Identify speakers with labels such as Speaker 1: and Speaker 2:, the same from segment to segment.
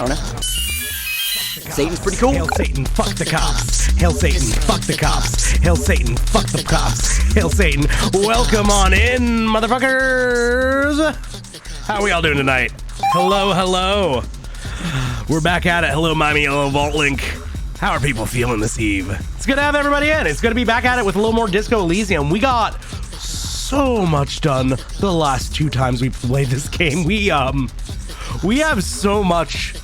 Speaker 1: don't know. Satan's pretty cool.
Speaker 2: Hail Satan, fuck the cops. Hail Satan, fuck the cops. Hail Satan, fuck the cops. Hail Satan, welcome on in, motherfuckers. How are we all doing tonight? Hello, hello. We're back at it. Hello, Miami, hello, Vault Link. How are people feeling this eve? It's good to have everybody in. It's good to be back at it with a little more Disco Elysium. We got so much done the last 2 times we played this game. We have so much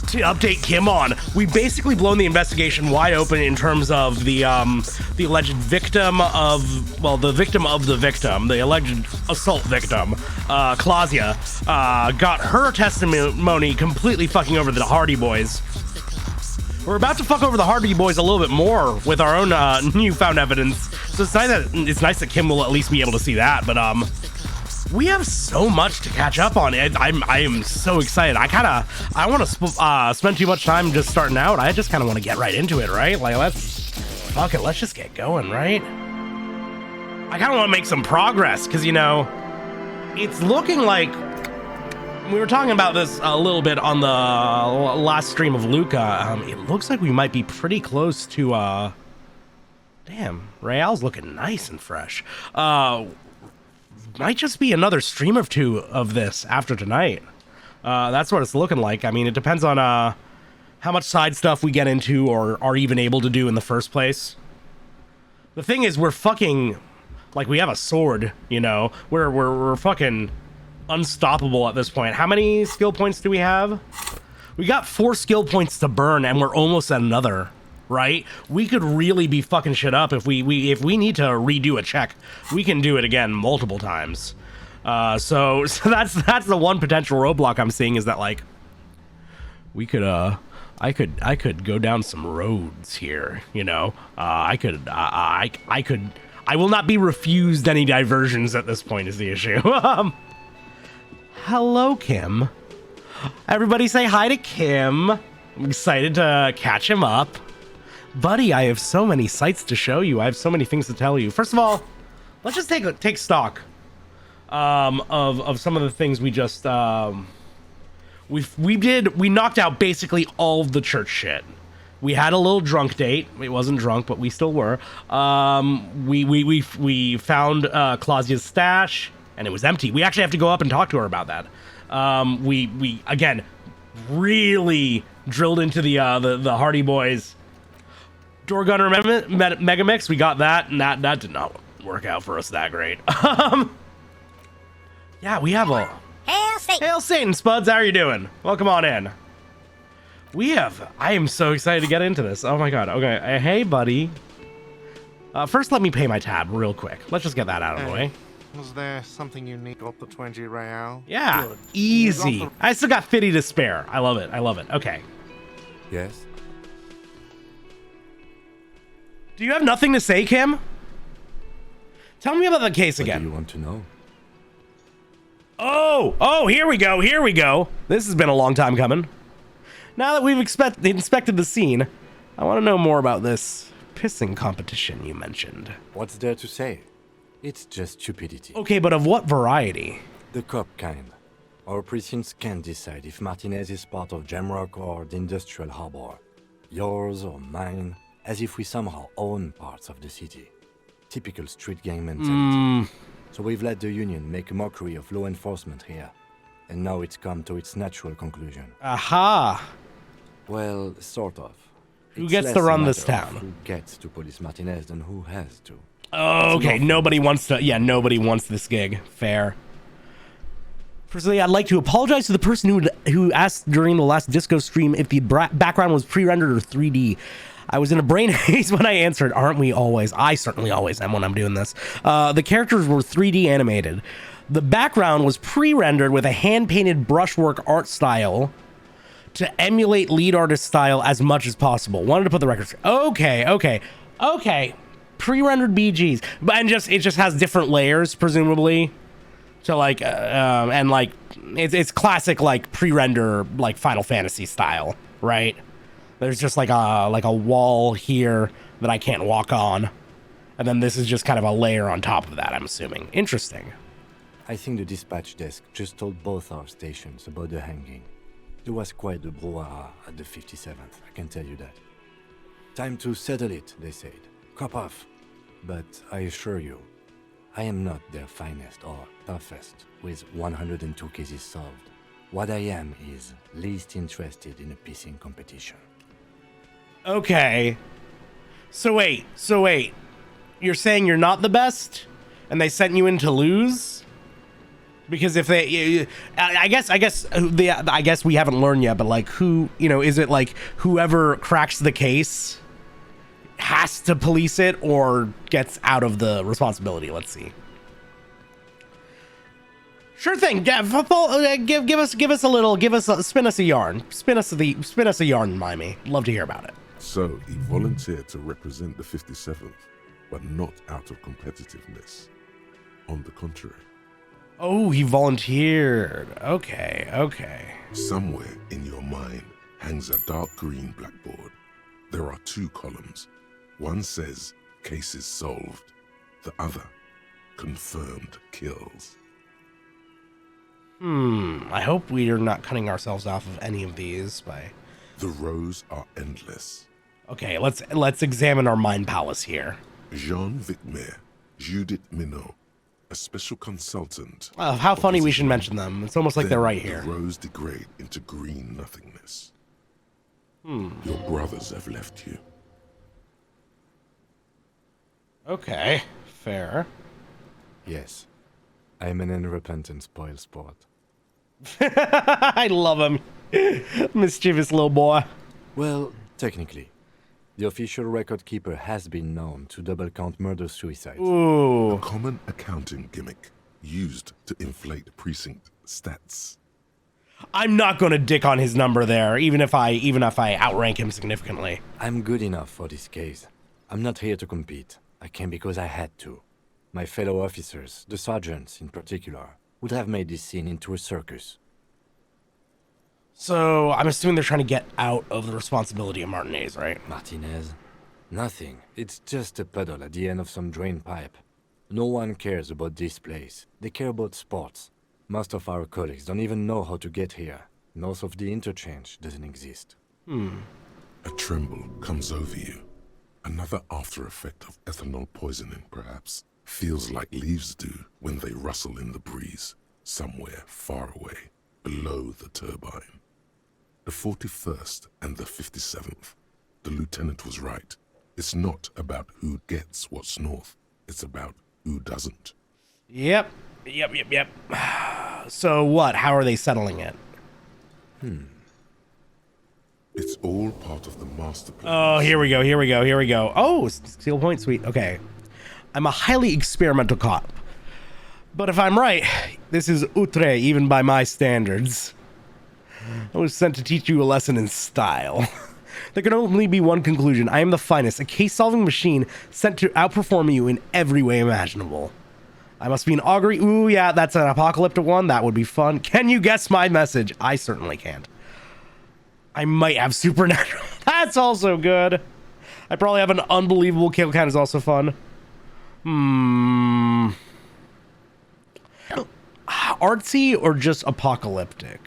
Speaker 2: to update Kim on. We've basically blown the investigation wide open in terms of the alleged victim of, well, the victim of the victim, the alleged assault victim, Claudia, got her testimony completely fucking over the Hardy Boys. We're about to fuck over the Hardy Boys a little bit more with our own newfound evidence, so it's nice that Kim will at least be able to see that, but we have so much to catch up on. I am so excited. I want to spend too much time just starting out. I just kind of want to get right into it, right? Like, let's just get going, right? I kind of want to make some progress because, you know, it's looking like we were talking about this a little bit on the last stream of Luca. It looks like we might be pretty close to, damn, Real's looking nice and fresh. Might just be another stream or 2 of this after tonight. That's what it's looking like. I mean, it depends on how much side stuff we get into or are even able to do in the first place. The thing is, we're fucking, like, we have a sword, you know? We're fucking unstoppable at this point. How many skill points do we have? We got 4 skill points to burn, and we're almost at another. Right? We could really be fucking shit up if we need to redo a check. We can do it again multiple times. So that's the one potential roadblock I'm seeing, is that, like, we could I could go down some roads here, you know. I will not be refused any diversions at this point is the issue. Hello, Kim. Everybody say hi to Kim. I'm excited to catch him up. Buddy, I have so many sights to show you. I have so many things to tell you. First of all, let's just take stock of some of the things we just we knocked out basically all of the church shit. We had a little drunk date. It wasn't drunk, but we still were. We found Claudia's stash, and it was empty. We actually have to go up and talk to her about that. We again really drilled into the Hardy Boys. Door Gunner Mega Mix, we got that, and that did not work out for us that great. Yeah, we have a... Hail Satan, Spuds, how are you doing? Welcome on in. I am so excited to get into this. Oh my god, okay. Hey, buddy. First, let me pay my tab real quick. Let's just get that out of the way.
Speaker 3: Was there something you need up the 20 real?
Speaker 2: Yeah, good. Easy. I still got 50 to spare. I love it, okay.
Speaker 4: Yes?
Speaker 2: Do you have nothing to say, Kim? Tell me about the case again.
Speaker 4: What do you want to know?
Speaker 2: Oh, here we go. This has been a long time coming. Now that we've inspected the scene, I want to know more about this pissing competition you mentioned.
Speaker 4: What's there to say? It's just stupidity.
Speaker 2: Okay, but of what variety?
Speaker 4: The cop kind. Our precincts can't decide if Martinez is part of Jamrock or the Industrial Harbor. Yours or mine. As if we somehow own parts of the city. Typical street gang mentality. So we've let the Union make a mockery of law enforcement here. And now it's come to its natural conclusion.
Speaker 2: Aha!
Speaker 4: Well, sort of.
Speaker 2: Who gets to run this town?
Speaker 4: Who gets to police Martinez than who has to.
Speaker 2: Oh, okay, nobody wants this gig. Fair. Firstly, I'd like to apologize to the person who asked during the last Disco stream if the background was pre-rendered or 3D. I was in a brain haze when I answered. Aren't we always? I certainly always am when I'm doing this. The characters were 3D animated. The background was pre-rendered with a hand-painted brushwork art style to emulate lead artist style as much as possible. Wanted to put the records. Okay. Pre-rendered BGs, and it just has different layers, presumably. So like, and like, it's classic like pre-render like Final Fantasy style, right? There's just like a wall here that I can't walk on. And then this is just kind of a layer on top of that, I'm assuming. Interesting.
Speaker 4: I think the dispatch desk just told both our stations about the hanging. There was quite the brouhaha at the 57th, I can tell you that. Time to settle it, they said. Cop off. But I assure you, I am not their finest or toughest with 102 cases solved. What I am is least interested in a pissing competition.
Speaker 2: Okay. So wait. You're saying you're not the best? And they sent you in to lose? Because if they, I guess we haven't learned yet, but like who, is it like whoever cracks the case has to police it or gets out of the responsibility? Let's see. Sure thing. Give us a little. Spin us a yarn. Spin us a yarn, Mimey. Love to hear about it.
Speaker 5: So he volunteered to represent the 57th, but not out of competitiveness. On the contrary.
Speaker 2: Oh, he volunteered. Okay.
Speaker 5: Somewhere in your mind hangs a dark green blackboard. There are 2 columns. One says, cases solved. The other, confirmed kills.
Speaker 2: I hope we are not cutting ourselves off of any of these by...
Speaker 5: The rows are endless.
Speaker 2: Okay, let's examine our mind palace here.
Speaker 5: Jean Vicmer, Judith Minot, a special consultant.
Speaker 2: How funny we should mention them. It's almost like
Speaker 5: Then
Speaker 2: they're right here.
Speaker 5: The rows degrade into green nothingness. Your brothers have left you.
Speaker 2: Okay, fair.
Speaker 4: Yes, I am an unrepentant spoilsport.
Speaker 2: I love him. Mischievous little boy.
Speaker 4: Well, technically, the official record keeper has been known to double count murder-suicides.
Speaker 2: Ooh.
Speaker 5: A common accounting gimmick used to inflate precinct stats.
Speaker 2: I'm not gonna dick on his number there, even if I outrank him significantly.
Speaker 4: I'm good enough for this case. I'm not here to compete. I came because I had to. My fellow officers, the sergeants in particular, would have made this scene into a circus.
Speaker 2: So I'm assuming they're trying to get out of the responsibility of Martinez, right?
Speaker 4: Martinez? Nothing. It's just a puddle at the end of some drain pipe. No one cares about this place. They care about sports. Most of our colleagues don't even know how to get here. North of the interchange doesn't exist.
Speaker 5: A tremble comes over you. Another after effect of ethanol poisoning, perhaps. Feels like leaves do when they rustle in the breeze, somewhere far away, below the turbine. The 41st and the 57th. The lieutenant was right. It's not about who gets what's north. It's about who doesn't.
Speaker 2: Yep. So what? How are they settling it?
Speaker 5: It's all part of the master plan.
Speaker 2: Oh, here we go. Oh, steel point, sweet. Okay. I'm a highly experimental cop. But if I'm right, this is outre even by my standards. I was sent to teach you a lesson in style. There can only be one conclusion. I am the finest, a case-solving machine sent to outperform you in every way imaginable. I must be an augury. Ooh, yeah, that's an apocalyptic one. That would be fun. Can you guess my message? I certainly can't. I might have supernatural. That's also good. I probably have an unbelievable kill count is also fun. Artsy or just apocalyptic?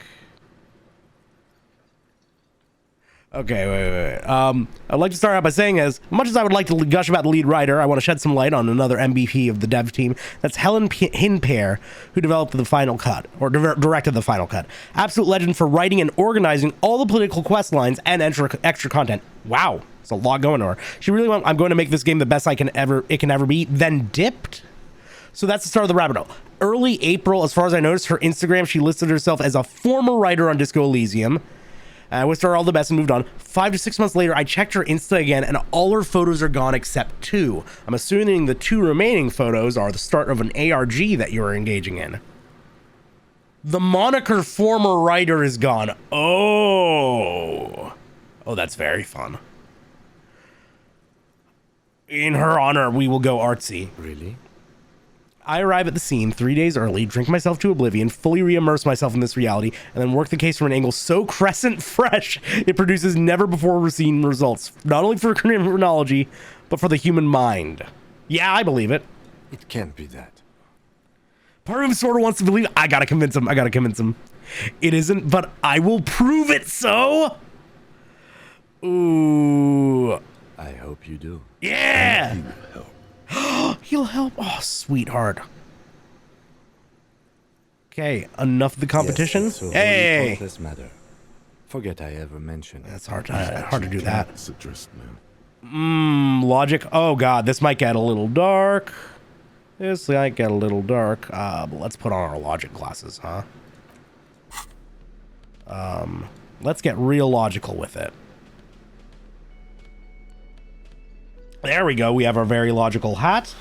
Speaker 2: Okay, wait. I'd like to start out by saying as much as I would like to gush about the lead writer, I want to shed some light on another MVP of the dev team. That's Helen Hinpair, who developed the final cut, or directed the final cut. Absolute legend for writing and organizing all the political quest lines and extra content. Wow, it's a lot going on. She really went, I'm going to make this game the best it can ever be, then dipped. So that's the start of the rabbit hole. Early April, as far as I noticed, her Instagram, she listed herself as a former writer on Disco Elysium. I wished her all the best and moved on. 5 to 6 months later, I checked her Insta again, and all her photos are gone except 2. I'm assuming the 2 remaining photos are the start of an ARG that you're engaging in. The moniker former writer is gone. Oh, that's very fun. In her honor, we will go artsy.
Speaker 4: Really?
Speaker 2: I arrive at the scene 3 days early, drink myself to oblivion, fully re-immerse myself in this reality, and then work the case from an angle so crescent fresh it produces never before seen results, not only for criminology, but for the human mind. Yeah, I believe it.
Speaker 4: It can't be that.
Speaker 2: Part of him sort of wants to believe it. I gotta convince him. It isn't, but I will prove it so. Ooh.
Speaker 4: I hope you do.
Speaker 2: Yeah.
Speaker 5: He will help.
Speaker 2: He'll help. Oh, sweetheart. Okay, enough of the competition.
Speaker 4: Yes, it's a wholly
Speaker 2: Hey.
Speaker 4: pointless matter. Forget I ever mentioned it.
Speaker 2: That's hard to do that.
Speaker 5: It's addressed now.
Speaker 2: Logic. Oh god, this might get a little dark. This might get a little dark. But let's put on our logic glasses, huh? Let's get real logical with it. There we go. We have our very logical hat.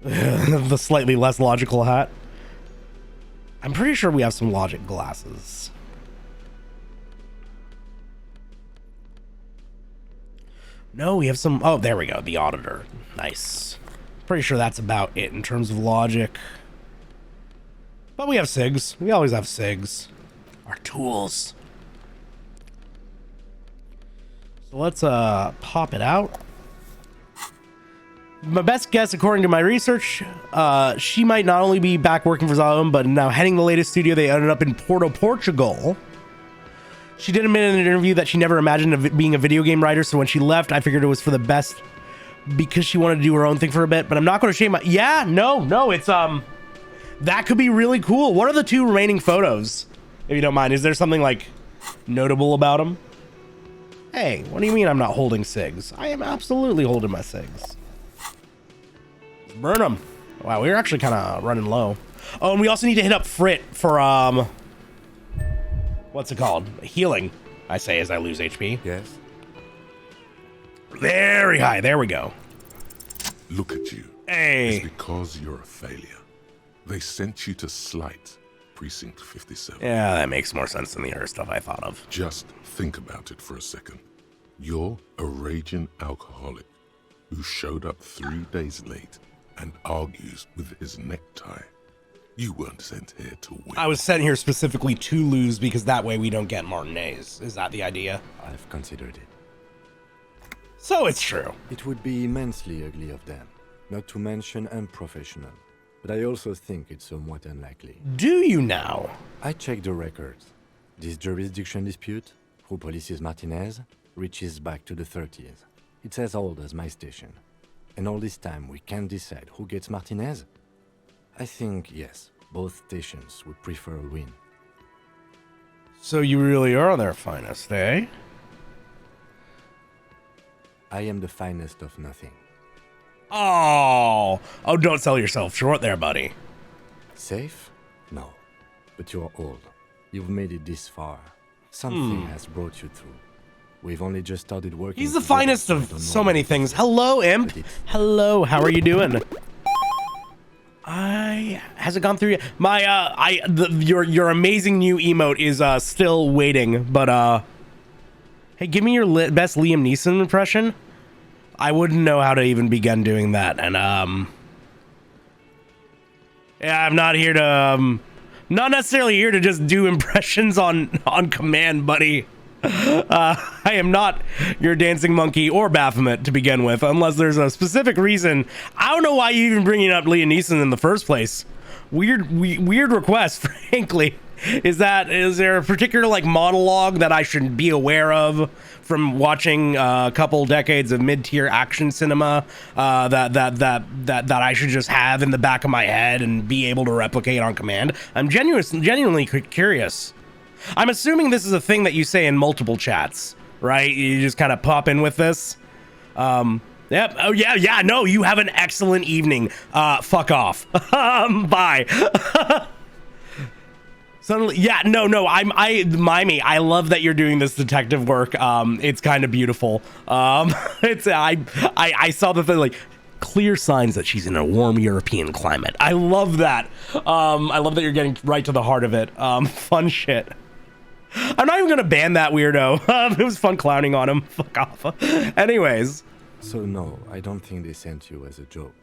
Speaker 2: The slightly less logical hat. I'm pretty sure we have some logic glasses. No, we have some... Oh, there we go. The auditor. Nice. Pretty sure that's about it in terms of logic. But we have SIGs. We always have SIGs. Our tools. So let's pop it out. My best guess, according to my research, she might not only be back working for Zalum, but now heading the latest studio. They ended up in Porto, Portugal. She did admit in an interview that she never imagined being a video game writer, so when she left, I figured it was for the best because she wanted to do her own thing for a bit, but I'm not going to shame my... Yeah, no, it's, that could be really cool. What are the 2 remaining photos, if you don't mind? Is there something, like, notable about them? Hey, what do you mean I'm not holding SIGs? I am absolutely holding my SIGs. Burn them. Wow, we're actually kind of running low. Oh, and we also need to hit up Frit for, what's it called? Healing, I say as I lose HP.
Speaker 4: Yes?
Speaker 2: Very high. There we go.
Speaker 5: Look at you.
Speaker 2: Hey.
Speaker 5: It's because you're a failure. They sent you to Slight, Precinct 57.
Speaker 2: Yeah, that makes more sense than the other stuff I thought of.
Speaker 5: Just think about it for a second. You're a raging alcoholic who showed up 3 days late and argues with his necktie. You weren't sent here to win.
Speaker 2: I was sent here specifically to lose because that way we don't get Martinez. Is that the idea?
Speaker 4: I've considered it.
Speaker 2: So it's true.
Speaker 4: It would be immensely ugly of them, not to mention unprofessional. But I also think it's somewhat unlikely.
Speaker 2: Do you now?
Speaker 4: I checked the records. This jurisdiction dispute, who polices Martinez, reaches back to the 30s. It's as old as my station. And all this time we can't decide who gets Martinez? I think, yes, both stations would prefer a win.
Speaker 2: So you really are their finest, eh?
Speaker 4: I am the finest of nothing.
Speaker 2: Oh, don't sell yourself short there, buddy.
Speaker 4: Safe? No. But you're old. You've made it this far. Something has brought you through. We've only just started working.
Speaker 2: He's the
Speaker 4: together,
Speaker 2: finest
Speaker 4: so I
Speaker 2: of
Speaker 4: don't
Speaker 2: so
Speaker 4: know
Speaker 2: many
Speaker 4: what
Speaker 2: things.
Speaker 4: to say.
Speaker 2: Hello, Imp.
Speaker 4: But it's-
Speaker 2: Hello, how are you doing? Has it gone through yet? My your amazing new emote is still waiting, but hey, give me your best Liam Neeson impression. I wouldn't know how to even begin doing that, and yeah, I'm not here to not necessarily here to just do impressions on command, buddy. I am not your dancing monkey or Baphomet to begin with, unless there's a specific reason. I don't know why you even bringing up Liam Neeson in the first place. Weird request, frankly. Is there a particular like monologue that I should be aware of from watching a couple decades of mid-tier action cinema that I should just have in the back of my head and be able to replicate on command? I'm genuinely curious. I'm assuming this is a thing that you say in multiple chats, right? You just kind of pop in with this. Yep. Oh yeah. No, you have an excellent evening. Fuck off. Bye. Suddenly, yeah. No. Mimey, I love that you're doing this detective work. It's kind of beautiful. I saw the thing like clear signs that she's in a warm European climate. I love that. I love that you're getting right to the heart of it. Fun shit. I'm not even gonna ban that weirdo. It was fun clowning on him. Fuck off. Anyways.
Speaker 4: So no, I don't think they sent you as a joke.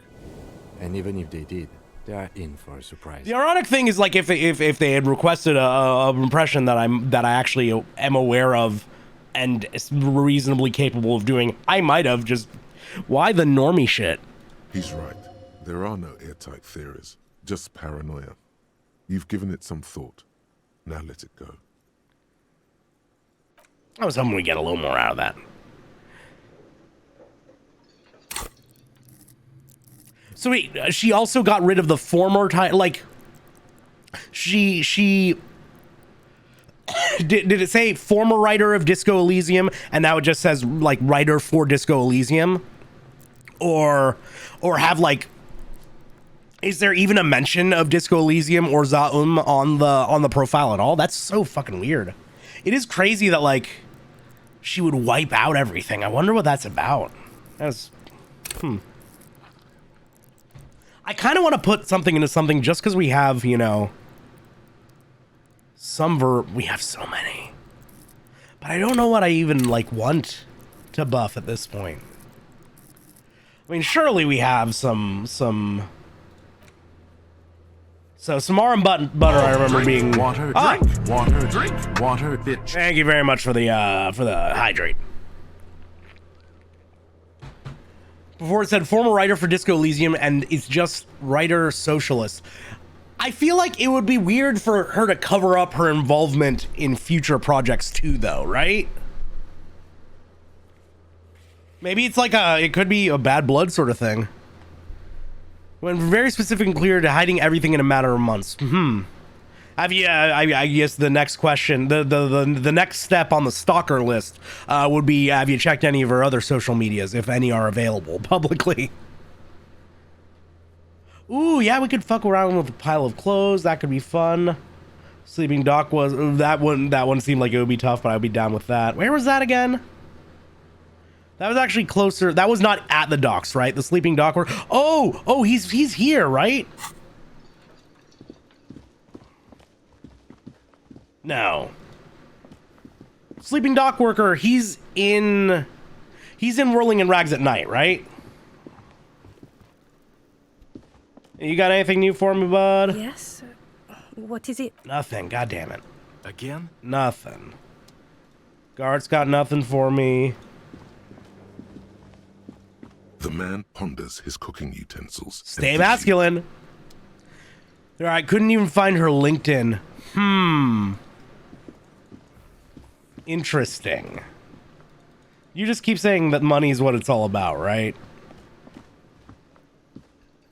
Speaker 4: And even if they did, they are in for a surprise.
Speaker 2: The ironic thing is like if they had requested a impression that I actually am aware of and reasonably capable of doing, I might have just... Why the normie shit?
Speaker 5: He's right. There are no airtight theories. Just paranoia. You've given it some thought. Now let it go.
Speaker 2: I was hoping we get a little more out of that. So wait, she also got rid of the former title, like, she did it say former writer of Disco Elysium, and now it just says, like, writer for Disco Elysium? Or have, like, is there even a mention of Disco Elysium or Zaum on the profile at all? That's so fucking weird. It is crazy that, like, she would wipe out everything. I wonder what that's about. That's, I kind of want to put something into something just because we have, you know, we have so many. But I don't know what I even, like, want to buff at this point. I mean, surely we have some... So Samara and Butter, I remember being...
Speaker 6: Water, drink, water, bitch.
Speaker 2: Thank you very much for the hydrate. Before it said former writer for Disco Elysium, and it's just writer socialist. I feel like it would be weird for her to cover up her involvement in future projects too, though, right? Maybe it's like it could be a Bad Blood sort of thing. When very specific and clear to hiding everything in a matter of months. Have you, I guess the next question, the next step on the stalker list would be, have you checked any of her other social medias, if any are available publicly? Ooh, yeah, we could fuck around with a pile of clothes. That could be fun. Sleeping Doc was, that one seemed like it would be tough, but I'd be down with that. Where was that again? That was actually closer. That was not at the docks, right? The Sleeping Dock work. Oh, he's here, right? No. Sleeping Dock worker, he's in Whirling in Rags at Night, right? You got anything new for me, bud?
Speaker 7: Yes. What is it?
Speaker 2: Nothing. God damn it.
Speaker 6: Again?
Speaker 2: Nothing. Guard's got nothing for me.
Speaker 5: The man ponders his cooking utensils.
Speaker 2: Stay masculine. I couldn't even find her LinkedIn. Interesting. You just keep saying that money's what it's all about, right?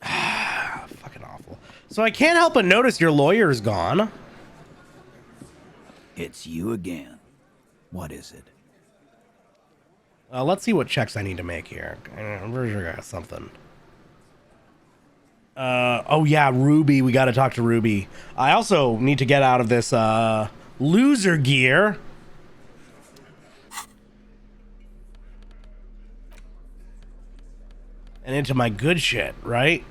Speaker 2: Fucking awful. So I can't help but notice your lawyer's gone.
Speaker 8: It's you again. What is it?
Speaker 2: Let's see what checks I need to make here. I'm pretty sure I got something. Oh yeah, Ruby. We got to talk to Ruby. I also need to get out of this loser gear. And into my good shit, right?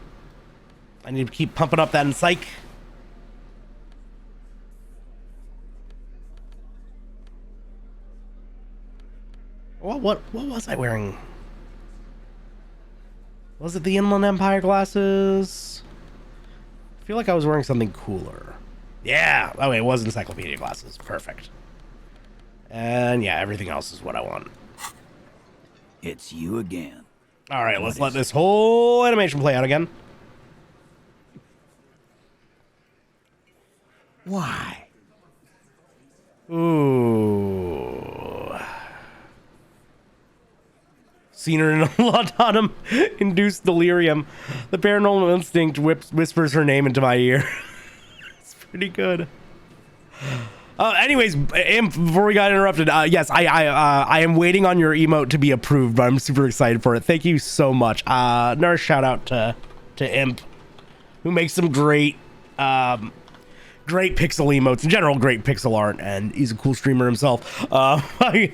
Speaker 2: I need to keep pumping up that psych. What was I wearing? Was it the Inland Empire glasses? I feel like I was wearing something cooler. Yeah. Oh, wait, it was encyclopedia glasses. Perfect. And yeah, everything else is what I want.
Speaker 8: It's you again.
Speaker 2: All right, let's let this whole animation play out again.
Speaker 8: Why?
Speaker 2: Ooh. Seen her in a laudanum induced delirium. The paranormal instinct whispers her name into my ear. It's pretty good. Anyways, before we got interrupted, yes, I am waiting on your emote to be approved, but I'm super excited for it. Thank you so much. Another shout out to Imp, who makes some great pixel emotes, in general, great pixel art, and he's a cool streamer himself. I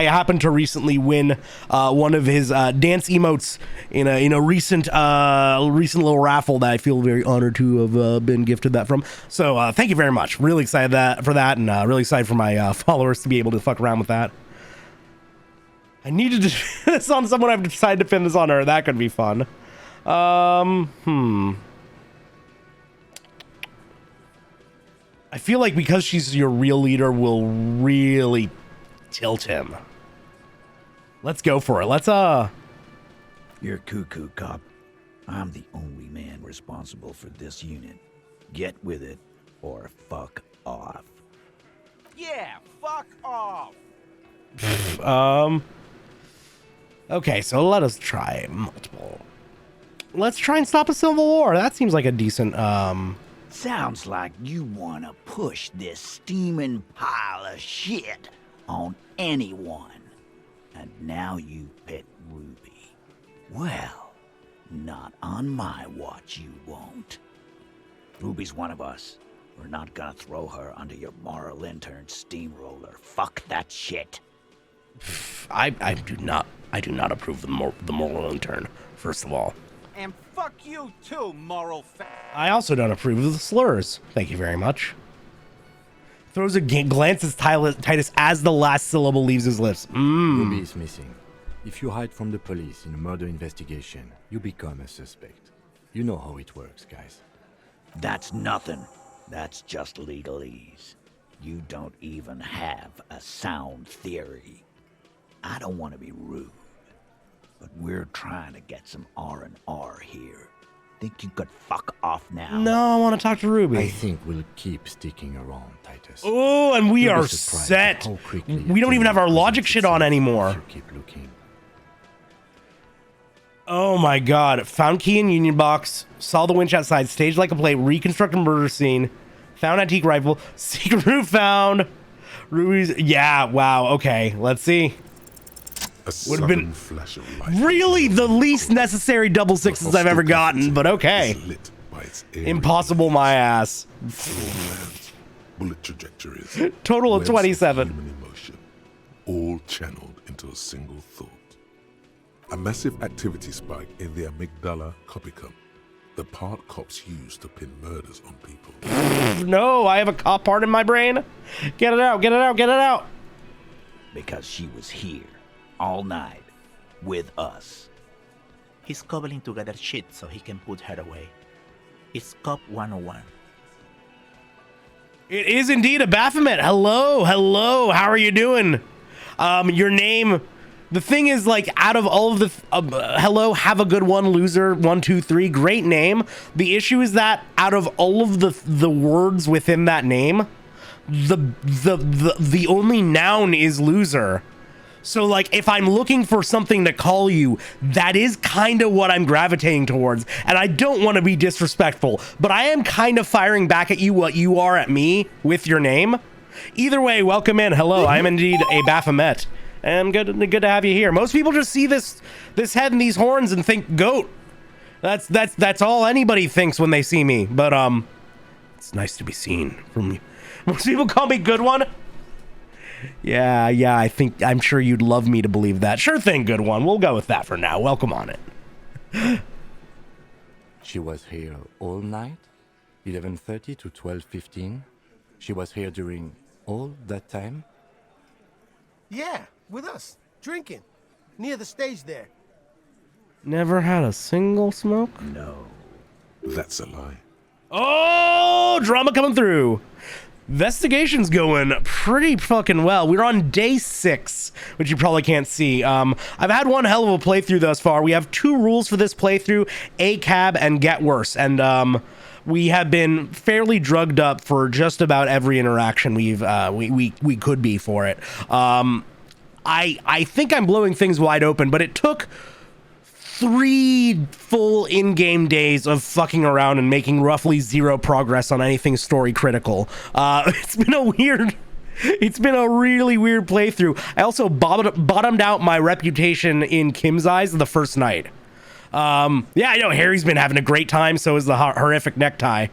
Speaker 2: happened to recently win one of his dance emotes in a recent little raffle that I feel very honored to have been gifted that from. So thank you very much. Really excited for that, and really excited for my followers to be able to fuck around with that. I needed to pin this on someone. I've decided to pin this on her. That could be fun. I feel like because she's your real leader, will really tilt him. Let's go for it. Let's
Speaker 8: You're cuckoo, cop. I'm the only man responsible for this unit. Get with it, or fuck off.
Speaker 6: Yeah, fuck off.
Speaker 2: Okay, so let us try multiple. Let's try and stop a civil war. That seems like a decent,
Speaker 8: Sounds like you want to push this steaming pile of shit on anyone. And now you pet Ruby. Well, not on my watch you won't. Ruby's one of us. We're not gonna throw her under your moral intern steamroller. Fuck that shit.
Speaker 2: I do not approve the moral intern, first of all.
Speaker 6: And fuck you too, moral
Speaker 2: I also don't approve of the slurs. Thank you very much. Throws a glance at Titus as the last syllable leaves his lips.
Speaker 4: Ruby is missing. If you hide from the police in a murder investigation, you become a suspect. You know how it works, guys.
Speaker 8: That's nothing. That's just legalese. You don't even have a sound theory. I don't want to be rude, but we're trying to get some R&R here. Think you could fuck off now?
Speaker 2: No, I want to talk to Ruby.
Speaker 4: I think we'll keep sticking around, Titus.
Speaker 2: Oh, and we
Speaker 4: You'll be
Speaker 2: are
Speaker 4: surprised
Speaker 2: set.
Speaker 4: at how quickly
Speaker 2: We don't even have our logic shit on anymore.
Speaker 4: If you keep looking.
Speaker 2: Oh my god. Found key in Union Box. Saw the winch outside. Staged like a play. Reconstructed murder scene. Found antique rifle. Secret room found. Ruby's. Yeah, wow. Okay, let's see. Would have been
Speaker 5: flash of light.
Speaker 2: really the least necessary double sixes I've ever gotten, but okay.
Speaker 5: Lit by its
Speaker 2: Impossible my ass.
Speaker 5: bullet trajectories.
Speaker 2: Total of
Speaker 5: webs
Speaker 2: 27.
Speaker 5: Human emotion, all channeled into a single thought. A massive activity spike in the amygdala copicum, the part cops use to pin murders on people.
Speaker 2: No, I have a cop part in my brain. Get it out, get it out, get it out.
Speaker 8: Because she was here, all night, with us.
Speaker 9: He's cobbling together shit so he can put her away. It's Cop 101.
Speaker 2: It is indeed a Baphomet. Hello, hello. How are you doing? Your name. The thing is, like, out of all of the hello, have a good one, loser 1 2 3. Great name. The issue is that out of all of the words within that name, the only noun is loser. So, like, if I'm looking for something to call you, that is kind of what I'm gravitating towards. And I don't want to be disrespectful, but I am kind of firing back at you what you are at me with your name. Either way, welcome in. Hello, I am indeed a Baphomet. And good to have you here. Most people just see this head and these horns and think goat. That's all anybody thinks when they see me. But it's nice to be seen from you. Most people call me good one. Yeah, I'm sure you'd love me to believe that. Sure thing, good one. We'll go with that for now. Welcome on it.
Speaker 4: She was here all night, 11:30 to 12:15. She was here during all that time.
Speaker 10: Yeah, with us, drinking, near the stage there.
Speaker 2: Never had a single smoke?
Speaker 8: No.
Speaker 5: That's a lie.
Speaker 2: Oh, drama coming through. Investigation's going pretty fucking well. We're on day 6, which you probably can't see. I've had one hell of a playthrough thus far. We have 2 rules for this playthrough, ACAB and Get Worse. And we have been fairly drugged up for just about every interaction we could be for it. I think I'm blowing things wide open, but it took 3 full in-game days of fucking around and making roughly 0 progress on anything story critical. It's been a really weird playthrough. I also bottomed out my reputation in Kim's eyes the first night. Yeah, I know Harry's been having a great time, so is the horrific necktie.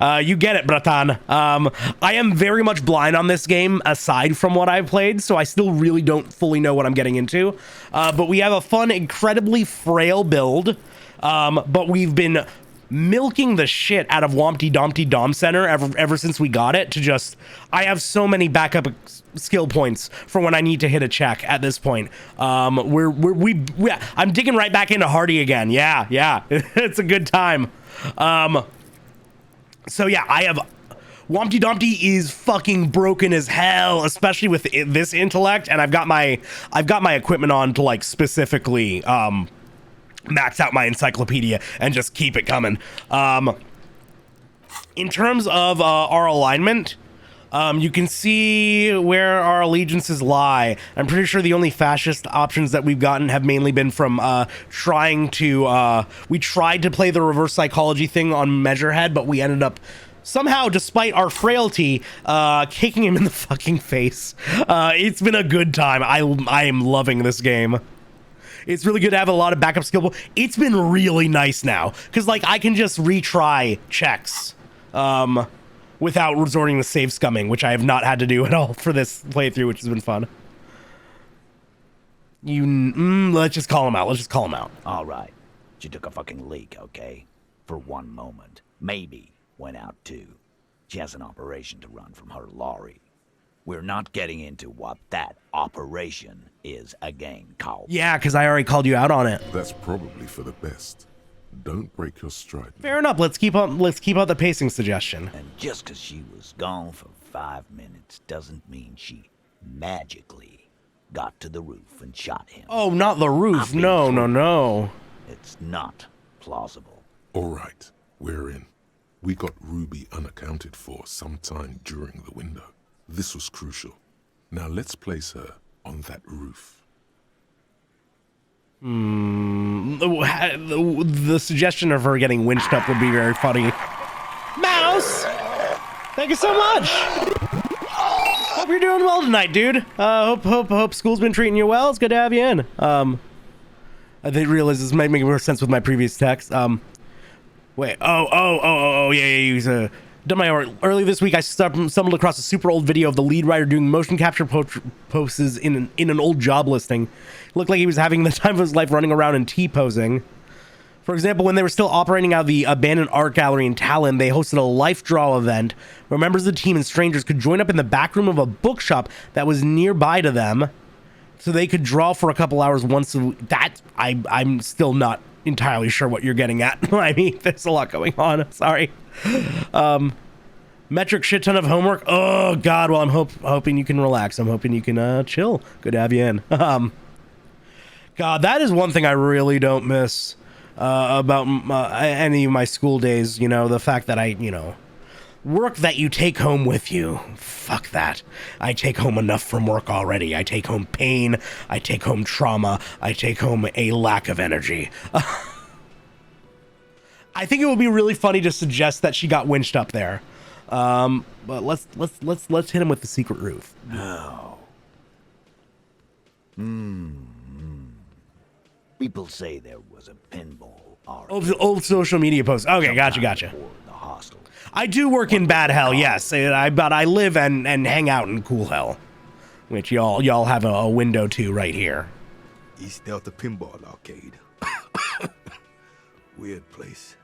Speaker 2: You get it, bratan. I am very much blind on this game, aside from what I've played, so I still really don't fully know what I'm getting into. But we have a fun, incredibly frail build, but we've been milking the shit out of Wompty Dumpty Dom Center ever since we got it to just... I have so many backup skill points for when I need to hit a check at this point. I'm digging right back into Hardy again. Yeah. It's a good time. So yeah, I have... Wompty Dumpty is fucking broken as hell, especially with this intellect, and I've got my equipment on to, like, specifically max out my encyclopedia and just keep it coming. In terms of our alignment, you can see where our allegiances lie. I'm pretty sure the only fascist options that we've gotten have mainly been from trying to... we tried to play the reverse psychology thing on Measurehead, but we ended up somehow, despite our frailty, kicking him in the fucking face. It's been a good time. I am loving this game. It's really good to have a lot of backup skill. It's been really nice now, because like I can just retry checks without resorting to save scumming, which I have not had to do at all for this playthrough, which has been fun. Let's just call him out. Let's just call him out.
Speaker 8: All right. She took a fucking leak, okay? For one moment. Maybe went out too. She has an operation to run from her lorry. We're not getting into what that operation is again, Carl.
Speaker 2: Yeah, because I already called you out on it.
Speaker 5: That's probably for the best. Don't break your stride.
Speaker 2: Fair enough. Let's keep up the pacing suggestion.
Speaker 8: And just because she was gone for 5 minutes doesn't mean she magically got to the roof and shot him.
Speaker 2: Oh, not the roof. No.
Speaker 8: It's not plausible.
Speaker 5: All right, we're in. We got Ruby unaccounted for sometime during the window. This was crucial. Now let's place her on that roof.
Speaker 2: The suggestion of her getting winched up would be very funny. Mouse! Thank you so much! Hope you're doing well tonight, dude. Hope school's been treating you well. It's good to have you in. I didn't realize this might make more sense with my previous text. Wait. Yeah. He's done my homework. Early this week, I stumbled across a super old video of the lead writer doing motion capture poses in an old job listing. It looked like he was having the time of his life running around and T-posing. For example, when they were still operating out of the abandoned art gallery in Talon, they hosted a life draw event where members of the team and strangers could join up in the back room of a bookshop that was nearby to them, so they could draw for a couple hours once a week. I'm still not entirely sure what you're getting at. I mean, there's a lot going on. Sorry. Metric shit ton of homework. Oh God. Well, I'm hoping you can relax. I'm hoping you can chill. Good to have you in. God, that is one thing I really don't miss about any of my school days. You know, the fact that work that you take home with you. Fuck that. I take home enough from work already. I take home pain. I take home trauma. I take home a lack of energy. I think it would be really funny to suggest that she got winched up there. But let's hit him with the secret roof.
Speaker 8: No. People say there was a pinball arcade.
Speaker 2: Old social media post. Okay, gotcha.
Speaker 8: The hostel.
Speaker 2: I do work in bad hell, yes. But I live and hang out in cool hell, which y'all have a window to right here.
Speaker 10: East Delta Pinball Arcade. Weird place.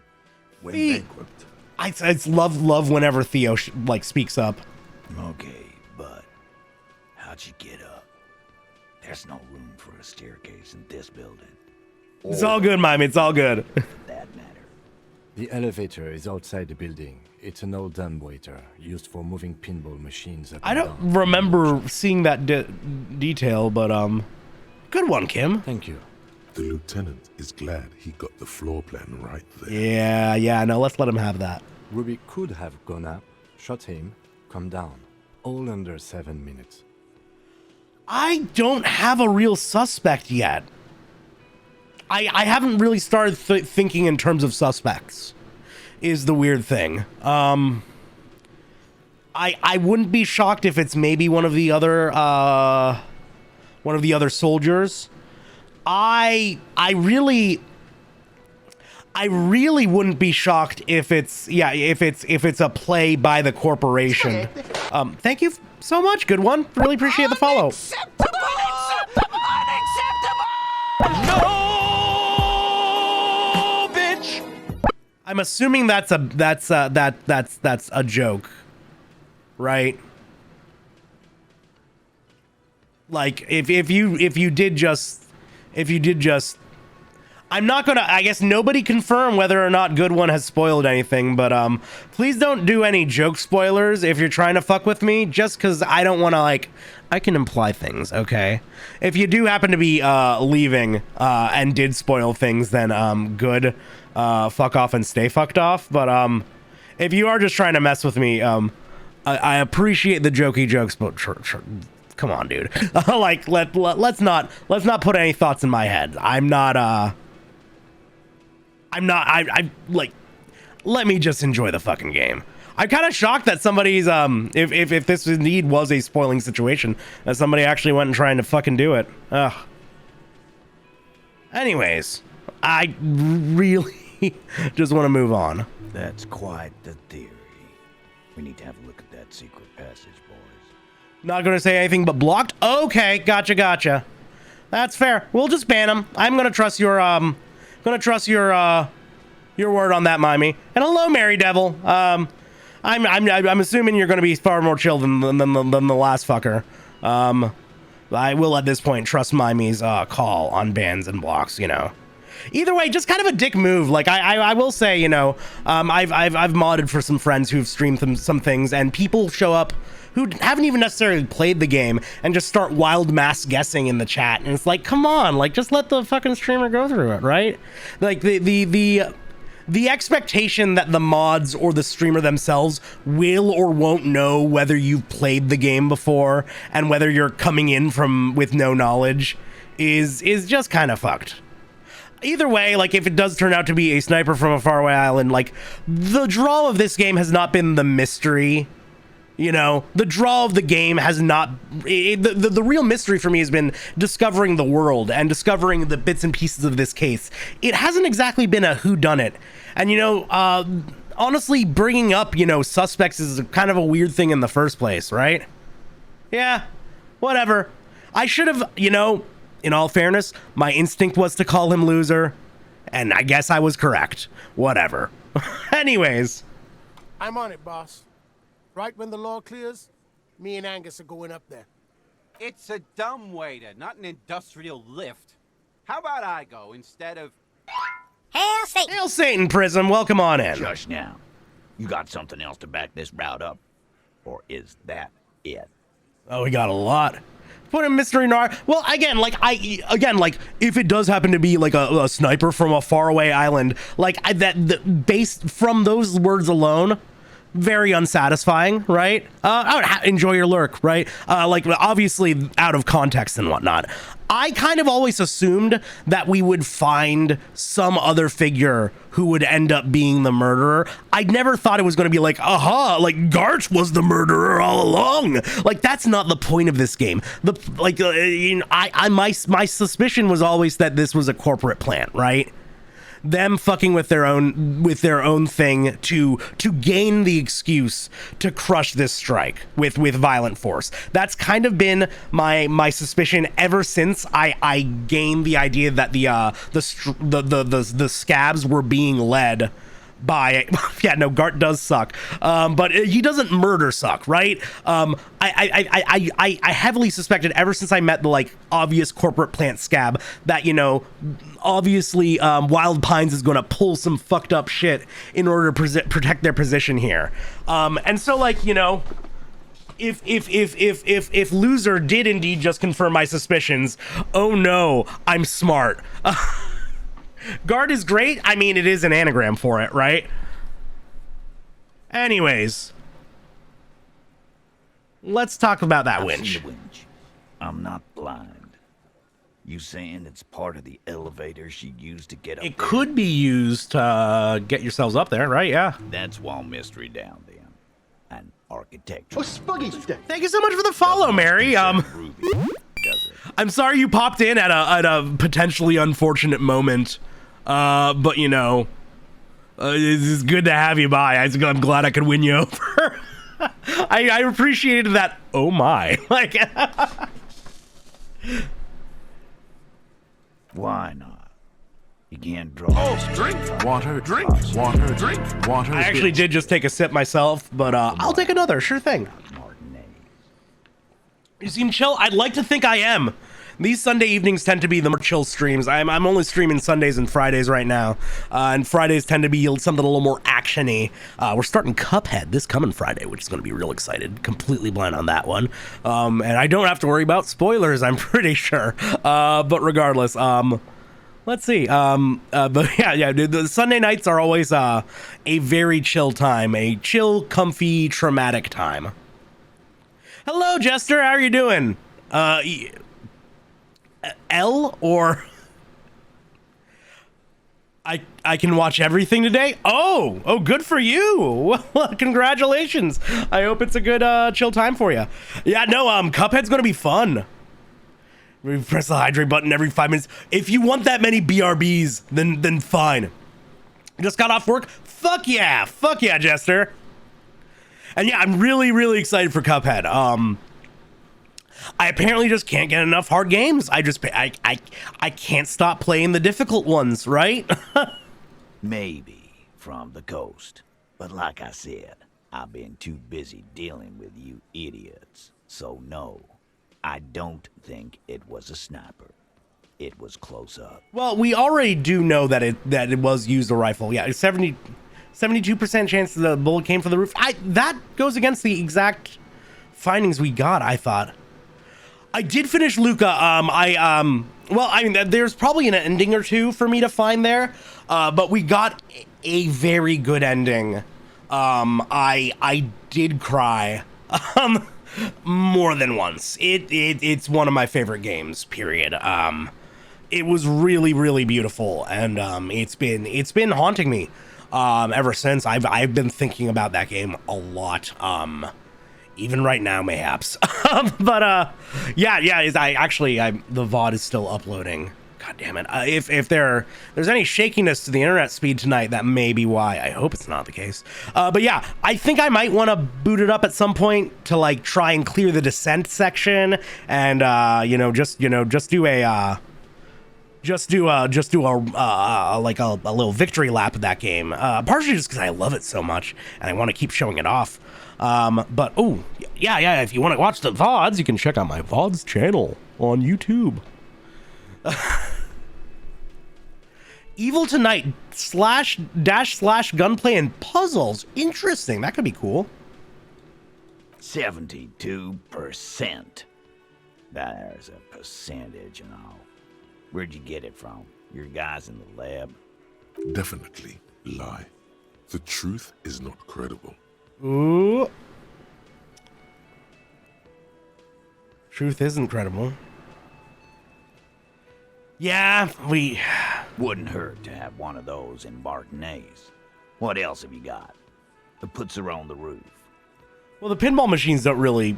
Speaker 10: Went bankrupt.
Speaker 2: I love whenever Theo speaks up.
Speaker 8: Okay, but how'd you get up? There's no room for a staircase in this building.
Speaker 2: It's all good, Mime. It's all good.
Speaker 8: For that matter.
Speaker 4: The elevator is outside the building. It's an old dumbwaiter used for moving pinball machines.
Speaker 2: I don't remember seeing that detail, but good one, Kim.
Speaker 4: Thank you.
Speaker 5: The lieutenant is glad he got the floor plan right there.
Speaker 2: Yeah. No, let's let him have that.
Speaker 4: Ruby could have gone up, shot him, come down. All under 7 minutes.
Speaker 2: I don't have a real suspect yet. I haven't really started thinking in terms of suspects, is the weird thing. I wouldn't be shocked if it's maybe one of the other soldiers. I really wouldn't be shocked if it's a play by the corporation. Thank you so much. Good one. Really appreciate the follow.
Speaker 6: Unacceptable! No, bitch!
Speaker 2: I'm assuming that's a joke, right? Like if you did just I'm not gonna, I guess nobody confirm whether or not Good One has spoiled anything, but please don't do any joke spoilers if you're trying to fuck with me, just because I don't want to imply things, okay? If you do happen to be leaving and did spoil things, then good. Fuck off and stay fucked off. But if you are just trying to mess with me, I appreciate the jokey jokes, but come on, dude. Like let's not put any thoughts in my head. I like, let me just enjoy the fucking game. I'm kind of shocked that somebody's if this indeed was a spoiling situation, that somebody actually went and trying to fucking do it. Ugh. Anyways, I really just want to move on.
Speaker 8: That's quite the theory. We need to have a look at that secret passage, boys.
Speaker 2: Not gonna say anything but blocked. Okay, gotcha. That's fair. We'll just ban him. I'm gonna trust your word on that, Mimey. And hello, Mary Devil. I'm assuming you're gonna be far more chill than the last fucker. I will at this point trust Mimey's call on bans and blocks. You know. Either way, just kind of a dick move. Like I will say, you know, I've modded for some friends who've streamed some things, and people show up who haven't even necessarily played the game and just start wild mass guessing in the chat, and it's like, come on, like just let the fucking streamer go through it, right? Like the expectation that the mods or the streamer themselves will or won't know whether you've played the game before and whether you're coming in with no knowledge is just kind of fucked. Either way, like if it does turn out to be a sniper from a faraway island, like the draw of this game has not been the mystery. You know, the draw of the game has not... The real mystery for me has been discovering the world and discovering the bits and pieces of this case. It hasn't exactly been a whodunit. And, you know, honestly, bringing up, you know, suspects is kind of a weird thing in the first place, right? Yeah, whatever. I should have, you know, in all fairness, my instinct was to call him loser. And I guess I was correct. Whatever. Anyways.
Speaker 10: I'm on it, boss. Right when the law clears, me and Angus are going up there.
Speaker 6: It's a dumbwaiter, not an industrial lift. How about I go instead of...
Speaker 7: Hail Satan!
Speaker 2: Hail Satan, Prism. Welcome on in.
Speaker 8: Just now. You got something else to back this route up? Or is that it?
Speaker 2: Oh, we got a lot. Put a mystery noir. Well, again, like if it does happen to be like a sniper from a faraway island, like based from those words alone, very unsatisfying, right? I would enjoy your lurk, right? Like obviously out of context and whatnot. I kind of always assumed that we would find some other figure who would end up being the murderer. I never thought it was going to be like, aha, like Gart was the murderer all along. Like that's not the point of this game. My suspicion was always that this was a corporate plant, right? Them fucking with their own thing to gain the excuse to crush this strike with violent force. That's kind of been my suspicion ever since I gained the idea that the scabs were being led by yeah, no, Gart does suck, but he doesn't murder suck, right? I heavily suspected ever since I met the like obvious corporate plant scab that, you know, obviously Wild Pines is going to pull some fucked up shit in order to protect their position here, and so like, you know, if Loser did indeed just confirm my suspicions, oh no, I'm smart. Guard is great. I mean, it is an anagram for it, right? Anyways, let's talk about that winch.
Speaker 8: I'm not blind. You saying it's part of the elevator she used to get up
Speaker 2: It
Speaker 8: there?
Speaker 2: could be used to get yourselves up there, right? Yeah.
Speaker 8: That's one mystery down then. And architecture.
Speaker 10: Oh, Spuggy!
Speaker 2: Thank you so much for the follow, Mary.
Speaker 8: Ruby, does it?
Speaker 2: I'm sorry you popped in at a potentially unfortunate moment. But you know, it's good to have you by. I'm glad I could win you over. I appreciated that. Oh my, like.
Speaker 8: Why not? You can't draw. Oh,
Speaker 5: Drink water, drink water, drink water.
Speaker 2: I actually did just take a sip myself, but I'll take another. Sure thing. You seem chill. I'd like to think I am. These Sunday evenings tend to be the more chill streams. I'm only streaming Sundays and Fridays right now, and Fridays tend to be something a little more action actiony. We're starting Cuphead this coming Friday, which is going to be real excited. Completely blind on that one. And I don't have to worry about spoilers, I'm pretty sure. But regardless, let's see. But yeah, the Sunday nights are always a very chill time, a chill, comfy, traumatic time. Hello, Jester. How are you doing? L or I can watch everything today. Oh, good for you. Well, congratulations. I hope it's a good chill time for you. Yeah, no, Cuphead's gonna be fun. We press the hydrate button every 5 minutes. If you want that many BRBs, then fine. Just got off work. Fuck yeah, Jester. And yeah, I'm really excited for Cuphead. I apparently just can't get enough hard games. I can't stop playing the difficult ones, right?
Speaker 8: Maybe from the coast. But like I said, I've been too busy dealing with you idiots. So no, I don't think it was a sniper. It was close up.
Speaker 2: Well, we already do know that it was used a rifle. Yeah, 72% chance the bullet came from the roof. That goes against the exact findings we got, I thought. I did finish Luca. Well, I mean, there's probably an ending or two for me to find there, but we got a very good ending. I did cry, more than once. It's one of my favorite games, period. It was really beautiful, and it's been haunting me ever since. I've been thinking about that game a lot. Even right now, mayhaps. But yeah, the VOD is still uploading. God damn it. If there's any shakiness to the internet speed tonight, that may be why. I hope it's not the case. But yeah, I think I might want to boot it up at some point to like try and clear the descent section and just do a little victory lap of that game. Partially just because I love it so much and I want to keep showing it off. But oh yeah, if you want to watch the VODs, you can check out my VODs channel on YouTube. Evil Tonight // gunplay and puzzles. Interesting. That could be cool.
Speaker 8: 72%. There's a percentage and all. Where'd you get it from? Your guys in the lab?
Speaker 5: Definitely lie. The truth is not credible.
Speaker 2: Ooh. Truth is incredible. Yeah, we...
Speaker 8: Wouldn't hurt to have one of those in Martinez. What else have you got? That puts her on the roof.
Speaker 2: Well, the pinball machines don't really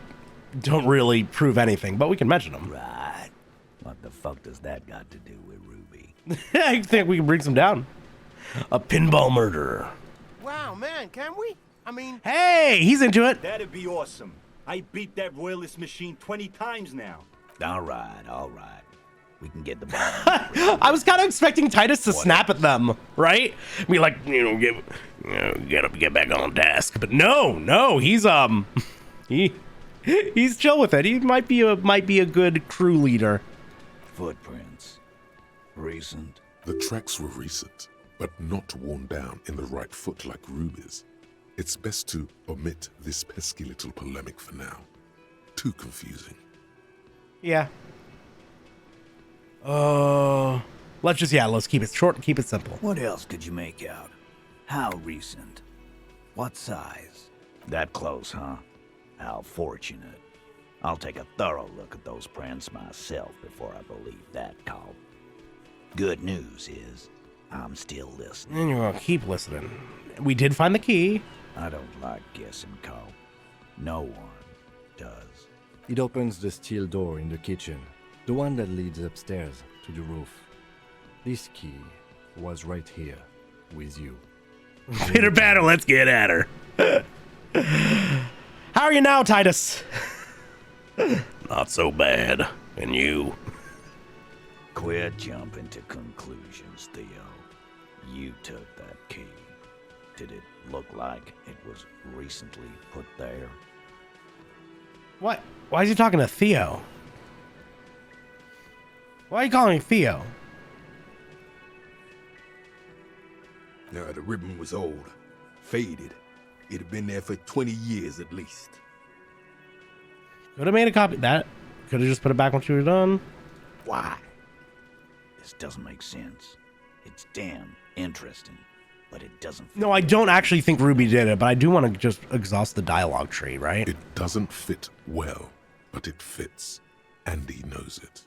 Speaker 2: prove anything, but we can mention them.
Speaker 8: Right. What the fuck does that got to do with Ruby?
Speaker 2: I think we can bring some down. A pinball murderer.
Speaker 10: Wow, man, can we? I mean...
Speaker 2: Hey, he's into it.
Speaker 11: That'd be awesome. I beat that royalist machine 20 times now.
Speaker 8: All right. We can get the ball.
Speaker 2: I was kind of expecting Titus to snap at them, right? Be like, get back on task. But no, he's he's chill with it. He might be a good crew leader.
Speaker 8: Footprints. Recent.
Speaker 5: The tracks were recent, but not worn down in the right foot like Ruby's. It's best to omit this pesky little polemic for now. Too confusing.
Speaker 2: Yeah. Let's keep it short and keep it simple.
Speaker 8: What else could you make out? How recent? What size? That close, huh? How fortunate. I'll take a thorough look at those prints myself before I believe that call. Good news is, I'm still listening.
Speaker 2: And you're gonna keep listening. We did find the key.
Speaker 8: I don't like guessing, Cole. No one does.
Speaker 4: It opens the steel door in the kitchen, the one that leads upstairs to the roof. This key was right here with you.
Speaker 2: Pitter patter, let's get at her. How are you now, Titus? Not so bad. And you?
Speaker 8: Quit jumping to conclusions, Theo. You took that key. Did it look like it was recently put there?
Speaker 2: What? Why is he talking to Theo? Why are you calling me Theo?
Speaker 12: The ribbon was old. Faded. It'd have been there for 20 years at least.
Speaker 2: Could have made a copy. That could have just put it back once you were done.
Speaker 8: Why? This doesn't make sense. It's damn interesting, but it doesn't.
Speaker 2: No, I don't actually think Ruby did it, but I do want to just exhaust the dialogue tree, right?
Speaker 5: It doesn't fit well, but it fits, and he knows it.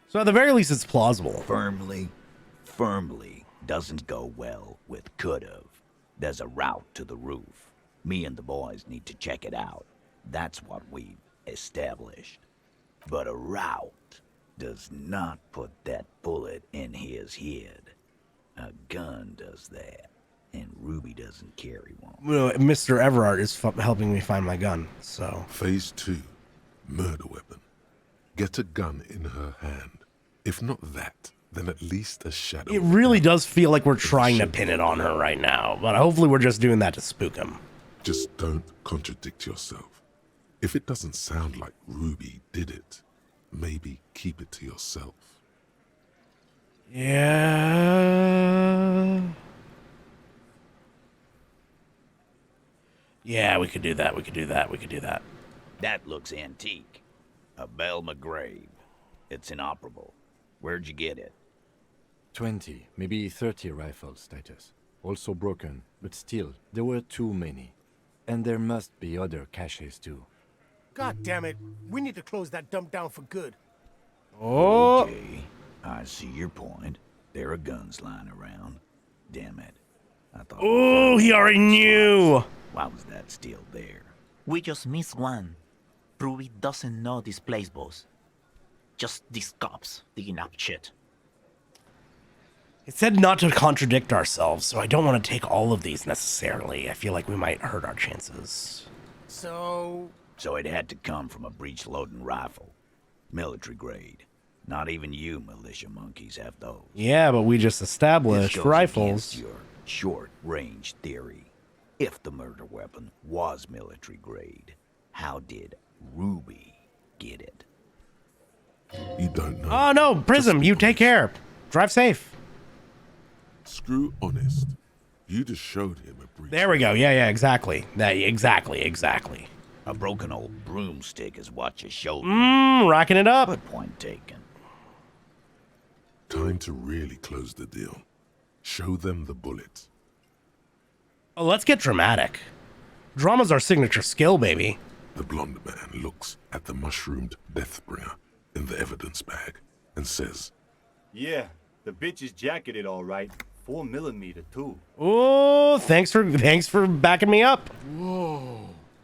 Speaker 2: So at the very least, it's plausible.
Speaker 8: Firmly doesn't go well with could've. There's a route to the roof. Me and the boys need to check it out. That's what we've established. But a route does not put that bullet in his head. A gun does that, and Ruby doesn't carry one.
Speaker 2: Well, Mr. Everard is helping me find my gun, so.
Speaker 5: Phase 2, murder weapon. Get a gun in her hand. If not that, then at least a shadow.
Speaker 2: It really does feel like we're trying to pin it on her right now, but hopefully we're just doing that to spook him.
Speaker 5: Just don't contradict yourself. If it doesn't sound like Ruby did it, maybe keep it to yourself.
Speaker 2: Yeah. Yeah, we could do that. We could do that. We could do that.
Speaker 8: That looks antique. A Bell McGrave. It's inoperable. Where'd you get it?
Speaker 4: 20, maybe 30 rifles, Titus. Also broken, but still, there were too many. And there must be other caches too.
Speaker 10: God damn it. We need to close that dump down for good.
Speaker 2: Oh.
Speaker 8: Okay, I see your point. There are guns lying around. Damn it. I thought.
Speaker 2: Oh, he already knew.
Speaker 8: Why was that still there?
Speaker 9: We just missed one. Ruby doesn't know this place, boss. Just these cops digging up shit.
Speaker 2: It said not to contradict ourselves, so I don't want to take all of these necessarily. I feel like we might hurt our chances.
Speaker 10: So
Speaker 8: it had to come from a breech-loading rifle. Military grade. Not even you militia monkeys have those.
Speaker 2: Yeah, but we just established
Speaker 8: This goes
Speaker 2: rifles.
Speaker 8: against your short-range theory. If the murder weapon was military grade, how did Ruby get it?
Speaker 5: You don't know.
Speaker 2: Oh no, Prism, you take care. Drive safe.
Speaker 5: Screw honest. You just showed him a breach.
Speaker 2: There we go. Yeah, exactly. Exactly.
Speaker 8: A broken old broomstick is what you showed.
Speaker 2: Rocking it up.
Speaker 8: Good point taken.
Speaker 5: Time to really close the deal. Show them the bullet.
Speaker 2: Oh, let's get dramatic. Drama's our signature skill, baby.
Speaker 5: The blonde man looks at the mushroomed deathbringer in the evidence bag and says,
Speaker 11: Yeah, the bitch is jacketed all right. 4mm too.
Speaker 2: Oh, thanks for backing me up.
Speaker 8: Whoa.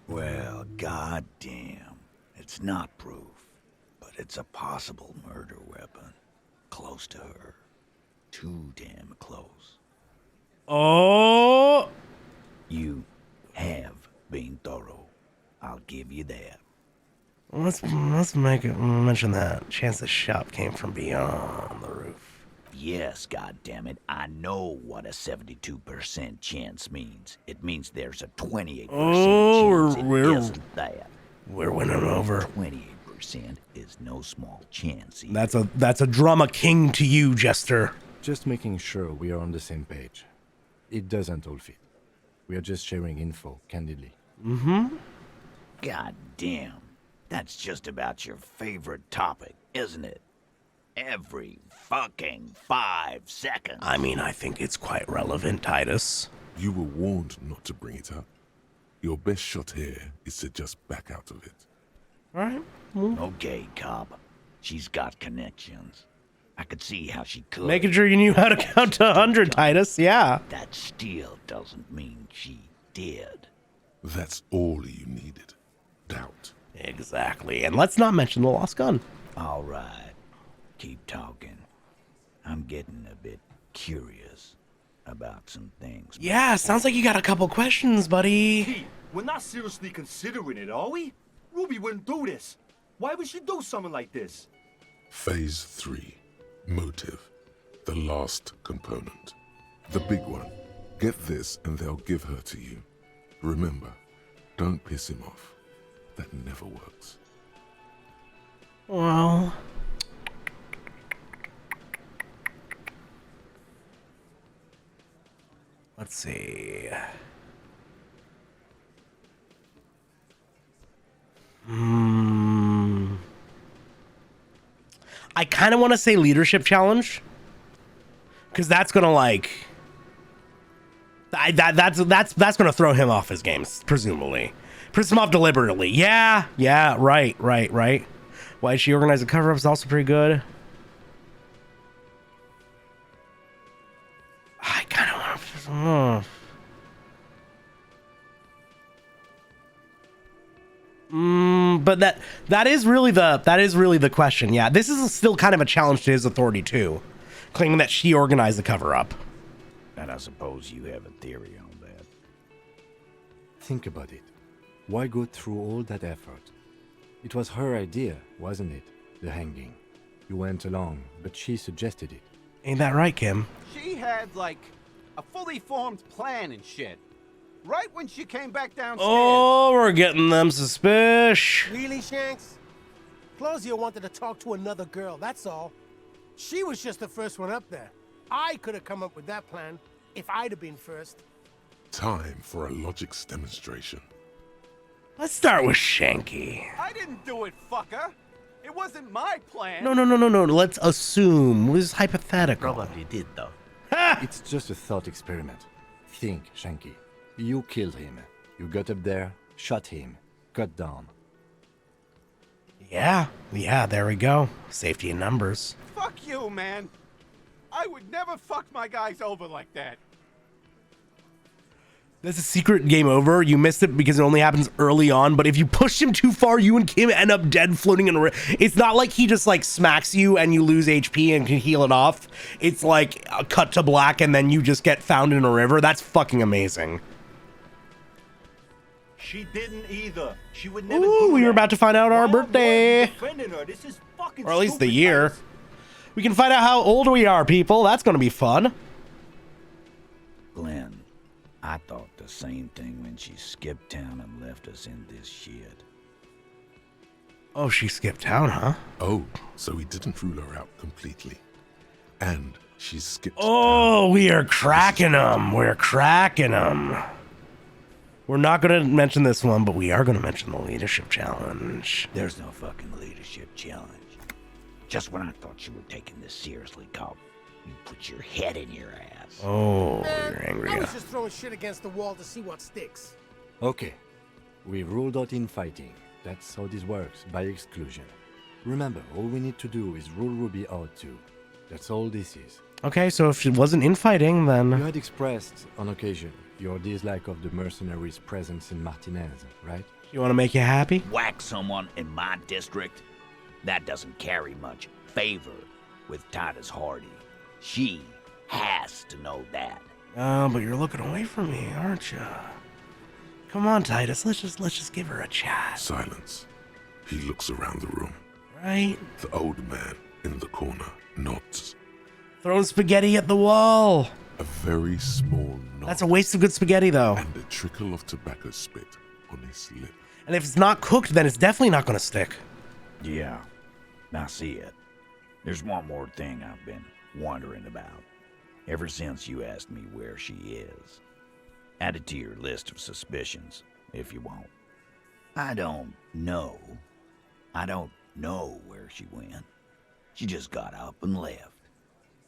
Speaker 8: Well, goddamn. It's not proof, but it's a possible murder weapon. Close to her. Too damn close.
Speaker 2: Oh.
Speaker 8: You have been thorough. I'll give you that.
Speaker 2: Let's mention that. Chance the shot came from beyond the roof.
Speaker 8: Yes, goddammit, I know what a 72% chance means. It means there's a 28% chance it isn't that.
Speaker 2: We're winning over.
Speaker 8: 28% is no small chance either.
Speaker 2: That's a drama king to you, Jester.
Speaker 4: Just making sure we are on the same page. It doesn't all fit. We are just sharing info, candidly.
Speaker 8: God damn. That's just about your favorite topic, isn't it? Every fucking 5 seconds.
Speaker 2: I mean, I think it's quite relevant, Titus.
Speaker 5: You were warned not to bring it up. Your best shot here is to just back out of it.
Speaker 2: All right.
Speaker 8: Okay, cop. She's got connections. I could see how she could.
Speaker 2: Making sure you knew how to count to 100, Titus. Yeah.
Speaker 8: That still doesn't mean she did.
Speaker 5: That's all you needed. Doubt.
Speaker 2: Exactly. And let's not mention the lost gun.
Speaker 8: All right. Keep talking. I'm getting a bit curious about some things.
Speaker 2: Yeah, sounds like you got a couple questions, buddy.
Speaker 11: Pete, we're not seriously considering it, are we? Ruby wouldn't do this. Why would she do something like this?
Speaker 5: Phase 3. Motive. The last component. The big one. Get this and they'll give her to you. Remember, don't piss him off. That never works.
Speaker 2: Well... let's see. I kind of want to say leadership challenge, because that's gonna like that's gonna throw him off his games, presumably. Piss him off deliberately. Yeah, right. Why she organized the cover-up is also pretty good. I kind of want to piss him off. But that is really the question. Yeah, this is still kind of a challenge to his authority too, claiming that she organized the cover-up.
Speaker 8: And I suppose you have a theory on that.
Speaker 4: Think about it. Why go through all that effort? It was her idea, wasn't it? The hanging. You went along, but she suggested it.
Speaker 2: Ain't that right, Kim?
Speaker 6: She had, like, a fully formed plan and shit. Right when she came back downstairs.
Speaker 2: Oh, we're getting them suspicious.
Speaker 10: Really, Shanks? Claudia wanted to talk to another girl, that's all. She was just the first one up there. I could have come up with that plan if I'd have been first.
Speaker 5: Time for a logics demonstration.
Speaker 2: Let's start with Shanky.
Speaker 6: I didn't do it, fucker. It wasn't my plan.
Speaker 2: No. Let's assume. It was hypothetical.
Speaker 9: Probably did, though.
Speaker 4: It's just a thought experiment. Think, Shanky. You killed him. You got up there, shot him, cut down.
Speaker 2: Yeah, there we go. Safety in numbers.
Speaker 6: Fuck you, man. I would never fuck my guys over like that.
Speaker 2: That's a secret game over. You missed it because it only happens early on, but if you push him too far, you and Kim end up dead floating in a river. It's not like he just like smacks you and you lose HP and can heal it off. It's like a cut to black and then you just get found in a river. That's fucking amazing.
Speaker 11: She didn't either. She would never
Speaker 2: Ooh, we were about to find out our birthday.
Speaker 11: Defending her. This is fucking
Speaker 2: or at least the
Speaker 11: stupid,
Speaker 2: year.
Speaker 11: guys.
Speaker 2: We can find out how old we are, people. That's going to be fun.
Speaker 8: Glenn, I thought the same thing when she skipped town and left us in this shit.
Speaker 2: Oh, she skipped town, huh?
Speaker 5: Oh, so he didn't rule her out completely. And she skipped
Speaker 2: Oh, we are cracking them. We're cracking them. We're not going to mention this one, but we are going to mention the leadership challenge.
Speaker 8: There's no fucking leadership challenge. Just when I thought you were taking this seriously, cop, you put your head in your ass.
Speaker 2: Oh, you're angry.
Speaker 10: I was just throwing shit against the wall to see what sticks.
Speaker 4: Okay, we ruled out infighting. That's how this works, by exclusion. Remember, all we need to do is rule Ruby out too. That's all this is.
Speaker 2: Okay, so if it wasn't infighting, then...
Speaker 4: You had expressed, on occasion, your dislike of the mercenaries' presence in Martinez, right?
Speaker 2: You want to make you happy?
Speaker 8: Whack someone in my district? That doesn't carry much favor with Titus Hardy. She has to know that.
Speaker 2: Oh, but you're looking away from me, aren't you? Come on, Titus. Let's just give her a chat.
Speaker 5: Silence. He looks around the room.
Speaker 2: Right?
Speaker 5: The old man in the corner nods.
Speaker 2: Throwing spaghetti at the wall.
Speaker 5: A very small nod.
Speaker 2: That's a waste of good spaghetti, though.
Speaker 5: And a trickle of tobacco spit on his lip.
Speaker 2: And if it's not cooked, then it's definitely not going to stick.
Speaker 8: Yeah, I see it. There's one more thing I've been wondering about. Ever since you asked me where she is. Add it to your list of suspicions, if you want. I don't know. I don't know where she went. She just got up and left.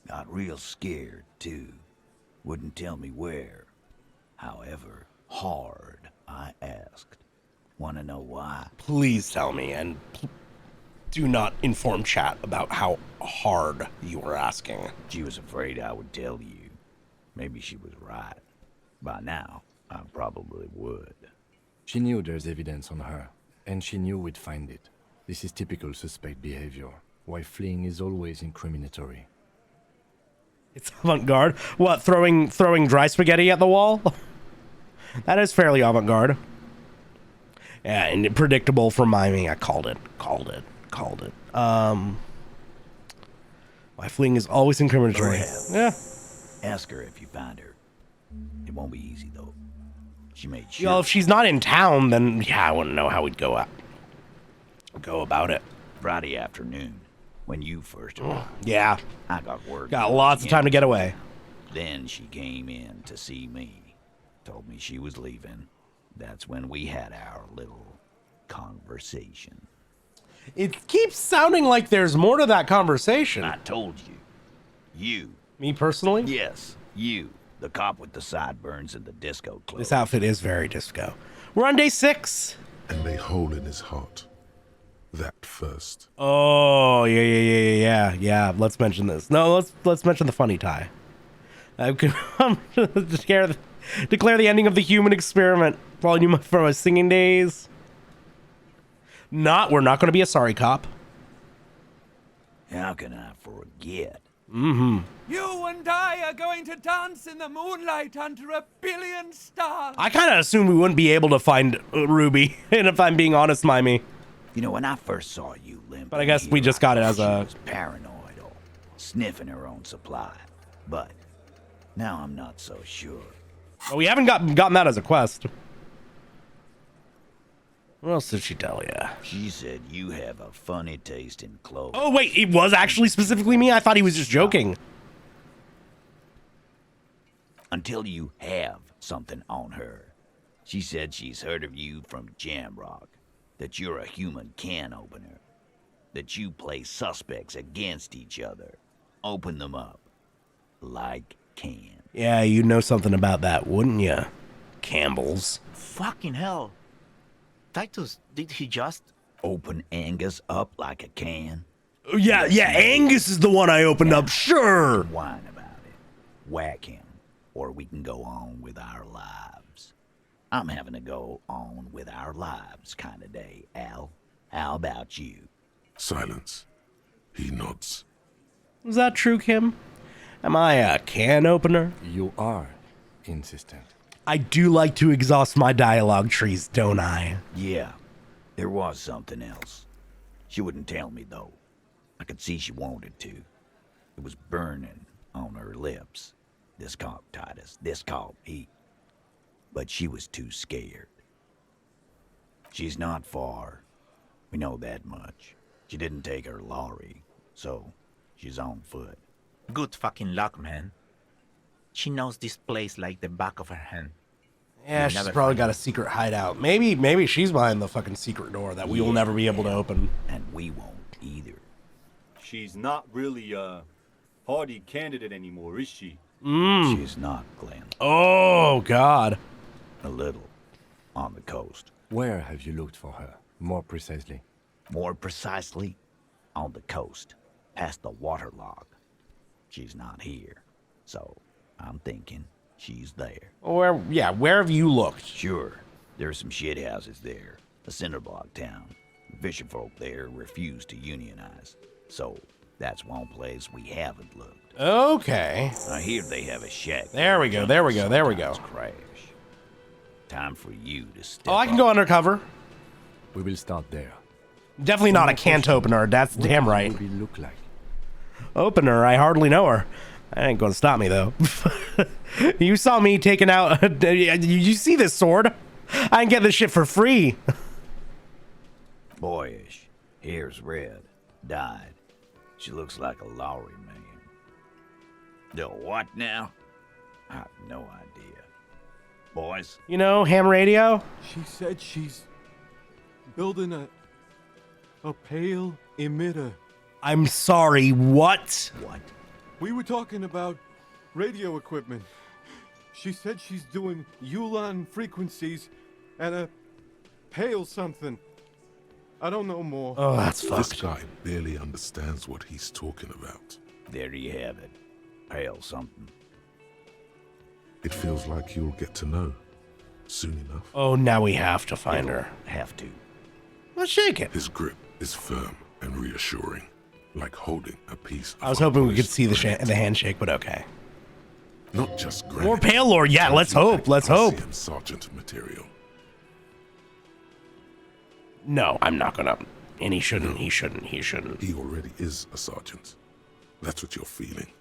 Speaker 8: Got real scared, too. Wouldn't tell me where. However hard I asked. Want to know why?
Speaker 2: Please tell me, and do not inform chat about how hard you were asking.
Speaker 8: She was afraid I would tell you. Maybe she was right. By now, I probably would.
Speaker 4: She knew there's evidence on her, and she knew we'd find it. This is typical suspect behavior, why fleeing is always incriminatory.
Speaker 2: It's avant-garde. What, throwing dry spaghetti at the wall? That is fairly avant-garde. Yeah, and predictable for miming. I called it. Why fleeing is always incriminatory. Yeah.
Speaker 8: Ask her if you find her. It won't be easy, though. She made sure...
Speaker 2: Well, if she's not in town, then yeah, I wouldn't know how we'd go about it.
Speaker 8: Friday afternoon, when you first arrived.
Speaker 2: Yeah.
Speaker 8: I got word.
Speaker 2: Got lots of time to get away.
Speaker 8: Then she came in to see me. Told me she was leaving. That's when we had our little conversation.
Speaker 2: It keeps sounding like there's more to that conversation.
Speaker 8: I told you. You.
Speaker 2: Me personally?
Speaker 8: Yes, you. The cop with the sideburns and the disco clothes.
Speaker 2: This outfit is very disco. We're on day 6.
Speaker 5: And a hole in his heart. That first.
Speaker 2: Oh, yeah. Let's mention this. No, let's mention the funny tie. Declare the ending of the human experiment. Following you from my singing days. We're not going to be a sorry cop.
Speaker 8: How can I forget?
Speaker 2: Mm-hmm.
Speaker 13: You and I are going to dance in the moonlight under 1 billion stars.
Speaker 2: I kind of assumed we wouldn't be able to find Ruby, and if I'm being honest, Mimey.
Speaker 8: You know, when I first saw you limp,
Speaker 2: But I guess we just got it as a...
Speaker 8: She was paranoid or sniffing her own supply. But now I'm not so sure.
Speaker 2: Well, we haven't gotten that as a quest. What else did she tell you?
Speaker 8: She said you have a funny taste in clothes.
Speaker 2: Oh, wait, it was actually specifically me? I thought he was just joking.
Speaker 8: Until you have something on her. She said she's heard of you from Jamrock, that you're a human can opener, that you play suspects against each other, open them up like cans.
Speaker 2: Yeah, you'd know something about that, wouldn't you, Campbell's?
Speaker 9: Fucking hell. Titus, did he just...
Speaker 8: Open Angus up like a can?
Speaker 2: Yeah, Angus is the one I opened up, sure.
Speaker 8: Whine about it. Whack him, or we can go on with our lives. I'm having a go on with our lives kind of day, Al. How about you?
Speaker 5: Silence. He nods.
Speaker 2: Is that true, Kim? Am I a can opener?
Speaker 4: You are insistent.
Speaker 2: I do like to exhaust my dialogue trees, don't I?
Speaker 8: Yeah, there was something else. She wouldn't tell me, though. I could see she wanted to. It was burning on her lips. This caught Titus. This caught me. But she was too scared. She's not far. We know that much. She didn't take her lorry, so she's on foot.
Speaker 9: Good fucking luck, man. She knows this place like the back of her hand.
Speaker 2: Yeah, she's probably got a secret hideout. Maybe she's behind the fucking secret door that we will never be able to open.
Speaker 8: And we won't either.
Speaker 11: She's not really a hardy candidate anymore, is she?
Speaker 8: She's not, Glenn.
Speaker 2: Oh, God.
Speaker 8: A little. On the coast.
Speaker 4: Where have you looked for her, more precisely?
Speaker 8: More precisely, on the coast, past the waterlock. She's not here, so I'm thinking she's there.
Speaker 2: Where have you looked?
Speaker 8: Sure, there's some shit houses there, a cinderblock town. Fisherfolk there refuse to unionize, so that's one place we haven't looked.
Speaker 2: Okay.
Speaker 8: I hear they have a shack.
Speaker 2: There we go.
Speaker 8: Crash. Time for you to step
Speaker 2: Oh, I can go undercover.
Speaker 4: We will start there.
Speaker 2: Definitely not a cant opener. That's damn right.
Speaker 4: What does Ruby look like?
Speaker 2: Opener, I hardly know her. That ain't gonna stop me, though. You saw me taking out... You see this sword? I can get this shit for free.
Speaker 8: Boyish. Hair's red. Dyed. She looks like a lorry man. The what now? I have no idea. Boys?
Speaker 2: You know, ham radio?
Speaker 14: She said she's building a pale emitter.
Speaker 2: I'm sorry, what?
Speaker 8: What?
Speaker 14: We were talking about radio equipment. She said she's doing Ulan frequencies and a pale something. I don't know more.
Speaker 2: Oh, that's fucked.
Speaker 5: This guy barely understands what he's talking about.
Speaker 8: There you have it. Pale something.
Speaker 5: It feels like you'll get to know soon enough.
Speaker 2: Oh, now we have to find her.
Speaker 8: Have to.
Speaker 2: Let's shake it.
Speaker 5: His grip is firm and reassuring, like holding a piece of
Speaker 2: I was hoping we could see the handshake, but okay.
Speaker 5: Not just granite.
Speaker 2: More Pale Lord, yeah, let's hope, let's hope.
Speaker 5: Sergeant material.
Speaker 2: No, I'm not gonna. And he shouldn't.
Speaker 5: He already is a sergeant. That's what you're feeling.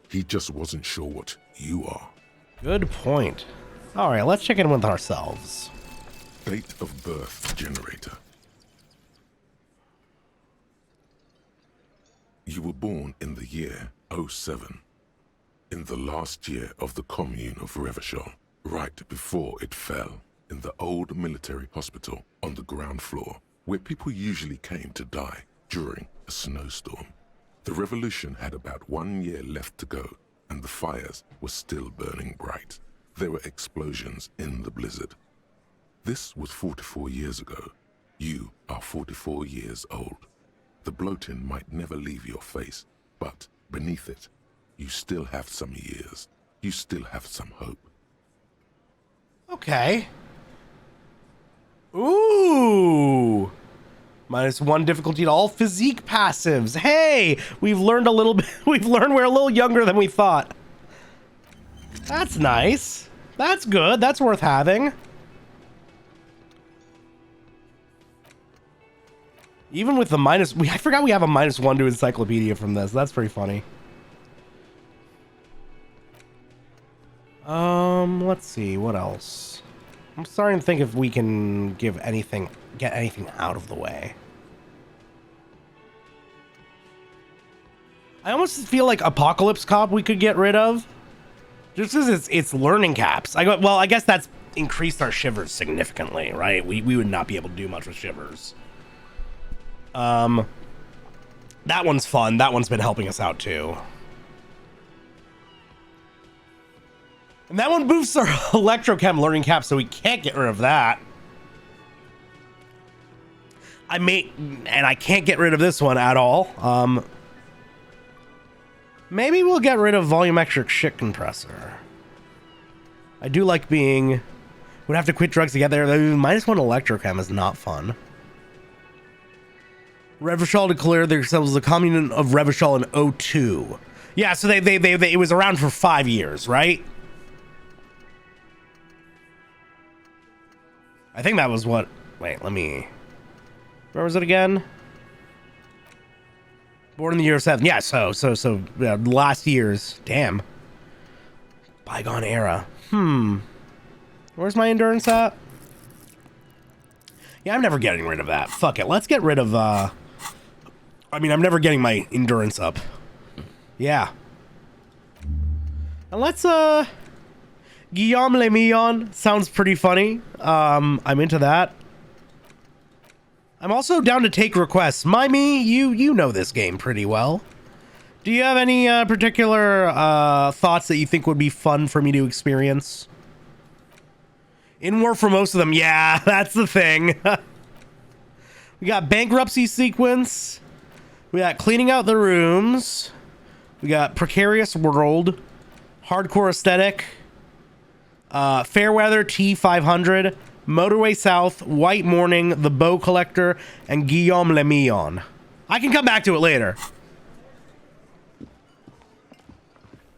Speaker 5: He just wasn't sure what you are.
Speaker 2: Good point. All right, let's check in with ourselves.
Speaker 5: Date of birth generator. You were born in the year 07, in the last year of the commune of Revachol, right before it fell in the old military hospital on the ground floor, where people usually came to die during a snowstorm. The revolution had about 1 year left to go, and the fires were still burning bright. There were explosions in the blizzard. This was 44 years ago. You are 44 years old. The bloating might never leave your face, but beneath it, you still have some years. You still have some hope.
Speaker 2: Okay. Ooh. -1 difficulty to all physique passives. Hey, we've learned a little bit. We've learned we're a little younger than we thought. That's nice. That's good. That's worth having. Even with the minus, I forgot we have a -1 to encyclopedia from this. That's pretty funny. Let's see, what else? I'm starting to think if we can get anything out of the way. I almost feel like Apocalypse Cop we could get rid of. Just as it's learning caps. Well, I guess that's increased our shivers significantly, right? We would not be able to do much with shivers. That one's fun. That one's been helping us out too. And that one boosts our electrochem learning cap, so we can't get rid of that. I can't get rid of this one at all. Maybe we'll get rid of volumetric shit compressor. I do like being... Would have to quit drugs together. -1 electrochem is not fun. Revachol declared themselves the commune of Revachol in 2002. Yeah, so they it was around for 5 years, right? I think that was what... Wait, let me... Where was it again? Born in the year 7. Yeah, so yeah, last year's. Damn. Bygone era. Where's my endurance at? Yeah, I'm never getting rid of that. Fuck it. Let's get rid of, I mean, I'm never getting my endurance up. Yeah. And let's, Guillaume Le Millon sounds pretty funny. I'm into that. I'm also down to take requests. Mimey, you know this game pretty well. Do you have any particular thoughts that you think would be fun for me to experience? In war for most of them. Yeah, that's the thing. We got bankruptcy sequence. We got cleaning out the rooms. We got precarious world. Hardcore aesthetic. Fairweather T500. Motorway South, White Morning, The Bow Collector, and Guillaume Le Millon. I can come back to it later.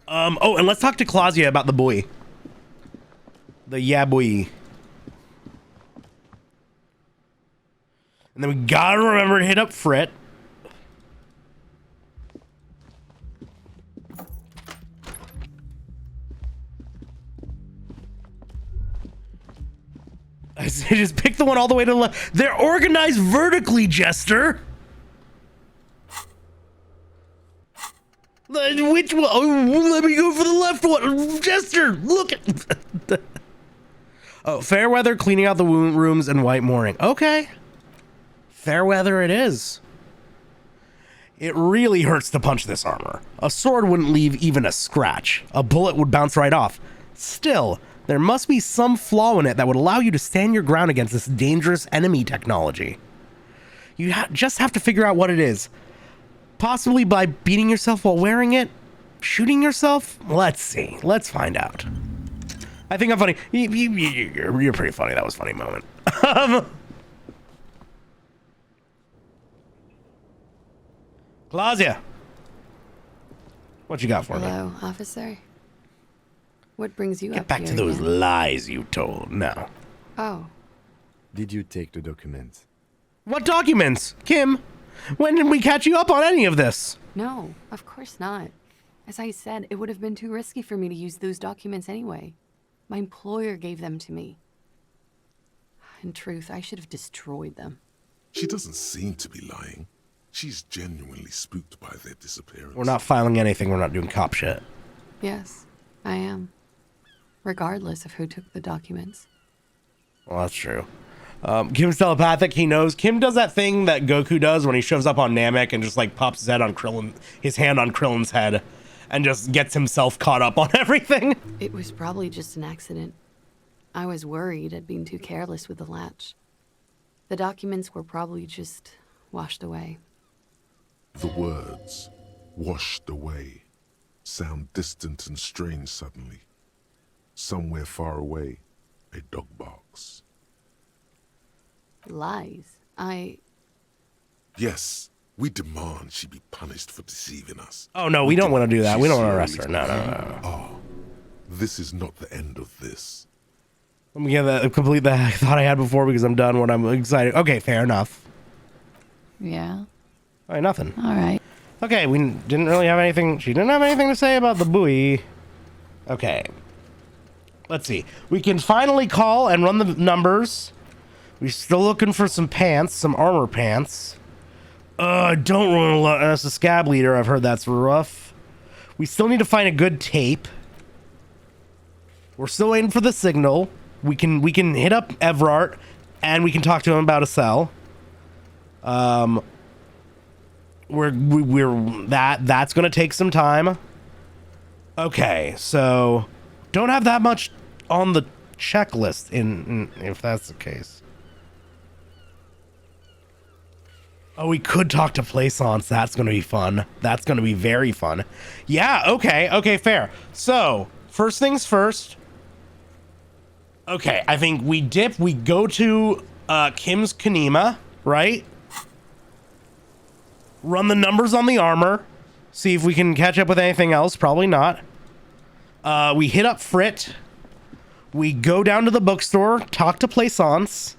Speaker 2: Oh, and let's talk to Claudia about the boy. The yeah boy. And then we gotta remember to hit up Frit. I just pick the one all the way to the left. They're organized vertically, Jester. Which one? Oh, let me go for the left one. Jester, look at... Oh, Fairweather, cleaning out the rooms, and White Morning. Okay. Fairweather it is. It really hurts to punch this armor. A sword wouldn't leave even a scratch. A bullet would bounce right off. Still... There must be some flaw in it that would allow you to stand your ground against this dangerous enemy technology. You just have to figure out what it is. Possibly by beating yourself while wearing it? Shooting yourself? Let's see. Let's find out. I think I'm funny. You're pretty funny. That was a funny moment. Claudia. What you got for me?
Speaker 15: Hello, officer. What brings you up here?
Speaker 2: Get back to those lies you told now.
Speaker 15: Oh.
Speaker 4: Did you take the documents?
Speaker 2: What documents? Kim, when did we catch you up on any of this?
Speaker 15: No, of course not. As I said, it would have been too risky for me to use those documents anyway. My employer gave them to me. In truth, I should have destroyed them.
Speaker 5: She doesn't seem to be lying. She's genuinely spooked by their disappearance.
Speaker 2: We're not filing anything. We're not doing cop shit.
Speaker 15: Yes, I am. Regardless of who took the documents.
Speaker 2: Well, that's true. Kim's telepathic. He knows. Kim does that thing that Goku does when he shows up on Namek and just like pops his head on his hand on Krillin's head, and just gets himself caught up on everything.
Speaker 15: It was probably just an accident. I was worried I'd been too careless with the latch. The documents were probably just washed away.
Speaker 5: The words, washed away, sound distant and strange suddenly. Somewhere far away, a dog barks.
Speaker 15: Lies.
Speaker 5: Yes, we demand she be punished for deceiving us.
Speaker 2: Oh no, we don't want to do that. We don't want to arrest her. No.
Speaker 5: Oh, this is not the end of this.
Speaker 2: Let me complete the thought I had before because I'm done when I'm excited. Okay, fair enough.
Speaker 15: Yeah.
Speaker 2: All right, nothing.
Speaker 15: All right.
Speaker 2: Okay, we didn't really have anything. She didn't have anything to say about the buoy. Okay. Let's see. We can finally call and run the numbers. We're still looking for some pants, some armor pants. Don't run a lot. That's a scab leader. I've heard that's rough. We still need to find a good tape. We're still waiting for the signal. We can hit up Everart and we can talk to him about a cell. That's gonna take some time. Okay, so don't have that much on the checklist if that's the case. Oh, we could talk to Plaisance. That's gonna be fun. That's gonna be very fun. Yeah, okay, fair. So, first things first. Okay, I think we go to Kim's Kanema, right? Run the numbers on the armor. See if we can catch up with anything else. Probably not. We hit up Frit. We go down to the bookstore, talk to Plaisance.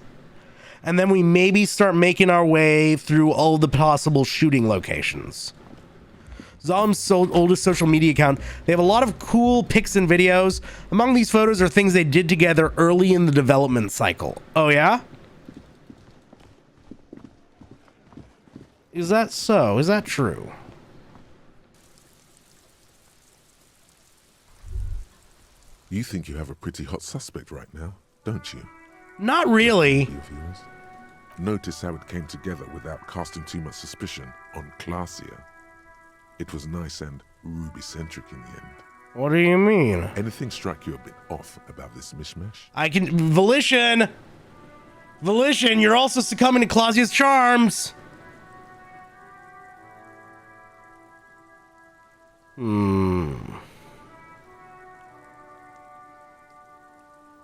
Speaker 2: And then we maybe start making our way through all the possible shooting locations. Zolem's oldest social media account. They have a lot of cool pics and videos. Among these photos are things they did together early in the development cycle. Oh, yeah? Is that so? Is that true?
Speaker 5: You think you have a pretty hot suspect right now, don't you?
Speaker 2: Not really.
Speaker 5: Notice how it came together without casting too much suspicion on Clasia. It was nice and Ruby-centric in the end.
Speaker 2: What do you mean?
Speaker 5: Anything strike you a bit off about this mishmash?
Speaker 2: Volition, you're also succumbing to Clausia's charms.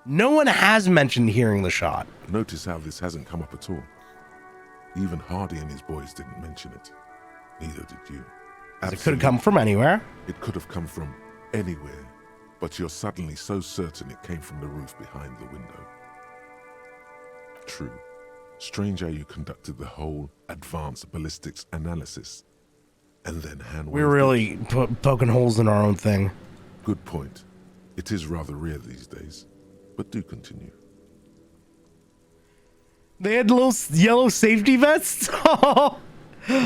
Speaker 2: No one has mentioned hearing the shot.
Speaker 5: Notice how this hasn't come up at all. Even Hardy and his boys didn't mention it. Neither did you.
Speaker 2: It could have come from anywhere.
Speaker 5: It could have come from anywhere, but you're suddenly so certain it came from the roof behind the window. True. Strange how you conducted the whole advanced ballistics analysis, and then
Speaker 2: We're really poking holes in our own thing.
Speaker 5: Good point. It is rather rare these days, but do continue.
Speaker 2: They had little yellow safety vests?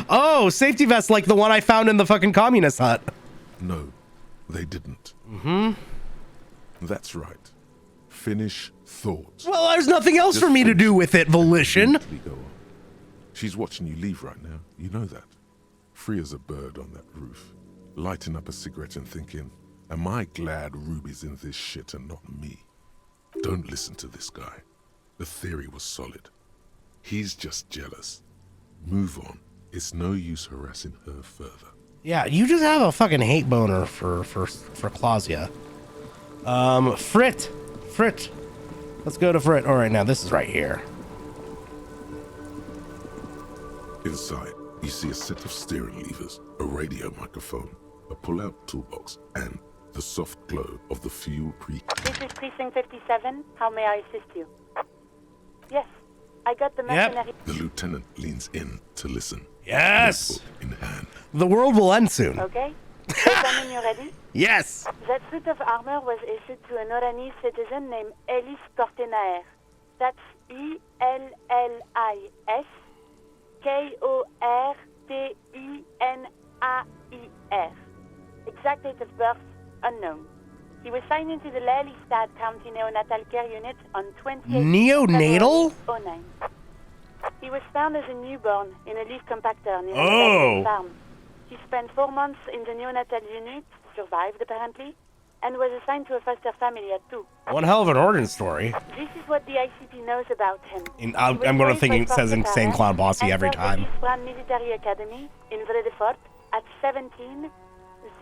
Speaker 2: Oh, safety vests like the one I found in the fucking communist hut.
Speaker 5: No, they didn't. That's right. Finish thought.
Speaker 2: Well, there's nothing else for me to do with it, Volition.
Speaker 5: She's watching you leave right now. You know that. Free as a bird on that roof, lighting up a cigarette and thinking, am I glad Ruby's in this shit and not me? Don't listen to this guy. The theory was solid. He's just jealous. Move on. It's no use harassing her further.
Speaker 2: Yeah, you just have a fucking hate boner for Clausia. Frit. Let's go to Frit. All right, now this is right here.
Speaker 5: Inside, you see a set of steering levers, a radio microphone, a pull-out toolbox, and the soft glow of the fuel
Speaker 7: This is Precinct 57. How may I assist you? Yes, I got the machinery.
Speaker 5: The lieutenant leans in to listen.
Speaker 2: Yes!
Speaker 5: Notebook in hand.
Speaker 2: The world will end soon.
Speaker 7: Okay. Gentlemen, you ready?
Speaker 2: Yes!
Speaker 7: That suit of armor was issued to an Oranese citizen named Ellis Kortenaer. That's ELLIS KORTENAIR. Exact date of birth, unknown. He was signed into the Elysium County Neonatal Care Unit on 28
Speaker 2: Neonatal?
Speaker 7: 09. He was found as a newborn in a leaf compactor near
Speaker 2: Oh.
Speaker 7: the farm. He spent 4 months in the neonatal unit, survived apparently, and was assigned to a foster family at 2.
Speaker 2: One hell of an origin story.
Speaker 7: This is what the ICP knows about him.
Speaker 2: I'm going to think it says Insane Clown Bossy every time.
Speaker 7: Entered the Brand Military Academy in Vredefort at 17,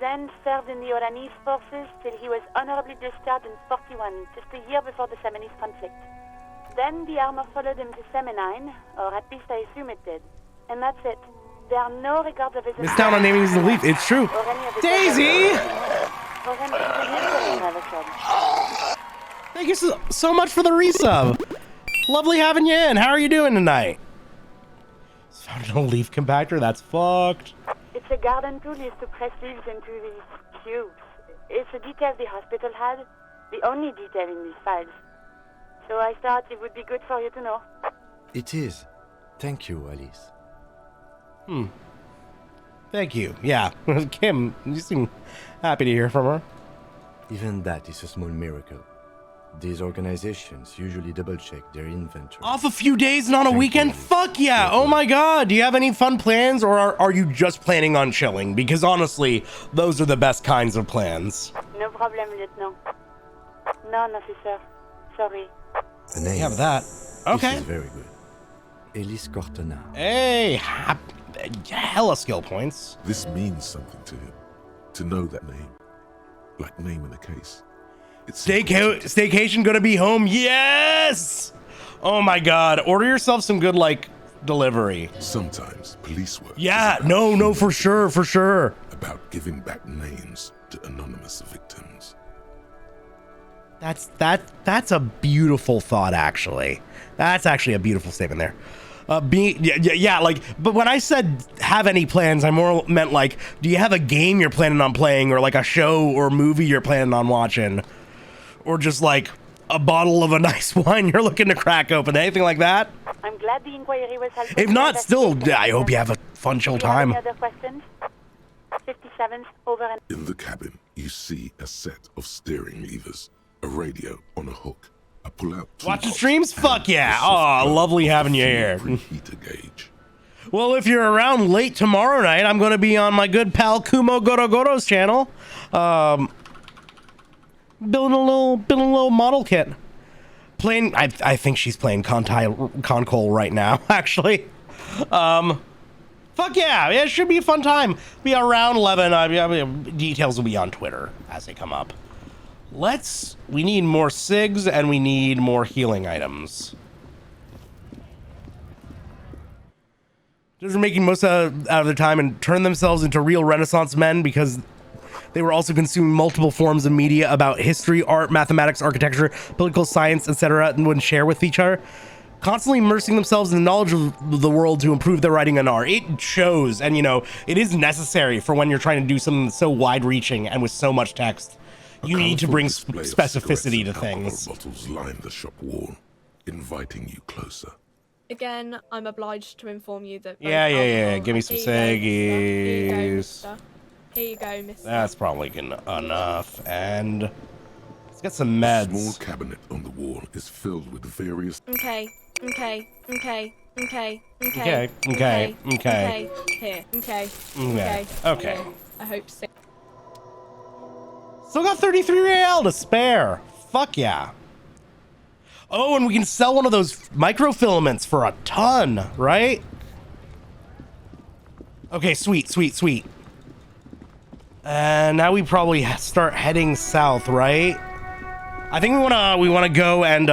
Speaker 7: then served in the Oranese forces till he was honorably discharged in 41, just a year before the Seminole conflict. Then the armor followed him to Seminine, or at least I assume it did. And that's it. There are no records of his...
Speaker 2: Missed out on naming his leaf. It's true. Daisy! Thank you so much for the resub. Lovely having you in. How are you doing tonight? Found a leaf compactor? That's fucked.
Speaker 7: It's a garden tool used to press leaves into these cubes. It's a detail the hospital had, the only detail in these files. So I thought it would be good for you to know.
Speaker 4: It is. Thank you, Alice.
Speaker 2: Thank you. Yeah. Kim, you seem happy to hear from her.
Speaker 4: Even that is a small miracle. These organizations usually double-check their inventory.
Speaker 2: Off a few days and on a weekend? Fuck yeah! Oh my god! Do you have any fun plans, or are you just planning on chilling? Because honestly, those are the best kinds of plans.
Speaker 7: No problem, Lieutenant. None, officer. Sorry.
Speaker 4: The name.
Speaker 2: Yeah, but that. Okay.
Speaker 4: This is very good. Elise Cortana.
Speaker 2: Hey, hella skill points.
Speaker 5: This means something to him. To know that name. Like name in a case.
Speaker 2: Staycation gonna be home? Yes! Oh my god. Order yourself some good, like, delivery.
Speaker 5: Sometimes police work.
Speaker 2: Yeah, no, for sure.
Speaker 5: About giving back names to anonymous victims.
Speaker 2: That's a beautiful thought, actually. That's actually a beautiful statement there. But when I said have any plans, I more meant like, do you have a game you're planning on playing, or like a show or movie you're planning on watching, or just like a bottle of a nice wine you're looking to crack open, anything like that?
Speaker 7: I'm glad the inquiry was helpful.
Speaker 2: If not, still, I hope you have a fun, chill time.
Speaker 7: Any other questions? 57, over and...
Speaker 5: In the cabin, you see a set of steering levers, a radio on a hook. I pull out
Speaker 2: watching streams? Fuck yeah. Oh, lovely having you here.
Speaker 5: Heater gauge.
Speaker 2: Well, if you're around late tomorrow night, I'm going to be on my good pal Kumo Gorogoro's channel. Building a little model kit. Playing, I think she's playing Concol right now, actually. Fuck yeah. It should be a fun time. Be around 11. Details will be on Twitter as they come up. We need more SIGs and we need more healing items. They're making most out of their time and turn themselves into real Renaissance men because they were also consuming multiple forms of media about history, art, mathematics, architecture, political science, etc., and would share with each other. Constantly immersing themselves in the knowledge of the world to improve their writing and art. It shows, and it is necessary for when you're trying to do something so wide-reaching and with so much text. You need to bring specificity to things.
Speaker 5: Bottles line the shop wall, inviting you closer.
Speaker 16: Again, I'm obliged to inform you that...
Speaker 2: Yeah. Give me some Seggies.
Speaker 16: Here you go, mister.
Speaker 2: That's probably enough. And let's get some meds.
Speaker 5: A small cabinet on the wall is filled with various...
Speaker 16: Okay. Here.
Speaker 2: Okay.
Speaker 16: I hope so.
Speaker 2: Still got 33 real to spare. Fuck yeah. Oh, and we can sell one of those microfilaments for a ton, right? Okay, sweet. And now we probably start heading south, right? I think we wanna go and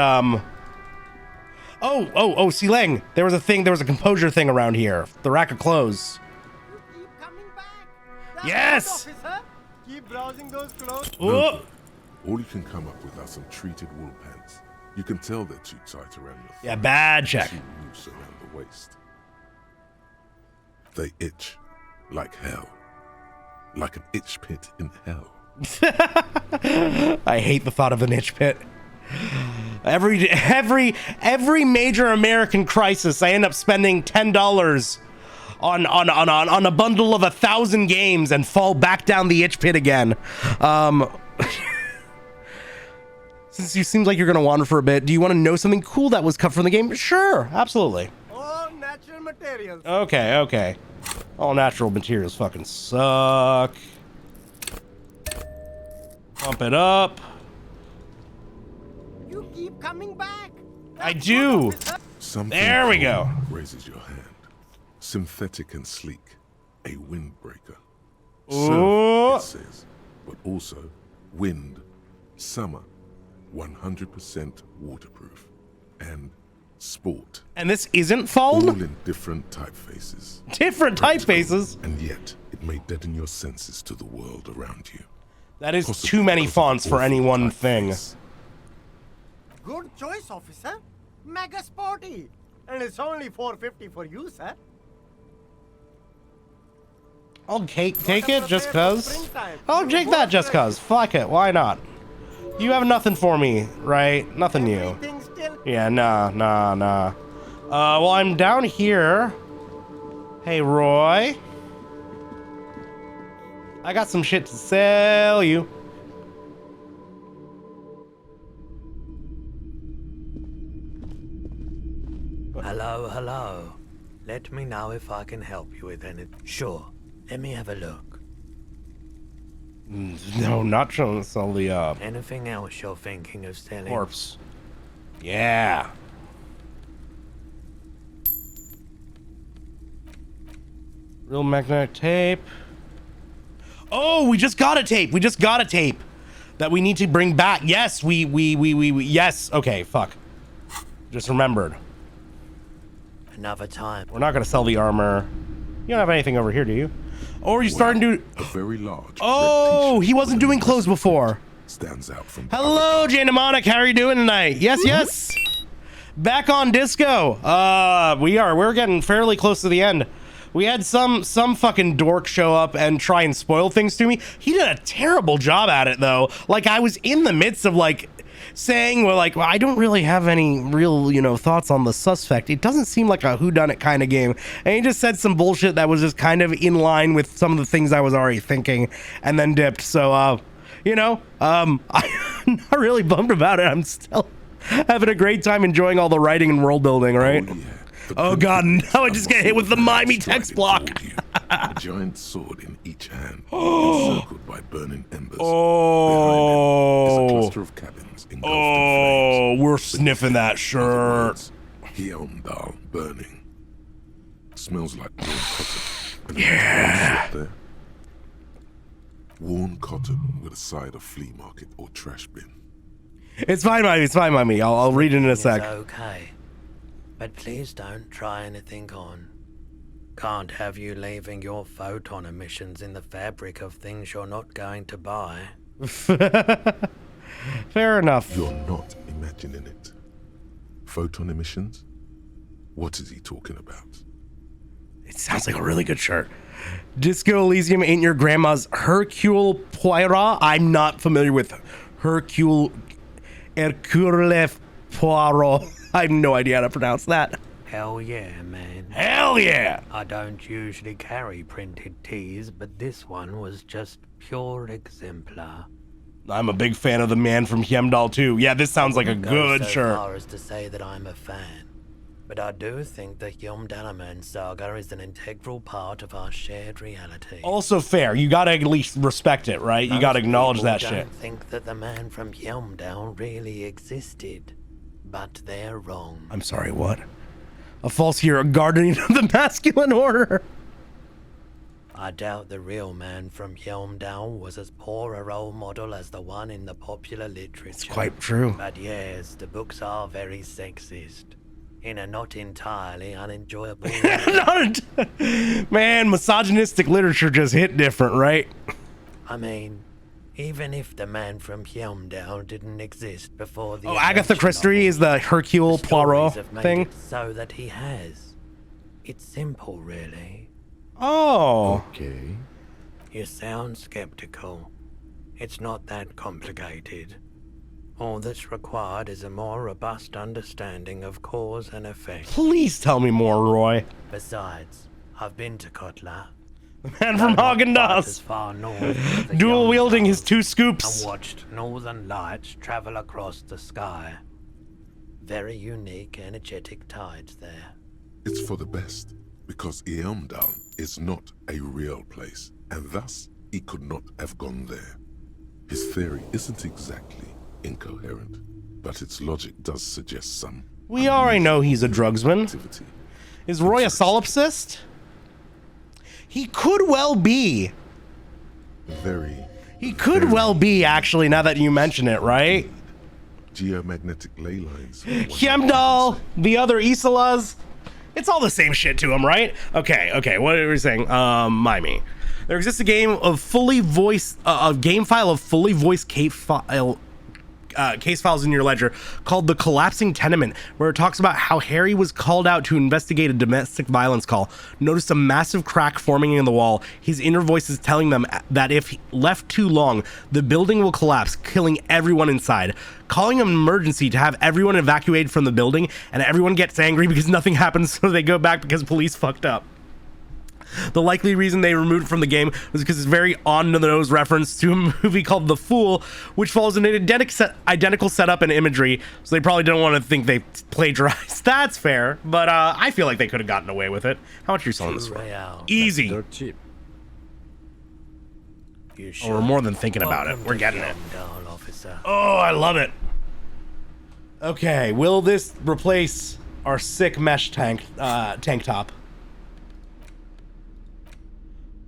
Speaker 2: Oh, Sileng, there was a composure thing around here. The rack of clothes. Yes!
Speaker 10: Keep browsing those clothes.
Speaker 5: No, all you can come up with are some treated wool pants. You can tell they're too tight around your thigh.
Speaker 2: Yeah, bad check.
Speaker 5: Too loose around the waist. They itch like hell. Like an itch pit in hell.
Speaker 2: I hate the thought of an itch pit. Every major American crisis, I end up spending $10 on a bundle of 1,000 games and fall back down the itch pit again. Since you seems like you're gonna wander for a bit, do you want to know something cool that was cut from the game? Sure, absolutely.
Speaker 10: All natural materials.
Speaker 2: Okay, okay. All natural materials fucking suck. Pump it up.
Speaker 10: You keep coming back.
Speaker 2: I do.
Speaker 5: Something
Speaker 2: there we go.
Speaker 5: Raises your hand. Synthetic and sleek. A windbreaker.
Speaker 2: Ooh.
Speaker 5: Surf, it says. But also wind, summer, 100% waterproof, and sport.
Speaker 2: And this isn't fold?
Speaker 5: All in different typefaces.
Speaker 2: Different typefaces?
Speaker 5: And yet, it may deaden your senses to the world around you.
Speaker 2: That is too many fonts for any one thing.
Speaker 10: Good choice, officer. Mega sporty. And it's only $4.50 for you, sir.
Speaker 2: I'll take it just cuz. I'll take that just cuz. Fuck it, why not? You have nothing for me, right? Nothing new. Yeah, nah. Well, I'm down here. Hey, Roy. I got some shit to sell you.
Speaker 17: Hello. Let me know if I can help you with anything. Sure. Let me have a look.
Speaker 2: No, not trying to sell the,
Speaker 17: Anything else you're thinking of selling?
Speaker 2: corpse. Yeah. Real magnetic tape. Oh, we just got a tape. That we need to bring back. Yes, we yes. Okay, fuck. Just remembered.
Speaker 17: Another time.
Speaker 2: We're not gonna sell the armor. You don't have anything over here, do you? Or are you starting to...
Speaker 5: A very large.
Speaker 2: Oh, he wasn't doing clothes before.
Speaker 5: Stands out from.
Speaker 2: Hello, Jay Mnemonic. How are you doing tonight? Yes. Back on disco. We're getting fairly close to the end. We had some fucking dork show up and try and spoil things to me. He did a terrible job at it though. Like I was in the midst of like saying, well, I don't really have any real, thoughts on the suspect. It doesn't seem like a whodunit kind of game. And he just said some bullshit that was just kind of in line with some of the things I was already thinking and then dipped. So, I'm not really bummed about it. I'm still having a great time enjoying all the writing and world building, right? Oh god, now I just get hit with the Mimey text block.
Speaker 5: A giant sword in each hand, encircled by burning embers.
Speaker 2: Oh.
Speaker 5: Behind him is a cluster of cabins engulfed in
Speaker 2: Oh, we're sniffing that shirt.
Speaker 5: Helmdal burning. Smells like worn cotton. Yeah. There. Worn cotton with a side of flea market or trash bin.
Speaker 2: It's fine, Mimey. I'll read it in a sec.
Speaker 17: It's okay. But please don't try anything on. Can't have you leaving your photon emissions in the fabric of things you're not going to buy.
Speaker 2: Fair enough.
Speaker 5: You're not imagining it. Photon emissions? What is he talking about?
Speaker 2: It sounds like a really good shirt. Disco Elysium ain't your grandma's Hercule Poirot. I'm not familiar with Hercule Poirot. I have no idea how to pronounce that.
Speaker 17: Hell yeah, man.
Speaker 2: Hell yeah!
Speaker 17: I don't usually carry printed tees, but this one was just pure exemplar.
Speaker 2: I'm a big fan of the man from Heimdall too. Yeah, this sounds like a good shirt.
Speaker 17: As far as to say that I'm a fan, but I do think the Heimdall saga is an integral part of our shared reality.
Speaker 2: Also fair. You gotta at least respect it, right? You gotta acknowledge that shit.
Speaker 17: I don't think that the man from Heimdall really existed, but they're wrong.
Speaker 2: I'm sorry, what? A false hero guardian of the masculine order.
Speaker 17: I doubt the real man from Heimdall was as poor a role model as the one in the popular literature.
Speaker 2: It's quite true.
Speaker 17: But yes, the books are very sexist. In a not entirely unenjoyable way.
Speaker 2: Man, misogynistic literature just hit different, right?
Speaker 17: I mean, even if the man from Heimdall didn't exist before the...
Speaker 2: Oh, Agatha Christie is the Hercule Poirot thing?
Speaker 17: So that he has. It's simple, really.
Speaker 2: Oh.
Speaker 5: Okay.
Speaker 17: You sound skeptical. It's not that complicated. All that's required is a more robust understanding of cause and effect.
Speaker 2: Please tell me more, Roy.
Speaker 17: Besides, I've been to Kotla.
Speaker 2: The man from Haagen-Dazs.
Speaker 17: Far north as the
Speaker 2: Dual
Speaker 17: young
Speaker 2: wielding his
Speaker 17: dove,
Speaker 2: 2 scoops.
Speaker 17: And watched northern lights travel across the sky. Very unique, energetic tides there.
Speaker 5: It's for the best, because Eamdal is not a real place, and thus he could not have gone there. His theory isn't exactly incoherent, but its logic does suggest some.
Speaker 2: We already know he's a drugsman. Is Roy a solipsist? He could well be. He could well be, actually, now that you mention it, right?
Speaker 5: Geomagnetic ley lines.
Speaker 2: Heimdall, the other Isolas. It's all the same shit to him, right? Okay, what are we saying? Mimey. There exists a game of a game file of fully voiced case files in your ledger called The Collapsing Tenement, where it talks about how Harry was called out to investigate a domestic violence call, noticed a massive crack forming in the wall. His inner voice is telling them that if left too long, the building will collapse, killing everyone inside, calling an emergency to have everyone evacuated from the building, and everyone gets angry because nothing happens, so they go back because police fucked up. The likely reason they removed it from the game was because it's very on-the-nose reference to a movie called The Fool, which follows an identical setup and imagery, so they probably didn't want to think they plagiarized. That's fair, but I feel like they could have gotten away with it. How much are you selling this for? Easy.
Speaker 4: They're cheap.
Speaker 2: Oh, we're more than thinking about it. We're getting it. Oh, I love it. Okay, will this replace our sick mesh tank top?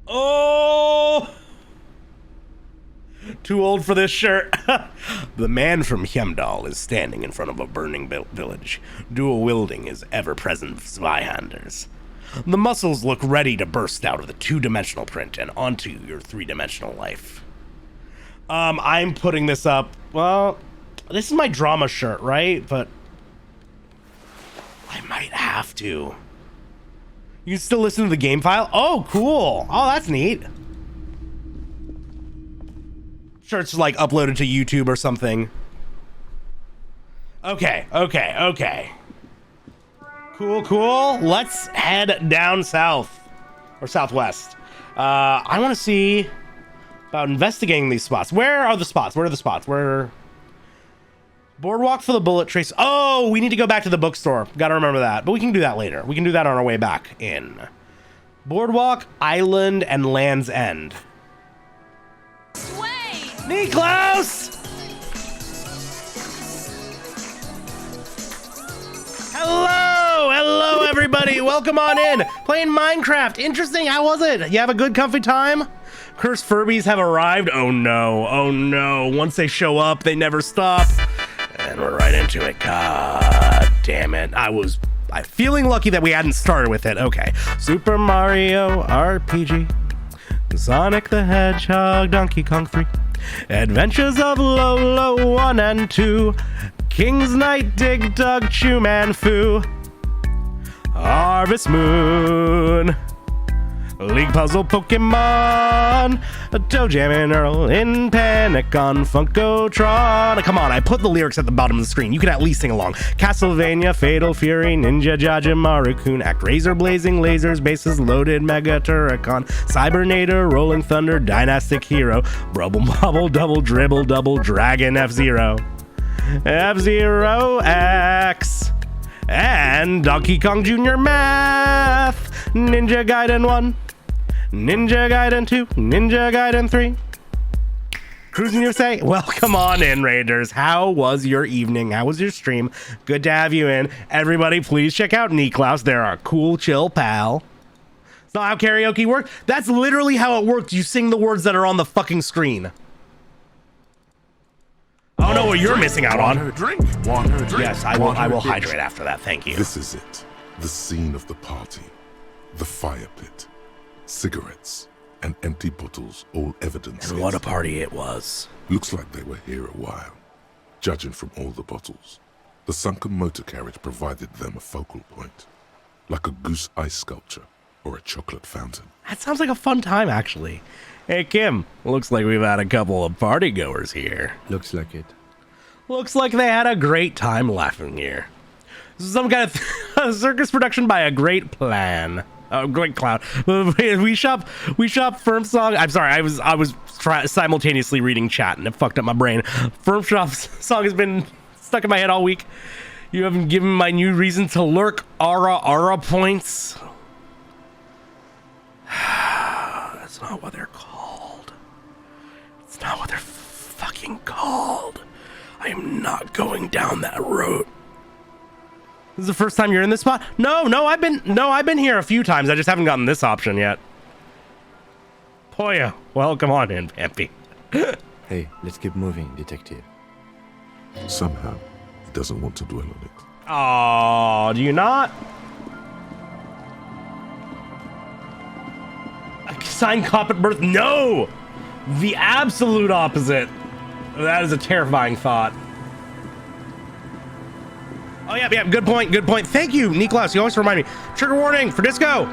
Speaker 2: Oh! Too old for this shirt. The man from Heimdall is standing in front of a burning village, dual wielding his ever-present Zweihanders. The muscles look ready to burst out of the 2-dimensional print and onto your 3-dimensional life. I'm putting this up. Well, this is my drama shirt, right? But I might have to. You can still listen to the game file? Oh, cool. Oh, that's neat. Shirt's like uploaded to YouTube or something. Okay. Cool. Let's head down south. Or southwest. I want to see about investigating these spots. Where are the spots? Where? Boardwalk for the bullet trace. Oh, we need to go back to the bookstore. Gotta remember that. But we can do that later. We can do that on our way back in. Boardwalk, Island, and Land's End. Niklaus! Hello, everybody. Welcome on in. Playing Minecraft. Interesting. How was it? You have a good, comfy time? Cursed Furbies have arrived. Oh no. Once they show up, they never stop. And we're right into it. God damn it. I'm feeling lucky that we hadn't started with it. Okay. Super Mario RPG. Sonic the Hedgehog, Donkey Kong 3. Adventures of Lolo 1 and 2. King's Knight, Dig Dug, Chew Man Fu. Harvest Moon. League Puzzle Pokemon, Toe Jam and Earl in Panic on Funkotron. Come on, I put the lyrics at the bottom of the screen. You can at least sing along. Castlevania, Fatal Fury, Ninja Jaja, Maru-kun, Act Razor, Blazing Lasers, Bases Loaded, Mega Turrican, Cybernator, Rolling Thunder, Dynastic Hero, Brubble Bobble, Double Dribble, Double Dragon, F-Zero, F-Zero X, and Donkey Kong Jr. Math, Ninja Gaiden 1, Ninja Gaiden 2, Ninja Gaiden 3. Cruising USA, welcome on in, Raiders. How was your evening? How was your stream? Good to have you in. Everybody, please check out Niklaus. They're a cool, chill pal. It's not how karaoke works. That's literally how it works. You sing the words that are on the fucking screen. I don't know what you're missing out on.
Speaker 5: Drink.
Speaker 2: Yes, I will hydrate after that. Thank you.
Speaker 5: This is it. The scene of the party. The fire pit. Cigarettes and empty bottles, all evidence.
Speaker 2: And what a party it was.
Speaker 5: Looks like they were here a while. Judging from all the bottles, the sunken motor carriage provided them a focal point. Like a goose ice sculpture or a chocolate fountain.
Speaker 2: That sounds like a fun time, actually. Hey, Kim, looks like we've had a couple of party goers here.
Speaker 4: Looks like it.
Speaker 2: Looks like they had a great time laughing here. This is some kind of circus production by a great plan. Great Cloud. We shop Firm Song. I'm sorry, I was simultaneously reading chat and it fucked up my brain. Firm Shop's song has been stuck in my head all week. You haven't given my new reason to lurk. Ara points. That's not what they're called. It's not what they're fucking called. I am not going down that road. This is the first time you're in this spot? No, I've been here a few times. I just haven't gotten this option yet. Poya, well, come on in, Pampy.
Speaker 4: Hey, let's keep moving, detective.
Speaker 5: Somehow, he doesn't want to dwell on it.
Speaker 2: Oh, do you not? A signed cop at birth? No! The absolute opposite. That is a terrifying thought. Oh, yeah, good point. Thank you, Niklas. You always remind me. Trigger warning for disco.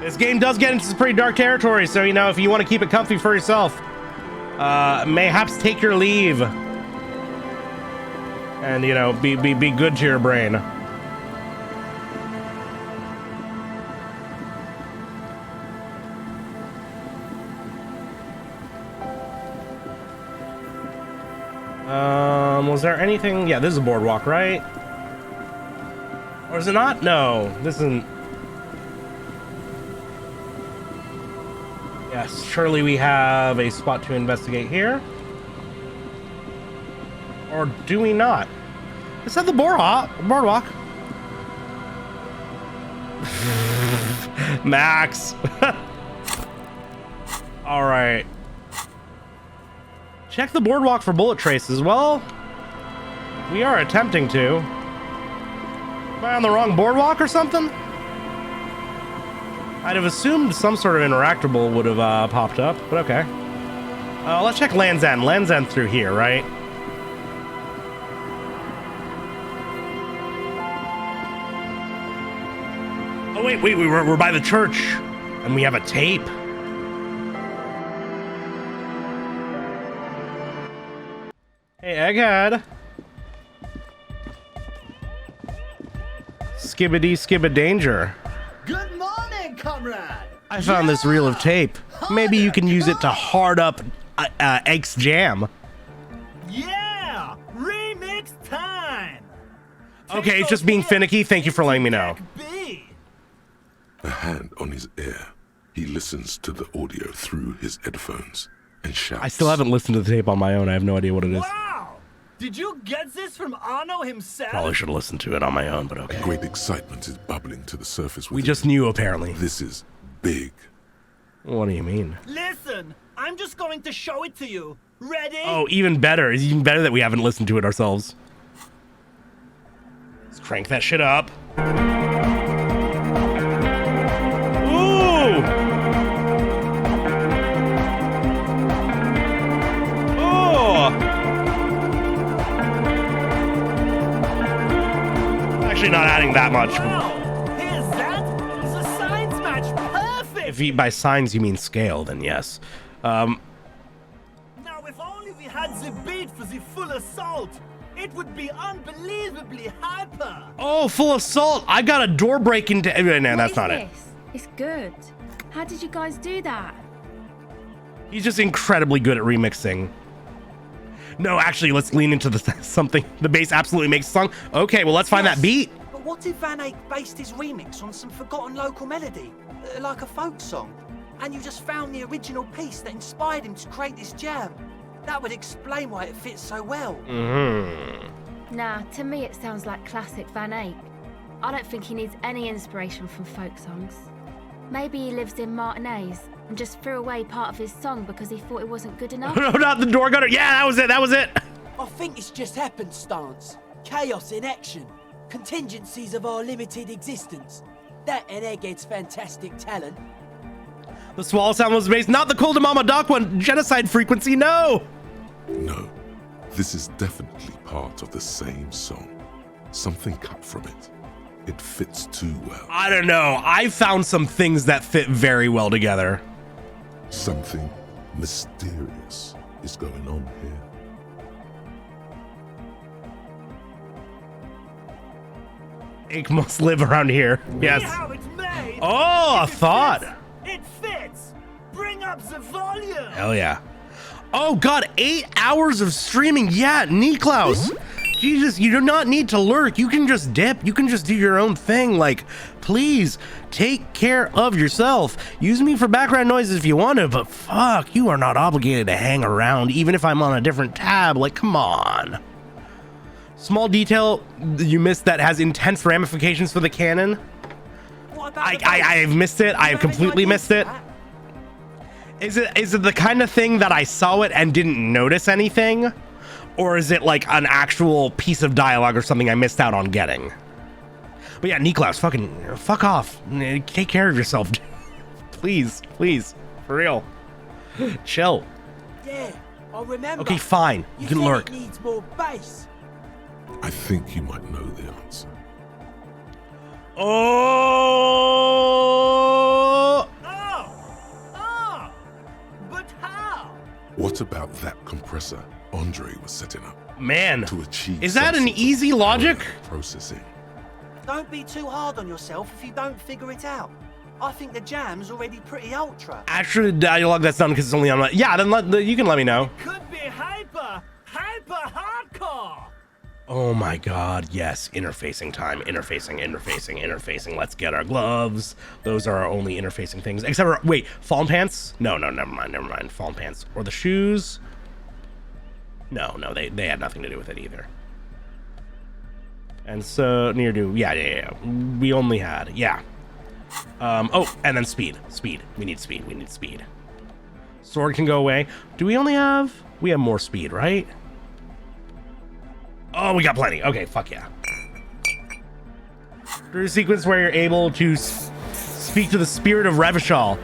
Speaker 2: This game does get into some pretty dark territory, so, you know, if you want to keep it comfy for yourself, mayhaps take your leave. And, you know, be good to your brain. Was there anything? Yeah, this is a boardwalk, right? Or is it not? No, this isn't. Yes, surely we have a spot to investigate here. Or do we not? Let's have the boardwalk. Max. All right. Check the boardwalk for bullet traces. Well, we are attempting to. Am I on the wrong boardwalk or something? I'd have assumed some sort of interactable would have popped up, but okay. Let's check Land's End. Land's End through here, right? Oh, wait, we're by the church, and we have a tape. Hey, Egghead. Skibbity danger.
Speaker 18: Good morning, comrade.
Speaker 2: I found this reel of tape. Maybe you can use it to hard up Egg's jam.
Speaker 18: Yeah, remix time.
Speaker 2: Okay, it's just being finicky. Thank you for letting me know.
Speaker 5: A hand on his ear. He listens to the audio through his headphones and shouts.
Speaker 2: I still haven't listened to the tape on my own. I have no idea what it is.
Speaker 18: Wow! Did you get this from Arno himself?
Speaker 2: Probably should have listened to it on my own, but okay.
Speaker 5: Great excitement is bubbling to the surface.
Speaker 2: We just knew, apparently.
Speaker 5: This is big.
Speaker 2: What do you mean?
Speaker 18: Listen, I'm just going to show it to you. Ready?
Speaker 2: Oh, even better. It's even better that we haven't listened to it ourselves. Let's crank that shit up. Ooh! Oh! Actually not adding that much.
Speaker 18: Here's that. It's a science match. Perfect.
Speaker 2: If by signs you mean scale, then yes.
Speaker 18: Now, if only we had the beat for the full assault, it would be unbelievably hyper.
Speaker 2: Oh, full assault! I got a door break into. No, that's not it.
Speaker 19: It's good. How did you guys do that?
Speaker 2: He's just incredibly good at remixing. No, actually, let's lean into something. The bass absolutely makes the song. Okay, well, let's find that beat.
Speaker 20: But what if Van Eyck based his remix on some forgotten local melody, like a folk song, and you just found the original piece that inspired him to create this jam? That would explain why it fits so well.
Speaker 19: Nah, to me it sounds like classic Van Eyck. I don't think he needs any inspiration from folk songs. Maybe he lives in Martinez and just threw away part of his song because he thought it wasn't good enough.
Speaker 2: No, not the door gunner. Yeah, that was it.
Speaker 20: I think it's just happenstance. Chaos in action. Contingencies of our limited existence. That and Egghead's fantastic talent.
Speaker 2: The swallow sound was based, not the Cold Mama Doc one. Genocide frequency, no.
Speaker 5: No, this is definitely part of the same song. Something cut from it. It fits too well.
Speaker 2: I don't know. I found some things that fit very well together.
Speaker 5: Something mysterious is going on here.
Speaker 2: It must live around here. Yes.
Speaker 18: How it's made.
Speaker 2: Oh, a thought.
Speaker 18: It fits. Bring up the volume.
Speaker 2: Hell yeah. Oh god, 8 hours of streaming. Yeah, Niklaus. Jesus, you do not need to lurk. You can just dip. You can just do your own thing. Like, please take care of yourself. Use me for background noises if you want to, but fuck, you are not obligated to hang around, even if I'm on a different tab. Like, come on. Small detail you missed that has intense ramifications for the canon. I've missed it. I have completely missed it. Is it the kind of thing that I saw it and didn't notice anything? Or is it like an actual piece of dialogue or something I missed out on getting? But yeah, Niklaus, fuck off. Take care of yourself. Please, for real. Chill.
Speaker 20: Yeah, I remember.
Speaker 2: Okay, fine. You can lurk.
Speaker 20: It needs more bass.
Speaker 5: I think you might know the answer.
Speaker 2: Oh!
Speaker 18: But how?
Speaker 5: What about that compressor Andre was setting up?
Speaker 2: Man,
Speaker 5: to achieve
Speaker 2: is that an easy logic?
Speaker 5: Processing.
Speaker 20: Don't be too hard on yourself if you don't figure it out. I think the jam's already pretty ultra.
Speaker 2: Actually, dialogue that's done because it's only on. Yeah, then you can let me know.
Speaker 18: Could be hyper hardcore.
Speaker 2: Oh my god, yes. Interfacing time. Interfacing. Let's get our gloves. Those are our only interfacing things. Except for, wait, fallen pants? No, never mind. Fallen pants. Or the shoes? No, they had nothing to do with it either. And so, near do, yeah. We only had, yeah. Oh, and then speed. We need speed. Sword can go away. Do we only have, we have more speed, right? Oh, we got plenty. Okay, fuck yeah. There's a sequence where you're able to speak to the spirit of Revachol.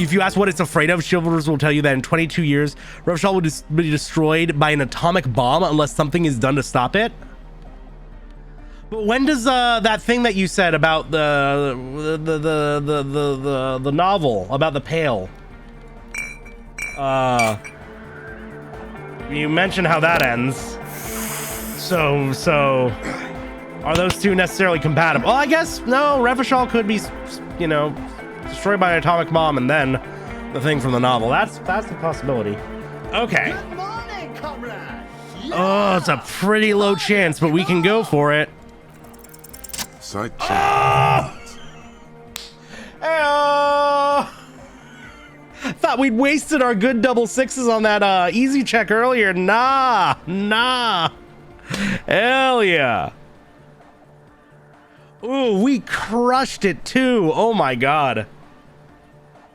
Speaker 2: If you ask what it's afraid of, chivalrous will tell you that in 22 years, Revachol will be destroyed by an atomic bomb unless something is done to stop it. But when does that thing that you said about the novel about the pail? You mentioned how that ends. So are those two necessarily compatible? Well, I guess no. Revachol could be, destroyed by an atomic bomb, and then the thing from the novel. That's a possibility. Okay.
Speaker 18: Good morning, comrade.
Speaker 2: Oh, it's a pretty low chance, but we can go for it.
Speaker 5: Side
Speaker 2: Thought we'd wasted our good double sixes on that easy check earlier. Nah. Hell yeah. Ooh, we crushed it too. Oh my god.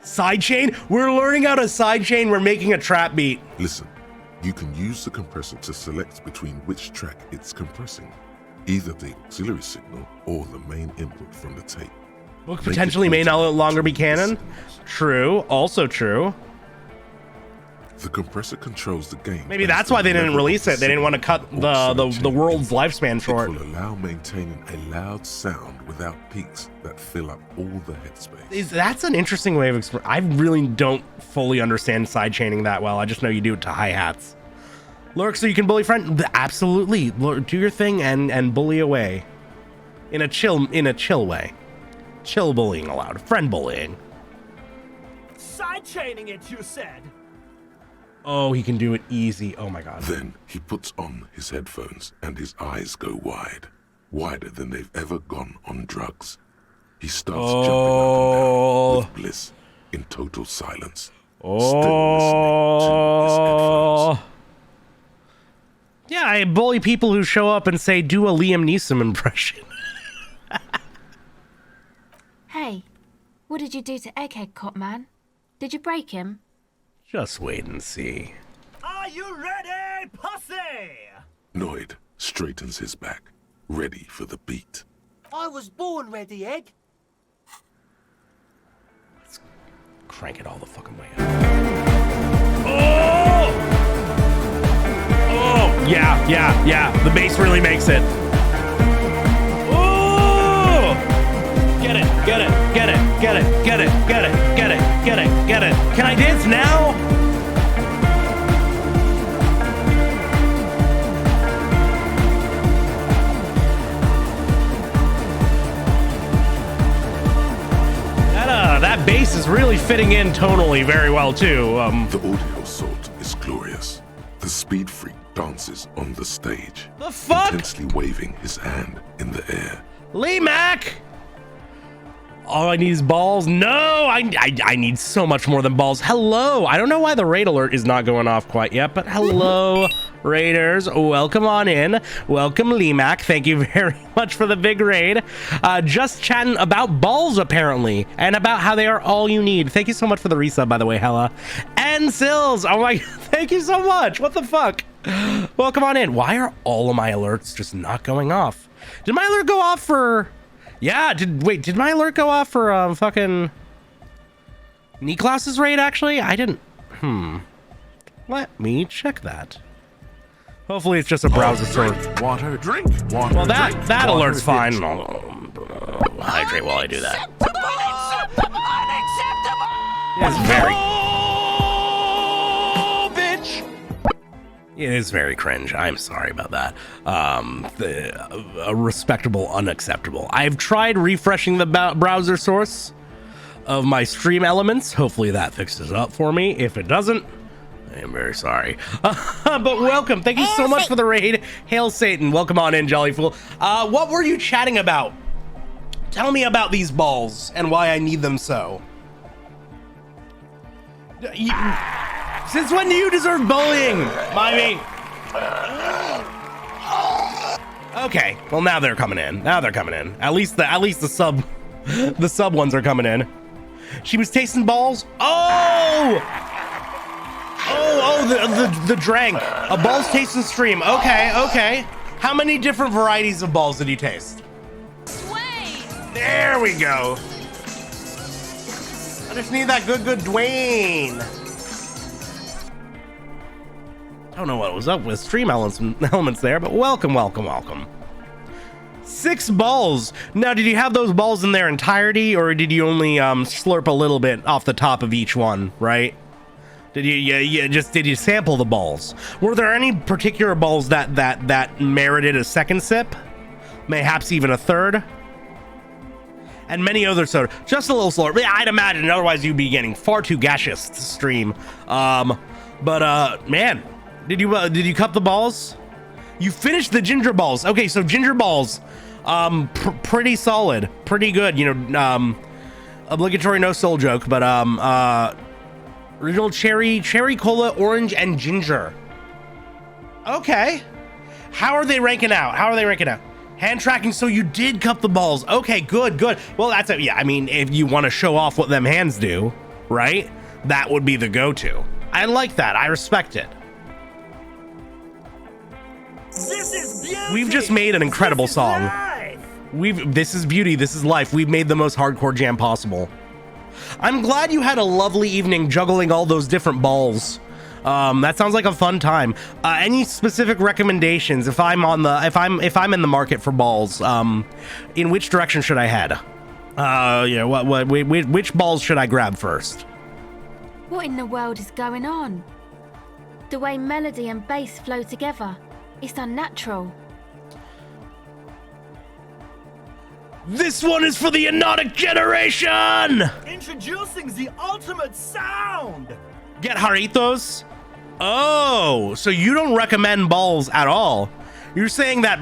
Speaker 2: Sidechain? We're learning how to sidechain. We're making a trap beat.
Speaker 5: Listen, you can use the compressor to select between which track it's compressing. Either the auxiliary signal or the main input from the tape.
Speaker 2: Book potentially may no longer be canon. True. Also true.
Speaker 5: The compressor controls the game.
Speaker 2: Maybe that's why they didn't release it. They didn't want to cut the world's lifespan short.
Speaker 5: It will allow maintaining a loud sound without peaks that fill up all the headspace.
Speaker 2: That's an interesting way of I really don't fully understand sidechaining that well. I just know you do it to hi-hats. Lurk so you can bully friend. Absolutely. Do your thing and bully away. In a chill way. Chill bullying allowed. Friend bullying.
Speaker 18: Sidechaining it, you said.
Speaker 2: Oh, he can do it easy. Oh my god.
Speaker 5: Then he puts on his headphones and his eyes go wide. Wider than they've ever gone on drugs. He starts jumping up and down with bliss in total silence. Still listening to his headphones.
Speaker 2: Yeah, I bully people who show up and say, do a Liam Neeson impression.
Speaker 19: Hey, what did you do to Egghead Cop Man? Did you break him?
Speaker 2: Just wait and see.
Speaker 18: Are you ready, pussy?
Speaker 5: Noid straightens his back, ready for the beat.
Speaker 20: I was born ready, Egg.
Speaker 2: Let's crank it all the fucking way up. Oh! Oh! Yeah. The bass really makes it. Oh! Get it. Can I dance now? is really fitting in tonally very well, too.
Speaker 5: The audio assault is glorious. The speed freak dances on the stage.
Speaker 2: The fuck?
Speaker 5: Intensely waving his hand in the air.
Speaker 2: Lee Mac! All I need is balls. No, I need so much more than balls. Hello. I don't know why the raid alert is not going off quite yet, but hello, raiders. Welcome on in. Welcome, Lee Mac. Thank you very much for the big raid. Just chatting about balls, apparently, and about how they are all you need. Thank you so much for the resub, by the way, Hella. And Sills. Oh my, thank you so much. What the fuck? Welcome on in. Why are all of my alerts just not going off? Did my alert go off for... Yeah, did my alert go off for fucking Niklaus's raid actually? I didn't. Let me check that. Hopefully it's just a browser source.
Speaker 5: Water, drink, water.
Speaker 2: Well, that
Speaker 5: drink,
Speaker 2: alert's
Speaker 5: water,
Speaker 2: fine. Hydrate while I do that. It's very. It is very cringe. I'm sorry about that. A respectable, unacceptable. I've tried refreshing the browser source of my stream elements. Hopefully that fixes it up for me. If it doesn't, I am very sorry. But welcome. Thank you so much for the raid. Hail Satan. Welcome on in, Jolly Fool. What were you chatting about? Tell me about these balls and why I need them so. Since when do you deserve bullying, Mimey? Okay, well now they're coming in. Now they're coming in. At least the sub ones are coming in. She was tasting balls. Oh, the drank. A balls tasting stream. Okay. How many different varieties of balls did you taste? There we go. I just need that good Dwayne. I don't know what was up with stream elements there, but welcome. 6 balls. Now, did you have those balls in their entirety, or did you only slurp a little bit off the top of each one, right? Did you sample the balls? Were there any particular balls that merited a second sip? Mayhaps even a third? And many other soda. Just a little slower. Yeah, I'd imagine, otherwise you'd be getting far too gaseous to stream. Man, did you cup the balls? You finished the ginger balls. Okay, so ginger balls, pretty solid, pretty good. You know, obligatory no soul joke, but original cherry cola, orange, and ginger. Okay, how are they ranking out? Hand tracking. So you did cup the balls. Okay, good. Well, that's it. Yeah, I mean, if you want to show off what them hands do, right? That would be the go-to. I like that. I respect it.
Speaker 18: This is beauty.
Speaker 2: We've just made an incredible song. This is beauty. This is life. We've made the most hardcore jam possible. I'm glad you had a lovely evening juggling all those different balls. That sounds like a fun time. Any specific recommendations if I'm in the market for balls? In which direction should I head? Which balls should I grab first?
Speaker 19: What in the world is going on? The way melody and bass flow together, it's unnatural.
Speaker 2: This one is for the Hypnotic generation!
Speaker 18: Introducing the ultimate sound!
Speaker 2: Get Jaritos? Oh, so you don't recommend balls at all. You're saying that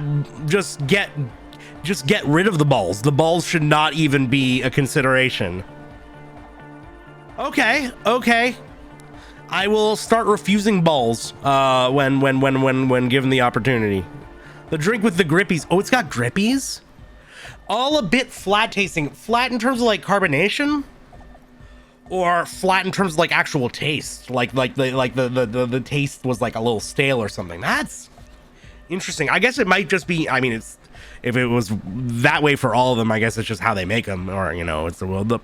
Speaker 2: just get rid of the balls. The balls should not even be a consideration. Okay. I will start refusing balls when given the opportunity. The drink with the grippies. Oh, it's got grippies? All a bit flat tasting. Flat in terms of like carbonation? Or flat in terms of like actual taste? Like the taste was like a little stale or something. That's interesting. I guess it might just be, I mean, it's, if it was that way for all of them, I guess it's just how they make them, or you know, it's the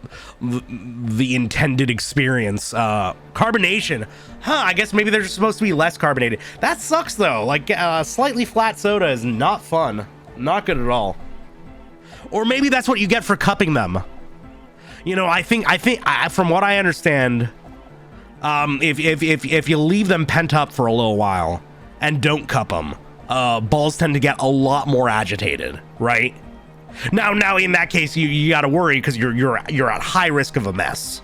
Speaker 2: intended experience. Carbonation, I guess maybe they're just supposed to be less carbonated. That sucks though. Like slightly flat soda is not fun, not good at all. Or maybe that's what you get for cupping them. You know, I think from what I understand, if you leave them pent up for a little while and don't cup them, balls tend to get a lot more agitated, right? Now in that case, you got to worry because you're at high risk of a mess.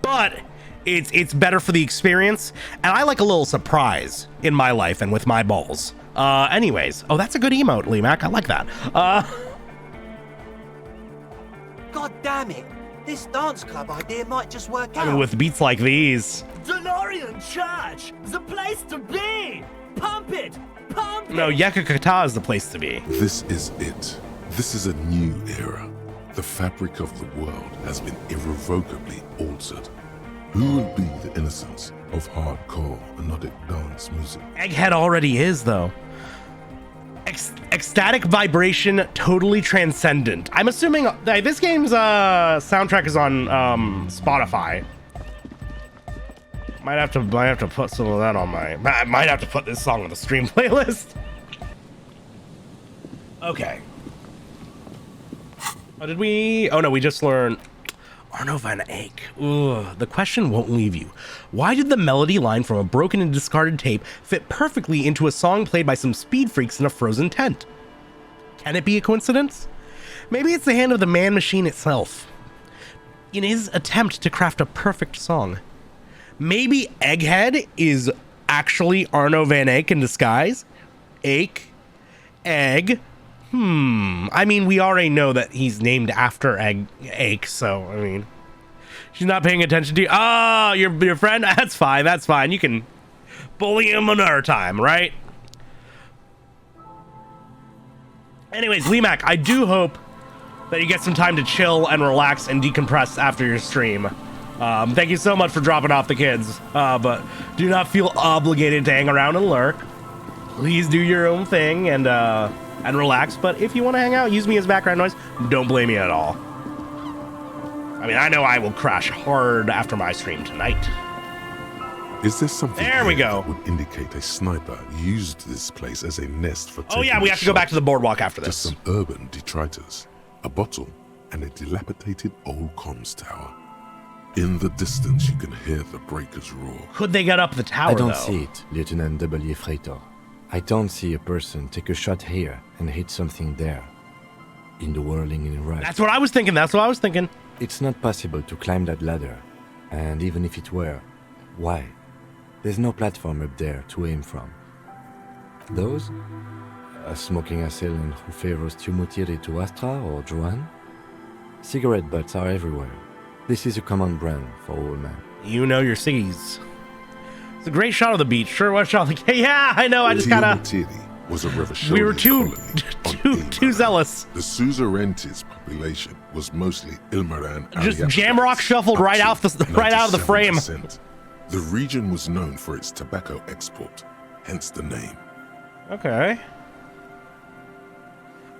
Speaker 2: but it's better for the experience, and I like a little surprise in my life and with my balls. Anyways, oh, that's a good emote, Lee-Mac. I like that.
Speaker 20: God damn it! This dance club idea might just work
Speaker 2: I
Speaker 20: out.
Speaker 2: mean, with beats like these.
Speaker 18: DeLorean Church, the place to be. Pump it, pump it.
Speaker 2: No, Yakakata is the place to be.
Speaker 5: This is it. This is a new era. The fabric of the world has been irrevocably altered. Who will be the innocence of hardcore melodic dance music?
Speaker 2: Egghead already is, though. Ecstatic vibration, totally transcendent. I'm assuming this game's soundtrack is on Spotify. Might have to put some of that on I might have to put this song on the stream playlist. Okay. Oh, did we? Oh no, we just learned Arno van Eyck. Ugh, the question won't leave you. Why did the melody line from a broken and discarded tape fit perfectly into a song played by some speed freaks in a frozen tent? Can it be a coincidence? Maybe it's the hand of the man machine itself. In his attempt to craft a perfect song. Maybe Egghead is actually Arno van Eyck in disguise? Egg? I mean, we already know that he's named after Eyck, so, I mean, she's not paying attention to you. Oh, your friend? That's fine, that's fine. You can bully him another time, right? Anyways, Lee-Mac, I do hope that you get some time to chill and relax and decompress after your stream. Thank you so much for dropping off the kids, but do not feel obligated to hang around and lurk. Please do your own thing and relax, but if you want to hang out, use me as background noise, don't blame me at all. I mean, I know I will crash hard after my stream tonight.
Speaker 5: Is there something
Speaker 2: there we go.
Speaker 5: that would indicate a sniper used this place as a nest for
Speaker 2: oh yeah, we have to go back to the boardwalk after this.
Speaker 5: Just some urban detritus, a bottle, and a dilapidated old comms tower. In the distance, you can hear the breakers roar.
Speaker 2: Could they get up the tower,
Speaker 4: I don't
Speaker 2: though?
Speaker 4: see it, Lieutenant W. Freighter. I don't see a person take a shot here and hit something there. In the whirling in rush.
Speaker 2: That's what I was thinking, that's what I was thinking.
Speaker 4: It's not possible to climb that ladder. And even if it were, why? There's no platform up there to aim from. Those? A smoking assailant who favors Tumutiri to Astra or Joan? Cigarette butts are everywhere. This is a common brand for all men.
Speaker 2: You know your ciggies. It's a great shot of the beach. Sure was shot. Yeah, I know. I just gotta.
Speaker 5: Was a
Speaker 2: we were too zealous.
Speaker 5: The Suzerainties population was mostly Ilmaran.
Speaker 2: Just Jamrock shuffled right out of the frame.
Speaker 5: The region was known for its tobacco export, hence the name.
Speaker 2: Okay.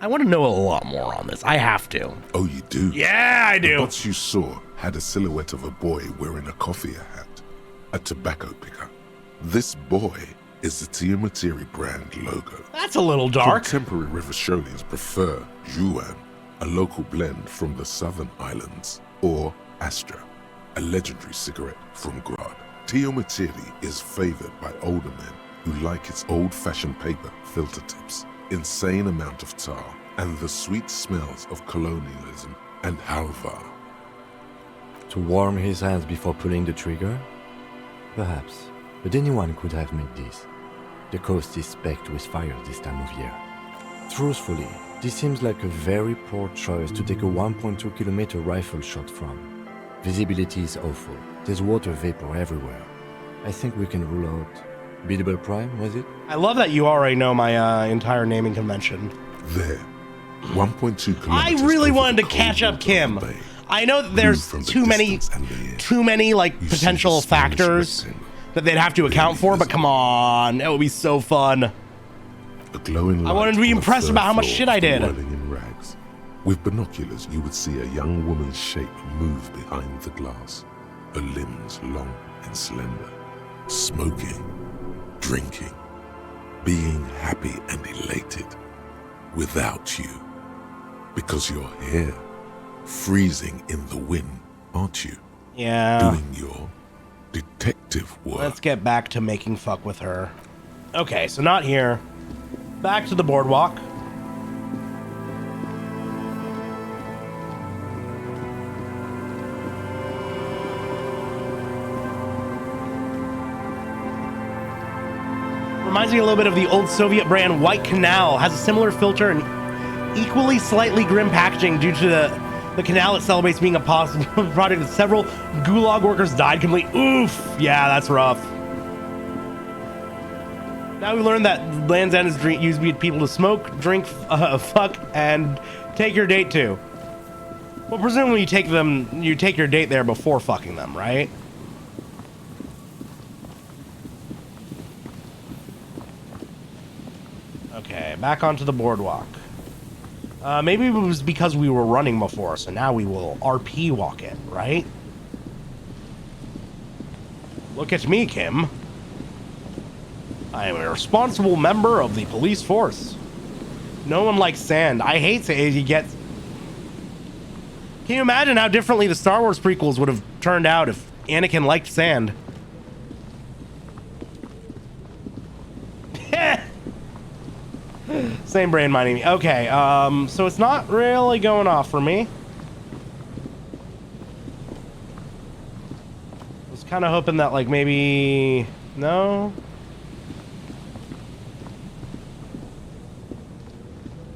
Speaker 2: I want to know a lot more on this. I have to.
Speaker 5: Oh, you do?
Speaker 2: Yeah, I do.
Speaker 5: The bots you saw had a silhouette of a boy wearing a coffee hat, a tobacco picker. This boy is the Tiamatiri brand logo.
Speaker 2: That's a little dark.
Speaker 5: Contemporary Rivasholians prefer Juan, a local blend from the southern islands, or Astra, a legendary cigarette from Grad. Tiamatiri is favored by older men who like its old-fashioned paper filter tips, insane amount of tar, and the sweet smells of colonialism and halva.
Speaker 4: To warm his hands before pulling the trigger? Perhaps, but anyone could have made this. The coast is specked with fire this time of year. Truthfully, this seems like a very poor choice to take a 1.2 kilometer rifle shot from. Visibility is awful. There's water vapor everywhere. I think we can rule out Biddable Prime, was it?
Speaker 2: I love that you already know my entire naming convention.
Speaker 5: There, 1.2 kilometers.
Speaker 2: I really wanted to catch up Kim. I know that there's too many like potential factors that they'd have to account for, but come on, it would be so fun.
Speaker 5: A glowing light.
Speaker 2: I wanted to be impressed about how much shit I did.
Speaker 5: In rags. With binoculars, you would see a young woman's shape move behind the glass, her limbs long and slender, smoking, drinking, being happy and elated, without you, because you're here, freezing in the wind, aren't you?
Speaker 2: Yeah.
Speaker 5: Doing your detective work.
Speaker 2: Let's get back to making fuck with her. Okay, so not here. Back to the boardwalk. Reminds me a little bit of the old Soviet brand White Canal. Has a similar filter and equally slightly grim packaging due to the canal it celebrates being a possible product that several gulag workers died completely. Oof. Yeah, that's rough. Now we learned that Land's End is used to be people to smoke, drink, fuck, and take your date to. Well, presumably you take your date there before fucking them, right? Okay, back onto the boardwalk. Maybe it was because we were running before, so now we will RP walk it, right? Look at me, Kim. I am a responsible member of the police force. No one likes sand. I hate sand. He gets... Can you imagine how differently the Star Wars prequels would have turned out if Anakin liked sand? Same brain minding me. Okay, so it's not really going off for me. I was kind of hoping that, like, maybe... No?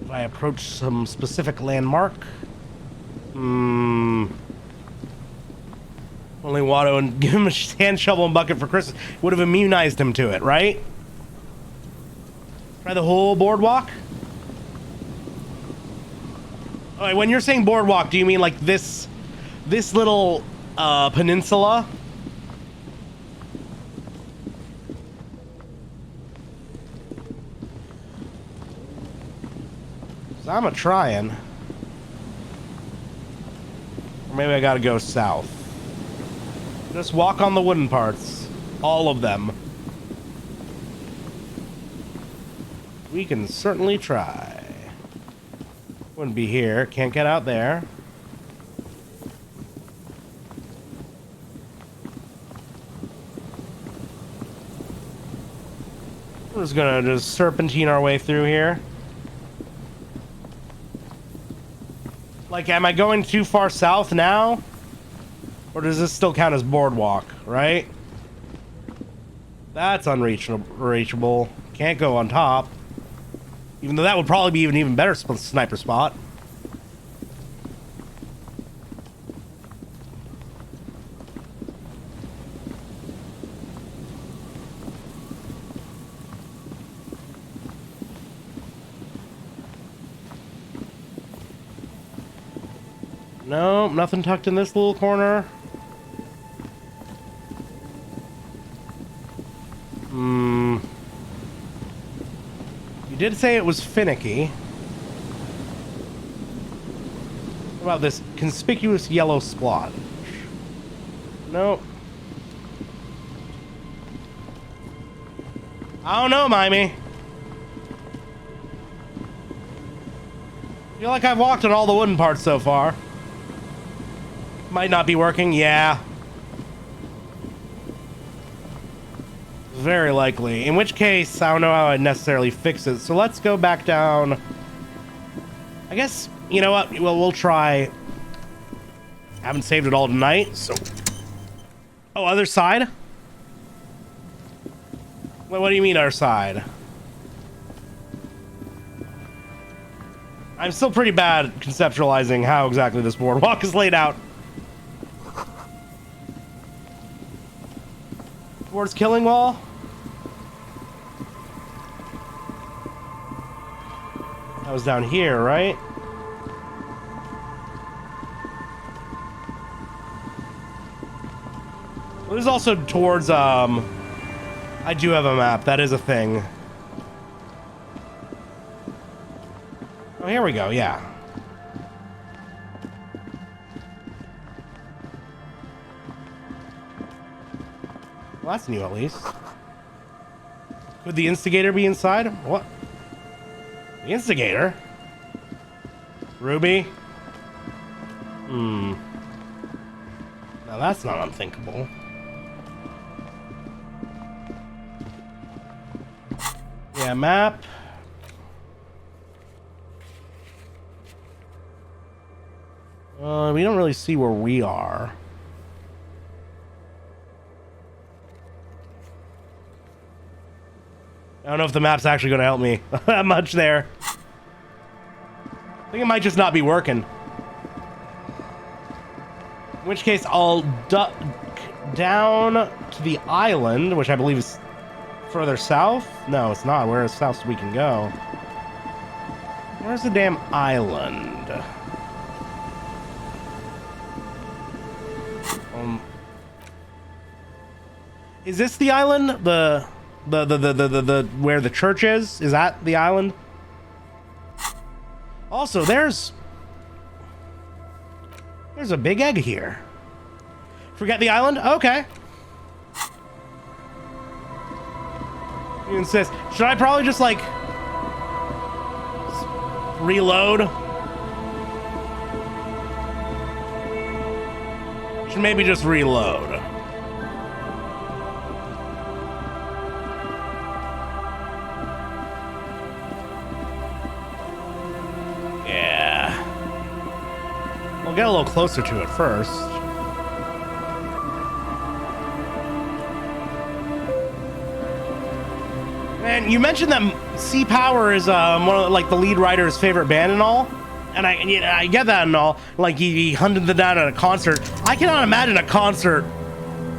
Speaker 2: If I approach some specific landmark... Only Watto and give him a hand shovel and bucket for Christmas would have immunized him to it, right? Try the whole boardwalk? All right, when you're saying boardwalk, do you mean like this little peninsula? So I'm a-trying. Or maybe I gotta go south. Just walk on the wooden parts. All of them. We can certainly try. Wouldn't be here. Can't get out there. We're just gonna just serpentine our way through here. Like, am I going too far south now? Or does this still count as boardwalk, right? That's unreachable. Can't go on top. Even though that would probably be an even better sniper spot. No, nothing tucked in this little corner. You did say it was finicky. What about this conspicuous yellow splotch? Nope. I don't know, Mimey. I feel like I've walked on all the wooden parts so far. Might not be working, yeah. Very likely. In which case, I don't know how I'd necessarily fix it. So let's go back down. I guess, you know what? Well, we'll try. Haven't saved it all tonight, so... Oh, other side? What do you mean, other side? I'm still pretty bad at conceptualizing how exactly this boardwalk is laid out. Towards Killing Wall? That was down here, right? Well, there's also towards, I do have a map. That is a thing. Oh, here we go, yeah. Well, that's new, at least. Could the instigator be inside? What? The instigator? Ruby? Now that's not unthinkable. Yeah, map. We don't really see where we are. I don't know if the map's actually going to help me that much there. I think it might just not be working. In which case, I'll duck down to the island, which I believe is further south. No, it's not. Where is south we can go? Where's the damn island? Is this the island? The where the church is? Is that the island? Also, there's a big egg here. Forget the island? Okay. You insist. Should I probably just like reload? Should maybe just reload. Yeah. We'll get a little closer to it first. Man, you mentioned that Sea Power is one of like the lead writer's favorite band and all, and I get that and all. Like he hunted them down at a concert. I cannot imagine a concert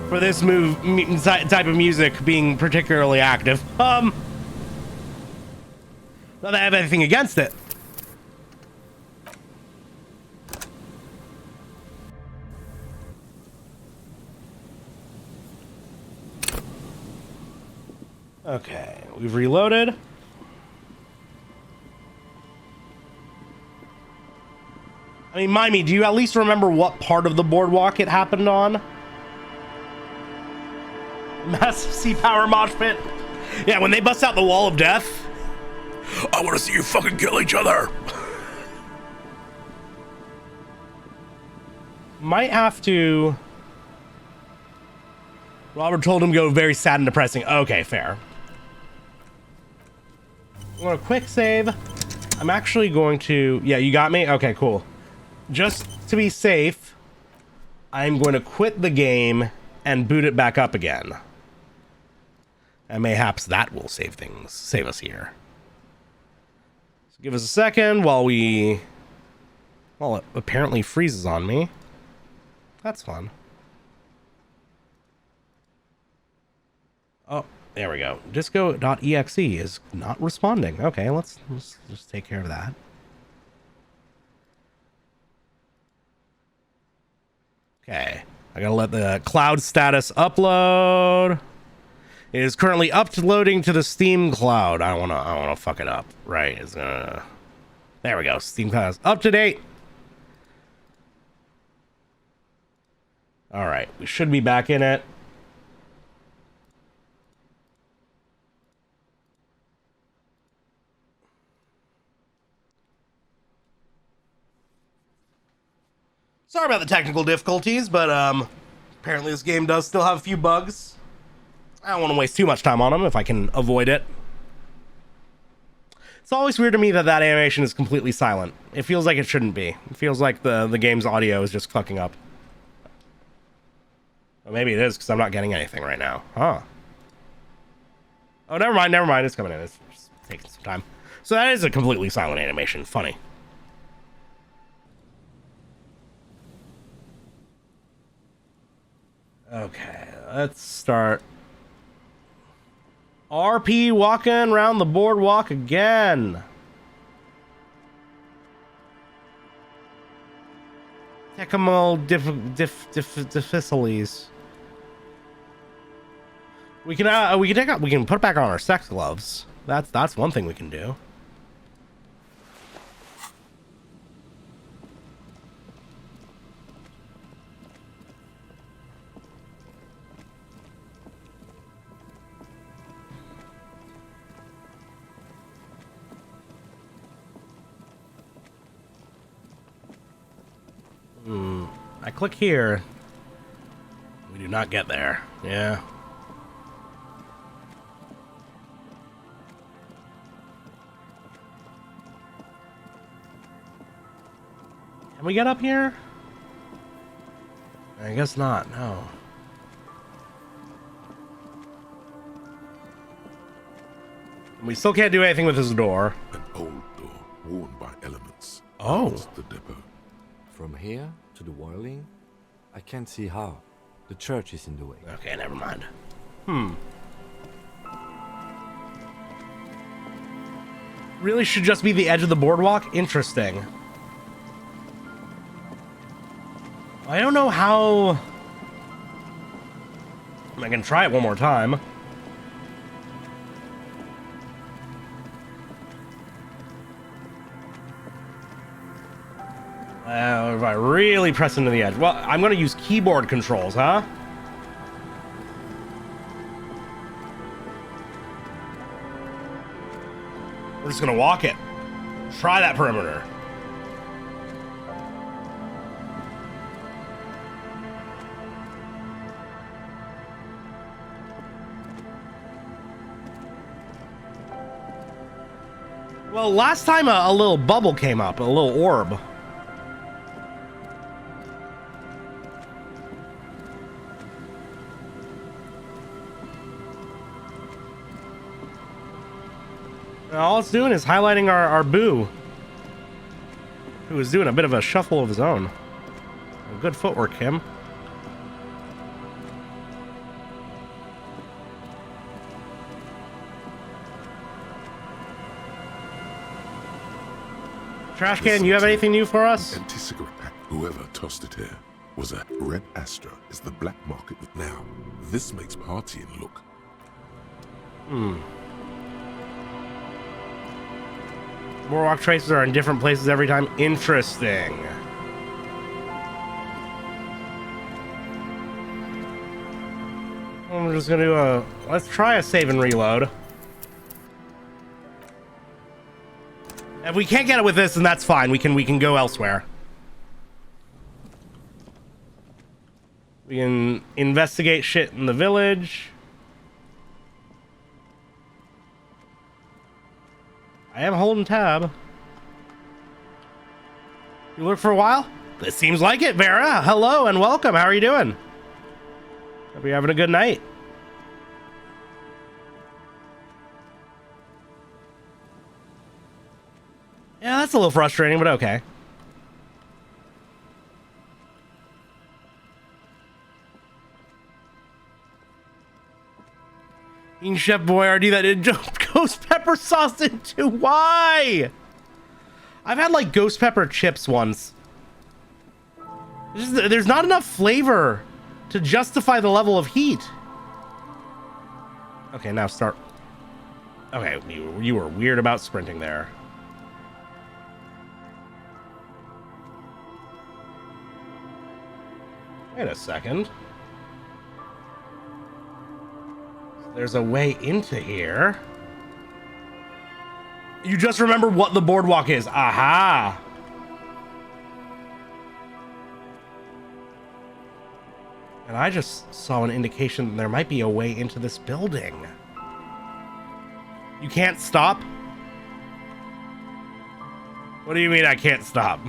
Speaker 2: for this type of music being particularly active. Not that I have anything against it. Okay, we've reloaded. I mean, mind me, do you at least remember what part of the boardwalk it happened on? Massive Sea Power mosh pit. Yeah, when they bust out the wall of death. I want to see you fucking kill each other. Might have to. Robert told him to go very sad and depressing. Okay, fair. I'm going to quick save. I'm actually going to... Yeah, you got me? Okay, cool. Just to be safe, I'm going to quit the game and boot it back up again. And mayhaps that will save us here. So give us a second while we... Well, it apparently freezes on me. That's fun. Oh, there we go. Disco.exe is not responding. Okay, let's just take care of that. Okay, I gotta let the cloud status upload. It is currently uploading to the Steam cloud. I don't wanna fuck it up. Right, it's gonna. There we go. Steam cloud is up to date. All right, we should be back in it. Sorry about the technical difficulties, but apparently this game does still have a few bugs. I don't want to waste too much time on them if I can avoid it. It's always weird to me that animation is completely silent. It feels like it shouldn't be. It feels like the game's audio is just fucking up. Well, maybe it is because I'm not getting anything right now. Huh. Oh, never mind. It's coming in. It's just taking some time. So that is a completely silent animation. Funny. Okay, let's start. RP walking around the boardwalk again. Techamo difficiles. We can put back on our sex gloves. That's one thing we can do. I click here. We do not get there. Yeah. Can we get up here? I guess not, no. We still can't do anything with this door.
Speaker 5: An old door worn by elements.
Speaker 2: Oh.
Speaker 5: It's the depot.
Speaker 4: From here to the whirling, I can't see how. The church is in the way.
Speaker 2: Okay, never mind. Really should just be the edge of the boardwalk? Interesting. I don't know how... I can try it one more time. If I really press into the edge. Well, I'm going to use keyboard controls, huh? We're just going to walk it. Try that perimeter. Well, last time a little bubble came up, a little orb. All it's doing is highlighting our boo, who is doing a bit of a shuffle of his own. Good footwork, Kim. Trash can, you have anything new for us?
Speaker 5: Anti-cigarette pack. Whoever tossed it here was a red Astra. Is the black market now? This makes partying look.
Speaker 2: Boardwalk traces are in different places every time. Interesting. I'm just gonna do let's try a save and reload. If we can't get it with this, then that's fine. We can go elsewhere. We can investigate shit in the village. I am holding tab. You look for a while? This seems like it, Vera. Hello and welcome. How are you doing? Hope you're having a good night. Yeah, that's a little frustrating, but okay. Eating Chef Boyardee that did ghost pepper sauce into. Why? I've had like ghost pepper chips once. There's not enough flavor to justify the level of heat. Okay, now start. Okay, you were weird about sprinting there. Wait a second. There's a way into here. You just remember what the boardwalk is. Aha! And I just saw an indication that there might be a way into this building. You can't stop? What do you mean I can't stop?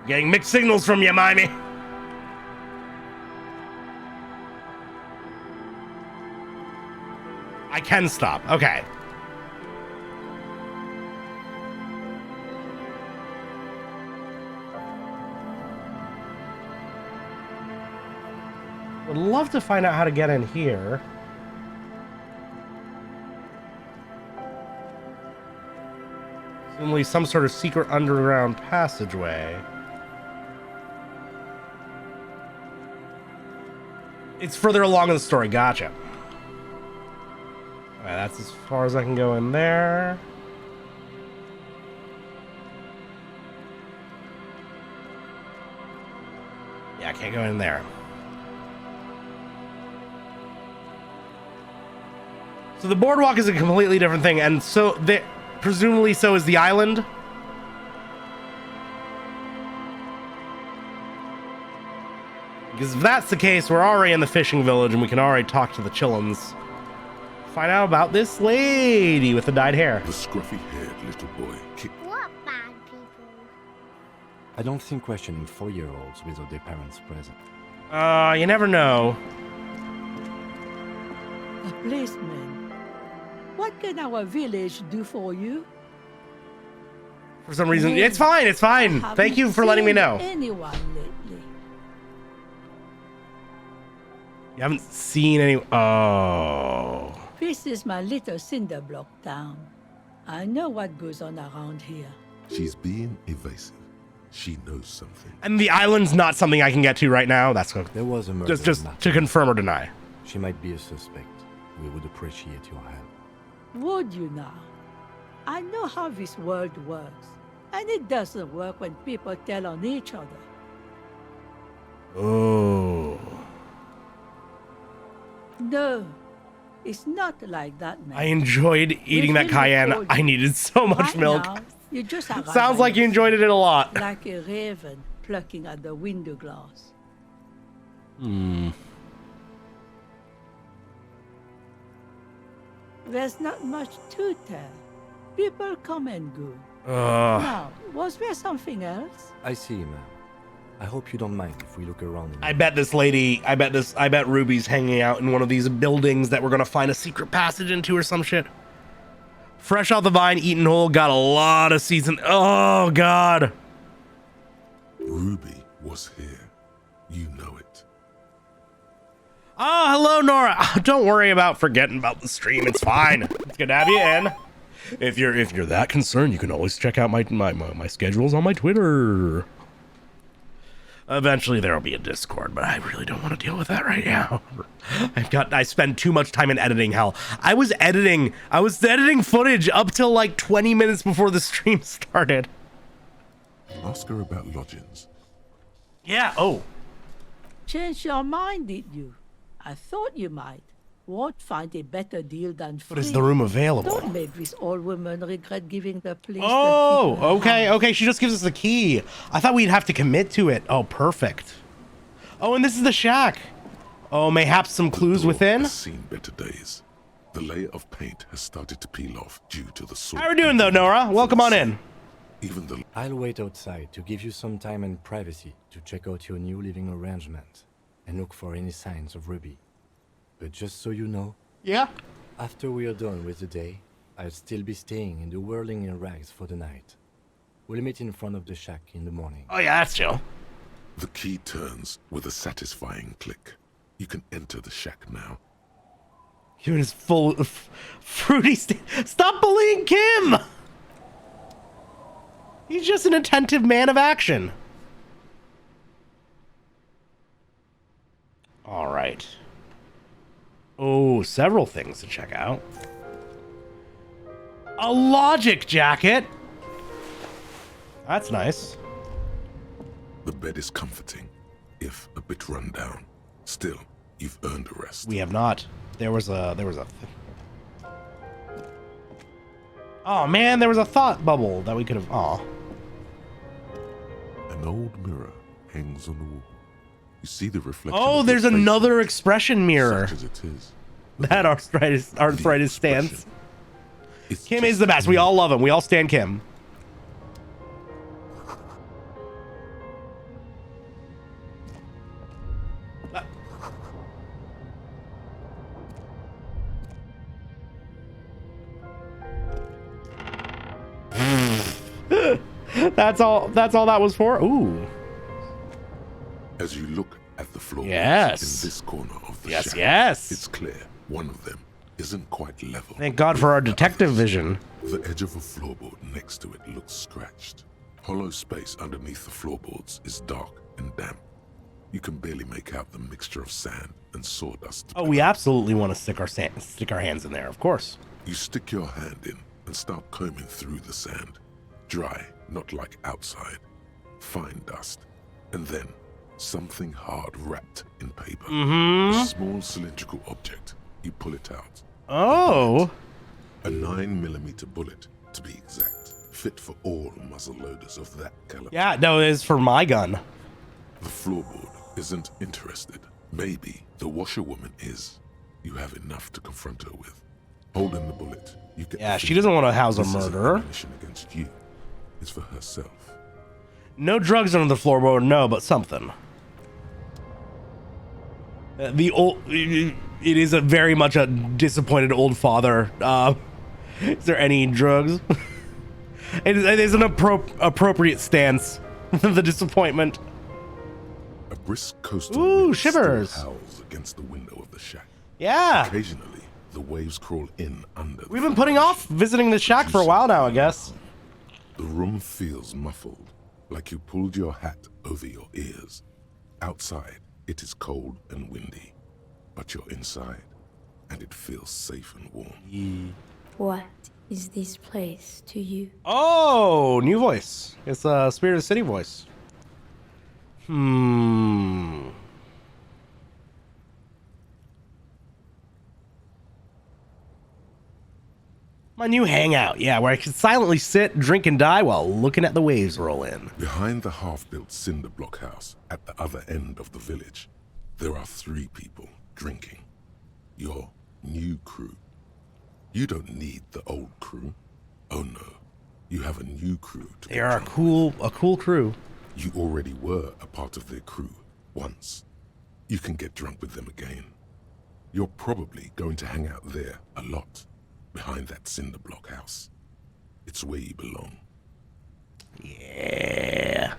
Speaker 2: Getting mixed signals from you, Mimey. I can stop. Okay. Would love to find out how to get in here. Presumably some sort of secret underground passageway. It's further along in the story. Gotcha. Alright, that's as far as I can go in there. Yeah, I can't go in there. So the boardwalk is a completely different thing, and so presumably so is the island. Because if that's the case, we're already in the fishing village and we can already talk to the chillins. find out about this lady with the dyed hair.
Speaker 5: The scruffy-haired little boy kicked.
Speaker 19: What bad people?
Speaker 4: I don't think questioning 4-year-olds without their parents present.
Speaker 2: You never know.
Speaker 21: A policeman. What can our village do for you?
Speaker 2: For some reason, it's fine. It's fine. Thank you for letting me know.
Speaker 21: Anyone lately?
Speaker 2: You haven't seen any. Oh.
Speaker 21: This is my little cinder block town. I know what goes on around here.
Speaker 5: She's being evasive. She knows something.
Speaker 2: And the island's not something I can get to right now. That's what,
Speaker 4: there was a murder.
Speaker 2: Just to confirm or deny.
Speaker 4: She might be a suspect. We would appreciate your help.
Speaker 21: Would you now? I know how this world works. And it doesn't work when people tell on each other.
Speaker 2: Oh.
Speaker 21: No, it's not like that, man.
Speaker 2: I enjoyed eating that cayenne. I needed so much
Speaker 21: Right
Speaker 2: milk.
Speaker 21: now, you just arrived
Speaker 2: Sounds
Speaker 21: by
Speaker 2: like you enjoyed it a lot.
Speaker 21: Like a raven plucking at the window glass.
Speaker 2: Hmm.
Speaker 21: There's not much to tell. People come and go.
Speaker 2: Ugh.
Speaker 21: Now, was there something else?
Speaker 4: I see, ma'am. I hope you don't mind if we look around.
Speaker 2: I bet this lady, I bet Ruby's hanging out in one of these buildings that we're gonna find a secret passage into or some shit. Fresh off the vine, eaten whole, got a lot of season. Oh, God.
Speaker 5: Ruby was here. You know it.
Speaker 2: Oh, hello, Nora. Oh, don't worry about forgetting about the stream. It's fine. It's good to have you in. If you're that concerned, you can always check out my schedules on my Twitter. Eventually there'll be a Discord, but I really don't want to deal with that right now. I spend too much time in editing hell. I was editing footage up till like 20 minutes before the stream started.
Speaker 5: Ask her about lodgings.
Speaker 2: Yeah, oh.
Speaker 21: Changed your mind, did you? I thought you might. Won't find a better deal than free.
Speaker 2: But is the room available?
Speaker 21: Don't make this old woman regret giving the police
Speaker 2: Oh,
Speaker 21: the key to her
Speaker 2: okay,
Speaker 21: house.
Speaker 2: okay. She just gives us the key. I thought we'd have to commit to it. Oh, perfect. Oh, and this is the shack. Oh, mayhaps some clues within?
Speaker 5: Has seen better days. The layer of paint has started to peel off due to the salt.
Speaker 2: How are we doing though, Nora? Welcome on in.
Speaker 5: Even the
Speaker 4: I'll wait outside to give you some time and privacy to check out your new living arrangement and look for any signs of Ruby. But just so you know,
Speaker 2: yeah,
Speaker 4: after we are done with the day, I'll still be staying in the whirling in rags for the night. We'll meet in front of the shack in the morning.
Speaker 2: Oh yeah, that's chill.
Speaker 5: The key turns with a satisfying click. You can enter the shack now.
Speaker 2: You're in his full fruity state. Stop bullying Kim! He's just an attentive man of action. All right. Oh, several things to check out. A logic jacket. That's nice.
Speaker 5: The bed is comforting, if a bit run down. Still, you've earned a rest.
Speaker 2: We have not. There was a. Oh man, there was a thought bubble that we could have. Oh.
Speaker 5: An old mirror hangs on the wall. You see the reflection.
Speaker 2: Oh, there's another expression mirror.
Speaker 5: Such as it is.
Speaker 2: That arthritis stance. Kim is the best. We all love him. We all stand Kim. That's all that was for. Ooh.
Speaker 5: As you look at the floor
Speaker 2: Yes.
Speaker 5: in this corner of the
Speaker 2: Yes,
Speaker 5: shack,
Speaker 2: yes.
Speaker 5: it's clear one of them isn't quite level.
Speaker 2: Thank God for our detective vision.
Speaker 5: The edge of a floorboard next to it looks scratched. Hollow space underneath the floorboards is dark and damp. You can barely make out the mixture of sand and sawdust.
Speaker 2: Oh, we absolutely want to stick our hands in there, of course.
Speaker 5: You stick your hand in and start combing through the sand. Dry, not like outside. Fine dust. And then something hard wrapped in paper.
Speaker 2: Mm-hmm.
Speaker 5: A small cylindrical object. You pull it out.
Speaker 2: Oh.
Speaker 5: A 9mm bullet, to be exact. Fit for all muzzle loaders of that caliber.
Speaker 2: Yeah, no, it is for my gun.
Speaker 5: The floorboard isn't interested. Maybe the washerwoman is. You have enough to confront her with. Holding the bullet, you get.
Speaker 2: Yeah, she doesn't want to house a
Speaker 5: this isn't
Speaker 2: murderer.
Speaker 5: ammunition against you. It's for herself.
Speaker 2: No drugs under the floorboard, no, but something. The old, it is a very much a disappointed old father. Is there any drugs? It is an appropriate stance. The disappointment.
Speaker 5: A brisk coastal
Speaker 2: Ooh,
Speaker 5: wind
Speaker 2: shivers.
Speaker 5: still howls against the window of the shack.
Speaker 2: Yeah.
Speaker 5: Occasionally, the waves crawl in under.
Speaker 2: We've been putting off visiting the shack for a while now, I guess.
Speaker 5: The room feels muffled, like you pulled your hat over your ears. Outside, it is cold and windy, but you're inside, and it feels safe and warm.
Speaker 1: What is this place to you?
Speaker 2: Oh, new voice. It's a Spirit of the City voice. My new hangout, yeah, where I can silently sit, drink, and die while looking at the waves roll in.
Speaker 5: Behind the half-built cinder block house at the other end of the village, there are 3 people drinking. Your new crew. You don't need the old crew. Oh no, you have a new crew to
Speaker 2: They are a cool crew.
Speaker 5: You already were a part of their crew once. You can get drunk with them again. You're probably going to hang out there a lot, behind that cinder block house. It's where you belong.
Speaker 2: Yeah.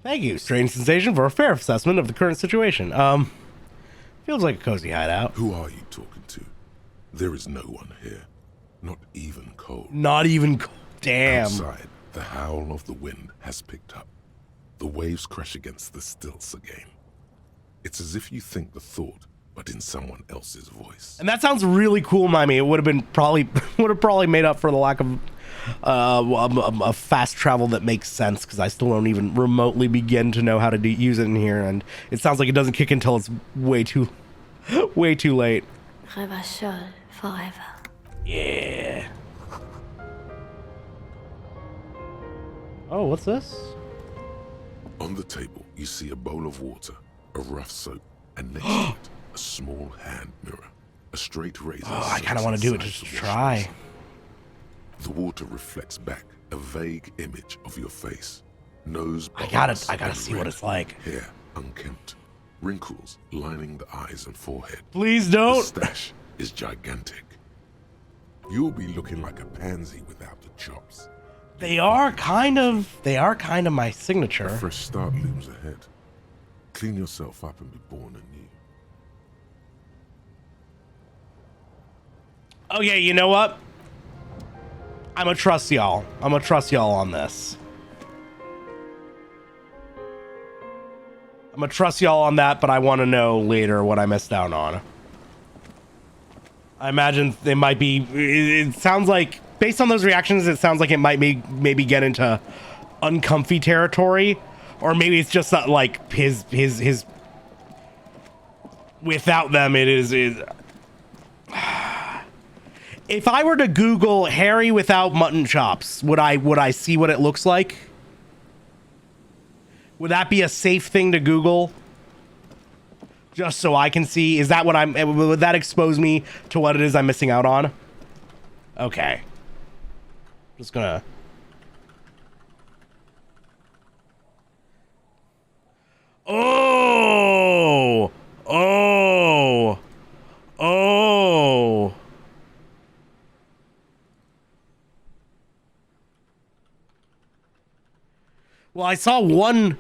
Speaker 2: Thank you, Strange Sensation, for a fair assessment of the current situation. Feels like a cozy hideout.
Speaker 5: Who are you talking to? There is no one here. Not even cold.
Speaker 2: Not even cold. Damn.
Speaker 5: Outside, the howl of the wind has picked up. The waves crash against the stilts again. It's as if you think the thought, but in someone else's voice.
Speaker 2: And that sounds really cool, Mimey. It would have been probably made up for the lack of a fast travel that makes sense, because I still don't even remotely begin to know how to use it in here, and it sounds like it doesn't kick until it's way too late.
Speaker 1: Revachol forever.
Speaker 2: Yeah. Oh, what's this?
Speaker 5: On the table, you see a bowl of water, a rough soap, and next to it, a small hand mirror, a straight razor.
Speaker 2: Oh, I kind of want to do it just to try.
Speaker 5: The water reflects back a vague image of your face. Nose,
Speaker 2: I gotta see what it's like.
Speaker 5: Hair unkempt, wrinkles lining the eyes and forehead.
Speaker 2: Please don't.
Speaker 5: The stash is gigantic. You'll be looking like a pansy without the chops.
Speaker 2: They are kind of my signature.
Speaker 5: A fresh start looms ahead. Clean yourself up and be born anew.
Speaker 2: Oh yeah, you know what? I'm gonna trust y'all. I'm gonna trust y'all on this. I'm gonna trust y'all on that, but I want to know later what I missed out on. I imagine they might be. It sounds like, based on those reactions, it sounds like it might maybe get into uncomfy territory, or maybe it's just not like his. Without them, it is. If I were to Google Harry without mutton chops, would I see what it looks like? Would that be a safe thing to Google? Just so I can see, is that what would that expose me to what it is I'm missing out on? Okay. Just gonna. Oh! Oh! Oh! Well, I saw one.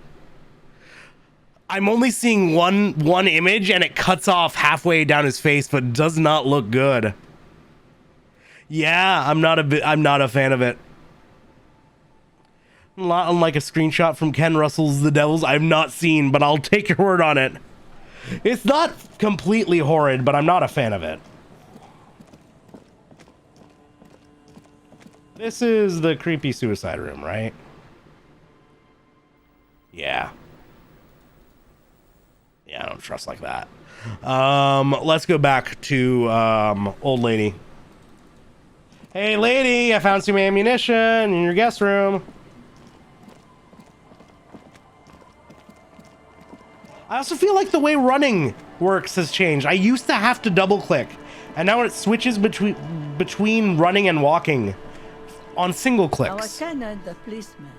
Speaker 2: I'm only seeing one image, and it cuts off halfway down his face, but does not look good. Yeah, I'm not a fan of it. A lot unlike a screenshot from Ken Russell's The Devils I've not seen, but I'll take your word on it. It's not completely horrid, but I'm not a fan of it. This is the creepy suicide room, right? Yeah. Yeah, I don't trust like that. Let's go back to old lady. Hey, lady, I found some ammunition in your guest room. I also feel like the way running works has changed. I used to have to double click And now it switches between running and walking on single
Speaker 21: Our
Speaker 2: clicks.
Speaker 21: tenant, the policeman.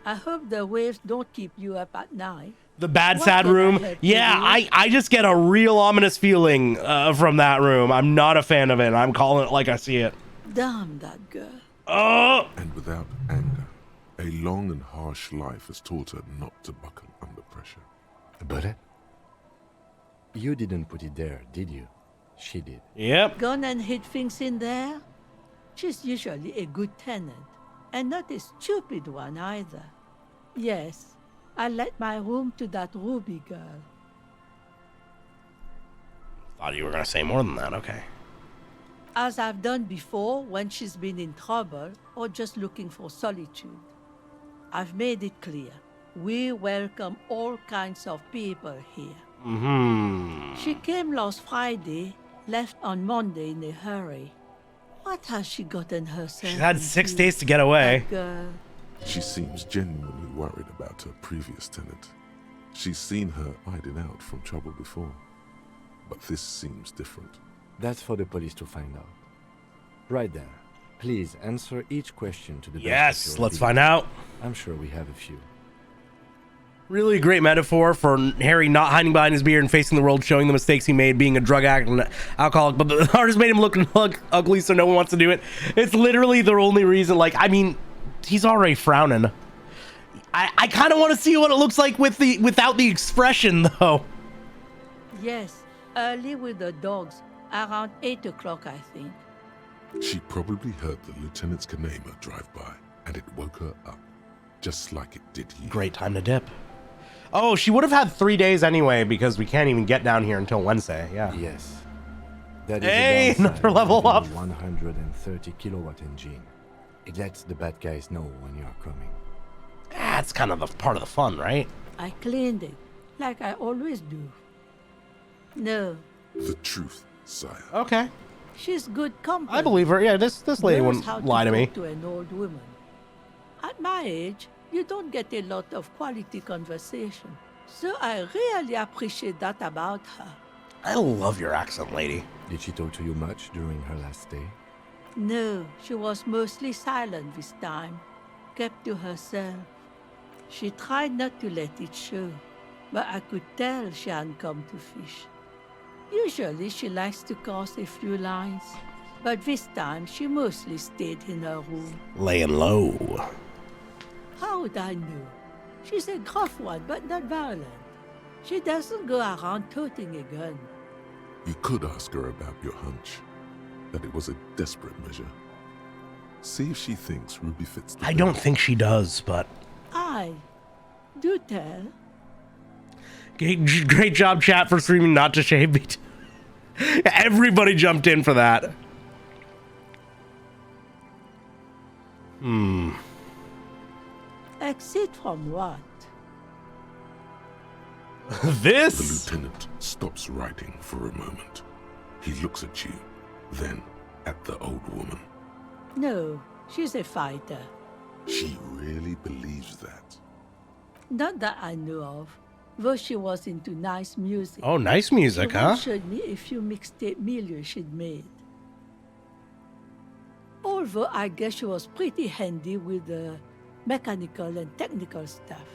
Speaker 21: I hope the waves don't keep you up at night.
Speaker 2: The bad
Speaker 21: What
Speaker 2: sad
Speaker 21: can I
Speaker 2: room.
Speaker 21: help you
Speaker 2: Yeah,
Speaker 21: with?
Speaker 2: I just get a real ominous feeling from that room. I'm not a fan of it. I'm calling it like I see it.
Speaker 21: Damn that girl.
Speaker 2: Oh!
Speaker 5: And without anger, a long and harsh life has taught her not to buckle under pressure.
Speaker 4: But you didn't put it there, did you? She did.
Speaker 2: Yep.
Speaker 21: Gone and hid things in there? She's usually a good tenant, and not a stupid one either. Yes, I let my room to that Ruby girl.
Speaker 2: Thought you were gonna say more than that. Okay.
Speaker 21: As I've done before when she's been in trouble or just looking for solitude. I've made it clear. We welcome all kinds of people here.
Speaker 2: Mm-hmm.
Speaker 21: She came last Friday, left on Monday in a hurry. What has she gotten herself
Speaker 2: She's had 6
Speaker 21: into?
Speaker 2: days to get away.
Speaker 21: That girl.
Speaker 5: She seems genuinely worried about her previous tenant. She's seen her hiding out from trouble before. But this seems different.
Speaker 4: That's for the police to find out. Right there. Please answer each question to the best of
Speaker 2: Yes,
Speaker 4: your
Speaker 2: let's
Speaker 4: ability.
Speaker 2: find out.
Speaker 4: I'm sure we have a few.
Speaker 2: Really great metaphor for Harry not hiding behind his beard and facing the world, showing the mistakes he made, being a drug addict and alcoholic. But the artist made him look ugly, so no one wants to do it. It's literally the only reason. Like, I mean, he's already frowning. I kind of want to see what it looks like without the expression, though.
Speaker 21: Yes, early with the dogs, around 8 o'clock, I think.
Speaker 5: She probably heard the lieutenant's Kanema drive by, and it woke her up, just like it did you.
Speaker 2: Great time to dip. Oh, she would have had 3 days anyway because we can't even get down here until Wednesday. Yeah.
Speaker 4: Yes. That is
Speaker 2: Hey,
Speaker 4: a downside
Speaker 2: another
Speaker 4: of
Speaker 2: level
Speaker 4: having
Speaker 2: up.
Speaker 4: a 130 kilowatt engine. It lets the bad guys know when you are coming.
Speaker 2: That's kind of the part of the fun, right?
Speaker 21: I cleaned it, like I always do. No,
Speaker 5: The truth, sire.
Speaker 2: Okay.
Speaker 21: she's good company.
Speaker 2: I believe her. Yeah, this lady
Speaker 21: Knows
Speaker 2: wouldn't
Speaker 21: how
Speaker 2: lie to me.
Speaker 21: talk to an old woman. At my age, you don't get a lot of quality conversation. So I really appreciate that about her.
Speaker 2: I love your accent, lady.
Speaker 4: Did she talk to you much during her last stay?
Speaker 21: No, she was mostly silent this time, kept to herself. She tried not to let it show, but I could tell she hadn't come to fish. Usually she likes to cast a few lines, but this time she mostly stayed in her room.
Speaker 2: Laying low.
Speaker 21: How would I know? She's a gruff one, but not violent. She doesn't go around toting a gun.
Speaker 5: You could ask her about your hunch, that it was a desperate measure. See if she thinks Ruby fits the
Speaker 2: I don't think she does, but
Speaker 21: Do tell.
Speaker 2: great job, chat, for screaming not to shave me. Everybody jumped in for that.
Speaker 21: Exit from what?
Speaker 2: This?
Speaker 5: The lieutenant stops writing for a moment. He looks at you, then at the old woman.
Speaker 21: No, she's a fighter.
Speaker 5: She really believes that.
Speaker 21: Not that I know of, though she was into nice music.
Speaker 2: Oh, nice music,
Speaker 21: She
Speaker 2: huh?
Speaker 21: once showed me a few mixtape milieux she'd made. Although I guess she was pretty handy with the mechanical and technical stuff.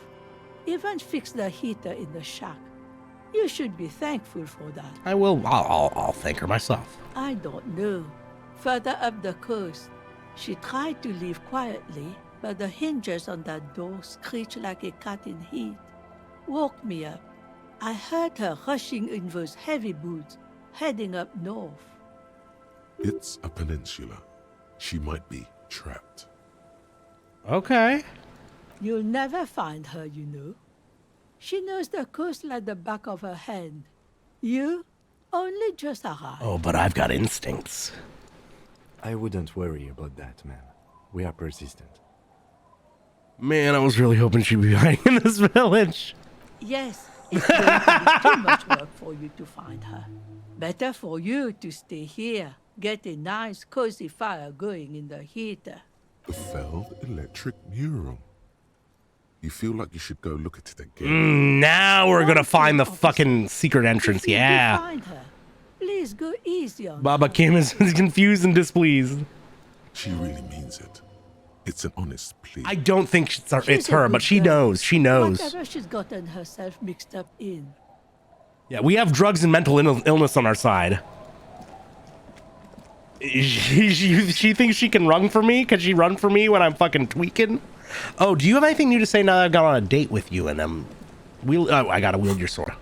Speaker 21: Even fixed the heater in the shack. You should be thankful for that.
Speaker 2: I will. I'll thank her myself.
Speaker 21: I don't know. Further up the coast, she tried to leave quietly, but the hinges on that door screeched like a cat in heat. Woke me up. I heard her rushing in those heavy boots, heading up north.
Speaker 5: It's a peninsula. She might be trapped.
Speaker 2: Okay.
Speaker 21: You'll never find her, you know. She knows the coast like the back of her hand. You only just arrived.
Speaker 2: Oh, but I've got instincts.
Speaker 4: I wouldn't worry about that, man. We are persistent.
Speaker 2: Man, I was really hoping she'd be hiding in this village.
Speaker 21: Yes, it's going to be too much work for you to find her. Better for you to stay here, get a nice cozy fire going in the heater.
Speaker 5: The failed electric neuron. You feel like you should go look at it again.
Speaker 2: Now we're gonna find the fucking secret entrance.
Speaker 21: If you do
Speaker 2: Yeah.
Speaker 21: find her, Please go easy on
Speaker 2: Baba Kim is confused and displeased.
Speaker 5: She really means it. It's an honest plea.
Speaker 2: I don't think it's
Speaker 21: She's a
Speaker 2: her,
Speaker 21: good
Speaker 2: but she
Speaker 21: girl.
Speaker 2: knows. She knows.
Speaker 21: Whatever she's gotten herself mixed up in.
Speaker 2: Yeah, we have drugs and mental illness on our side. She thinks she can run for me? Can she run for me when I'm fucking tweaking? Oh, do you have anything new to say now that I've gone on a date with you and I gotta wield your sword.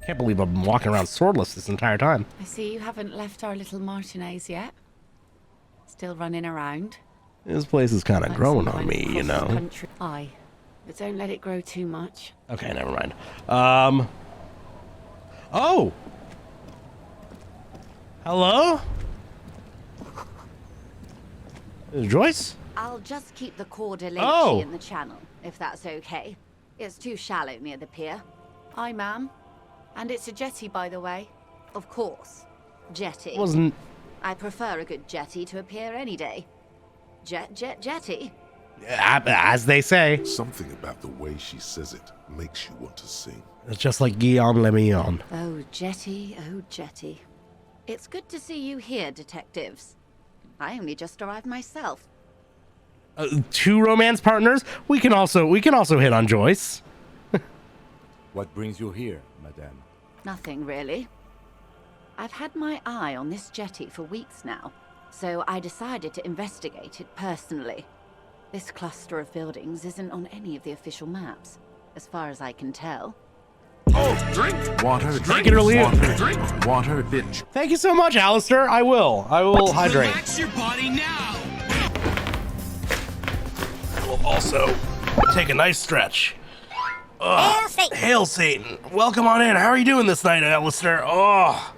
Speaker 2: Can't believe I've been walking around swordless this entire time.
Speaker 15: I see you haven't left our little Martinez yet. Still running around.
Speaker 2: This place is kind of growing on me, you know.
Speaker 15: Country. Aye, but don't let it grow too much.
Speaker 2: Okay, never mind. Oh! Hello? Is it Joyce?
Speaker 3: I'll just keep the corda
Speaker 2: Oh.
Speaker 3: in the channel, if that's okay. It's too shallow near the pier.
Speaker 15: Aye, ma'am. And it's a jetty, by the way.
Speaker 3: Of course. Jetty.
Speaker 2: Wasn't...
Speaker 3: I prefer a good jetty to a pier any day. Jetty?
Speaker 2: As they say.
Speaker 5: Something about the way she says it makes you want to sing.
Speaker 2: It's just like Guillaume Le Mignon.
Speaker 3: Oh, jetty, oh, jetty. It's good to see you here, detectives. I only just arrived myself.
Speaker 2: 2 romance partners? We can also hit on Joyce.
Speaker 4: What brings you here, madame?
Speaker 3: Nothing, really. I've had my eye on this jetty for weeks now, so I decided to investigate it personally. This cluster of buildings isn't on any of the official maps, as far as I can tell.
Speaker 2: Oh, drink!
Speaker 22: Water,
Speaker 2: Drink it or leave.
Speaker 22: Water, bitch.
Speaker 2: Thank you so much, Alistair. I will hydrate.
Speaker 22: Relax your body now.
Speaker 2: I will also take a nice stretch.
Speaker 19: Hail Satan!
Speaker 2: Hail Satan! Welcome on in. How are you doing this night, Alistair? Oh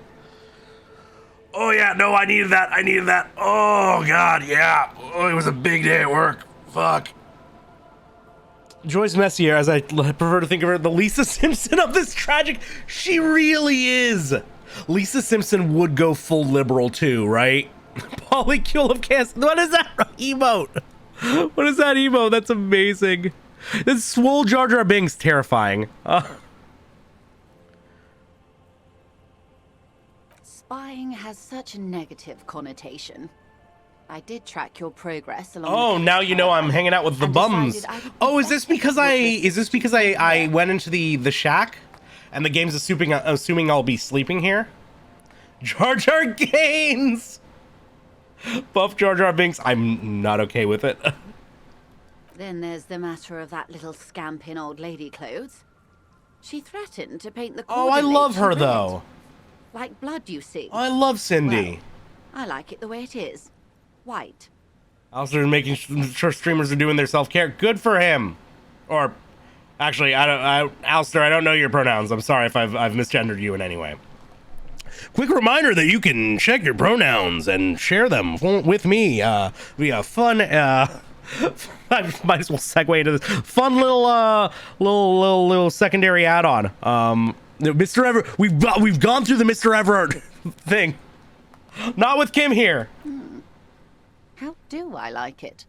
Speaker 2: yeah, no, I needed that. Oh God, yeah. Oh, it was a big day at work. Fuck. Joyce Messier, as I prefer to think of her, the Lisa Simpson of this tragic. She really is. Lisa Simpson would go full liberal too, right? Polycule of chaos. What is that emote? What is that emote? That's amazing. This swole Jar Jar Binks terrifying.
Speaker 3: Spying has such a negative connotation. I did track your progress along.
Speaker 2: Oh, now you know I'm hanging out with the bums. Oh, is this because I went into the shack, and the game's assuming I'll be sleeping here? Jar Jar Gaines. Buff Jar Jar Binks. I'm not okay with it.
Speaker 3: Then there's the matter of that little scamp in old lady clothes. She threatened to paint the
Speaker 2: Oh, I love her though.
Speaker 3: Like blood, you see.
Speaker 2: I love Cindy.
Speaker 3: Well, I like it the way it is. White.
Speaker 2: Alistair making sure streamers are doing their self-care. Good for him. Or, actually, Alistair, I don't know your pronouns. I'm sorry if I've misgendered you in any way. Quick reminder that you can check your pronouns and share them with me via fun. I might as well segue into this fun little secondary add-on. Mr. Everett, we've gone through the Mr. Everett thing. Not with Kim here.
Speaker 3: How do I like it?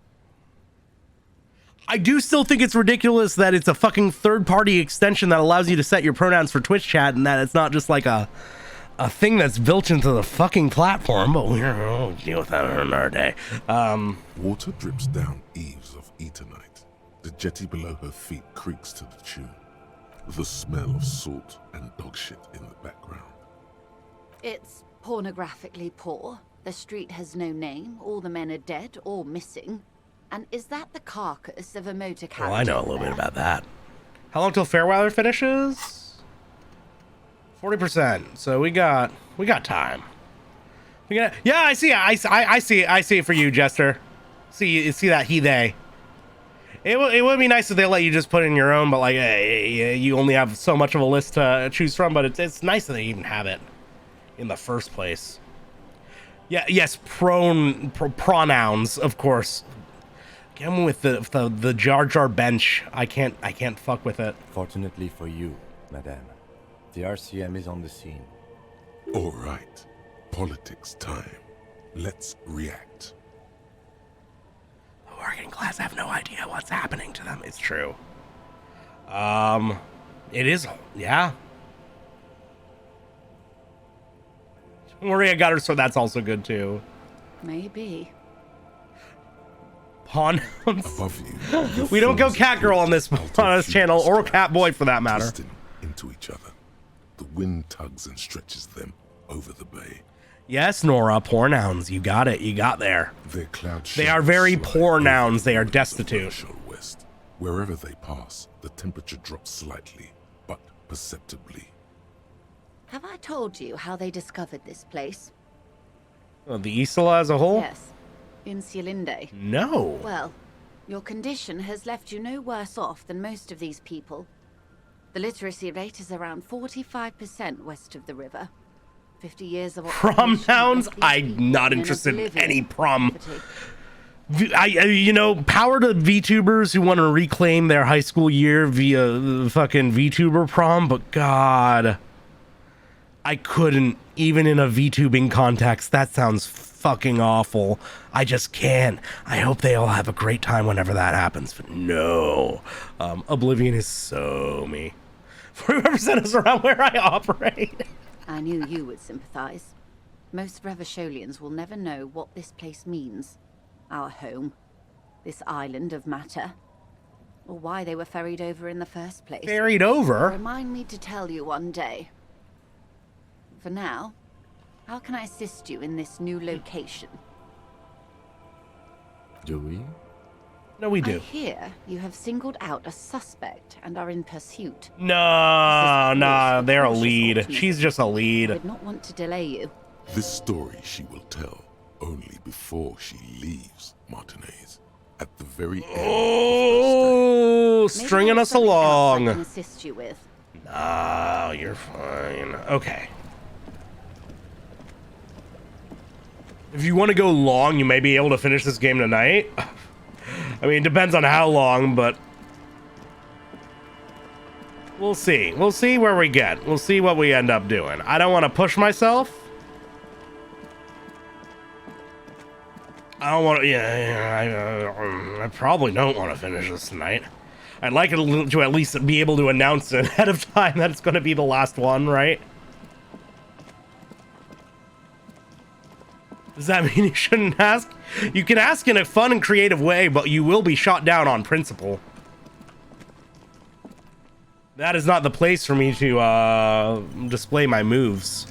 Speaker 2: I do still think it's ridiculous that it's a fucking third-party extension that allows you to set your pronouns for Twitch chat, and that it's not just like a thing that's built into the fucking platform. But we'll deal with that on another day.
Speaker 5: Water drips down eaves of Eternite. The jetty below her feet creaks to the tune. The smell of salt and dog shit in the background.
Speaker 3: It's pornographically poor. The street has no name. All the men are dead or missing. And is that the carcass of a motor carriage?
Speaker 2: Well, I know a little bit about that. How long till Fairweather finishes? 40%. So we got time. Yeah, I see it. I see it for you, Jester. See that they. It would be nice if they let you just put in your own, but like you only have so much of a list to choose from. But it's nice that they even have it in the first place. Yeah, yes, pronouns, of course. Again with the Jar Jar bench, I can't fuck with it.
Speaker 4: Fortunately for you, madame, the RCM is on the scene.
Speaker 5: All right, politics time. Let's react.
Speaker 2: The working class have no idea what's happening to them. It's true. It is, yeah. Maria got her, so that's also good too.
Speaker 3: Maybe.
Speaker 2: Pawn hounds.
Speaker 5: Above you,
Speaker 2: We don't go cat girl on this channel, or cat boy for that matter.
Speaker 5: twisting into each other. The wind tugs and stretches them over the bay.
Speaker 2: Yes, Nora, poor nouns. You got it. You got there.
Speaker 5: Their cloud
Speaker 2: They are very poor nouns. They are destitute.
Speaker 5: West. Wherever they pass, the temperature drops slightly, but perceptibly.
Speaker 3: Have I told you how they discovered this place?
Speaker 2: The Isola as a whole?
Speaker 3: Yes. In Cielinde.
Speaker 2: No.
Speaker 3: Well, your condition has left you no worse off than most of these people. The literacy rate is around 45% west of the river. 50 years of
Speaker 2: Prom nouns? I'm not interested in any prom. You know, power to VTubers who want to reclaim their high school year via fucking VTuber prom, but God, I couldn't, even in a VTubing context. That sounds fucking awful. I just can't. I hope they all have a great time whenever that happens, but no. Oblivion is so me. 40% is around where I operate.
Speaker 3: I knew you would sympathize. Most Revacholians will never know what this place means. Our home. This island of matter. Or why they were ferried over in the first place.
Speaker 2: Ferried over?
Speaker 3: Remind me to tell you one day. For now, how can I assist you in this new location?
Speaker 4: Do we?
Speaker 2: No, we do.
Speaker 3: I hear you have singled out a suspect and are in pursuit.
Speaker 2: No, they're a lead. She's just a
Speaker 3: I
Speaker 2: lead.
Speaker 3: would not want to delay you.
Speaker 5: This story she will tell only before she leaves Martinez. At the very end.
Speaker 2: Oh, stringing us
Speaker 3: I can
Speaker 2: along.
Speaker 3: assist you with.
Speaker 2: No, you're fine. Okay. If you want to go long, you may be able to finish this game tonight. I mean, it depends on how long, but we'll see. We'll see where we get. We'll see what we end up doing. I don't want to push myself. I don't want to. I probably don't want to finish this tonight. I'd like it to at least be able to announce it ahead of time that it's going to be the last one, right? Does that mean you shouldn't ask? You can ask in a fun and creative way, but you will be shot down on principle. That is not the place for me to display my moves.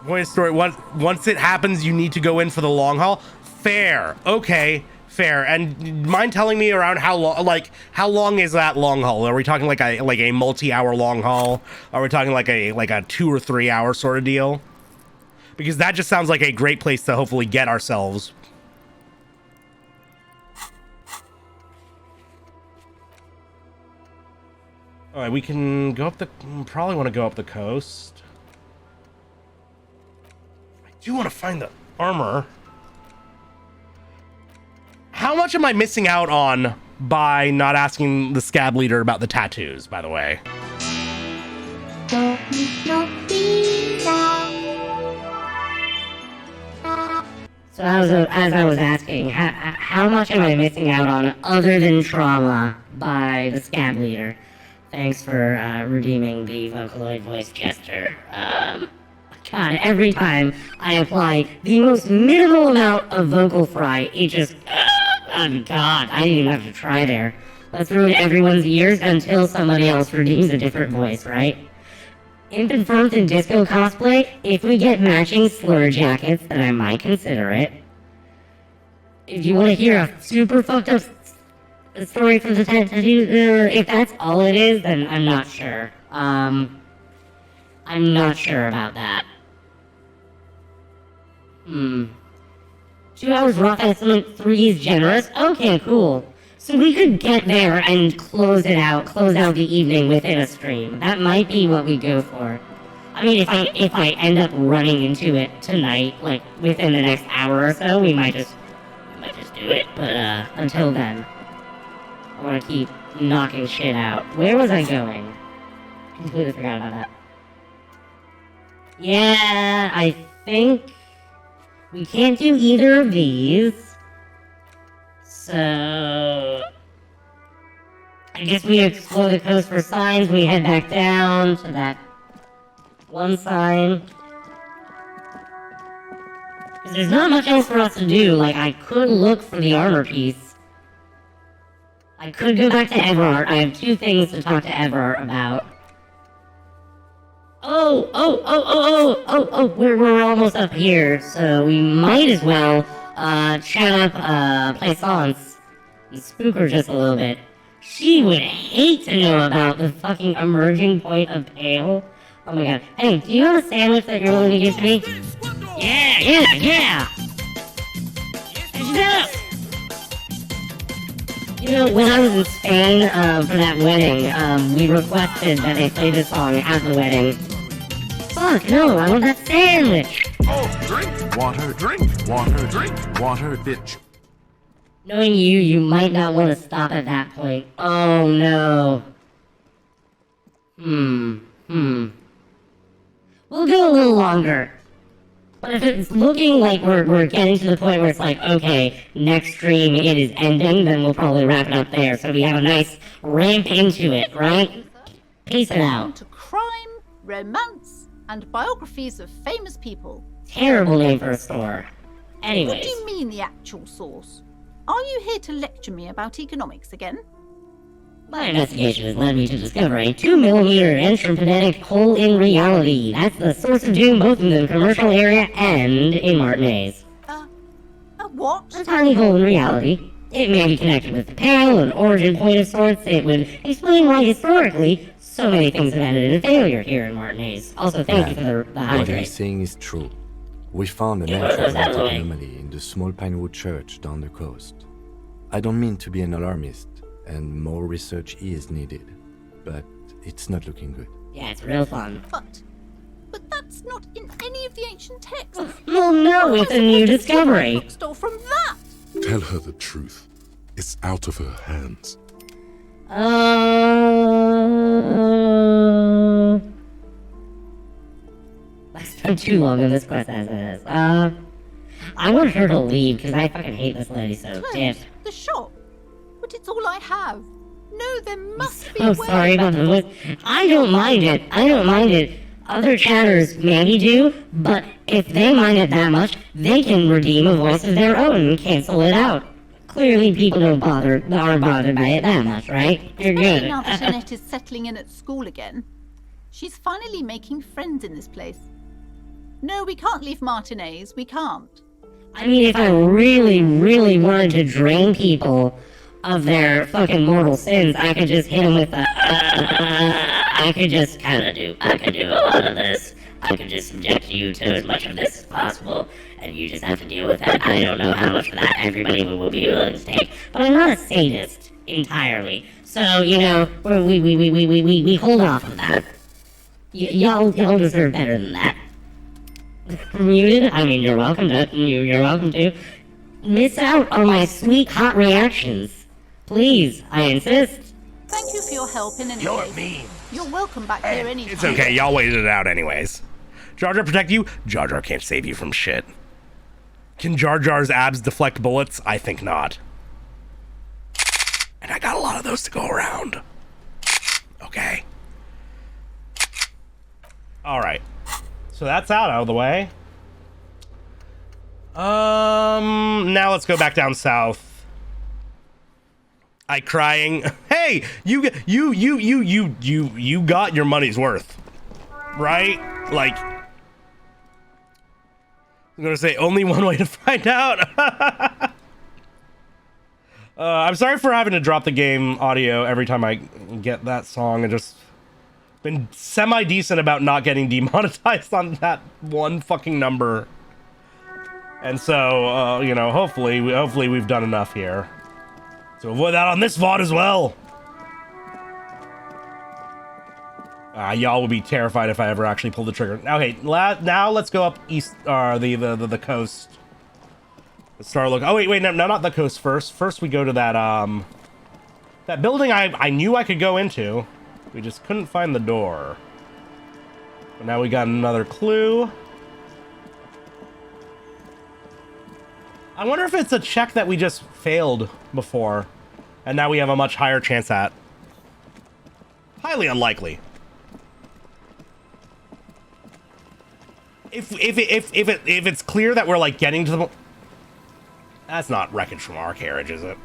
Speaker 2: Point of story, once it happens, you need to go in for the long haul. Fair. Okay, fair. And mind telling me around how long, like, how long is that long haul? Are we talking like a multi-hour long haul? Are we talking like a 2 or 3 hour sort of deal? Because that just sounds like a great place to hopefully get ourselves. All right, we can go up the, probably want to go up the coast. I do want to find the armor. How much am I missing out on by not asking the scab leader about the tattoos, by the way?
Speaker 6: So as I was asking, how much am I missing out on other than trauma by the scab leader? Thanks for redeeming the Vocaloid voice gesture. God, every time I apply the most minimal amount of vocal fry, it just... oh God, I didn't even have to try there. Let's ruin everyone's ears until somebody else redeems a different voice, right? In Confirmed and Disco cosplay, if we get matching slur jackets, then I might consider it. If you want to hear a super fucked up story from the tattoo, if that's all it is, then I'm not sure. I'm not sure about that. 2 hours rough estimate, 3 is generous. Okay, cool. So we could get there and close out the evening within a stream. That might be what we go for. I mean, if I end up running into it tonight, like within the next hour or so, we might just do it. But until then, I want to keep knocking shit out. Where was I going? Completely forgot about that. Yeah, I think we can't do either of these. So I guess we explore the coast for signs. We head back down to that one sign. Because there's not much else for us to do. Like, I could look for the armor piece. I could go back to Everard. I have 2 things to talk to Everard about. We're almost up here, so we might as well, chat up, Plaisance and spook her just a little bit. She would hate to know about the fucking emerging point of Pale. Oh my god. Hey, do you have a sandwich that you're willing to give to me? Yeah! You know, when I was in Spain, for that wedding, we requested that they play this song at the wedding. Fuck, no, I want that sandwich!
Speaker 22: Oh, drink water, drink water, bitch.
Speaker 6: Knowing you might not want to stop at that point. Oh no. We'll go a little longer. But if it's looking like we're getting to the point where it's like, okay, next stream it is ending, then we'll probably wrap it up there. So we have a nice ramp into it, right? Peace it out.
Speaker 12: To crime, romance, and biographies of famous people.
Speaker 6: Terrible name for a store. Anyways.
Speaker 12: What do you mean the actual source? Are you here to lecture me about economics again?
Speaker 6: My investigation has led me to discover a 2mm intrapenetic hole in reality. That's the source of doom both in the commercial area and in Martinez.
Speaker 12: What?
Speaker 6: A tiny hole in reality. It may be connected with the Pale, an origin point of sorts. It would explain why historically so many things have ended in failure here in Martinez. Also, thank you for the
Speaker 4: What
Speaker 6: hydrate.
Speaker 4: he's saying is true. We found an entrapment anomaly in the small Pinewood church down the coast. I don't mean to be an alarmist, and more research is needed, but it's not looking good.
Speaker 6: Yeah, it's real fun.
Speaker 12: But that's not in any of the ancient texts.
Speaker 6: Well, no, it's a new discovery.
Speaker 12: Stole from that.
Speaker 5: Tell her the truth. It's out of her hands.
Speaker 6: I spent too long on this quest as it is. I want her to leave because I fucking hate this lady so stiff.
Speaker 12: The shop. But it's all I have. No, there must be
Speaker 6: Oh,
Speaker 12: a way.
Speaker 6: sorry about the voice. I don't mind it. Other chatters maybe do, but if they mind it that much, they can redeem a voice of their own and cancel it out. Clearly people aren't bothered by it that much, right? You're good.
Speaker 12: Now that Annette is settling in at school again, she's finally making friends in this place. No, we can't leave Martinez. We can't.
Speaker 6: I mean, if I really, really wanted to drain people of their fucking mortal sins, I could just hit them with the I could do a lot of this. I could just subject you to as much of this as possible, and you just have to deal with that. I don't know how much of that everybody will be willing to take, but I'm not a sadist entirely. So, you know, we hold off on that. Y'all deserve better than that. Muted? I mean, you're welcome to miss out on my sweet hot reactions. Please, I insist.
Speaker 12: Thank you for your help in any
Speaker 2: You're
Speaker 12: case.
Speaker 2: mean.
Speaker 12: You're welcome back here anytime.
Speaker 2: It's okay, y'all waited it out anyways. Jar Jar protect you? Jar Jar can't save you from shit. Can Jar Jar's abs deflect bullets? I think not. And I got a lot of those to go around. Okay. Alright. So that's out of the way. Now let's go back down south. I crying. Hey, you got your money's worth, right? Like, I'm gonna say only one way to find out. I'm sorry for having to drop the game audio every time I get that song. I just been semi-decent about not getting demonetized on that one fucking number. And so, you know, hopefully we've done enough here to avoid that on this VOD as well. Y'all would be terrified if I ever actually pulled the trigger. Okay, now let's go up east, the coast. Let's start looking. Oh wait, no, not the coast first. First we go to that that building I knew I could go into. We just couldn't find the door. But now we got another clue. I wonder if it's a check that we just failed before, and now we have a much higher chance at. Highly unlikely. If it's clear that we're like getting to the, that's not wreckage from our carriage, is it?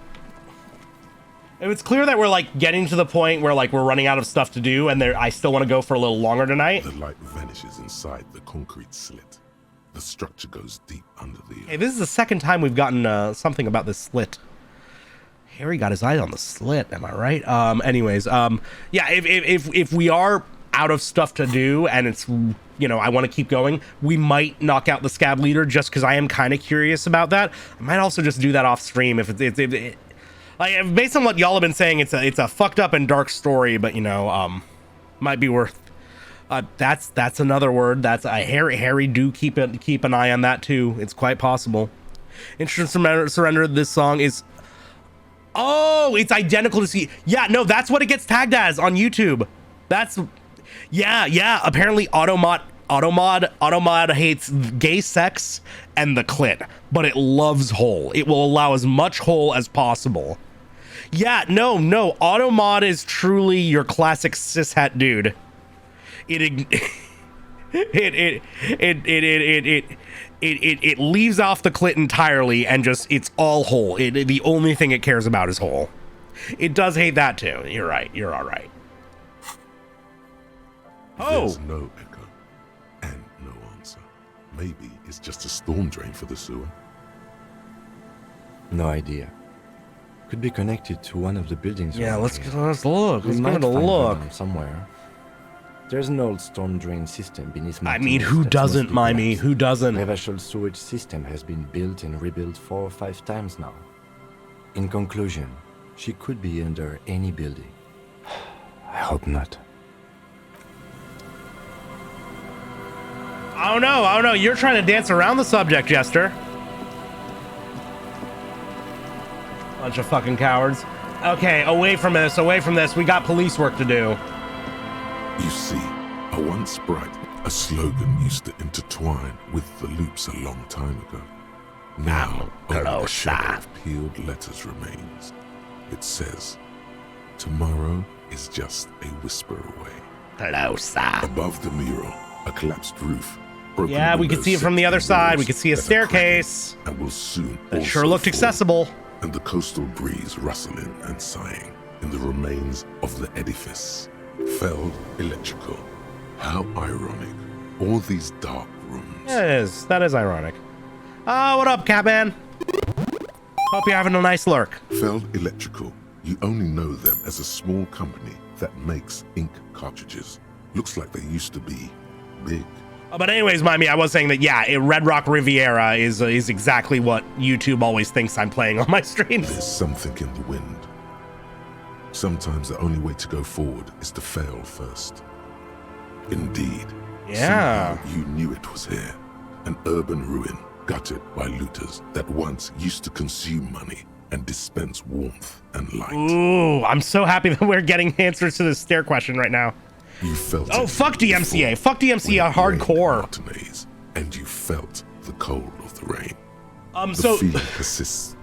Speaker 2: If it's clear that we're like getting to the point where like we're running out of stuff to do, and I still want to go for a little longer tonight.
Speaker 5: The light vanishes inside the concrete slit. The structure goes deep under the.
Speaker 2: Hey, this is the second time we've gotten something about this slit. Harry got his eye on the slit. Am I right? Anyways, yeah. If we are out of stuff to do, and it's, you know, I want to keep going, we might knock out the scab leader just because I am kind of curious about that. I might also just do that off stream if it's like, based on what y'all have been saying, it's a fucked up and dark story, but you know, might be worth. That's another word. That's Harry. Do keep an eye on that too. It's quite possible. Instant Surrender. This song is. Oh, it's identical to see. Yeah, no, that's what it gets tagged as on YouTube. That's. Yeah. Apparently, Automod hates gay sex and the clit, but it loves hole. It will allow as much hole as possible. Yeah, no. Automod is truly your classic cishet dude. It leaves off the clit entirely and just it's all hole. The only thing it cares about is hole. It does hate that too. You're right. You're all right.
Speaker 5: There's no echo and no answer. Maybe it's just a storm drain for the sewer.
Speaker 4: No idea. Could be connected to one of the buildings.
Speaker 2: Yeah, let's look. Let's give it a look
Speaker 4: somewhere. There's an old storm drain system beneath.
Speaker 2: I mean, who doesn't, Mimey? Who doesn't?
Speaker 4: Reversion sewage system has been built and rebuilt 4 or 5 times now. In conclusion, she could be under any building. I hope not.
Speaker 2: Oh no, you're trying to dance around the subject, Jester. Bunch of fucking cowards. Okay, away from this. We got police work to do.
Speaker 5: You see, a once bright, a slogan used to intertwine with the loops a long time ago. Now, only a shadow of peeled letters remains. It says, tomorrow is just a whisper away.
Speaker 2: Closer.
Speaker 5: Above the mural, a collapsed roof.
Speaker 2: Yeah, we can see it from the other side. We can see a staircase.
Speaker 5: And will soon
Speaker 2: that sure looked accessible.
Speaker 5: And the coastal breeze rustling and sighing in the remains of the edifice. Felled electrical. How ironic. All these dark rooms.
Speaker 2: Yeah, it is. That is ironic. Oh, what up, Catman? Hope you're having a nice lurk.
Speaker 5: Felled Electrical. You only know them as a small company that makes ink cartridges. Looks like they used to be big.
Speaker 2: But anyways, Mimey, I was saying that, yeah, Red Rock Riviera is exactly what YouTube always thinks I'm playing on my streams.
Speaker 5: There's something in the wind. Sometimes the only way to go forward is to fail first. Indeed.
Speaker 2: Yeah.
Speaker 5: Somehow you knew it was here. An urban ruin, gutted by looters that once used to consume money and dispense warmth and light.
Speaker 2: Ooh, I'm so happy that we're getting answers to this stair question right now.
Speaker 5: You felt
Speaker 2: fuck DMCA. Fuck DMCA hardcore.
Speaker 5: And you felt the cold of the rain.
Speaker 2: So
Speaker 5: the feeling persists.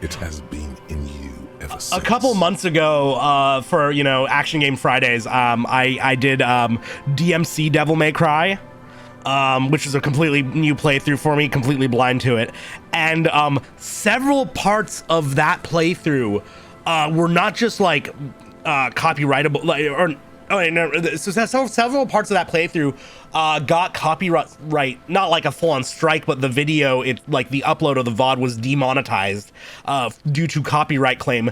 Speaker 5: It has been in you ever since.
Speaker 2: A couple months ago, for Action Game Fridays, I did DMC Devil May Cry, which is a completely new playthrough for me, completely blind to it, and several parts of that playthrough were not just like copyrightable, so several parts of that playthrough got copyright, not like a full-on strike, but the video, like the upload of the VOD was demonetized due to copyright claim,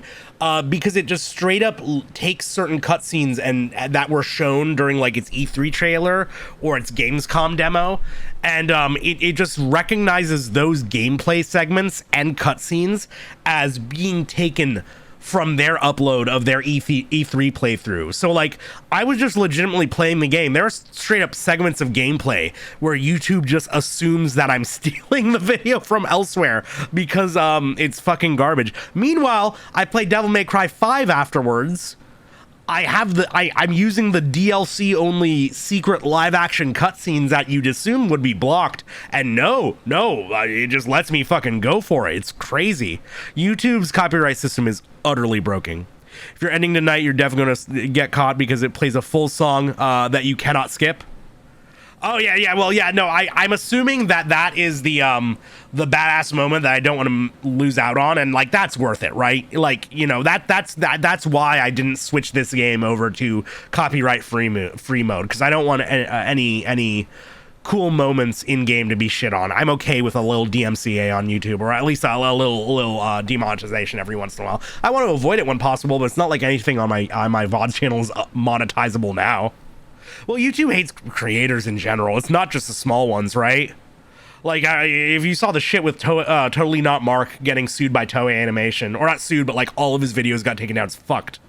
Speaker 2: because it just straight up takes certain cutscenes and that were shown during like its E3 trailer or its Gamescom demo, and it just recognizes those gameplay segments and cutscenes as being taken from their upload of their E3 playthrough. So like, I was just legitimately playing the game. There are straight up segments of gameplay where YouTube just assumes that I'm stealing the video from elsewhere because it's fucking garbage. Meanwhile, I played Devil May Cry 5 afterwards. I'm using the DLC only secret live action cutscenes that you'd assume would be blocked, and no, it just lets me fucking go for it. It's crazy. YouTube's copyright system is utterly broken. If you're ending tonight, you're definitely gonna get caught because it plays a full song that you cannot skip. Oh yeah. Well, yeah. No, I'm assuming that is the badass moment that I don't want to lose out on, and like that's worth it, right? Like, you know, that's why I didn't switch this game over to copyright free mode, because I don't want any cool moments in game to be shit on. I'm okay with a little DMCA on YouTube, or at least a little demonetization every once in a while. I want to avoid it when possible, but it's not like anything on my VOD channel is monetizable now. Well, YouTube hates creators in general. It's not just the small ones, right? Like, if you saw the shit with Totally Not Mark getting sued by Toei Animation, or not sued, but like all of his videos got taken down, it's fucked.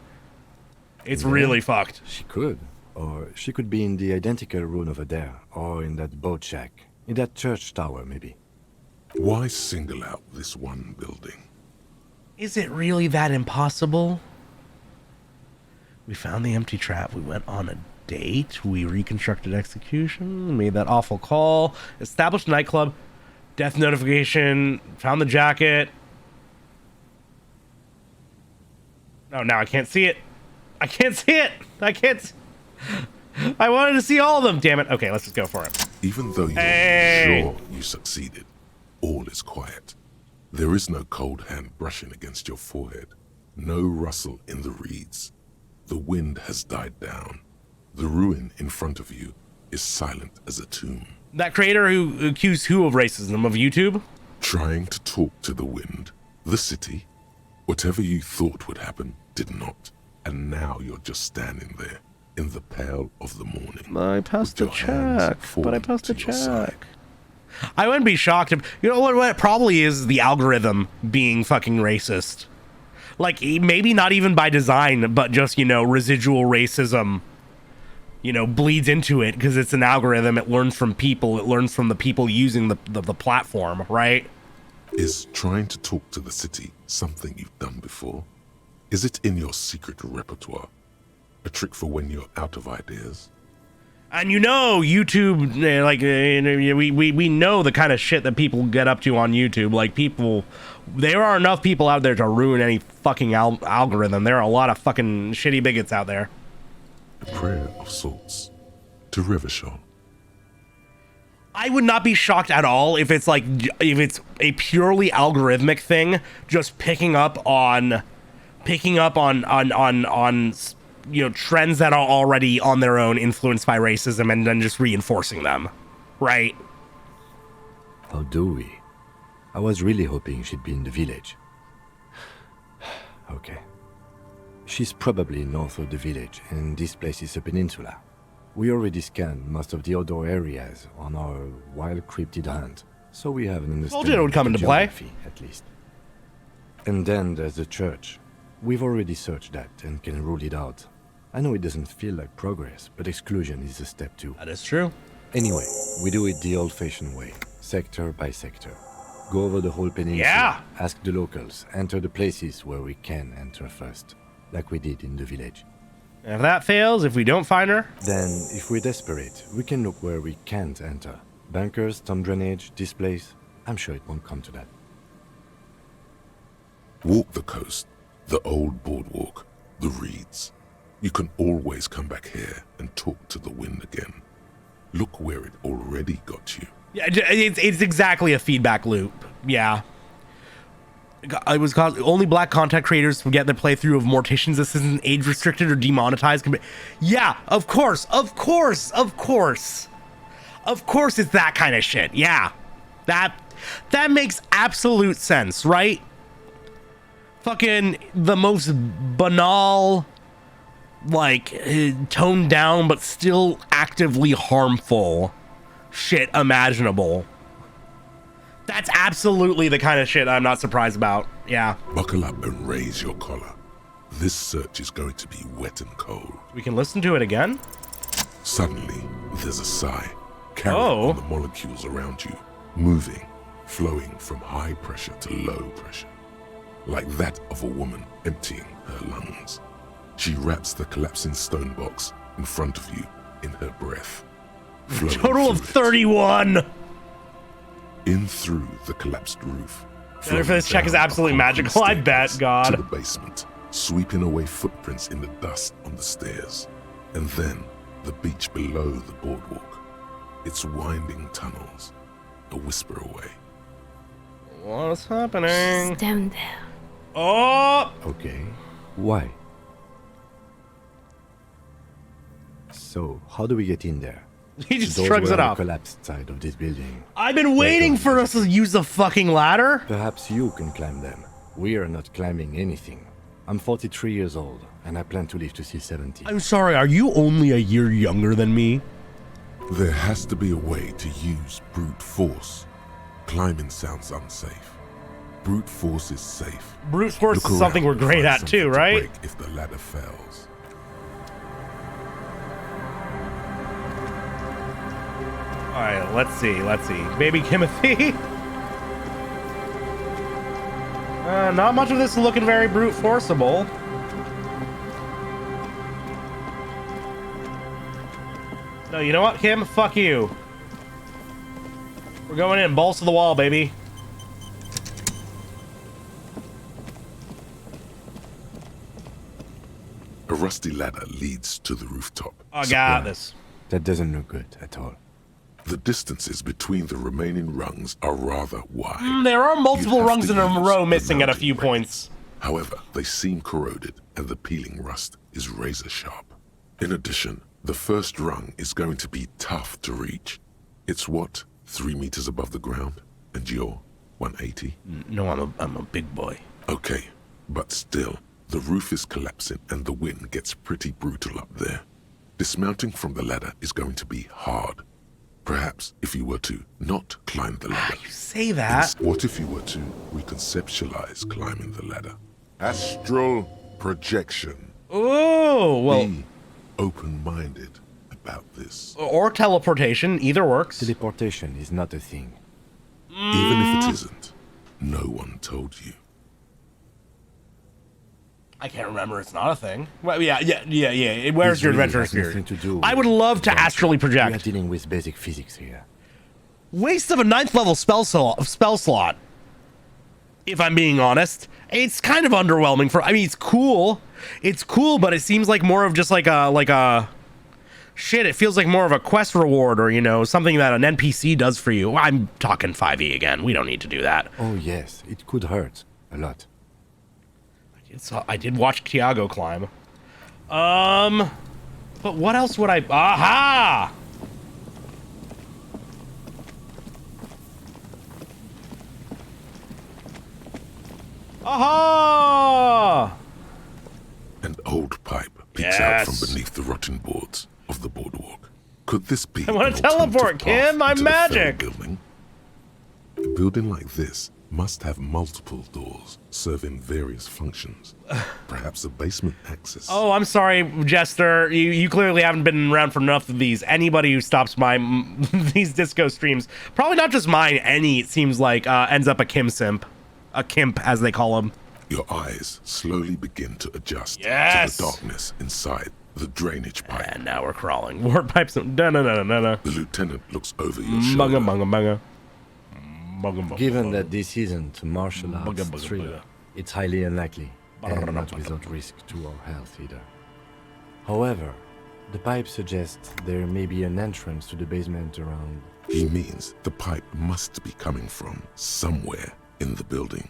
Speaker 2: It's really fucked.
Speaker 4: She could. Or she could be in the identical room over there, or in that boat shack, in that church tower, maybe.
Speaker 5: Why single out this one building?
Speaker 2: Is it really that impossible? We found the empty trap. We went on a date. We reconstructed execution. Made that awful call. Established nightclub. Death notification. Found the jacket. Oh, now I can't see it. I can't see it. I wanted to see all of them. Damn it. Okay, let's just go for it.
Speaker 5: Even though you're sure you succeeded, all is quiet. There is no cold hand brushing against your forehead. No rustle in the reeds. The wind has died down. The ruin in front of you is silent as a tomb.
Speaker 2: That creator who accused who of racism, of YouTube?
Speaker 5: Trying to talk to the wind, the city. Whatever you thought would happen did not. And now you're just standing there in the pale of the morning.
Speaker 2: I passed the check, I wouldn't be shocked if, you know what it probably is, the algorithm being fucking racist. Like, maybe not even by design, but just, you know, residual racism, you know, bleeds into it because it's an algorithm. It learns from people. It learns from the people using the platform, right?
Speaker 5: Is trying to talk to the city something you've done before? Is it in your secret repertoire? A trick for when you're out of ideas?
Speaker 2: And you know, YouTube, like, we know the kind of shit that people get up to on YouTube. Like, people, there are enough people out there to ruin any fucking algorithm. There are a lot of fucking shitty bigots out there.
Speaker 5: A prayer of sorts to Revachol.
Speaker 2: I would not be shocked at all if it's like, if it's a purely algorithmic thing, just picking up on you know, trends that are already on their own influenced by racism and then just reinforcing them, right?
Speaker 4: How do we? I was really hoping she'd be in the village. Okay. She's probably north of the village, and this place is a peninsula. We already scanned most of the outdoor areas on our wild cryptid hunt, so we have an understanding
Speaker 2: it would come
Speaker 4: of the
Speaker 2: into play.
Speaker 4: geography, at least. And then there's the church. We've already searched that and can rule it out. I know it doesn't feel like progress, but exclusion is a step too.
Speaker 2: That is true.
Speaker 4: Anyway, we do it the old-fashioned way, sector by sector. Go over the whole peninsula,
Speaker 2: Yeah.
Speaker 4: Ask the locals, enter the places where we can enter first, like we did in the village.
Speaker 2: And if that fails, if we don't find her,
Speaker 4: then if we're desperate, we can look where we can't enter. Bunkers, storm drainage, this place. I'm sure it won't come to that.
Speaker 5: Walk the coast, the old boardwalk, the reeds. You can always come back here and talk to the wind again. Look where it already got you.
Speaker 2: yeah, it's exactly a feedback loop. Yeah. It was called only black content creators can get their playthrough of Morticians. This isn't age restricted or demonetized. Yeah, of course it's that kind of shit. Yeah, that makes absolute sense, right? Fucking the most banal, like, toned down but still actively harmful shit imaginable. That's absolutely the kind of shit I'm not surprised about. Yeah.
Speaker 5: Buckle up and raise your collar. This search is going to be wet and cold.
Speaker 2: We can listen to it again?
Speaker 5: Suddenly, there's a sigh, carrying on the molecules around you, moving, flowing from high pressure to low pressure, like that of a woman emptying her lungs. She wraps the collapsing stone box in front of you in her breath.
Speaker 2: Total of 31!
Speaker 5: In through the collapsed roof.
Speaker 2: This check is absolutely magical, I bet, God.
Speaker 5: To the basement, sweeping away footprints in the dust on the stairs. And then the beach below the boardwalk. It's winding tunnels, a whisper away.
Speaker 2: What's happening?
Speaker 1: She's down there.
Speaker 2: Oh!
Speaker 4: Okay. Why? So, how do we get in there?
Speaker 2: He just
Speaker 4: Those
Speaker 2: shrugs
Speaker 4: were
Speaker 2: it
Speaker 4: on the
Speaker 2: off.
Speaker 4: collapsed side of this building.
Speaker 2: I've been waiting for us to use the fucking ladder.
Speaker 4: Perhaps you can climb them. We are not climbing anything. I'm 43 years old, and I plan to live to see 70.
Speaker 2: I'm sorry, are you only a year younger than me?
Speaker 5: There has to be a way to use brute force. Climbing sounds unsafe. Brute force is safe.
Speaker 2: Brute force
Speaker 5: Look
Speaker 2: is something
Speaker 5: around
Speaker 2: we're great
Speaker 5: and find
Speaker 2: at too,
Speaker 5: something to
Speaker 2: right?
Speaker 5: break if the ladder fails.
Speaker 2: Alright, let's see. Baby Timothy. Not much of this is looking very brute forcible. No, you know what, Kim? Fuck you. We're going in. Balls to the wall, baby.
Speaker 5: A rusty ladder leads to the rooftop.
Speaker 2: I got this.
Speaker 4: That doesn't look good at all.
Speaker 5: The distances between the remaining rungs are rather wide.
Speaker 2: There are multiple
Speaker 5: You'd have
Speaker 2: rungs
Speaker 5: to
Speaker 2: in a
Speaker 5: use
Speaker 2: row
Speaker 5: the
Speaker 2: missing at a
Speaker 5: mounting
Speaker 2: few
Speaker 5: brake.
Speaker 2: points.
Speaker 5: However, they seem corroded, and the peeling rust is razor sharp. In addition, the first rung is going to be tough to reach. It's what, 3 meters above the ground? And you're 180?
Speaker 2: No, I'm a big boy.
Speaker 5: Okay, but still, the roof is collapsing and the wind gets pretty brutal up there. Dismounting from the ladder is going to be hard. Perhaps if you were to not climb the ladder.
Speaker 2: You say that.
Speaker 5: What if you were to reconceptualize climbing the ladder?
Speaker 14: Astral projection.
Speaker 2: Oh, well.
Speaker 5: Be open-minded about this.
Speaker 2: Or teleportation, either works.
Speaker 4: Teleportation is not a thing.
Speaker 5: Even if it isn't, no one told you.
Speaker 2: I can't remember. It's not a thing. Well, yeah. Where's
Speaker 4: It's
Speaker 2: your
Speaker 4: really
Speaker 2: adventure
Speaker 4: has
Speaker 2: spirit?
Speaker 4: nothing to do
Speaker 2: I would
Speaker 4: with
Speaker 2: love to
Speaker 4: adventure.
Speaker 2: astrally
Speaker 4: We are
Speaker 2: project.
Speaker 4: dealing with basic physics here.
Speaker 2: Waste of a 9th level spell slot. If I'm being honest, it's kind of underwhelming. I mean, it's cool. It's cool, but it seems like more of just like a. Shit, it feels like more of a quest reward, or something that an NPC does for you. I'm talking 5e again. We don't need to do that.
Speaker 4: Oh yes, it could hurt a lot.
Speaker 2: I did watch Tiago climb. But what else would I... Aha! Aha!
Speaker 5: An old pipe peeks out from beneath the rotten boards of the boardwalk. Could this be
Speaker 2: I want
Speaker 5: an
Speaker 2: to teleport,
Speaker 5: alternative path
Speaker 2: Kim. I'm
Speaker 5: into the fell
Speaker 2: magic.
Speaker 5: building? A building like this must have multiple doors serving various functions. Perhaps a basement access.
Speaker 2: Oh, I'm sorry, Jester. You clearly haven't been around for enough of these. Anybody who stops by these disco streams, probably not just mine, it seems like, ends up a Kim simp. A Kimp, as they call him.
Speaker 5: Your eyes slowly begin to adjust
Speaker 2: Yes!
Speaker 5: to the darkness inside the drainage pipe.
Speaker 2: And now we're crawling. Ward pipes. No.
Speaker 5: The lieutenant looks over your shoulder.
Speaker 2: Bunga.
Speaker 4: Given that this isn't a martial arts
Speaker 2: Bugga.
Speaker 4: thriller, it's highly unlikely, and not without risk to our health either. However, the pipe suggests there may be an entrance to the basement around.
Speaker 5: He means the pipe must be coming from somewhere in the building.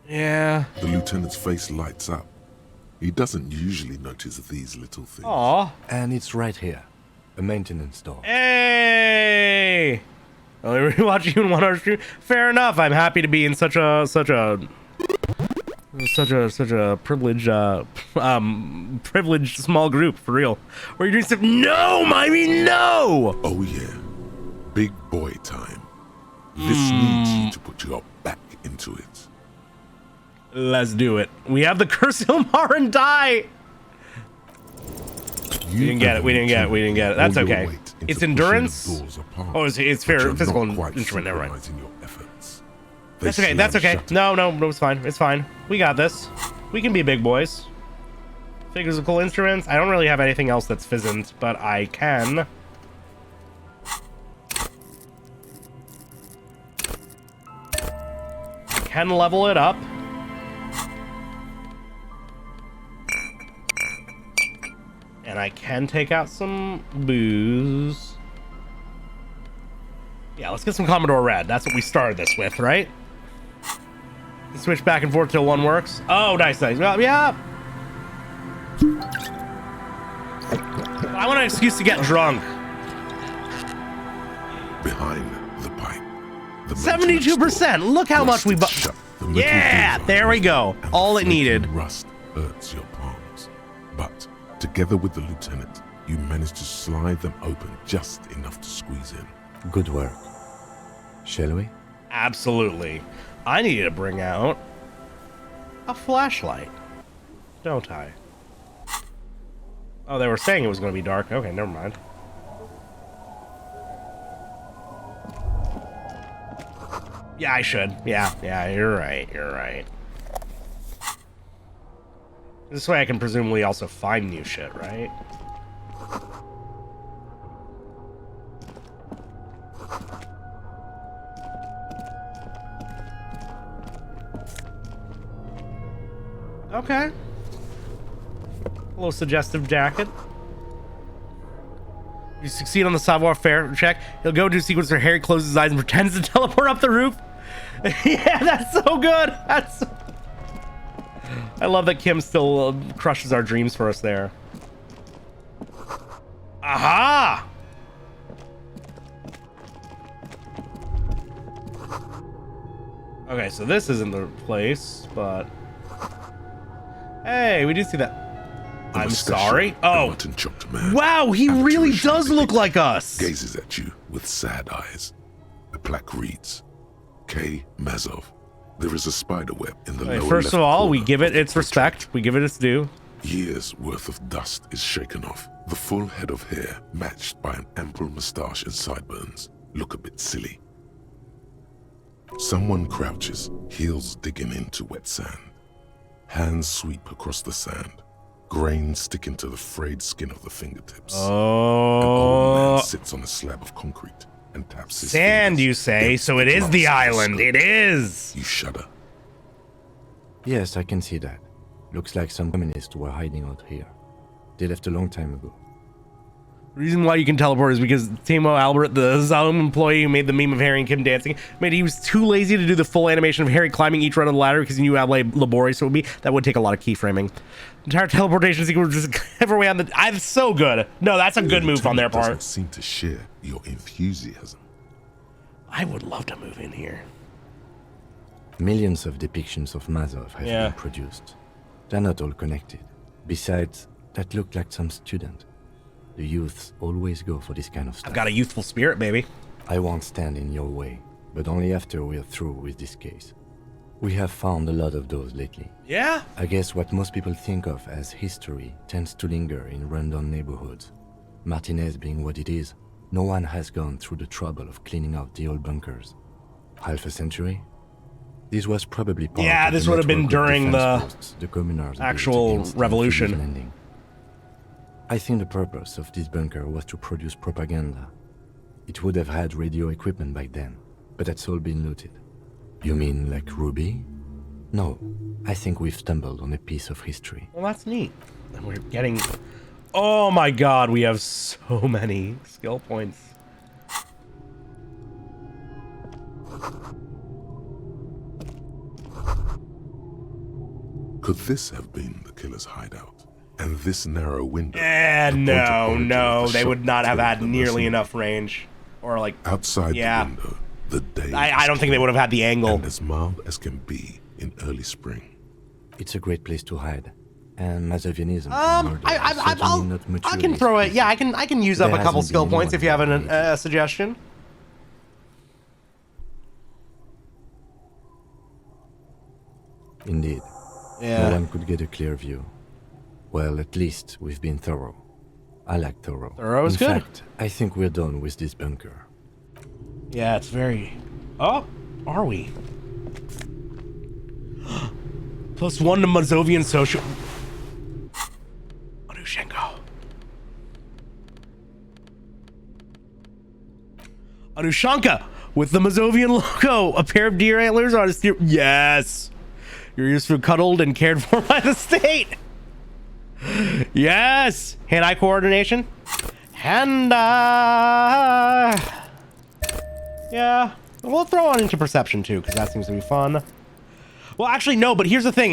Speaker 2: Yeah.
Speaker 5: The lieutenant's face lights up. He doesn't usually notice these little things.
Speaker 2: Aw.
Speaker 4: And it's right here. A maintenance door.
Speaker 2: Hey! Only rewatch you in 1 hour stream. Fair enough. I'm happy to be in such a privileged privileged small group, for real. Where you're doing stuff. No, Mimey, no!
Speaker 5: Oh yeah. Big boy time. This needs you to put your back into it.
Speaker 2: Let's do it. We have the Curse Ilmarin die. We didn't get it. That's okay. It's endurance. Oh, it's fair. Physical instrument. Never mind. That's okay. That's okay. No, it's fine. It's fine. We got this. We can be big boys. Physical instruments. I don't really have anything else that's fizzant, but I can. Can level it up. And I can take out some booze. Yeah, let's get some Commodore Red. That's what we started this with, right? Switch back and forth till one works. Oh, nice. Well, yeah. I want an excuse to get drunk.
Speaker 5: Behind the pipe.
Speaker 2: 72%. Look how much we bought. Yeah, there we go. All it needed.
Speaker 5: Rust hurts your palms. But together with the lieutenant, you managed to slide them open just enough to squeeze in.
Speaker 4: Good work. Shall we?
Speaker 2: Absolutely. I needed to bring out a flashlight. Don't I? Oh, they were saying it was going to be dark. Okay, never mind. Yeah, I should. Yeah, you're right. This way I can presumably also find new shit, right? Okay. A little suggestive jacket. You succeed on the savoir-faire check. He'll go to a sequence where Harry closes his eyes and pretends to teleport up the roof. Yeah, that's so good. I love that Kim still crushes our dreams for us there. Aha! Okay, so this isn't the place, but... Hey, we do see that. I'm sorry. Oh. Wow, he really does look like us.
Speaker 5: Gazes at you with sad eyes. The plaque reads, K. Mazov. There is a spider web in the lower
Speaker 2: first
Speaker 5: left
Speaker 2: of all, we
Speaker 5: corner
Speaker 2: give it
Speaker 5: of the
Speaker 2: its respect. We give it its due.
Speaker 5: Years worth of dust is shaken off. The full head of hair, matched by an ample moustache and sideburns, look a bit silly. Someone crouches, heels digging into wet sand. Hands sweep across the sand. Grains sticking to the frayed skin of the fingertips.
Speaker 2: Oh.
Speaker 5: An old man sits on a slab of concrete and taps his
Speaker 2: Sand,
Speaker 5: fingers
Speaker 2: you say?
Speaker 5: against
Speaker 2: So it is
Speaker 5: glass
Speaker 2: the
Speaker 5: of
Speaker 2: island.
Speaker 5: scope.
Speaker 2: It is.
Speaker 5: You shudder.
Speaker 4: Yes, I can see that. Looks like some communists were hiding out here. They left a long time ago.
Speaker 2: The reason why you can teleport is because Timo Albert, the Zalum employee who made the meme of Harry and Kim dancing, he was too lazy to do the full animation of Harry climbing each run of the ladder because he knew how laborious it would be. That would take a lot of keyframing. Entire teleportation sequence was just everywhere on the... I'm so good. No, that's a good move on their part.
Speaker 5: Doesn't seem to share your enthusiasm.
Speaker 2: I would love to move in here.
Speaker 4: Millions of depictions of Mazov have been produced. They're not all connected. Besides, that looked like some student. The youths always go for this kind of stuff.
Speaker 2: I've got a youthful spirit, baby.
Speaker 4: I won't stand in your way, but only after we're through with this case. We have found a lot of those lately.
Speaker 2: Yeah?
Speaker 4: I guess what most people think of as history tends to linger in rundown neighborhoods. Martinez being what it is, no one has gone through the trouble of cleaning out the old bunkers. Half a century? This was probably part of
Speaker 2: this
Speaker 4: the
Speaker 2: would have been
Speaker 4: network of
Speaker 2: during
Speaker 4: defense
Speaker 2: the
Speaker 4: posts the communards built
Speaker 2: actual
Speaker 4: against the
Speaker 2: revolution.
Speaker 4: Phillies Landing. I think the purpose of this bunker was to produce propaganda. It would have had radio equipment back then, but that's all been looted. You mean like Ruby? No, I think we've stumbled on a piece of history.
Speaker 2: Well, that's neat. And we're getting... Oh my god, we have so many skill points.
Speaker 5: Could this have been the killer's hideout? And this narrow window?
Speaker 2: No, they would not have had nearly enough range. Or like...
Speaker 5: Outside the window, the day...
Speaker 2: I don't think they would have had the angle.
Speaker 5: And as mild as can be in early spring.
Speaker 4: It's a great place to hide. And Mazovianism.
Speaker 2: I can throw it. Yeah, I can use up a couple skill points if you have a suggestion.
Speaker 4: Indeed.
Speaker 2: Yeah.
Speaker 4: No one could get a clear view. Well, at least we've been thorough. I like thorough.
Speaker 2: Thorough is good.
Speaker 4: In fact, I think we're done with this bunker.
Speaker 2: Yeah, it's very... Oh, are we? +1 to Mazovian social... Anushenko. Anushanka with the Mazovian logo. A pair of deer antlers on a steer... Yes! You're used to cuddled and cared for by the state. Yes! Hand-eye coordination. Hand-eye. Yeah. We'll throw on into perception too, because that seems to be fun. Well, actually, no, but here's the thing.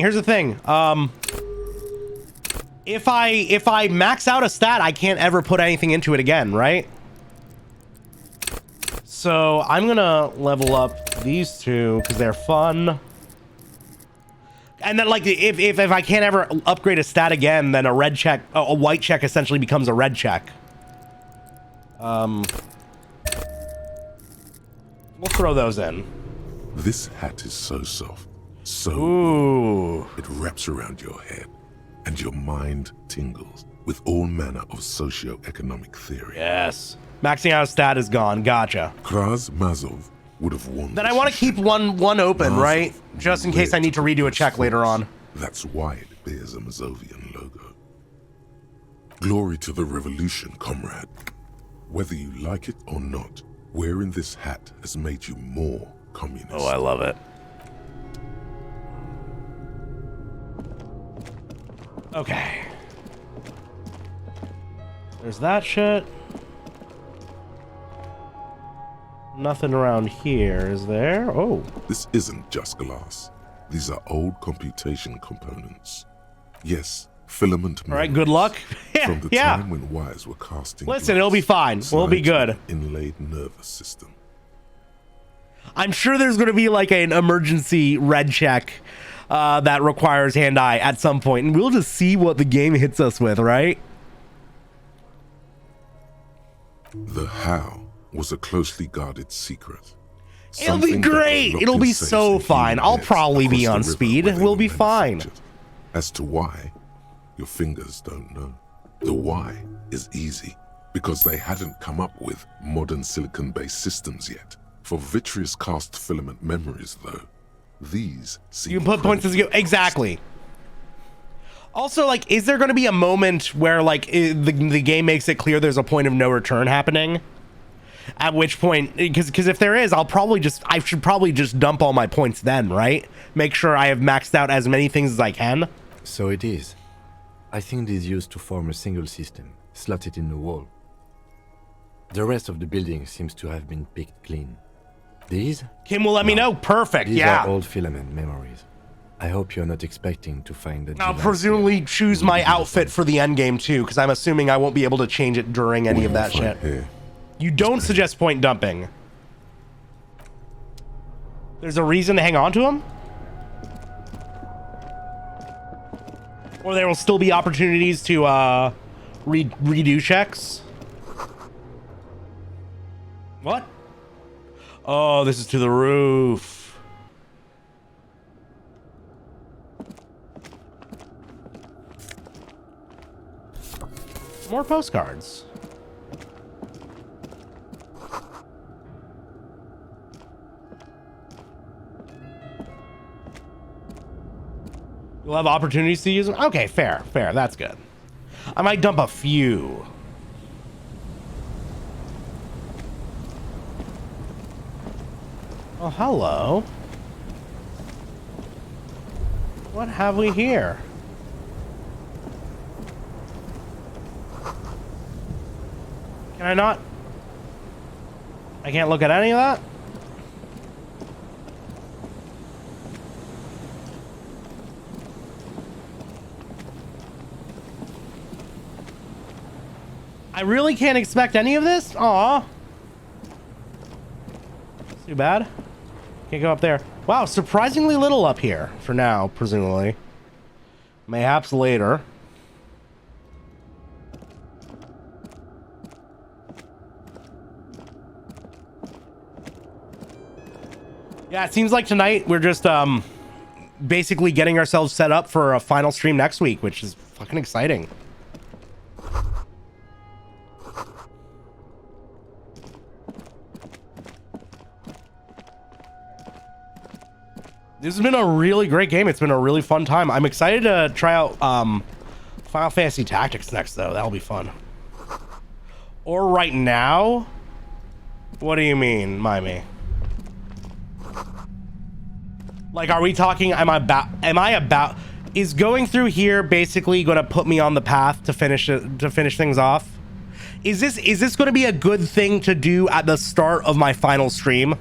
Speaker 2: If I max out a stat, I can't ever put anything into it again, right? So I'm gonna level up these two because they're fun. And then, like, if I can't ever upgrade a stat again, then a white check essentially becomes a red check. We'll throw those in.
Speaker 5: This hat is so soft, so
Speaker 2: ooh.
Speaker 5: It wraps around your head, and your mind tingles with all manner of socio-economic theory.
Speaker 2: Yes. Maxing out a stat is gone. Gotcha.
Speaker 5: Kraz Mazov would have won.
Speaker 2: Then I want to keep one open, right? Just in case I need to redo a check later on.
Speaker 5: That's why it bears a Mazovian logo. Glory to the revolution, comrade. Whether you like it or not, wearing this hat has made you more communist.
Speaker 2: Oh, I love it. Okay. There's that shit. Nothing around here, is there? Oh.
Speaker 5: This isn't just glass. These are old computation components. Yes, filament memories.
Speaker 2: All right, good luck.
Speaker 5: From the time when wires were casting.
Speaker 2: Listen, it'll be fine. We'll be good.
Speaker 5: Inlaid nervous system.
Speaker 2: I'm sure there's going to be like an emergency red check that requires hand-eye at some point, and we'll just see what the game hits us with, right?
Speaker 5: The how was a closely guarded secret.
Speaker 2: It'll be great. It'll be so fine. I'll probably be on speed. We'll be fine.
Speaker 5: As to why, your fingers don't know. The why is easy, because they hadn't come up with modern silicon-based systems yet. For vitreous cast filament memories, though, these seem
Speaker 2: you can put points as you go. Exactly. Also, like, is there going to be a moment where, like, the game makes it clear there's a point of no return happening? At which point, because if there is, I should probably just dump all my points then, right? Make sure I have maxed out as many things as I can.
Speaker 4: So it is. I think these used to form a single system, slotted in the wall. The rest of the building seems to have been picked clean. These?
Speaker 2: Kim will let me know. Perfect,
Speaker 4: These
Speaker 2: yeah.
Speaker 4: are old filament memories. I hope you're not expecting to find a
Speaker 2: I'll presumably choose my outfit for the endgame too, because I'm assuming I won't be able to change it during any of that shit. You don't suggest point dumping. There's a reason to hang on to them? Or there will still be opportunities to redo checks? What? Oh, this is to the roof. More postcards. You'll have opportunities to use them? Okay, fair. That's good. I might dump a few. Oh, hello. What have we here? Can I not? I can't look at any of that? I really can't expect any of this? Aw. Too bad. Can't go up there. Wow, surprisingly little up here for now, presumably. Mayhaps later. Yeah, it seems like tonight we're just basically getting ourselves set up for a final stream next week, which is fucking exciting. This has been a really great game. It's been a really fun time. I'm excited to try out Final Fantasy Tactics next, though. That'll be fun. Or right now? What do you mean, Mimey? Like, are we talking, is going through here basically going to put me on the path to finish things off? Is this going to be a good thing to do at the start of my final stream?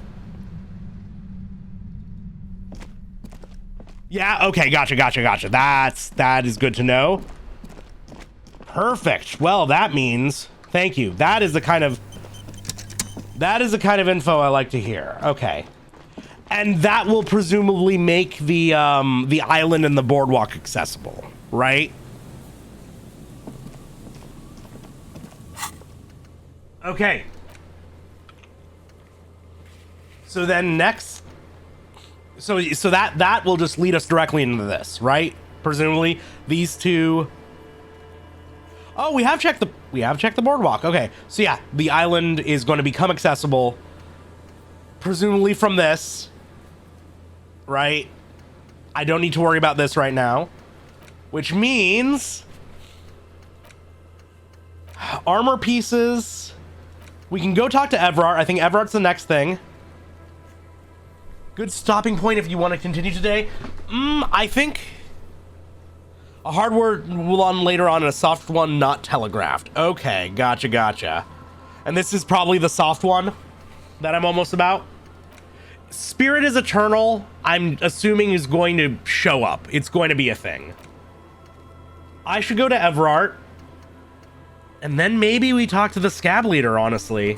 Speaker 2: Yeah, okay, gotcha. That is good to know. Perfect. Well, that means, thank you. That is the kind of info I like to hear. Okay. And that will presumably make the island and the boardwalk accessible, right? Okay. So then next, so that will just lead us directly into this, right? Presumably these two. Oh, we have checked the boardwalk. Okay. So yeah, the island is going to become accessible presumably from this, right? I don't need to worry about this right now, which means armor pieces. We can go talk to Everard. I think Everard's the next thing. Good stopping point if you want to continue today. I think a hard one later on and a soft one not telegraphed. Okay, gotcha. And this is probably the soft one that I'm almost about. Spirit is eternal, I'm assuming is going to show up. It's going to be a thing. I should go to Everard. And then maybe we talk to the scab leader, honestly.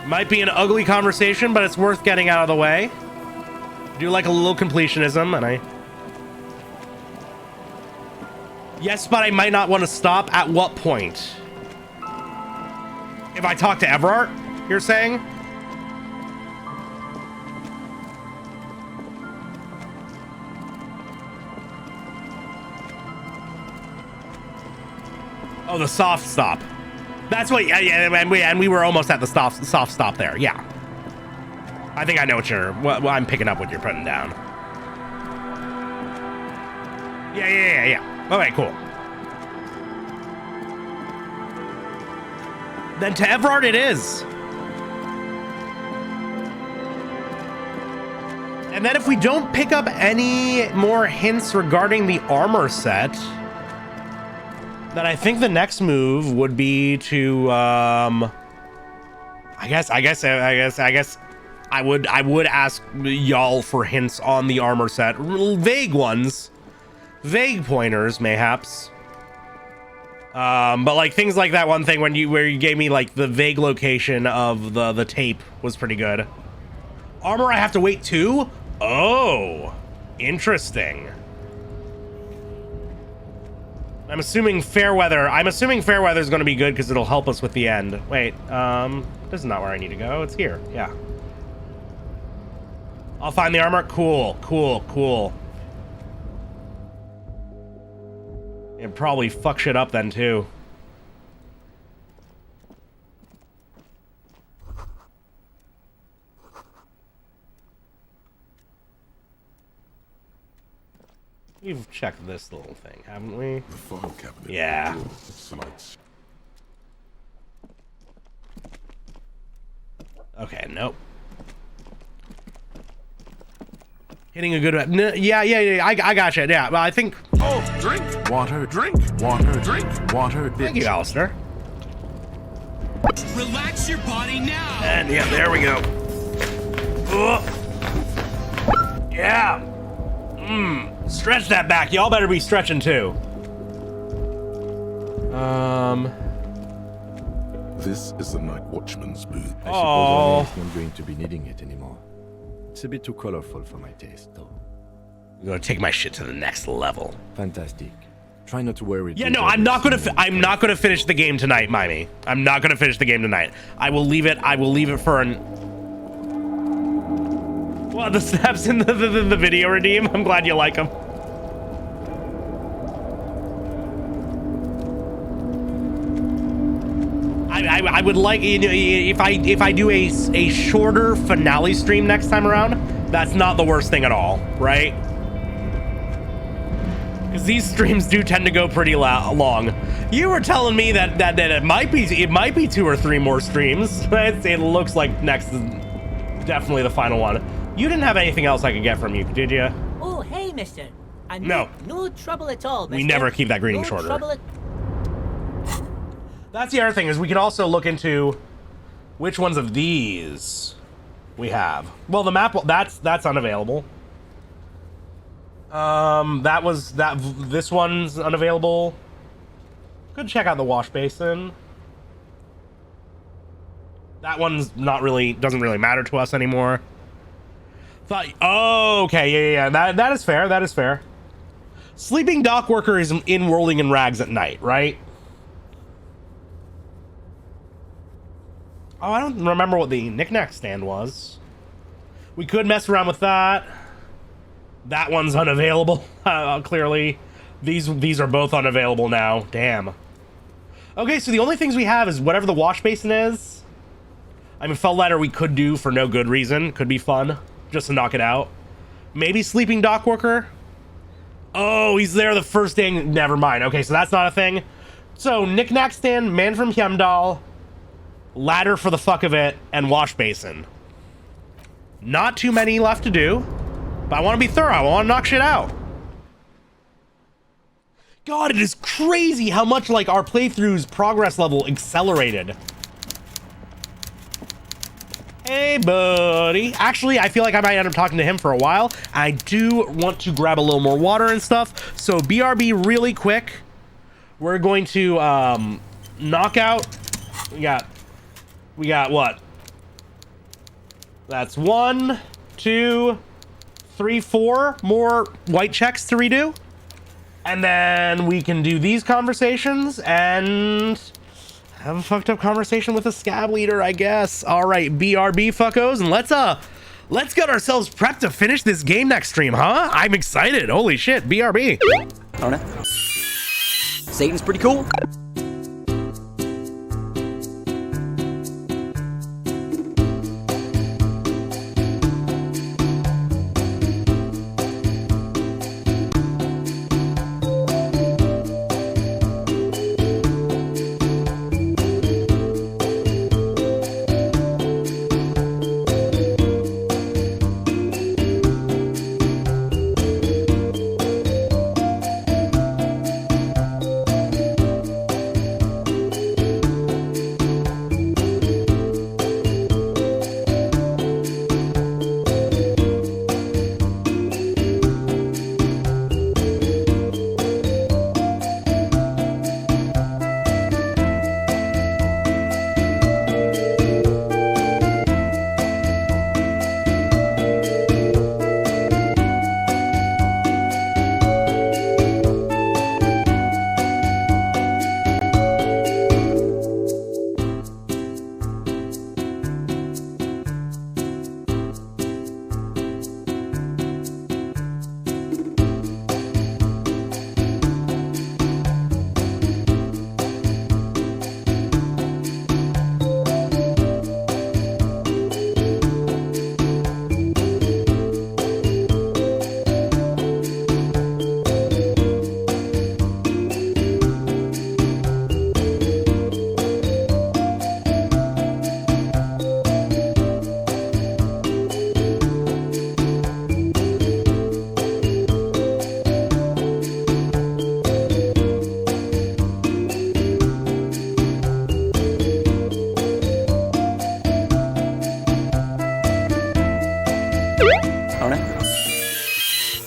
Speaker 2: Might be an ugly conversation, but it's worth getting out of the way. Do like a little completionism, and yes, but I might not want to stop. At what point? If I talk to Everard, you're saying? Oh, the soft stop. That's what, yeah, and we were almost at the soft stop there, yeah. I think I know what I'm picking up what you're putting down. Yeah. Okay, cool. Then to Everard it is. And then if we don't pick up any more hints regarding the armor set, then I think the next move would be to I guess I would ask y'all for hints on the armor set. Vague ones. Vague pointers, mayhaps. But like things like that one thing where you gave me like the vague location of the tape was pretty good. Armor I have to wait too? Oh, interesting. I'm assuming Fairweather is going to be good because it'll help us with the end. Wait, this is not where I need to go. It's here. Yeah. I'll find the armor. Cool. It probably fuck shit up then too. We've checked this little thing, haven't we?
Speaker 5: The file cabinet.
Speaker 2: Yeah. Okay, nope. Hitting a good... Yeah, I gotcha. Yeah, well, I think...
Speaker 22: Oh, drink, water, drink, water.
Speaker 2: Thank you, Alistair.
Speaker 9: Relax your body now.
Speaker 2: And yeah, there we go. Yeah. Stretch that back. Y'all better be stretching too.
Speaker 5: This is the night watchman's booth.
Speaker 4: I suppose I'm not going to be needing it anymore. It's a bit too colorful for my taste, though.
Speaker 2: I'm gonna take my shit to the next level.
Speaker 4: Fantastic. Try not to worry.
Speaker 2: Yeah, no, I'm not gonna finish the game tonight, Mimey. I'm not gonna finish the game tonight. I will leave it for an... Well, the snaps in the video redeem. I'm glad you like them. I would like, you know, if I do a shorter finale stream next time around, that's not the worst thing at all, right? Because these streams do tend to go pretty long. You were telling me that it might be 2 or 3 more streams. It looks like next is definitely the final one. You didn't have anything else I could get from you, did you?
Speaker 13: Oh, hey, mister.
Speaker 2: No.
Speaker 9: No trouble at all,
Speaker 2: We
Speaker 9: mister.
Speaker 2: never keep that greeting
Speaker 9: No
Speaker 2: shorter.
Speaker 9: trouble at-
Speaker 2: That's the other thing, is we can also look into which ones of these we have. Well, the map, that's unavailable. This one's unavailable. Good, check out the wash basin. That one's not really, doesn't really matter to us anymore. Okay, yeah. That is fair, that is fair. Sleeping dock worker is in rolling in rags at night, right? Oh, I don't remember what the knick-knack stand was. We could mess around with that. That one's unavailable, clearly. These are both unavailable now. Damn. Okay, so the only things we have is whatever the wash basin is. I mean, fell ladder we could do for no good reason. Could be fun, just to knock it out. Maybe sleeping dock worker. Oh, he's there the first day. Never mind. Okay, so that's not a thing. So, knick-knack stand, man from Hemdall, ladder for the fuck of it, and wash basin. Not too many left to do, but I want to be thorough. I want to knock shit out. God, it is crazy how much, like, our playthrough's progress level accelerated. Hey, buddy. Actually, I feel like I might end up talking to him for a while. I do want to grab a little more water and stuff. So, BRB really quick. We're going to knock out. We got what? That's 1, 2, 3, 4 more white checks to redo. And then we can do these conversations and have a fucked up conversation with a scab leader, I guess. All right, BRB fuckos, and let's get ourselves prepped to finish this game next stream, huh? I'm excited. Holy shit, BRB.
Speaker 13: Oh no. Satan's pretty cool.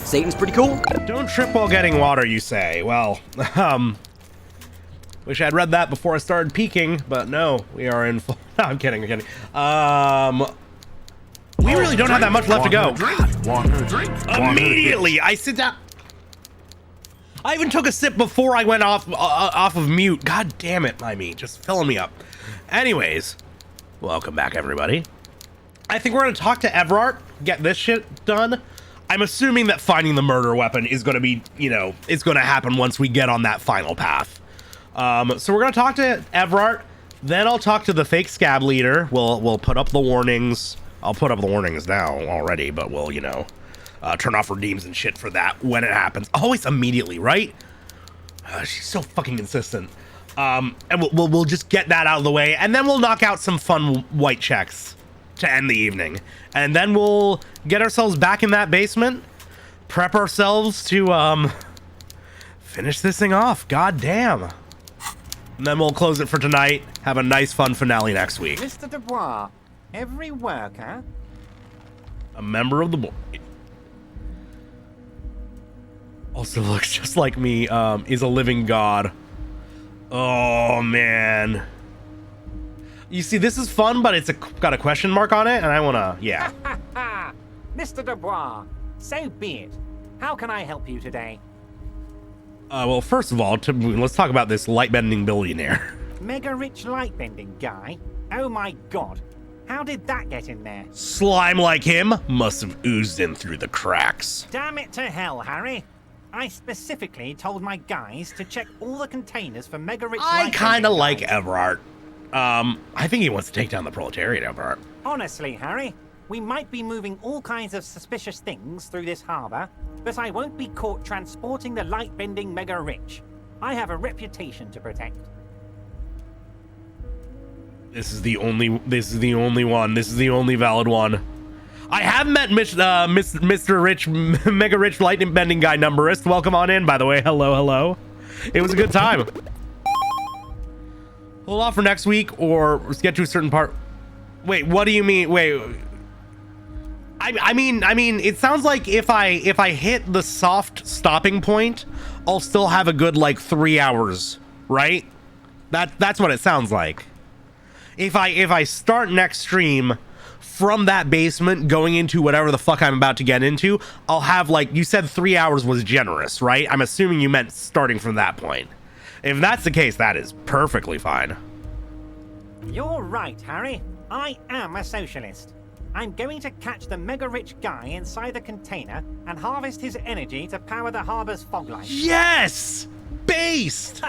Speaker 13: Satan's pretty cool.
Speaker 2: Don't trip while getting water, you say. Well, wish I'd read that before I started peeking, but no, we are in full. No, I'm kidding, We really don't have that much left to go. Immediately, I sit down. I even took a sip before I went off of mute. God damn it, my just filling me up. Anyways, welcome back, everybody. I think we're gonna talk to Everard, get this shit done. I'm assuming that finding the murder weapon is gonna be, it's gonna happen once we get on that final path. So we're gonna talk to Everard, then I'll talk to the fake scab leader. We'll put up the warnings. I'll put up the warnings now already, but we'll, turn off redeems and shit for that when it happens. Always immediately, right? She's so fucking insistent. And we'll just get that out of the way, and then we'll knock out some fun white checks to end the evening. And then we'll get ourselves back in that basement, prep ourselves to finish this thing off. God damn. And then we'll close it for tonight. Have a nice, fun finale next week.
Speaker 9: Mr. Dubois, every worker...
Speaker 2: A member of the board. Also looks just like me, is a living god. Oh, man. You see, this is fun, but it's got a question mark on it, and I want to, yeah.
Speaker 9: Mr. Dubois, so be it. How can I help you today?
Speaker 2: Well, first of all, let's talk about this light-bending billionaire.
Speaker 9: Mega-rich light-bending guy? Oh my god. How did that get in there?
Speaker 2: Slime like him must have oozed in through the cracks.
Speaker 9: Damn it to hell, Harry. I specifically told my guys to check all the containers for mega-rich
Speaker 2: I kind of like Everard. I think he wants to take down the proletariat, Everard.
Speaker 9: Honestly, Harry, we might be moving all kinds of suspicious things through this harbor, but I won't be caught transporting the light-bending mega-rich. I have a reputation to protect.
Speaker 2: This is the only one. This is the only valid one. I have met Mr. Rich, Mega Rich Lightning Bending Guy Numberist. Welcome on in, by the way. Hello, hello. It was a good time. Hold off for next week, or let's get to a certain part. Wait, what do you mean? Wait. I mean, it sounds like if I hit the soft stopping point, I'll still have a good like 3 hours, right? That's what it sounds like. If I start next stream from that basement going into whatever the fuck I'm about to get into, I'll have, like, you said 3 hours was generous, right? I'm assuming you meant starting from that point. If that's the case, that is perfectly fine.
Speaker 9: You're right, Harry. I am a socialist. I'm going to catch the mega-rich guy inside the container and harvest his energy to power the harbor's fog lights.
Speaker 2: Yes! Based!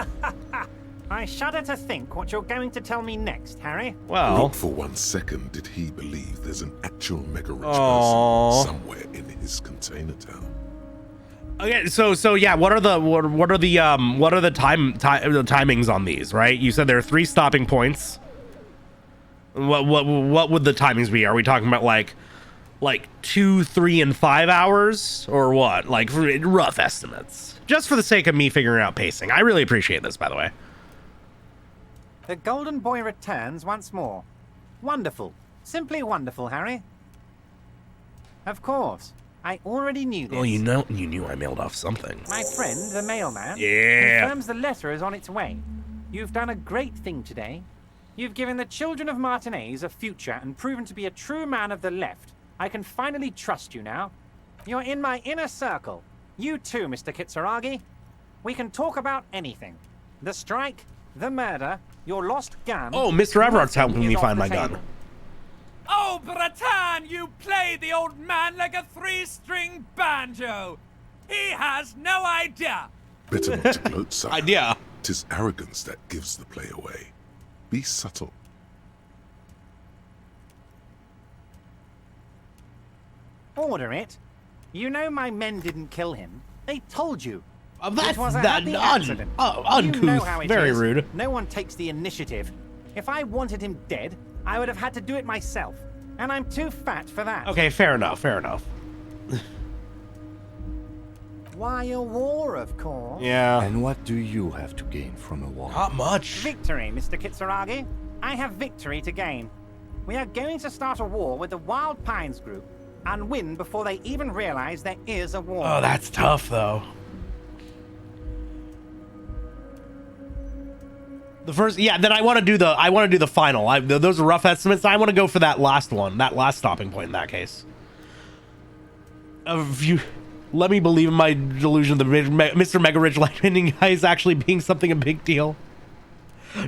Speaker 9: I shudder to think what you're going to tell me next, Harry.
Speaker 2: Well...
Speaker 5: Not for 1 second did he believe there's an actual mega-rich
Speaker 2: Aww.
Speaker 5: person somewhere in his container town.
Speaker 2: Okay, so yeah, what are the timings on these, right? You said there are 3 stopping points. What would the timings be? Are we talking about like 2, 3, and 5 hours, or what? Like rough estimates, just for the sake of me figuring out pacing. I really appreciate this, by the way.
Speaker 9: The Golden Boy returns once more. Wonderful. Simply wonderful, Harry. Of course. I already knew this.
Speaker 2: Well, you knew I mailed off something.
Speaker 9: My friend, the mailman,
Speaker 2: Yeah.
Speaker 9: confirms the letter is on its way. You've done a great thing today. You've given the children of Martinez a future and proven to be a true man of the left. I can finally trust you now. You're in my inner circle. You too, Mr. Kitsuragi. We can talk about anything. The strike, the murder, your lost gun.
Speaker 2: Oh, Mr. Everard's helping me find my gun.
Speaker 11: Oh, Bratan, you play the old man like a 3-string banjo. He has no idea.
Speaker 5: Better not to gloat, sire.
Speaker 2: Idea.
Speaker 5: 'Tis arrogance that gives the play away. Be subtle.
Speaker 9: Order it. You know my men didn't kill him. They told you.
Speaker 2: That's
Speaker 9: it was a
Speaker 2: that
Speaker 9: happy accident.
Speaker 2: uncouth.
Speaker 9: You know how it
Speaker 2: Very
Speaker 9: is.
Speaker 2: rude.
Speaker 9: No one takes the initiative. If I wanted him dead, I would have had to do it myself. And I'm too fat for that.
Speaker 2: Okay, fair enough. Fair enough.
Speaker 9: Why a war, of course?
Speaker 2: Yeah.
Speaker 4: And what do you have to gain from a war?
Speaker 2: Not much.
Speaker 9: Victory, Mr. Kitsuragi. I have victory to gain. We are going to start a war with the Wild Pines group and win before they even realize there is a war.
Speaker 2: Oh, that's tough, though. The first, yeah. Then I want to do the final. Those are rough estimates. I want to go for that last one, that last stopping point in that case. If you let me believe in my delusion, the Mr. Mega Rich Lightning guy is actually being something a big deal.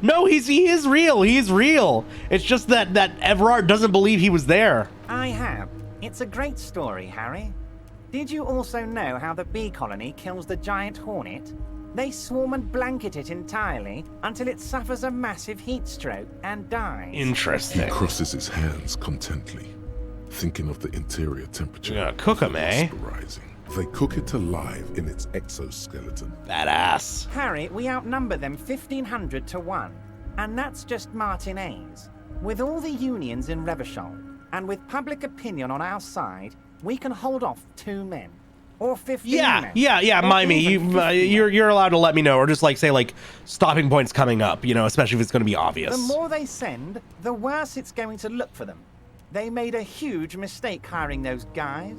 Speaker 2: No, he is real. He is real. It's just that Everard doesn't believe he was there.
Speaker 9: I have. It's a great story, Harry. Did you also know how the bee colony kills the giant hornet? They swarm and blanket it entirely until it suffers a massive heat stroke and dies.
Speaker 2: Interesting.
Speaker 5: He crosses his hands contently, thinking of the interior temperature.
Speaker 2: You're gonna cook him, eh?
Speaker 5: Rising. They cook it alive in its exoskeleton.
Speaker 2: Badass.
Speaker 9: Harry, we outnumber them 1,500 to 1. And that's just Martinez. With all the unions in Revachol, and with public opinion on our side, we can hold off 2 men. or 15
Speaker 2: Yeah,
Speaker 9: men,
Speaker 2: yeah,
Speaker 9: or
Speaker 2: mind me.
Speaker 9: even 50
Speaker 2: You're allowed to let me know, or just like say like stopping points coming up. You know, especially if it's going to be obvious.
Speaker 9: The more they send, the worse it's going to look for them. They made a huge mistake hiring those guys.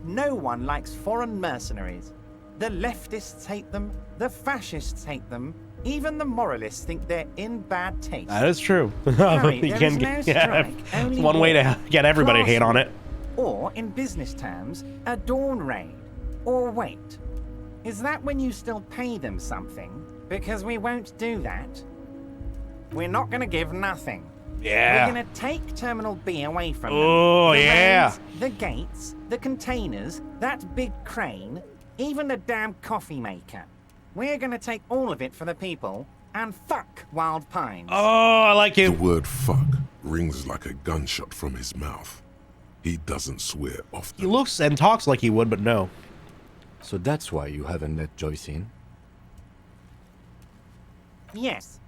Speaker 9: No one likes foreign mercenaries. The leftists hate them, the fascists hate them, even the moralists think they're in bad taste.
Speaker 2: That is true.
Speaker 9: Harry,
Speaker 2: You
Speaker 9: there
Speaker 2: can
Speaker 9: is no
Speaker 2: get- yeah,
Speaker 9: strike, only
Speaker 2: it's one way to get everybody to hate on it.
Speaker 9: Or, in business terms, a dawn raid. Or wait, is that when you still pay them something? Because we won't do that. We're not going to give nothing.
Speaker 2: Yeah.
Speaker 9: We're going to take Terminal B away from them.
Speaker 2: Oh,
Speaker 9: The
Speaker 2: yeah.
Speaker 9: roads, the gates, the containers, that big crane, even the damn coffee maker. We're going to take all of it for the people, and fuck Wild Pines.
Speaker 2: Oh, I like it.
Speaker 5: The word fuck rings like a gunshot from his mouth. He doesn't swear often.
Speaker 2: He looks and talks like he would, but no.
Speaker 4: So that's why you haven't let Joyce in?
Speaker 9: Yes.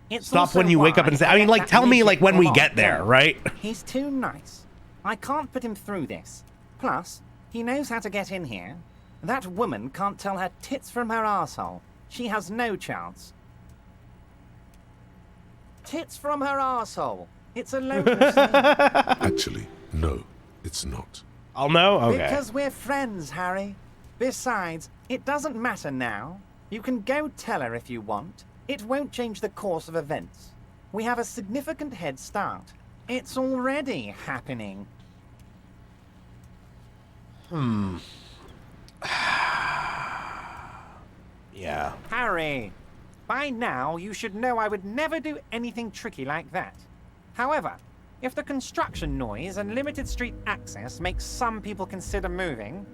Speaker 9: It's
Speaker 2: Stop
Speaker 9: also
Speaker 2: when you wake up
Speaker 9: why
Speaker 2: and say, I mean,
Speaker 9: let
Speaker 2: like,
Speaker 9: that
Speaker 2: tell me,
Speaker 9: midget
Speaker 2: like, when we
Speaker 9: come
Speaker 2: get
Speaker 9: on.
Speaker 2: there, right?
Speaker 9: He's too nice. I can't put him through this. Plus, he knows how to get in here. That woman can't tell her tits from her arsehole. She has no chance. Tits from her arsehole. It's a local saying.
Speaker 5: Actually, no, it's not.
Speaker 2: I'll know? Okay.
Speaker 9: Because we're friends, Harry. Besides, it doesn't matter now. You can go tell her if you want. It won't change the course of events. We have a significant head start. It's already happening.
Speaker 2: Yeah.
Speaker 9: Harry, by now you should know I would never do anything tricky like that. However, if the construction noise and limited street access makes some people consider moving,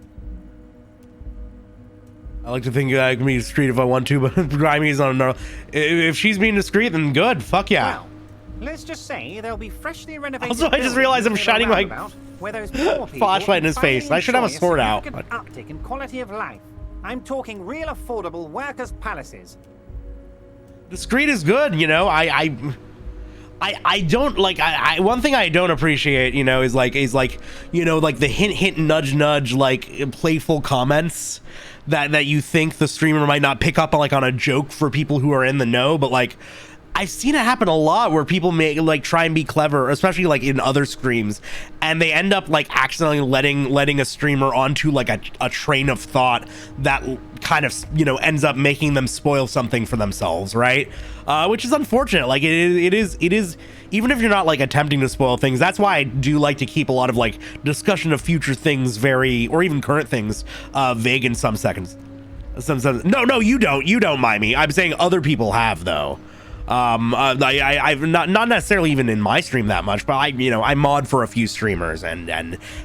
Speaker 2: I like to think I can be discreet if I want to, but Grimey's on another. If she's being discreet, then good. Fuck yeah.
Speaker 9: let's just say there'll be freshly renovated.
Speaker 2: Also, I just realized I'm
Speaker 9: buildings
Speaker 2: shining
Speaker 9: near
Speaker 2: my
Speaker 9: the roundabout where those poor people
Speaker 2: flashlight in
Speaker 9: can
Speaker 2: his face.
Speaker 9: finally
Speaker 2: I should have a
Speaker 9: enjoy
Speaker 2: sword out.
Speaker 9: significant uptick in quality of life. I'm talking real affordable workers' palaces.
Speaker 2: Discreet is good, you know. I don't like. I one thing I don't appreciate, you know, is like you know, like the hint nudge like playful comments that you think the streamer might not pick up on, like on a joke for people who are in the know, but like I've seen it happen a lot where people may like try and be clever, especially like in other streams, and they end up like accidentally letting a streamer onto like a train of thought that kind of, you know, ends up making them spoil something for themselves, right? Which is unfortunate. Like it is even if you're not like attempting to spoil things. That's why I do like to keep a lot of like discussion of future things or even current things vague in some seconds. No, you don't mind me. I'm saying other people have though. I've not necessarily even in my stream that much, but I mod for a few streamers and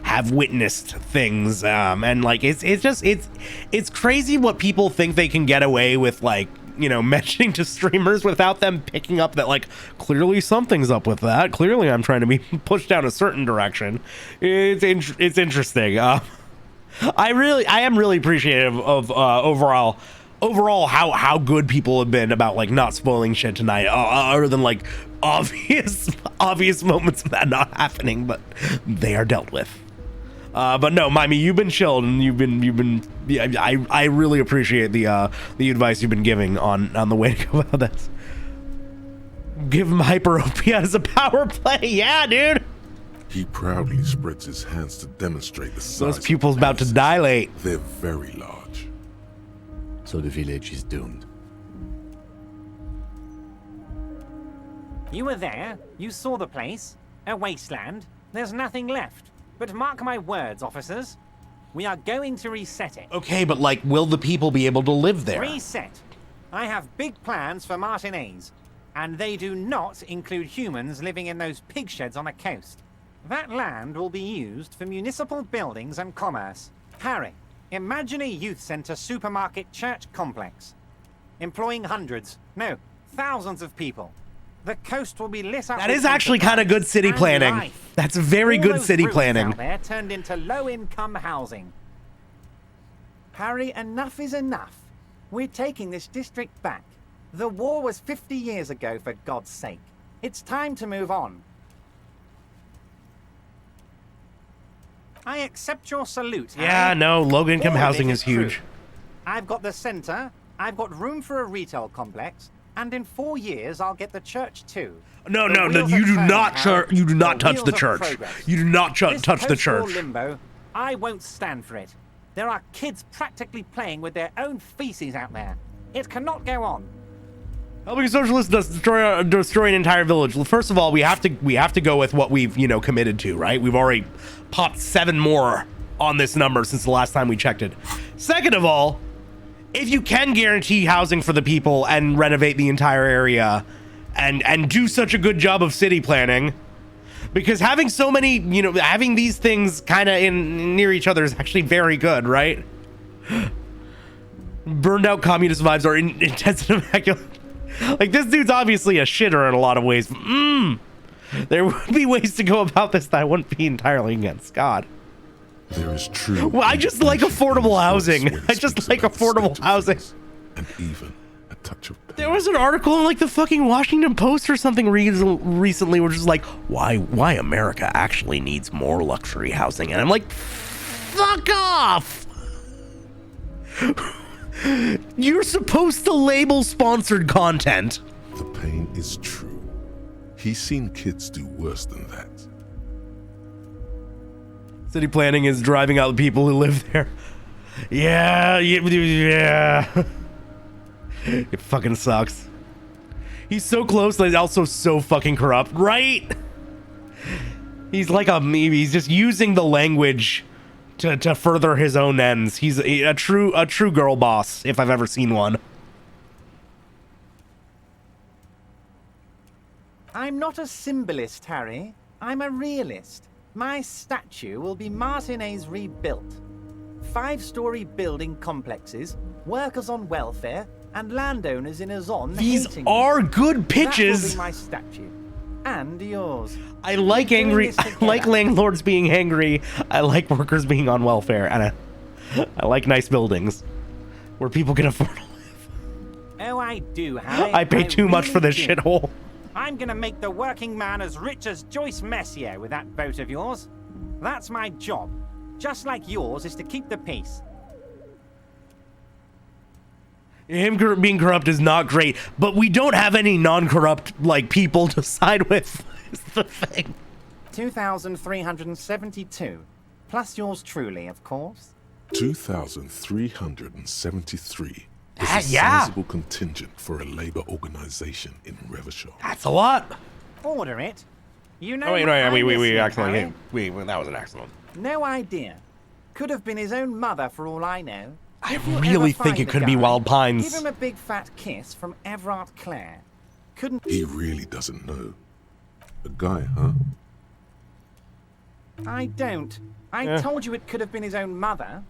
Speaker 2: have witnessed things, and like it's crazy what people think they can get away with, like, you know, mentioning to streamers without them picking up that like clearly something's up with that. Clearly I'm trying to be pushed down a certain direction. It's interesting. I am really appreciative of overall how good people have been about like not spoiling shit tonight, other than like obvious moments of that not happening, but they are dealt with. But no, Mimey, you've been chilled, and you've been I really appreciate the advice you've been giving on the way to go about this. Give him hyperopia as a power play. Yeah, dude.
Speaker 5: He proudly spreads his hands to demonstrate the size.
Speaker 2: Those pupils about to dilate.
Speaker 5: They're very large.
Speaker 4: So the village is doomed.
Speaker 9: You were there. You saw the place. A wasteland. There's nothing left. But mark my words, officers. We are going to reset it.
Speaker 2: Okay, but like, will the people be able to live there?
Speaker 9: Reset. I have big plans for Martinez, and they do not include humans living in those pig sheds on the coast. That land will be used for municipal buildings and commerce. Harry, imagine a youth center supermarket church complex, employing hundreds, no, thousands of people. The coast will be lit up.
Speaker 2: That is actually kind of good city planning.
Speaker 9: Life.
Speaker 2: That's very good city planning.
Speaker 9: Out there turned into low-income housing. Harry, enough is enough. We're taking this district back. The war was 50 years ago, for God's sake. It's time to move on. I accept your salute.
Speaker 2: Yeah,
Speaker 9: Harry.
Speaker 2: no, low-income
Speaker 9: All of
Speaker 2: housing
Speaker 9: it
Speaker 2: is huge.
Speaker 9: true. I've got the center, I've got room for a retail complex, and in 4 years I'll get the church too.
Speaker 2: No,
Speaker 9: The
Speaker 2: no, no,
Speaker 9: wheels
Speaker 2: you
Speaker 9: are
Speaker 2: do
Speaker 9: turning,
Speaker 2: not
Speaker 9: Harry.
Speaker 2: you do not
Speaker 9: The
Speaker 2: touch
Speaker 9: wheels
Speaker 2: the
Speaker 9: of
Speaker 2: church.
Speaker 9: progress.
Speaker 2: You do not
Speaker 9: This
Speaker 2: touch the
Speaker 9: post-war
Speaker 2: church.
Speaker 9: limbo, I won't stand for it. There are kids practically playing with their own feces out there. It cannot go on.
Speaker 2: Helping socialists does destroy an entire village. Well, first of all, we have to go with what we've, you know, committed to, right? We've already popped 7 more on this number since the last time we checked it. Second of all, if you can guarantee housing for the people and renovate the entire area and do such a good job of city planning, because having so many, you know, having these things kind of in near each other is actually very good, right? Burned out communist vibes are intense and immaculate. Like, this dude's obviously a shitter in a lot of ways. There would be ways to go about this that I wouldn't be entirely against. God.
Speaker 5: There is true.
Speaker 2: Well, I just like affordable housing. I just like affordable housing.
Speaker 5: And even a touch of
Speaker 2: There was an article in like the fucking Washington Post or something recently, which is like, why America actually needs more luxury housing, and I'm like, fuck off. You're supposed to label sponsored content.
Speaker 5: The pain is true. He's seen kids do worse than that.
Speaker 2: City planning is driving out the people who live there. Yeah. It fucking sucks. He's so close, but he's also so fucking corrupt, right? He's like he's just using the language to further his own ends. He's a true girl boss, if I've ever seen one.
Speaker 9: I'm not a symbolist, Harry. I'm a realist. My statue will be Martinez rebuilt. 5-story building complexes, workers on welfare, and landowners in Azon.
Speaker 2: These are good pitches.
Speaker 9: That will be my statue. And yours.
Speaker 2: I like landlords being angry. I like workers being on welfare, and I like nice buildings where people can afford to live.
Speaker 9: Oh, I do, Harry.
Speaker 2: I pay too much for this
Speaker 9: do.
Speaker 2: shithole.
Speaker 9: I'm gonna make the working man as rich as Joyce Messier with that boat of yours. That's my job. Just like yours is to keep the peace.
Speaker 2: Him being corrupt is not great, but we don't have any non-corrupt like people to side with. Is the thing.
Speaker 9: 2,372, plus yours truly, of course.
Speaker 5: 2,373 is a
Speaker 2: yeah.
Speaker 5: sizable contingent for a labor organization in Revachol.
Speaker 2: That's a lot.
Speaker 9: Order it. You know.
Speaker 2: Oh wait,
Speaker 9: I'm
Speaker 2: we
Speaker 9: listening,
Speaker 2: accidentally
Speaker 9: Harry.
Speaker 2: that was an accident.
Speaker 9: No idea. Could have been his own mother for all I know.
Speaker 2: I
Speaker 9: If you
Speaker 2: really
Speaker 9: ever
Speaker 2: think
Speaker 9: find
Speaker 2: it
Speaker 9: the
Speaker 2: could be
Speaker 9: guy,
Speaker 2: Wild Pines.
Speaker 9: Give him a big fat kiss from Everard Clare. Couldn't
Speaker 5: He really doesn't know. A guy, huh?
Speaker 9: I don't. I told you it could have been his own mother.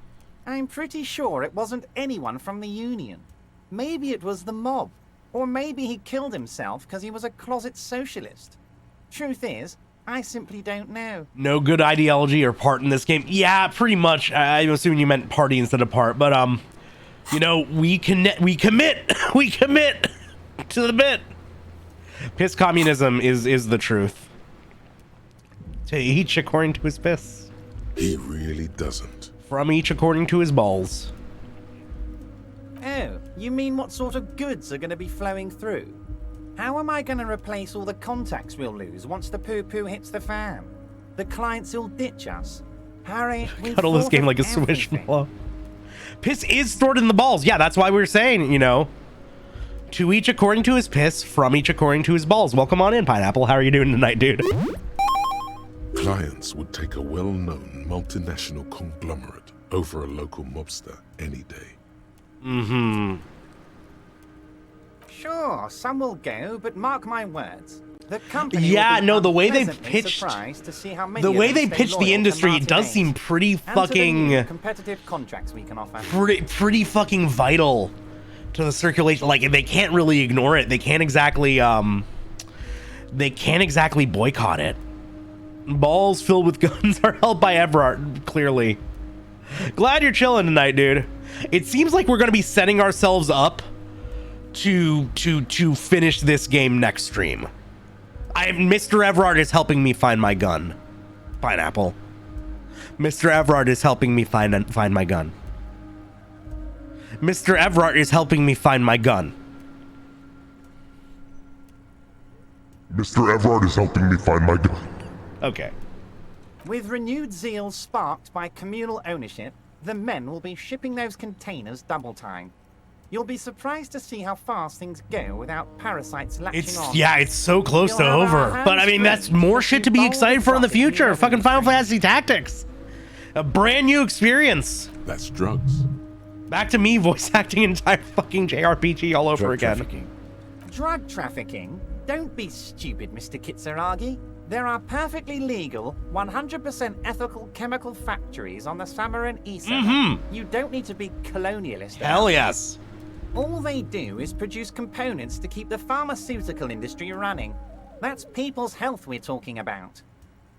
Speaker 9: I'm pretty sure it wasn't anyone from the Union. Maybe it was the mob. Or maybe he killed himself because he was a closet socialist. Truth is, I simply don't know.
Speaker 2: No good ideology or part in this game. Yeah, pretty much. I'm assuming you meant party instead of part, but you know, we commit to the bit. Piss communism is the truth. To each according to his piss.
Speaker 5: He really doesn't.
Speaker 2: From each according to his balls.
Speaker 9: Oh, you mean what sort of goods are going to be flowing through? How am I going to replace all the contacts we'll lose once the poo-poo hits the fan? The clients will ditch us. Harry, we've
Speaker 2: Cuddle this
Speaker 9: thought
Speaker 2: game
Speaker 9: of
Speaker 2: like a
Speaker 9: everything.
Speaker 2: swishmallow. Piss is stored in the balls. Yeah, that's why we're saying, you know, to each according to his piss, from each according to his balls. Welcome on in, Pineapple. How are you doing tonight, dude?
Speaker 5: Clients would take a well-known multinational conglomerate over a local mobster any day.
Speaker 2: Mm-hmm.
Speaker 9: Sure, some will go, but mark my words. The company
Speaker 2: Yeah,
Speaker 9: will be
Speaker 2: no, the way they
Speaker 9: unpleasantly
Speaker 2: pitched
Speaker 9: surprised to see how many
Speaker 2: the
Speaker 9: of
Speaker 2: way
Speaker 9: them
Speaker 2: they
Speaker 9: stay
Speaker 2: pitched
Speaker 9: loyal
Speaker 2: the
Speaker 9: to
Speaker 2: industry, it does
Speaker 9: Martinez
Speaker 2: seem pretty
Speaker 9: and to the new
Speaker 2: fucking
Speaker 9: competitive contracts we can offer.
Speaker 2: pretty fucking vital to the circulation. Like, they can't really ignore it. They can't exactly boycott it. Balls filled with guns are held by Everard, clearly. Glad you're chilling tonight, dude. It seems like we're gonna be setting ourselves up to finish this game next stream. Mr. Everard is helping me find my gun. Pineapple. Mr. Everard is helping me find my gun. Mr. Everard is helping me find my gun.
Speaker 5: Mr. Everard is helping me find my gun.
Speaker 2: Okay.
Speaker 9: With renewed zeal sparked by communal ownership, the men will be shipping those containers double time. You'll be surprised to see how fast things go without parasites latching on.
Speaker 2: Yeah, it's so close to over. But I mean, that's more shit to be excited for in the future. Fucking Final Fantasy Tactics. A brand new experience.
Speaker 5: That's drugs.
Speaker 2: Back to me voice acting an entire fucking JRPG all over again.
Speaker 9: Trafficking. Drug trafficking? Don't be stupid, Mr. Kitsuragi. There are perfectly legal, 100% ethical chemical factories on the Samaran Isa. You don't need to be colonialist.
Speaker 2: Hell yes.
Speaker 9: All they do is produce components to keep the pharmaceutical industry running. That's people's health we're talking about.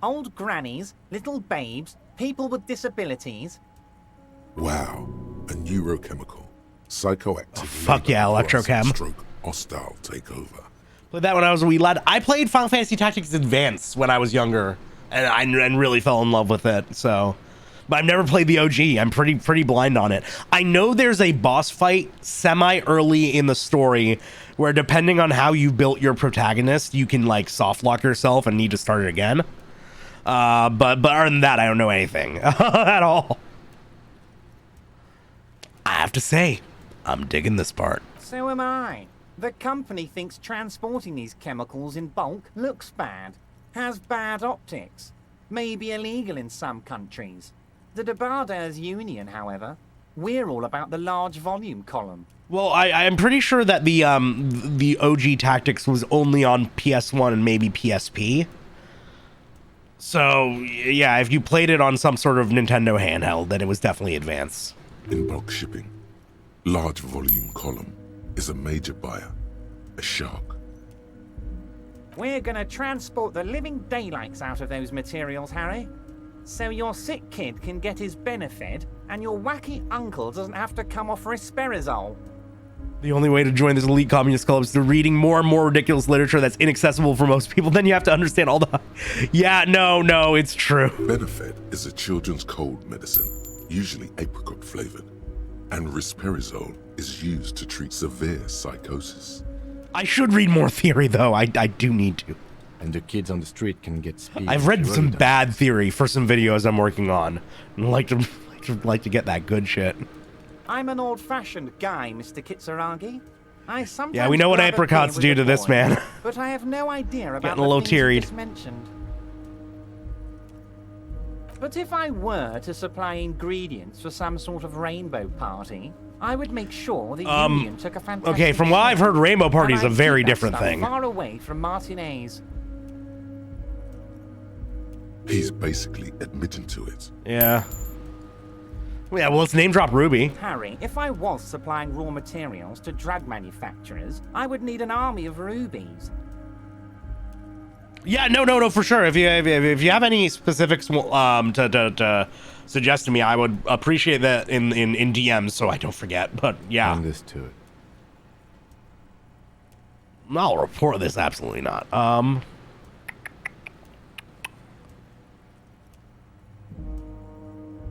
Speaker 9: Old grannies, little babes, people with disabilities.
Speaker 5: Wow, a neurochemical, psychoactive.
Speaker 2: Oh, fuck yeah, electrochem.
Speaker 5: Stroke hostile takeover.
Speaker 2: Played that when I was a wee lad. I played Final Fantasy Tactics Advance when I was younger, and I really fell in love with it. So, but I've never played the OG. I'm pretty blind on it. I know there's a boss fight semi-early in the story where, depending on how you built your protagonist, you can like soft lock yourself and need to start it again. But other than that, I don't know anything at all. I have to say, I'm digging this part.
Speaker 9: So am I. The company thinks transporting these chemicals in bulk looks bad, has bad optics, may be illegal in some countries. The Debarders Union, however, we're all about the large volume column.
Speaker 2: Well, I'm pretty sure that the OG Tactics was only on PS1 and maybe PSP. So, yeah, if you played it on some sort of Nintendo handheld, then it was definitely advanced.
Speaker 5: In bulk shipping, large volume column is a major buyer, a shark.
Speaker 9: We're gonna transport the living daylights out of those materials, Harry. So your sick kid can get his benefit, and your wacky uncle doesn't have to come off risperazole.
Speaker 2: The only way to join this elite communist club is through reading more and more ridiculous literature that's inaccessible for most people. Then you have to understand all the... Yeah, no, it's true.
Speaker 5: Benefit is a children's cold medicine, usually apricot flavored, and risperazole is used to treat severe psychosis.
Speaker 2: I should read more theory, though. I do need to.
Speaker 4: And the kids on the street can get speed.
Speaker 2: I've read some bad theory for some videos I'm working on. I'd like to get that good shit.
Speaker 9: I'm an old-fashioned guy, Mr. Kitsuragi. I sometimes
Speaker 2: Yeah, we know what
Speaker 9: grab a
Speaker 2: apricots
Speaker 9: beer
Speaker 2: do
Speaker 9: with
Speaker 2: to
Speaker 9: a
Speaker 2: this
Speaker 9: boy,
Speaker 2: man.
Speaker 9: But I have no idea about
Speaker 2: Getting a
Speaker 9: the
Speaker 2: little
Speaker 9: things you
Speaker 2: teary-eyed.
Speaker 9: just mentioned. But if I were to supply ingredients for some sort of rainbow party, I would make sure the Union took a fantastic
Speaker 2: Okay, from what I've heard, Rainbow Party is
Speaker 9: and
Speaker 2: a
Speaker 9: I'd
Speaker 2: very
Speaker 9: keep that
Speaker 2: different
Speaker 9: stuff
Speaker 2: thing.
Speaker 9: Far away from Martinez.
Speaker 5: He's basically admitting to it.
Speaker 2: Yeah. Yeah, well, let's name drop Ruby.
Speaker 9: Harry, if I was supplying raw materials to drug manufacturers, I would need an army of rubies.
Speaker 2: Yeah, no, for sure. If you have any specifics to suggest to me, I would appreciate that in DMs so I don't forget. But yeah,
Speaker 4: Understood.
Speaker 2: I'll report this. Absolutely not.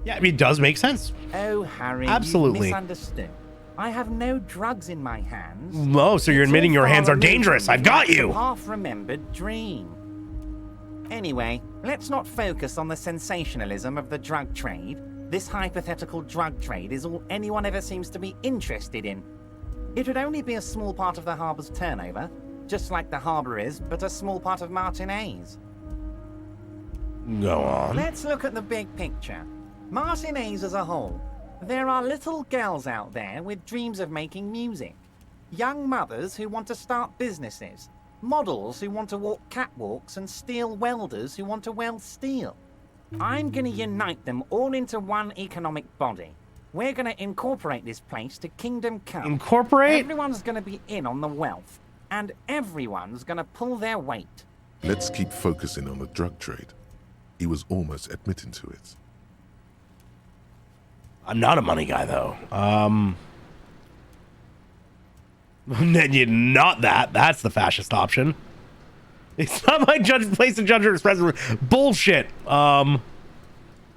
Speaker 2: Yeah, it does make sense.
Speaker 9: Oh, Harry,
Speaker 2: Absolutely.
Speaker 9: you misunderstood. I have no drugs in my hands.
Speaker 2: Oh, so you're
Speaker 9: It's
Speaker 2: admitting
Speaker 9: all
Speaker 2: your
Speaker 9: far
Speaker 2: hands are
Speaker 9: removed
Speaker 2: dangerous.
Speaker 9: from
Speaker 2: I've got
Speaker 9: some
Speaker 2: you.
Speaker 9: Half-remembered dream. Anyway, let's not focus on the sensationalism of the drug trade. This hypothetical drug trade is all anyone ever seems to be interested in. It would only be a small part of the harbor's turnover, just like the harbor is, but a small part of Martinez.
Speaker 2: Go on.
Speaker 9: Let's look at the big picture. Martinez as a whole. There are little girls out there with dreams of making music. Young mothers who want to start businesses. Models who want to walk catwalks and steel welders who want to weld steel. I'm going to unite them all into one economic body. We're going to incorporate this place to Kingdom Come.
Speaker 2: Incorporate?
Speaker 9: Everyone's going to be in on the wealth. And everyone's going to pull their weight.
Speaker 5: Let's keep focusing on the drug trade. He was almost admitting to it.
Speaker 2: I'm not a money guy, though. Not that. That's the fascist option. It's not my place to judge or express. Bullshit.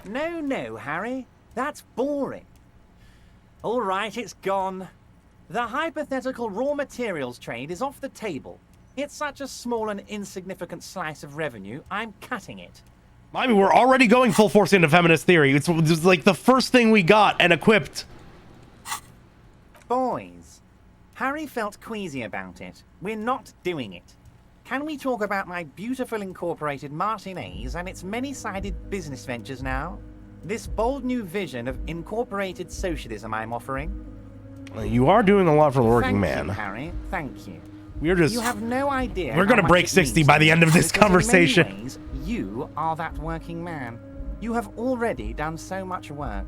Speaker 9: No, Harry. That's boring. All right, it's gone. The hypothetical raw materials trade is off the table. It's such a small and insignificant slice of revenue, I'm cutting it.
Speaker 2: I mean, we're already going full force into feminist theory. It's like the first thing we got and equipped.
Speaker 9: Boys, Harry felt queasy about it. We're not doing it. Can we talk about my beautiful incorporated Martinez and its many-sided business ventures now? This bold new vision of incorporated socialism I'm offering?
Speaker 2: You are doing a lot for the working man.
Speaker 9: Thank you, Harry. Thank you.
Speaker 2: We're just...
Speaker 9: You have no idea.
Speaker 2: We're going to break 60 by the end of this conversation.
Speaker 9: In many ways, you are that working man. You have already done so much work.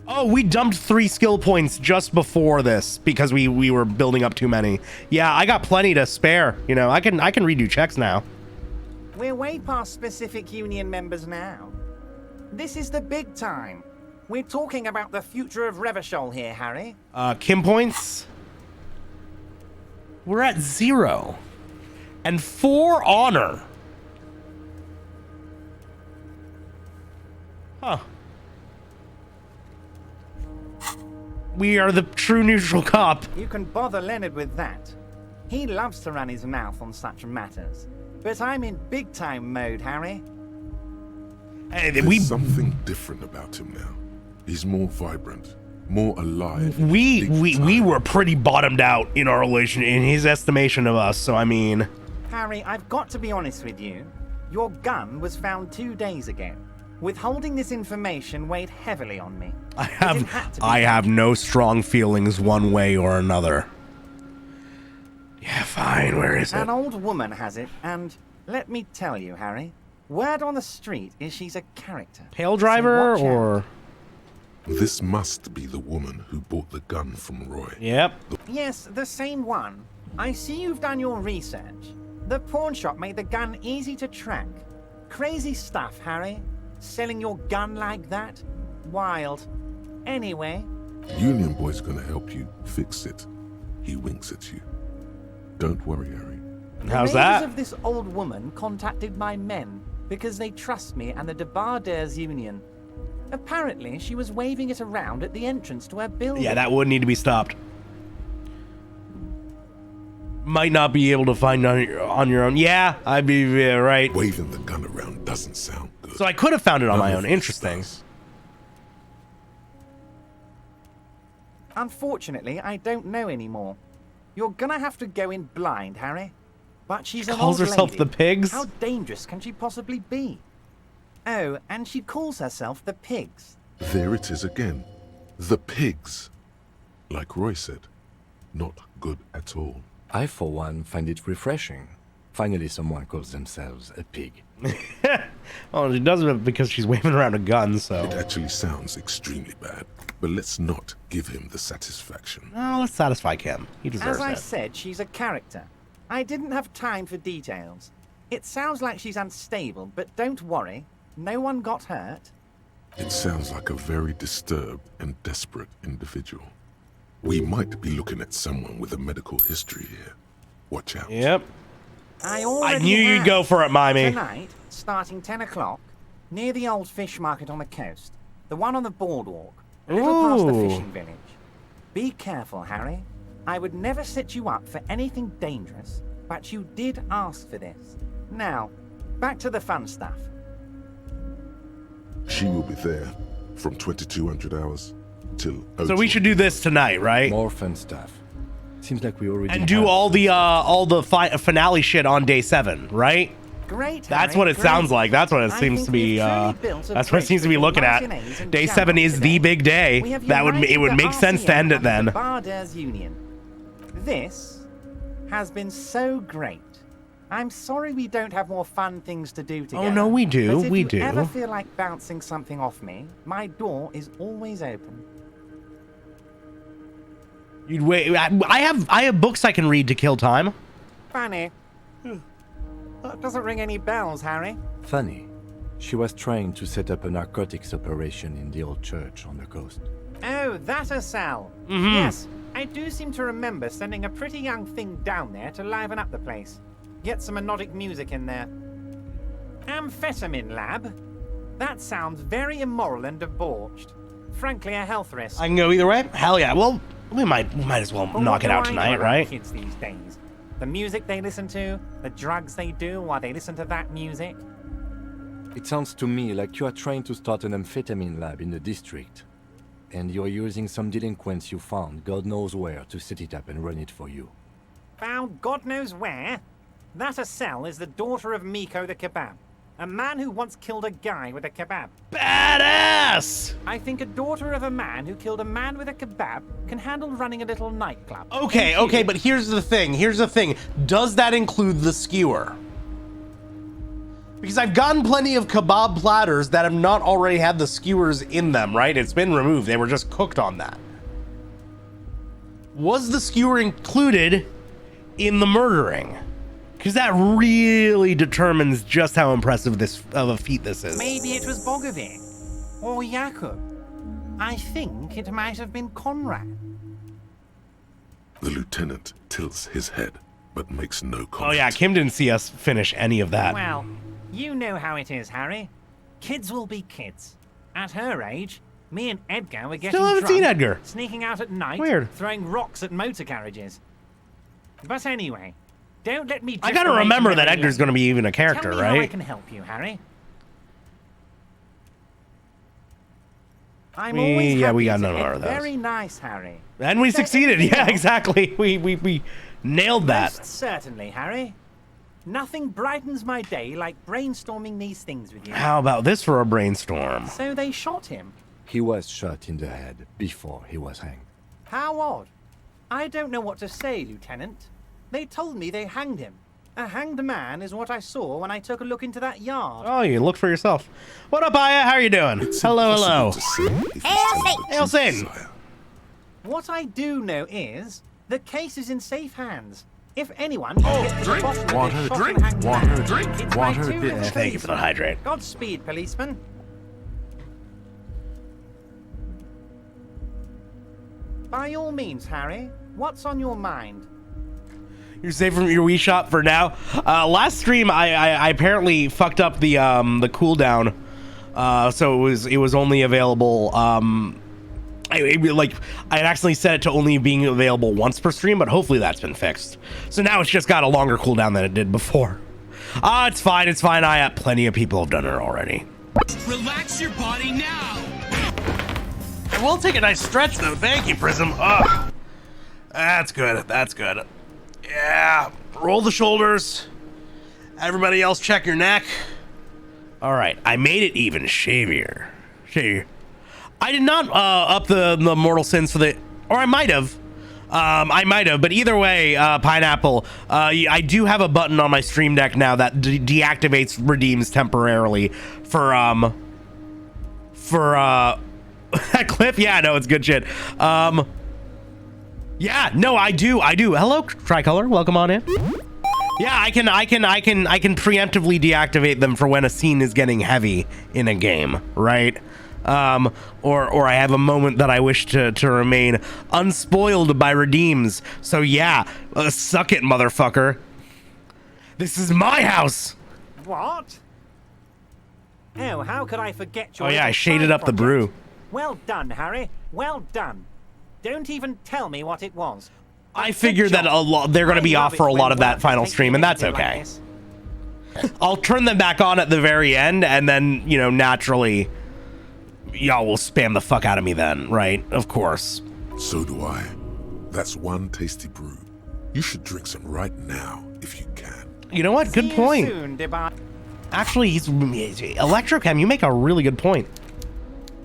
Speaker 2: Oh, we dumped 3 skill points just before this because we were building up too many. Yeah, I got plenty to spare. You know, I can redo checks now.
Speaker 9: We're way past specific union members now. This is the big time. We're talking about the future of Revachol here, Harry.
Speaker 2: Kim points. We're at 0. And 4 honor. Huh. We are the true neutral cop.
Speaker 9: You can bother Leonard with that. He loves to run his mouth on such matters. But I'm in big time mode, Harry.
Speaker 2: Hey,
Speaker 5: There's something different about him now. He's more vibrant, more alive.
Speaker 2: We were pretty bottomed out in our relation, in his estimation of us. So I mean,
Speaker 9: Harry, I've got to be honest with you. Your gun was found 2 days ago. Withholding this information weighed heavily on me.
Speaker 2: I have no strong feelings one way or another. Yeah, fine. Where is it?
Speaker 9: An old woman has it, and let me tell you, Harry, word on the street is she's a character.
Speaker 2: Tail driver
Speaker 9: So watch
Speaker 2: or?
Speaker 9: out.
Speaker 5: This must be the woman who bought the gun from Roy.
Speaker 2: Yep.
Speaker 9: Yes, the same one. I see you've done your research. The pawn shop made the gun easy to track. Crazy stuff, Harry. Selling your gun like that? Wild. Anyway.
Speaker 5: Union Boy's gonna help you fix it. He winks at you. Don't worry, Harry.
Speaker 2: How's
Speaker 9: the
Speaker 2: that?
Speaker 9: ladies of this old woman contacted my men because they trust me and the Debarders Union. Apparently, she was waving it around at the entrance to her building.
Speaker 2: Yeah, that would need to be stopped. Might not be able to find on your own. Yeah, I'd be right.
Speaker 5: Waving the gun around doesn't sound good.
Speaker 2: So I could have found it on my own. Interesting.
Speaker 9: Unfortunately, I don't know anymore. You're gonna have to go in blind, Harry. But she's an
Speaker 2: Calls
Speaker 9: old
Speaker 2: herself
Speaker 9: lady.
Speaker 2: the Pigs?
Speaker 9: How dangerous can she possibly be? Oh, and she calls herself the Pigs.
Speaker 5: There it is again. The pigs. Like Roy said, not good at all.
Speaker 4: I, for one, find it refreshing. Finally, someone calls themselves a pig.
Speaker 2: Well, she does it because she's waving around a gun, so.
Speaker 5: It actually sounds extremely bad, but let's not give him the satisfaction.
Speaker 2: No, let's satisfy Kim. He deserves
Speaker 9: As I
Speaker 2: it.
Speaker 9: said, she's a character. I didn't have time for details. It sounds like she's unstable, but don't worry. No one got hurt.
Speaker 5: It sounds like a very disturbed and desperate individual. We might be looking at someone with a medical history here. Watch out.
Speaker 2: Yep.
Speaker 9: I
Speaker 2: knew you'd go for it, Mimey.
Speaker 9: Tonight, starting 10 o'clock, near the old fish market on the coast. The one on the boardwalk, a little past the
Speaker 2: Ooh.
Speaker 9: fishing village. Be careful, Harry. I would never set you up for anything dangerous, but you did ask for this. Now, back to the fun stuff.
Speaker 5: She will be there from 2200 hours till...
Speaker 2: So we should do this tonight, right?
Speaker 4: More fun stuff. Seems like we already
Speaker 2: And do all the finale shit on day 7, right?
Speaker 9: Great.
Speaker 2: That's
Speaker 9: Harry,
Speaker 2: what it
Speaker 9: great.
Speaker 2: sounds like. That's what it
Speaker 9: I
Speaker 2: seems
Speaker 9: think
Speaker 2: to be.
Speaker 9: we've truly built a
Speaker 2: That's what it
Speaker 9: bridge
Speaker 2: seems to be
Speaker 9: between
Speaker 2: looking at.
Speaker 9: Martinez and
Speaker 2: Day 7 is
Speaker 9: Jamrock
Speaker 2: the
Speaker 9: today.
Speaker 2: big day.
Speaker 9: We have
Speaker 2: That would
Speaker 9: united
Speaker 2: it would
Speaker 9: the
Speaker 2: make sense to
Speaker 9: RCM
Speaker 2: end it
Speaker 9: and
Speaker 2: then.
Speaker 9: the Barders Union. This has been so great. I'm sorry we don't have more fun things to do together.
Speaker 2: Oh, no, we do.
Speaker 9: But if
Speaker 2: We
Speaker 9: you
Speaker 2: do.
Speaker 9: ever feel like bouncing something off me, my door is always open.
Speaker 2: You'd wait. I have books I can read to kill time.
Speaker 9: Funny. That doesn't ring any bells, Harry.
Speaker 4: Funny. She was trying to set up a narcotics operation in the old church on the coast.
Speaker 9: Oh, that a cell.
Speaker 2: Mhm.
Speaker 9: Yes, I do seem to remember sending a pretty young thing down there to liven up the place. Get some melodic music in there. Amphetamine lab? That sounds very immoral and debauched. Frankly, a health risk.
Speaker 2: I can go either way? Hell yeah. Well, we might as well
Speaker 9: But
Speaker 2: knock
Speaker 9: what
Speaker 2: it
Speaker 9: do
Speaker 2: out
Speaker 9: I know
Speaker 2: tonight,
Speaker 9: about
Speaker 2: right?
Speaker 9: Kids these days. The music they listen to, the drugs they do while they listen to that music.
Speaker 4: It sounds to me like you are trying to start an amphetamine lab in the district. And you're using some delinquents you found, God knows where, to set it up and run it for you.
Speaker 9: Found God knows where? That Acel is the daughter of Miko the Kebab. A man who once killed a guy with a kebab.
Speaker 2: Badass!
Speaker 9: I think a daughter of a man who killed a man with a kebab can handle running a little nightclub.
Speaker 2: Okay, but here's the thing. Does that include the skewer? Because I've gotten plenty of kebab platters that have not already had the skewers in them, right? It's been removed. They were just cooked on that. Was the skewer included in the murdering? Because that really determines just how impressive of a feat this is.
Speaker 9: Maybe it was Bogovic. Or Jakub. I think it might have been Conrad.
Speaker 5: The lieutenant tilts his head, but makes no comment.
Speaker 2: Oh yeah, Kim didn't see us finish any of that.
Speaker 9: Well, you know how it is, Harry. Kids will be kids. At her age, me and Edgar were getting
Speaker 2: Still haven't
Speaker 9: drunk,
Speaker 2: seen Edgar.
Speaker 9: sneaking out at night,
Speaker 2: Weird.
Speaker 9: throwing rocks at motor carriages. But anyway, don't let me.
Speaker 2: I gotta remember that Edgar's gonna be even a character,
Speaker 9: Tell me how I
Speaker 2: right?
Speaker 9: can help you, Harry. I'm
Speaker 2: We
Speaker 9: always
Speaker 2: got
Speaker 9: happy
Speaker 2: none
Speaker 9: to
Speaker 2: of
Speaker 9: help.
Speaker 2: our of those.
Speaker 9: Very nice, Harry.
Speaker 2: And we
Speaker 9: Is there
Speaker 2: succeeded.
Speaker 9: anything
Speaker 2: Yeah,
Speaker 9: else?
Speaker 2: exactly. We nailed that.
Speaker 9: Most certainly, Harry. Nothing brightens my day like brainstorming these things with you.
Speaker 2: How about this for a brainstorm?
Speaker 9: So they shot him.
Speaker 4: He was shot in the head before he was hanged.
Speaker 9: How odd. I don't know what to say, Lieutenant. They told me they hanged him. A hanged man is what I saw when I took a look into that yard.
Speaker 2: Oh, you look for yourself. What up, Aya? How are you doing? Hello. Hail Satan.
Speaker 9: What I do know is the case is in safe hands. If anyone can get to the bottom of this
Speaker 22: water,
Speaker 9: shot
Speaker 22: drink,
Speaker 9: and hanged
Speaker 22: water,
Speaker 9: man,
Speaker 22: drink,
Speaker 9: it's
Speaker 22: water,
Speaker 9: my two
Speaker 22: drink.
Speaker 9: little
Speaker 2: Thank you for the
Speaker 9: policemen.
Speaker 2: hydrate.
Speaker 9: Godspeed, policeman. By all means, Harry, what's on your mind?
Speaker 2: You're safe from your Wii shop for now. Last stream, I apparently fucked up the cooldown, so it was only available. I had accidentally set it to only being available once per stream, but hopefully that's been fixed. So now it's just got a longer cooldown than it did before. It's fine. Plenty of people have done it already.
Speaker 7: Relax your body now.
Speaker 2: I will take a nice stretch though. Thank you, Prism. Ugh. That's good. Yeah. Roll the shoulders. Everybody else, check your neck. All right. I made it even shavier. I did not up the mortal sins for the, or I might have. But either way, Pineapple, I do have a button on my stream deck now that deactivates redeems temporarily for that clip. Yeah, no, it's good shit. Yeah, no, I do. Hello, Tricolor, welcome on in. Yeah, I can preemptively deactivate them for when a scene is getting heavy in a game, right? Or I have a moment that I wish to remain unspoiled by redeems. So yeah, suck it, motherfucker. This is my house.
Speaker 9: What? Oh, how could I forget your
Speaker 2: Oh yeah, I
Speaker 9: little
Speaker 2: shaded
Speaker 9: side
Speaker 2: up the
Speaker 9: project?
Speaker 2: brew.
Speaker 9: Well done, Harry. Well done. Don't even tell me what it was.
Speaker 2: I figured that they're going to be off for a lot of that final stream, and that's okay. I'll turn them back on at the very end, and then, naturally, y'all will spam the fuck out of me then, right? Of course.
Speaker 5: So do I. That's one tasty brew. You should drink some right now, if you can.
Speaker 2: You know what? Good point. Actually, Electrochem, you make a really good point.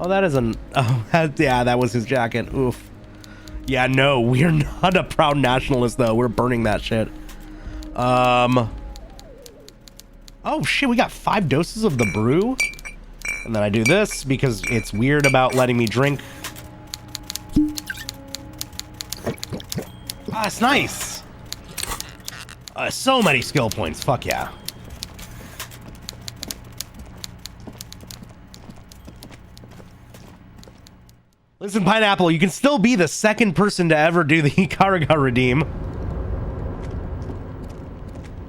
Speaker 2: Oh, that is yeah, that was his jacket. Oof. Yeah, no, we're not a proud nationalist, though. We're burning that shit. Oh, shit, we got 5 doses of the brew. And then I do this because it's weird about letting me drink. Ah, it's nice. So many skill points. Fuck yeah. Listen, Pineapple, you can still be the second person to ever do the Ikaraga redeem.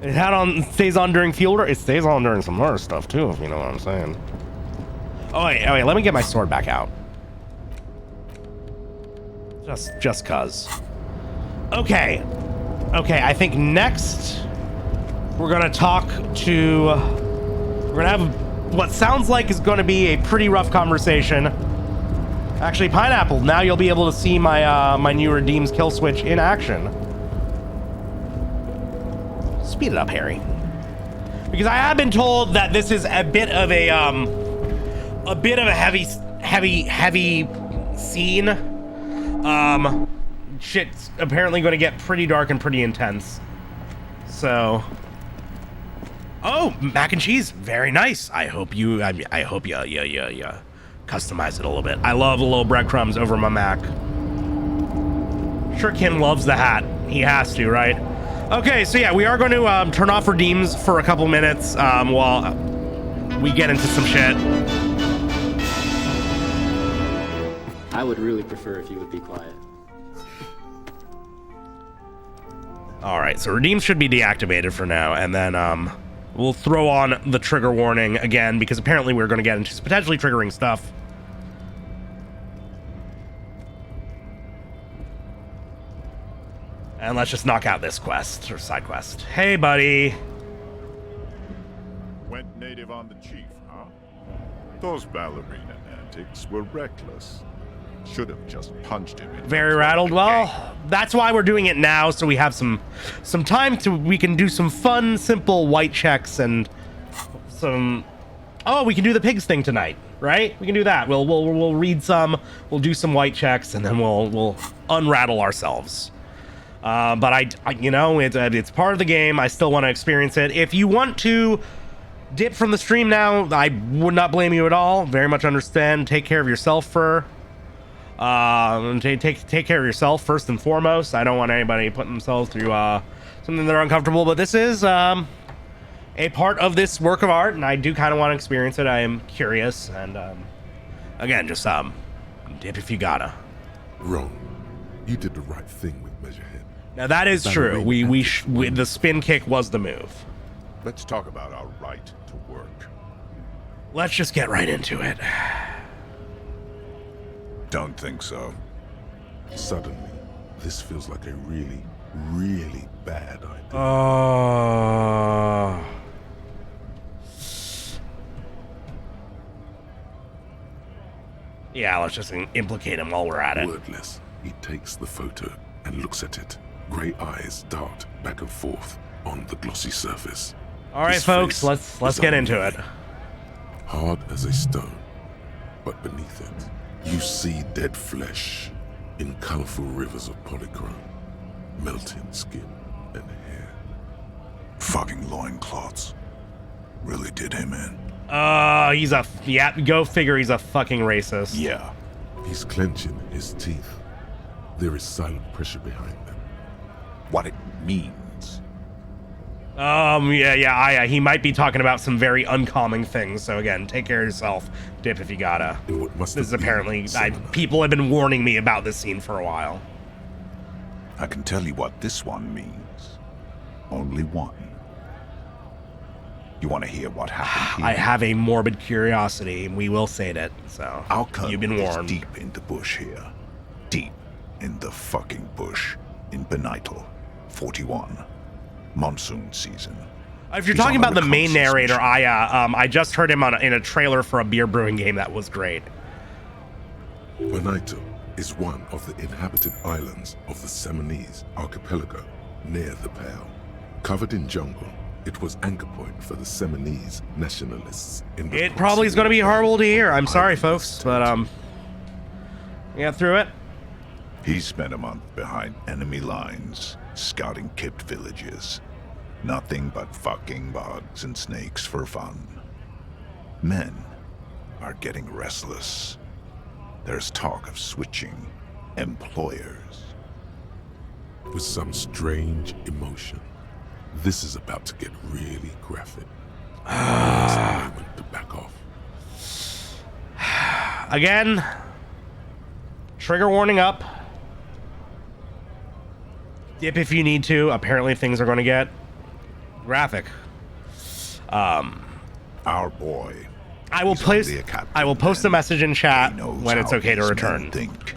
Speaker 2: It stays on during fuel. It stays on during some other stuff too, if you know what I'm saying. Oh wait, let me get my sword back out. Just cuz. Okay, I think next we're gonna talk to, we're gonna have what sounds like is gonna be a pretty rough conversation. Actually, Pineapple, now you'll be able to see my my new Redeems kill switch in action. Speed it up, Harry. Because I have been told that this is a bit of a heavy scene. Shit's apparently going to get pretty dark and pretty intense. So, oh, mac and cheese, very nice. I hope you customize it a little bit. I love the little breadcrumbs over my mac. Sure, Kim loves the hat. He has to, right? Okay, so yeah, we are going to turn off redeems for a couple minutes while we get into some shit.
Speaker 8: I would really prefer if you would be quiet.
Speaker 2: All right, so redeems should be deactivated for now, and then we'll throw on the trigger warning again because apparently we're going to get into potentially triggering stuff. And let's just knock out this quest, or side quest. Hey, buddy.
Speaker 22: Went native on the chief, huh? Those ballerina antics were reckless. Should have just punched him in.
Speaker 2: Very rattled. Well, that's why we're doing it now, so we have some time to, we can do some fun, simple white checks and some, oh, we can do the pigs thing tonight, right? We can do that. We'll read some, we'll do some white checks, and then we'll unrattle ourselves. But I you know, it's part of the game. I still want to experience it. If you want to dip from the stream now, I would not blame you at all. Very much understand. Take care of yourself take care of yourself first and foremost. I don't want anybody putting themselves through something they're uncomfortable, but this is a part of this work of art, and I do kind of want to experience it. I am curious, and again, just dip if you gotta.
Speaker 5: Wrong. You did the right thing with Measurehead.
Speaker 2: Now that is true. The spin kick was the move.
Speaker 22: Let's talk about our right to work.
Speaker 2: Let's just get right into it.
Speaker 22: Don't think so.
Speaker 5: Suddenly, this feels like a really, really bad idea.
Speaker 2: Yeah, let's just implicate him while we're at it.
Speaker 5: Wordless, he takes the photo and looks at it. Grey eyes dart back and forth on the glossy surface.
Speaker 2: All right, folks, let's get into it.
Speaker 5: Hard as a stone, but beneath it, you see dead flesh in colorful rivers of polychrome, melting skin and hair.
Speaker 22: Fucking loincloths. Really did him in.
Speaker 2: Go figure, he's a fucking racist.
Speaker 22: Yeah.
Speaker 5: He's clenching his teeth. There is silent pressure behind them.
Speaker 22: What it means.
Speaker 2: He might be talking about some very uncalming things. So again, take care of yourself. Dip if you gotta. This is apparently, people have been warning me about this scene for a while.
Speaker 22: I can tell you what this one means. Only one. You want to hear what happened here?
Speaker 2: I have a morbid curiosity. We will sate it. So you've been warned.
Speaker 22: Deep in the bush here. Deep in the fucking bush. In Benital, 41. Monsoon season.
Speaker 2: If you're talking about the main narrator, I just heard him in a trailer for a beer brewing game that was great.
Speaker 5: Benital is one of the inhabited islands of the Seminese archipelago near the Pale. Covered in jungle, it was anchor point for the Seminese nationalists.
Speaker 2: It probably is going to be horrible to hear. I'm sorry, folks, but we got through it.
Speaker 22: He spent a month behind enemy lines, scouting kipped villages. Nothing but fucking bugs and snakes for fun. Men are getting restless. There's talk of switching employers.
Speaker 5: With some strange emotion, this is about to get really graphic. To back off.
Speaker 2: Again, trigger warning up. Dip if you need to. Apparently things are going to get graphic.
Speaker 22: Our boy
Speaker 2: I will post a message in chat when it's okay to return.
Speaker 22: Think.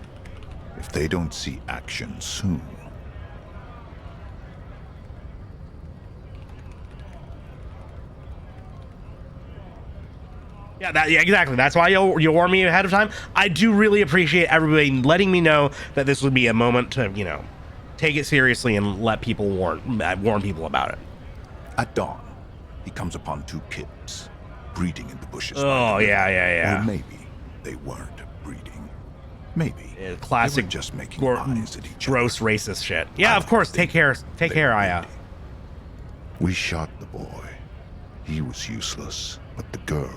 Speaker 22: If they don't see action soon.
Speaker 2: Yeah, exactly. That's why you warn me ahead of time. I do really appreciate everybody letting me know that this would be a moment to, you know, take it seriously and let people warn people about it.
Speaker 22: At dawn, he comes upon two kids breeding in the bushes.
Speaker 2: Oh, yeah.
Speaker 22: Or maybe they weren't breeding. Maybe
Speaker 2: classic
Speaker 22: they were just making eyes at each
Speaker 2: gross racist shit. Yeah, of course. Take care, Aya.
Speaker 22: We shot the boy. He was useless, but the girl,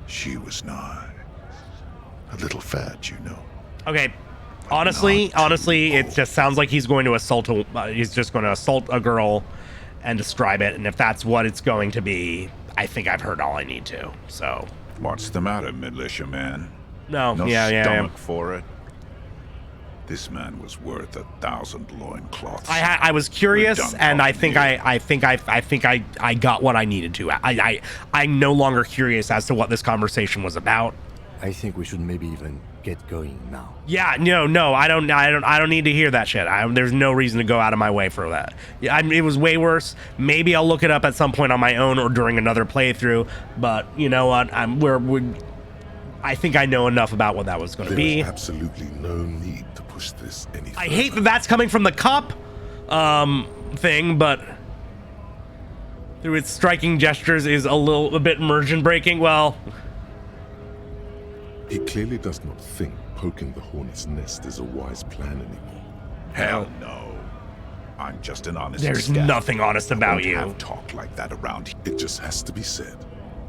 Speaker 22: she was nice. A little fat, you know.
Speaker 2: Okay. Honestly, it just sounds like he's going to assault a girl and describe it, and if that's what it's going to be, I think I've heard all I need to. So,
Speaker 22: what's the matter, militia man?
Speaker 2: No
Speaker 22: stomach for it. This man was worth 1,000 loincloths.
Speaker 2: I was curious, and I think I got what I needed to. I'm no longer curious as to what this conversation was about.
Speaker 4: I think we should maybe even get going now.
Speaker 2: Yeah, no, I don't need to hear that shit. There's no reason to go out of my way for that. It was way worse. Maybe I'll look it up at some point on my own or during another playthrough. But you know what? I think I know enough about what that was going to be.
Speaker 5: There's absolutely no need to push this any further.
Speaker 2: I hate that that's coming from the cop thing, but through its striking gestures is a bit immersion breaking. Well,
Speaker 5: he clearly does not think poking the hornet's nest is a wise plan anymore.
Speaker 22: Hell no. I'm just an honest
Speaker 2: There's
Speaker 22: scab.
Speaker 2: nothing honest about you.
Speaker 22: Have talk like that around.
Speaker 5: It just has to be said.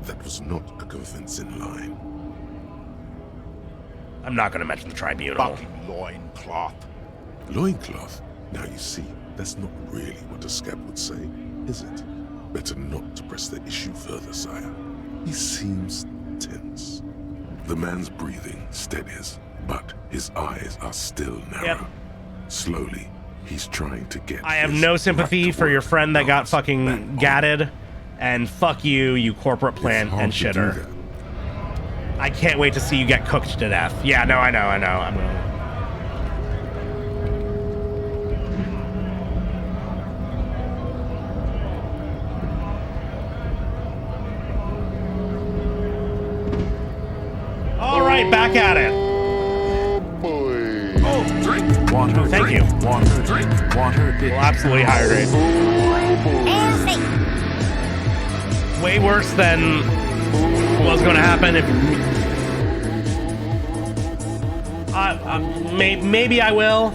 Speaker 5: That was not a convincing line.
Speaker 2: I'm not going to mention the tribunal.
Speaker 22: Fucking loincloth.
Speaker 5: Loincloth? Now you see, that's not really what a scab would say, is it? Better not to press the issue further, sire. He seems tense. The man's breathing steadies, but his eyes are still narrow.
Speaker 2: Yep.
Speaker 5: Slowly, he's trying to get.
Speaker 2: I have no sympathy for your friend that got fucking gatted, and fuck you corporate plant and shitter. I can't wait to see you get cooked to death. Yeah, no, I know. I'm gonna. All right, back at it.
Speaker 5: Oh, drink. Water.
Speaker 2: Thank you.
Speaker 5: Water. Drink. Water.
Speaker 2: We'll absolutely hydrate. Way worse than what's going to happen if. Maybe I will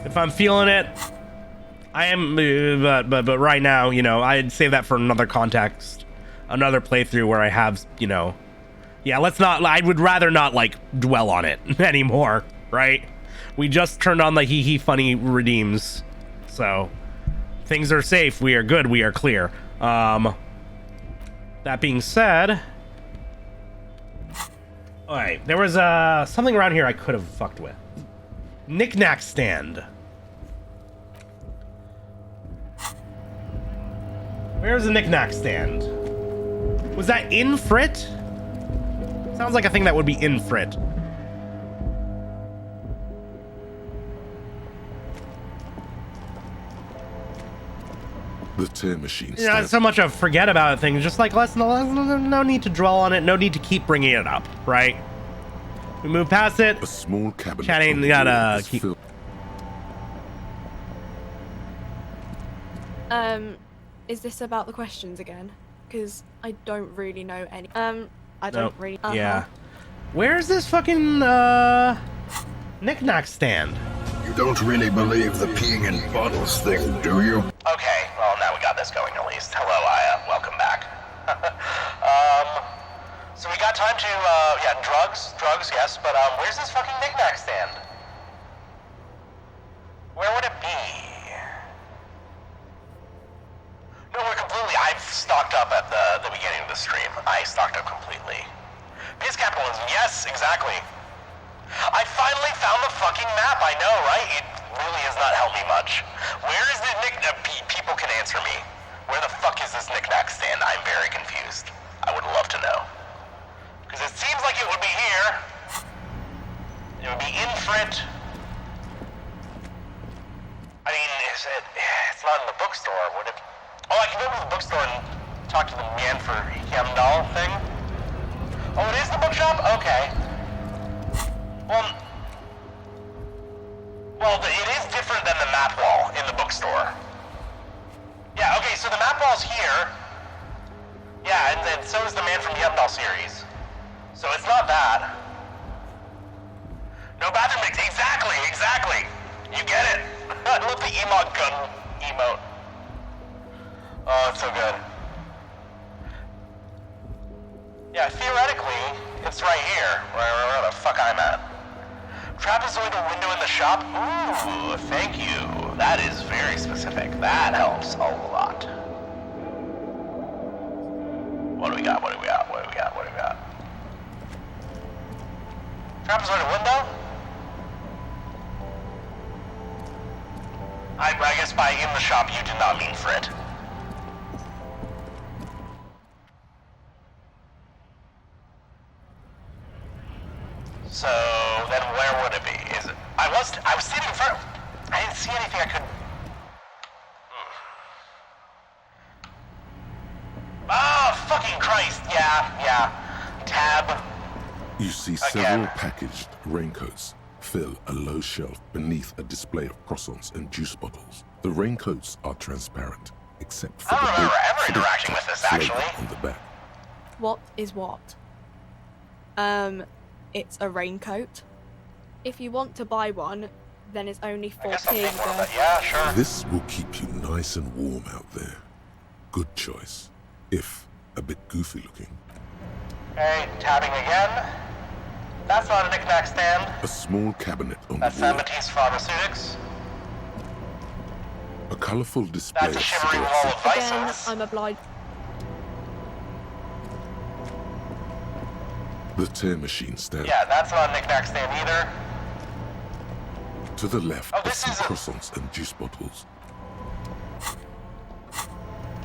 Speaker 2: if I'm feeling it. I am, but right now, you know, I'd save that for another context, another playthrough where I have, you know. Yeah, let's not. I would rather not like dwell on it anymore, right? We just turned on the hee funny redeems, so things are safe. We are good. We are clear. That being said, all right, there was something around here I could have fucked with. Knick-knack stand. Where's the knick-knack stand? Was that in Frit? Sounds like a thing that would be in Frit.
Speaker 5: The tear machine.
Speaker 2: You know, it's so much of forget about it thing. Just like no need to dwell on it. No need to keep bringing it up, right? We move past it.
Speaker 5: A small cabinet.
Speaker 2: Chat ain't gotta keep.
Speaker 10: Is this about the questions again? Because I don't really know any. I don't really.
Speaker 2: Yeah. Where's this fucking knick-knack stand?
Speaker 16: You don't really believe the peeing in bottles thing, do you?
Speaker 2: Okay, well now we got this going at least. Hello, Aya. Welcome back. So we got time to, yeah, drugs, yes, but where's this fucking knick-knack stand? Where would it be? No, I've stocked up at the beginning of the stream. I stocked up completely. Biz capitalism, yes, exactly. I finally found the fucking map, I know, right? It really has not helped me much. Where is the people can answer me. Where the fuck is this knick-knack stand? I'm very confused. I would would love to know. Because it seems like it would be here. It would be in Frit. I mean, it's not in the bookstore, would it? Oh, I can go to the bookstore and talk to the man for Hemdall thing? Oh, it is the bookshop? Okay. Well, it is different than the map wall in the bookstore. Yeah, okay, so the map wall's here. Yeah, and then so is the Man from Hemdall series. So it's not that. No bathroom breaks. Exactly. You get it. I love the emote gun emote. Oh, it's so good. Yeah, theoretically, it's right here, where the fuck I'm at. Trapezoidal window in the shop? Ooh, thank you. That is very specific. That helps a lot. What do we got? Trapezoidal window? I guess by in the shop you did not mean Frit. So then where would it be? Is it? I was sitting in front. I didn't see anything I could. Oh, fucking Christ! Yeah. Tab.
Speaker 5: You see several packaged raincoats fill a low shelf beneath a display of croissants and juice bottles. The raincoats are transparent, except for the
Speaker 2: I don't remember
Speaker 5: big
Speaker 2: ever interacting with this
Speaker 5: flavor
Speaker 2: actually.
Speaker 5: on the back.
Speaker 10: What is what? It's a raincoat. If you want to buy one, then it's only 4p.
Speaker 2: Yeah, sure.
Speaker 5: This will keep you nice and warm out there. Good choice, if a bit goofy looking.
Speaker 2: Hey, tabbing again. That's not a knick-knack stand.
Speaker 5: A small cabinet on
Speaker 2: That's
Speaker 5: the wall.
Speaker 2: Matisse Pharmaceutics.
Speaker 5: A colorful display
Speaker 2: That's a
Speaker 5: of
Speaker 2: shimmering
Speaker 5: cigarettes.
Speaker 2: wall of
Speaker 10: Again,
Speaker 2: vices.
Speaker 10: I'm obliged.
Speaker 5: The tear machine stand.
Speaker 2: Yeah, that's not a knick-knack stand either.
Speaker 5: To the left
Speaker 2: Oh,
Speaker 5: are
Speaker 2: this
Speaker 5: some
Speaker 2: is a-
Speaker 5: croissants and juice bottles.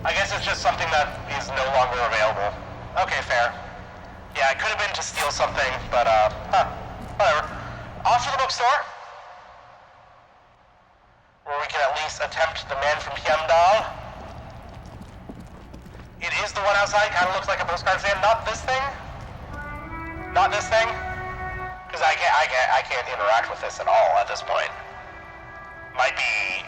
Speaker 2: I guess it's just something that is no longer available. Okay, fair. Yeah, it could have been to steal something, but whatever. Off to the bookstore, where we can at least attempt the Man from Hemdall. It is the one outside. Kind of looks like a postcard stand. Not this thing. Not this thing. Because I can't interact with this at all at this point. Might be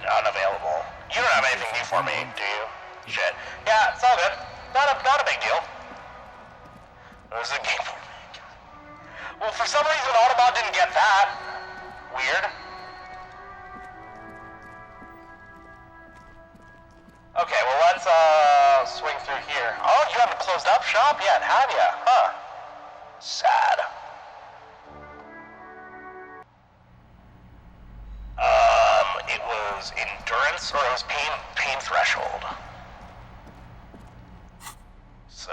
Speaker 2: unavailable. You don't have anything new for me, do you? Shit. Yeah, it's all good. Not a big deal. There's a game. Well, for some reason, Autobot didn't get that. Weird. Okay, well, let's swing through here. Oh, you haven't closed up shop yet, have ya? Huh. Sad. It was endurance, or it was pain threshold. So,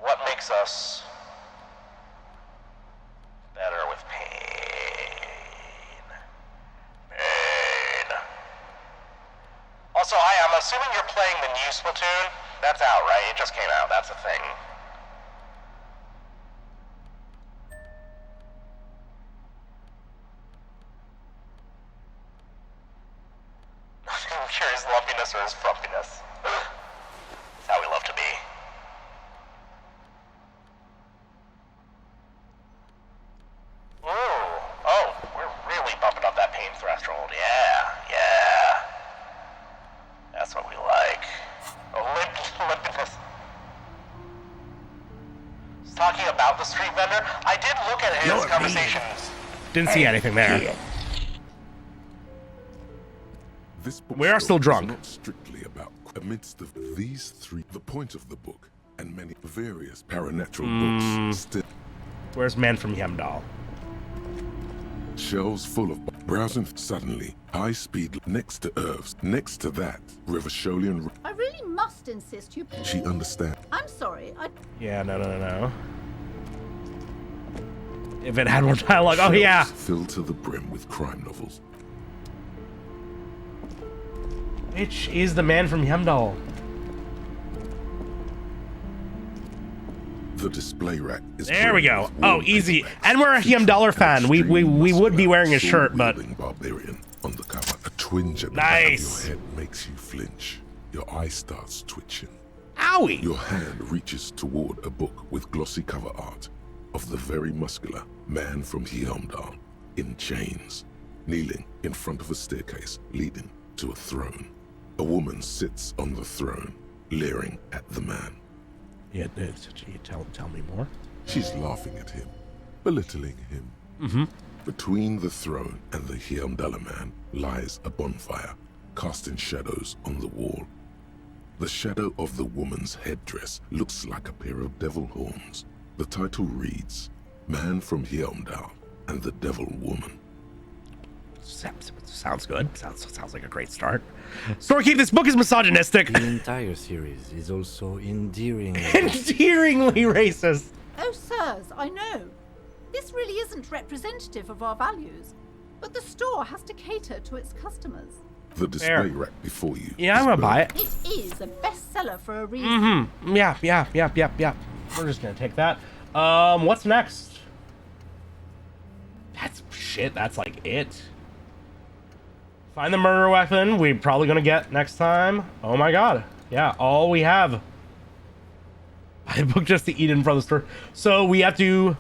Speaker 2: what makes us better with pain? Also, I'm assuming you're playing the new Splatoon? That's out, right? It just came out, that's a thing. I'm curious, lumpiness or his frumpiness. That's how we love to be. Ooh, oh, we're really bumping up that pain threshold. Yeah. That's what we like. Oh, limpiness. Talking about the street vendor, I did look at his conversations. Didn't see anything there. We are still drunk.
Speaker 5: Not strictly about amidst these three, the point of the book and many various paranatural books still.
Speaker 2: Where's Man from Hemdall?
Speaker 5: Shelves full of browsing. Suddenly, high speed next to Irv's. Next to that, Rivasholian.
Speaker 12: I really must insist you.
Speaker 5: She understands.
Speaker 12: I'm sorry.
Speaker 2: Yeah, no. If it had more dialogue, oh yeah.
Speaker 5: Filled to the brim with crime novels.
Speaker 2: Which is the Man from Hemdall?
Speaker 5: The display rack is
Speaker 2: there we go.
Speaker 5: with
Speaker 2: Oh,
Speaker 5: wallpaper
Speaker 2: easy.
Speaker 5: racks
Speaker 2: And we're a
Speaker 5: featuring
Speaker 2: $1 fan. We would be wearing his shirt, but
Speaker 5: sword-wielding barbarian on the cover. A twinge at the
Speaker 2: nice.
Speaker 5: back of your head makes you flinch. Your eye starts twitching.
Speaker 2: Owie!
Speaker 5: Your hand reaches toward a book with glossy cover art of the very muscular man from Helmdown in chains, kneeling in front of a staircase leading to a throne. A woman sits on the throne, leering at the man.
Speaker 2: Yeah, tell me more.
Speaker 5: She's laughing at him, belittling him.
Speaker 2: Mm-hmm.
Speaker 5: Between the throne and the Helmdala man lies a bonfire, casting shadows on the wall. The shadow of the woman's headdress looks like a pair of devil horns. The title reads, Man from Helmdown and the Devil Woman.
Speaker 2: Sounds good. Sounds like a great start. Storekeep, this book is misogynistic.
Speaker 4: The entire series is also endearingly
Speaker 2: racist.
Speaker 12: Oh, sirs, I know. This really isn't representative of our values, but the store has to cater to its customers.
Speaker 5: The display rack before you.
Speaker 2: Yeah, I'm gonna buy it.
Speaker 12: It is a bestseller for a reason.
Speaker 2: Mm-hmm. Yeah. We're just gonna take that. What's next? That's like it. Find the murder weapon. We're probably gonna get next time. Oh my god. Yeah, all we have. I booked just to eat in front of the store. So we have to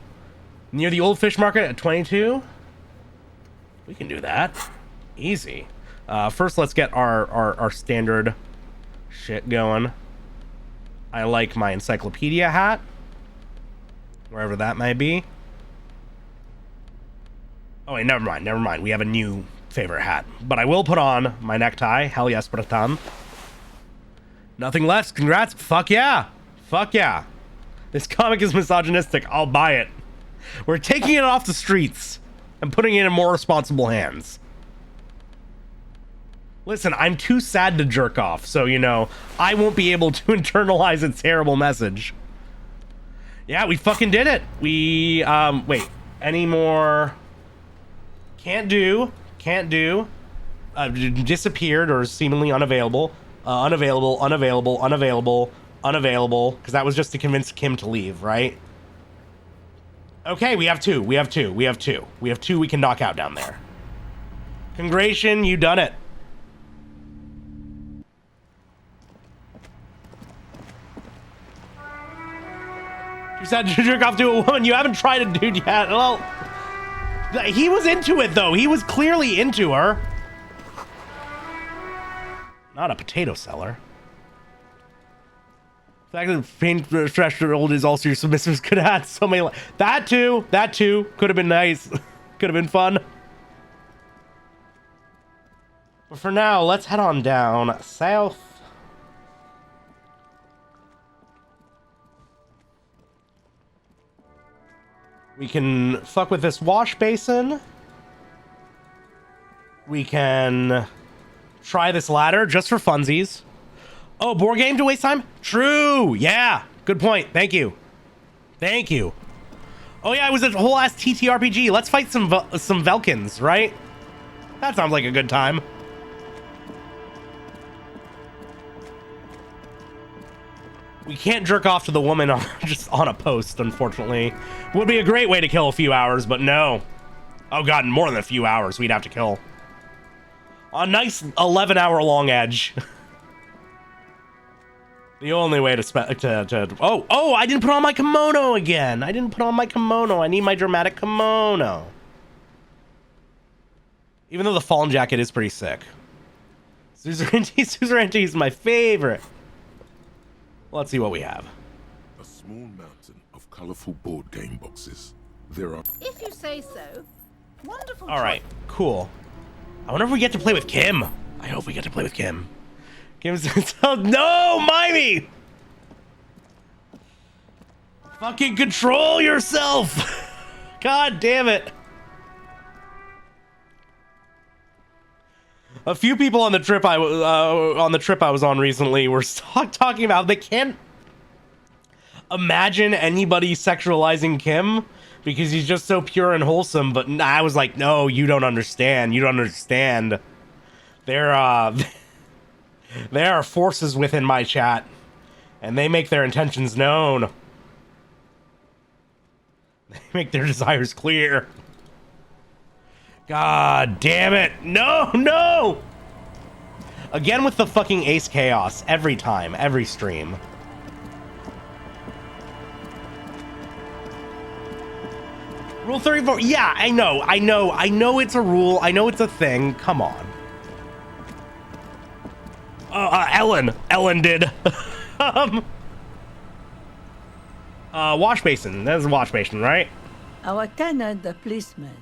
Speaker 2: near the old fish market at 22. We can do that. Easy. First, let's get our standard shit going. I like my encyclopedia hat, wherever that may be. Oh wait, never mind. We have a new favorite hat, but I will put on my necktie. Hell yes, Bratan. Nothing less. Congrats. Fuck yeah. This comic is misogynistic. I'll buy it. We're taking it off the streets and putting it in more responsible hands. Listen, I'm too sad to jerk off, so, I won't be able to internalize its terrible message. Yeah, we fucking did it. We, wait, any more? Can't do. Disappeared or seemingly unavailable. Unavailable, because that was just to convince Kim to leave, right? Okay, we have two. We have two we can knock out down there. Congratulations, you done it. You said to jerk off to a woman. You haven't tried a dude yet. Well, he was into it, though. He was clearly into her. Not a potato seller. The fact that paint threshold is also your submissives could add so many. That too could have been nice. Could have been fun. But for now, let's head on down south. We can fuck with this wash basin. We can try this ladder just for funsies. Oh, board game to waste time? True. Yeah. Good point. Thank you. Oh yeah, it was a whole ass TTRPG. Let's fight some Velkins, right? That sounds like a good time. We can't jerk off to the woman just on a post, unfortunately. Would be a great way to kill a few hours, but no. Oh god, more than a few hours we'd have to kill. A nice 11-hour-long edge. The only way to Oh, I didn't put on my kimono again. I need my dramatic kimono. Even though the fallen jacket is pretty sick. Suzerainty is my favorite. Let's see what we have.
Speaker 5: A small mountain of colorful board game boxes. There are...
Speaker 12: If you say so. Wonderful.
Speaker 2: All right, cool. I wonder if we get to play with Kim. I hope we get to play with Kim. Kim's... No, Mimey! Fucking control yourself! God damn it. A few people on the trip I was on recently were talking about they can't imagine anybody sexualizing Kim because he's just so pure and wholesome. But I was like, no, you don't understand. There are forces within my chat, and they make their intentions known. Make their desires clear. God damn it. No, no! Again with the fucking Ace Chaos. Every time. Every stream. Rule 34. Yeah, I know it's a rule. I know it's a thing. Come on. Ellen did. Wash basin. That's a wash basin, right?
Speaker 21: Our tenant, the policeman.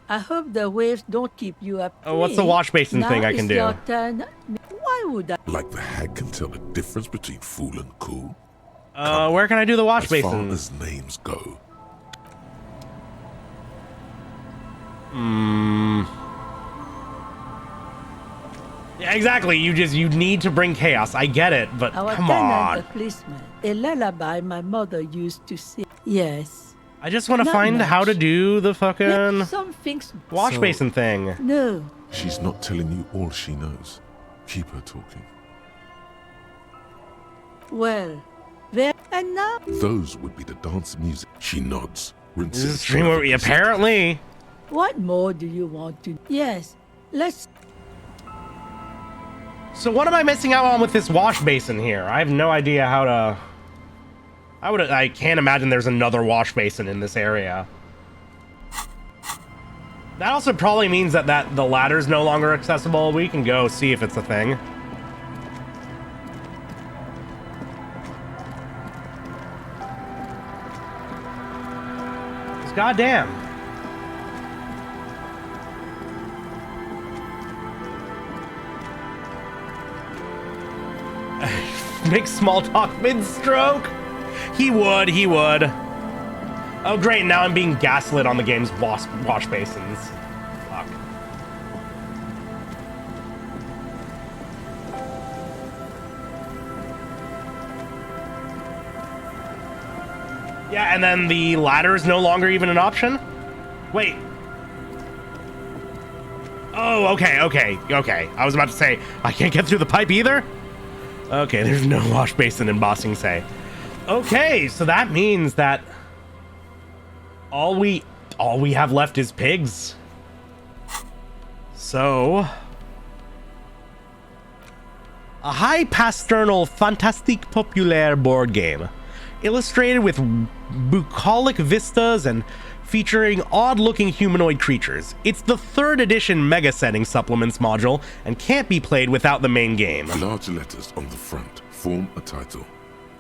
Speaker 21: I hope the waves don't keep you up.
Speaker 2: Oh, what's the wash basin thing I can do?
Speaker 21: Your turn. Why would I?
Speaker 5: Like the hag can tell the difference between fool and cool.
Speaker 2: Where can I do the wash
Speaker 5: as
Speaker 2: basin?
Speaker 5: As far as names go.
Speaker 2: Yeah, exactly. You need to bring chaos. I get it, but
Speaker 21: Our
Speaker 2: come
Speaker 21: tenant,
Speaker 2: on.
Speaker 21: the policeman. A lullaby my mother used to sing. Yes.
Speaker 2: I just want to
Speaker 21: Not
Speaker 2: find
Speaker 21: much.
Speaker 2: how to do the fucking
Speaker 21: Some things.
Speaker 2: wash basin thing.
Speaker 21: No.
Speaker 5: She's not telling you all she knows. Keep her talking.
Speaker 21: Well, there and now.
Speaker 5: Those would be the dance music. She nods.
Speaker 2: This is a stream where we apparently.
Speaker 21: What more do you want to? Yes. Let's.
Speaker 2: So what am I missing out on with this wash basin here? I have no idea how to. I can't imagine there's another wash basin in this area. That also probably means that the ladder's no longer accessible. We can go see if it's a thing. 'Cause goddamn. Make small talk mid-stroke. He would. Oh, great. Now I'm being gaslit on the game's wash basins. Fuck. Yeah, and then the ladder is no longer even an option? Wait. Oh, okay. I was about to say, I can't get through the pipe either? Okay, there's no wash basin in Ba Sing Se. Okay, so that means that all we have left is pigs. So a high pasternal fantastique populaire board game, illustrated with bucolic vistas and featuring odd-looking humanoid creatures. It's the 3rd edition Mega Setting Supplements module and can't be played without the main game.
Speaker 5: Large letters on the front form a title.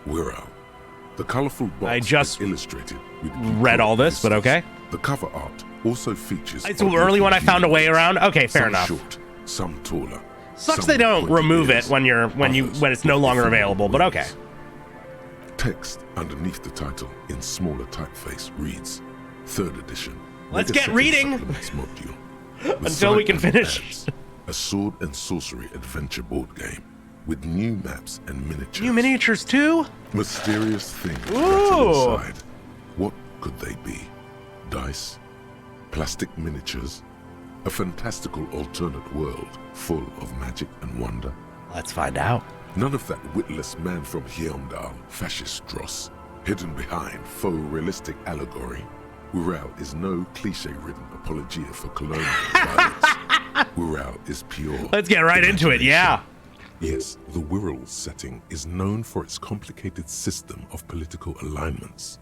Speaker 5: We're out. The colorful box
Speaker 2: I just
Speaker 5: is illustrated with
Speaker 2: read all this, but okay.
Speaker 5: The cover art also features.
Speaker 2: It's early when I found a way around. Okay, fair enough.
Speaker 5: Some short, some taller.
Speaker 2: Sucks they don't remove it when it's no longer available, but okay.
Speaker 5: Text underneath the title in smaller typeface reads 3rd edition.
Speaker 2: Let's
Speaker 5: Mega
Speaker 2: get
Speaker 5: Setting
Speaker 2: reading
Speaker 5: Supplements module.
Speaker 2: until we can
Speaker 5: Side
Speaker 2: finish.
Speaker 5: adds a sword and sorcery adventure board game with new maps and miniatures.
Speaker 2: New miniatures too?
Speaker 5: Mysterious things
Speaker 2: Ooh.
Speaker 5: inside. What could they be? Dice? Plastic miniatures? A fantastical alternate world full of magic and wonder?
Speaker 2: Let's find out.
Speaker 5: None of that witless man from Hyundai, fascist dross, hidden behind faux realistic allegory. Ural is no cliche-ridden apologia for colonial violence. Ural is pure.
Speaker 2: Let's get right into it, yeah.
Speaker 5: Yes, the Wirral setting is known for its complicated system of political alignments.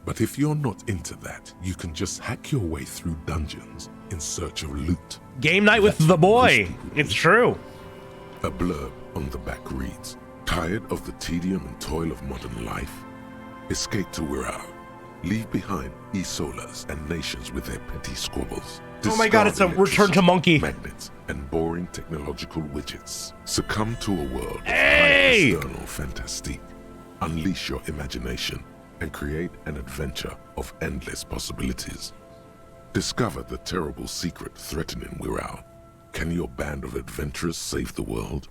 Speaker 5: But if you're not into that, you can just hack your way through dungeons in search of loot.
Speaker 2: Game night with the boy. It's true.
Speaker 5: A blurb on the back reads, tired of the tedium and toil of modern life? Escape to Wirral. Leave behind Isolas and nations with their petty squabbles.
Speaker 2: Oh my god, it's a return to monkey.
Speaker 5: Magnets and boring technological widgets. Succumb to a world of
Speaker 2: Hey!
Speaker 5: high external fantastique. Unleash your imagination and create an adventure of endless possibilities. Discover the terrible secret threatening Wirral. Can your band of adventurers save the world?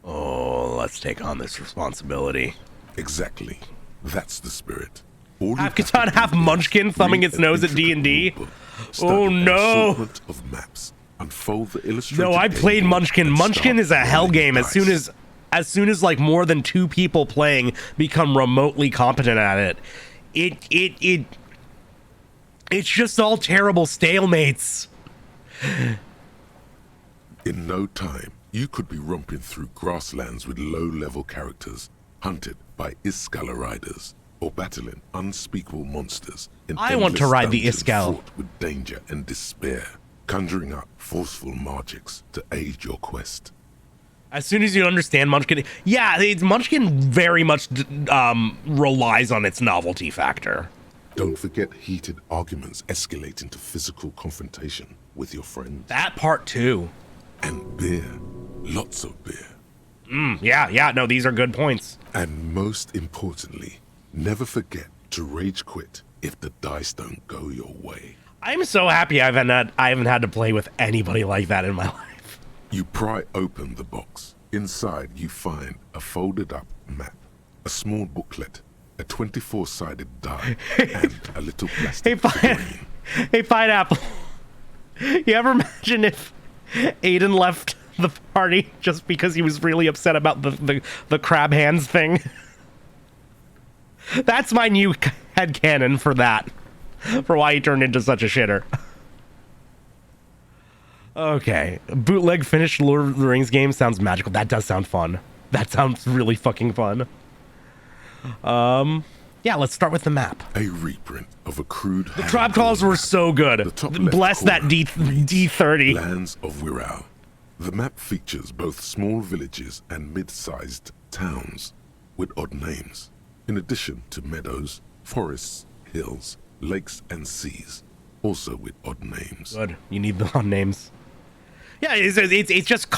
Speaker 2: Oh, let's take on this responsibility.
Speaker 5: Exactly. That's the spirit.
Speaker 2: Half Catan, half Munchkin thumbing its nose at D&D. Oh no!
Speaker 5: Of maps. Unfold the illustrated
Speaker 2: No, I played Munchkin. Munchkin is a hell game as soon as like more than 2 people playing become remotely competent at it. It's just all terrible stalemates.
Speaker 5: In no time, you could be romping through grasslands with low-level characters, hunted by Iskala riders, or battling unspeakable monsters in
Speaker 2: I want to ride the
Speaker 5: dungeons
Speaker 2: Iskal.
Speaker 5: fraught with danger and despair, conjuring up forceful magics to aid your quest.
Speaker 2: As soon as you understand Munchkin, yeah, Munchkin very much relies on its novelty factor.
Speaker 5: Don't forget heated arguments escalate into physical confrontation with your friends.
Speaker 2: That part too.
Speaker 5: And beer. Lots of beer.
Speaker 2: Yeah, no, these are good points.
Speaker 5: And most importantly, never forget to rage quit if the dice don't go your way.
Speaker 2: I'm so happy I haven't had to play with anybody like that in my life.
Speaker 5: You pry open the box. Inside you find a folded up map, a small booklet, a 24-sided die, and a little plastic figurine.
Speaker 2: Hey, Pineapple. You ever imagine if Aiden left the party just because he was really upset about the crab hands thing? That's my new headcanon for that. For why he turned into such a shitter. Okay. Bootleg finished Lord of the Rings game sounds magical. That does sound fun. That sounds really fucking fun. Yeah, let's start with the map.
Speaker 5: A reprint of a crude...
Speaker 2: The trap calls were so good. Bless that D30.
Speaker 5: Lands of Wirral. The map features both small villages and mid-sized towns with odd names, in addition to meadows, forests, hills, lakes, and seas, also with odd names.
Speaker 2: Good. You need the odd names. Yeah, it's just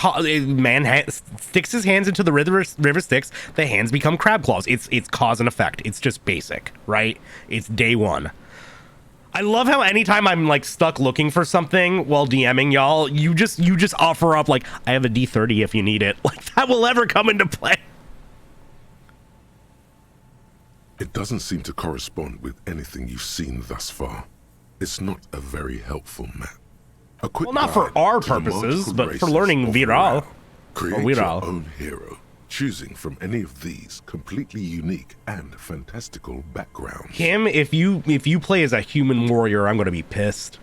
Speaker 2: man sticks his hands into the river Styx. The hands become crab claws. It's cause and effect. It's just basic, right? It's day one. I love how anytime I'm like stuck looking for something while DMing y'all, you just offer up like, I have a D30 if you need it. Like that will ever come into play.
Speaker 5: It doesn't seem to correspond with anything you've seen thus far. It's not a very helpful map. A quick
Speaker 2: well, not for our purposes, but for learning Wirral.
Speaker 5: Create your own hero, choosing from any of these completely unique and fantastical backgrounds.
Speaker 2: Kim, if you play as a human warrior, I'm going to be pissed.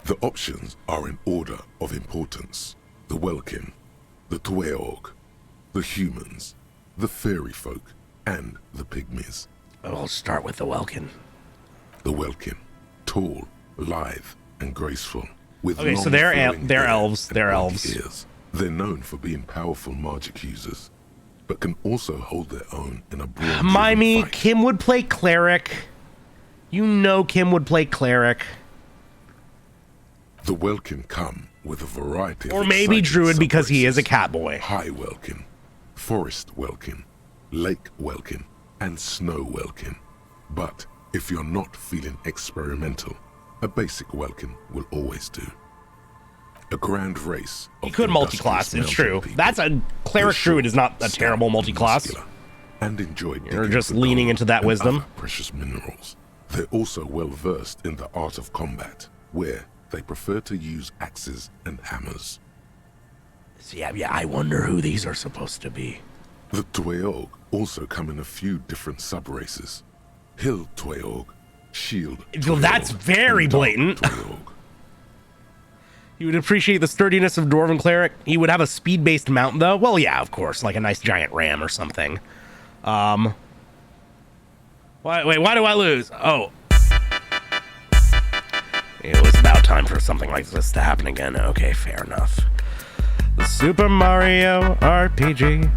Speaker 5: The options are in order of importance. The Welkin, the Tweog, the humans, the fairy folk, and the pygmies.
Speaker 2: I'll start with the Welkin.
Speaker 5: The Welkin, tall, lithe, and graceful. With
Speaker 2: okay, so they're elves. They're elves.
Speaker 5: Ears. They're known for being powerful magic users, but can also hold their own in a broad.
Speaker 2: Mimey, Kim would play cleric. You know Kim would play cleric.
Speaker 5: The Welkin come with a variety of
Speaker 2: or maybe druid because he is a cat boy.
Speaker 5: High Welkin, Forest Welkin, Lake Welkin, and Snow Welkin. But if you're not feeling experimental, a basic Welkin will always do. A grand race.
Speaker 2: He could multi-class, it's true. That's a cleric druid is not a terrible multi-class.
Speaker 5: And enjoy
Speaker 2: You're just leaning into that wisdom.
Speaker 5: Precious minerals. They're also well versed in the art of combat, where they prefer to use axes and hammers.
Speaker 2: So yeah, I wonder who these are supposed to be.
Speaker 5: The Tweog also come in a few different sub-races. Hill Tweog, Shield Tweog,
Speaker 2: well, that's very blatant. You would appreciate the sturdiness of Dwarven Cleric. He would have a speed-based mount, though. Well, yeah, of course, like a nice giant ram or something. Wait, why do I lose? Oh. It was about time for something like this to happen again. Okay, fair enough. The Super Mario RPG.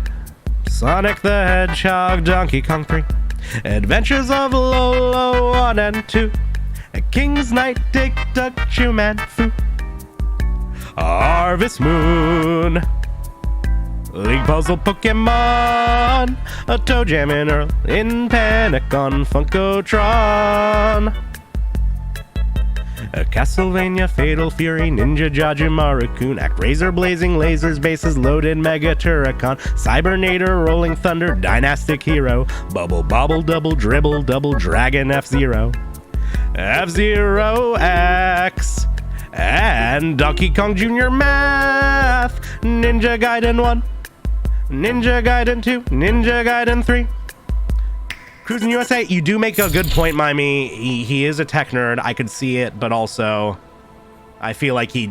Speaker 2: Sonic the Hedgehog, Donkey Kong 3. Adventures of Lolo 1 and 2. A King's Knight, Dick Duck, Chew-Man, Foo. Harvest Moon. League Puzzle Pokemon. A Toe Jam and Earl in Panic on Funkotron. A Castlevania, Fatal Fury, Ninja Jajimaru, Kunak, Razor Blazing Lasers, Bases Loaded, Mega Turrican, Cybernator, Rolling Thunder, Dynastic Hero, Bubble Bobble, Double Dribble, Double Dragon, F-Zero, F-Zero X, and Donkey Kong Jr. Math, Ninja Gaiden 1, Ninja Gaiden 2, Ninja Gaiden 3, Cruising USA, you do make a good point, Mimey. He is a tech nerd. I could see it, but also I feel like he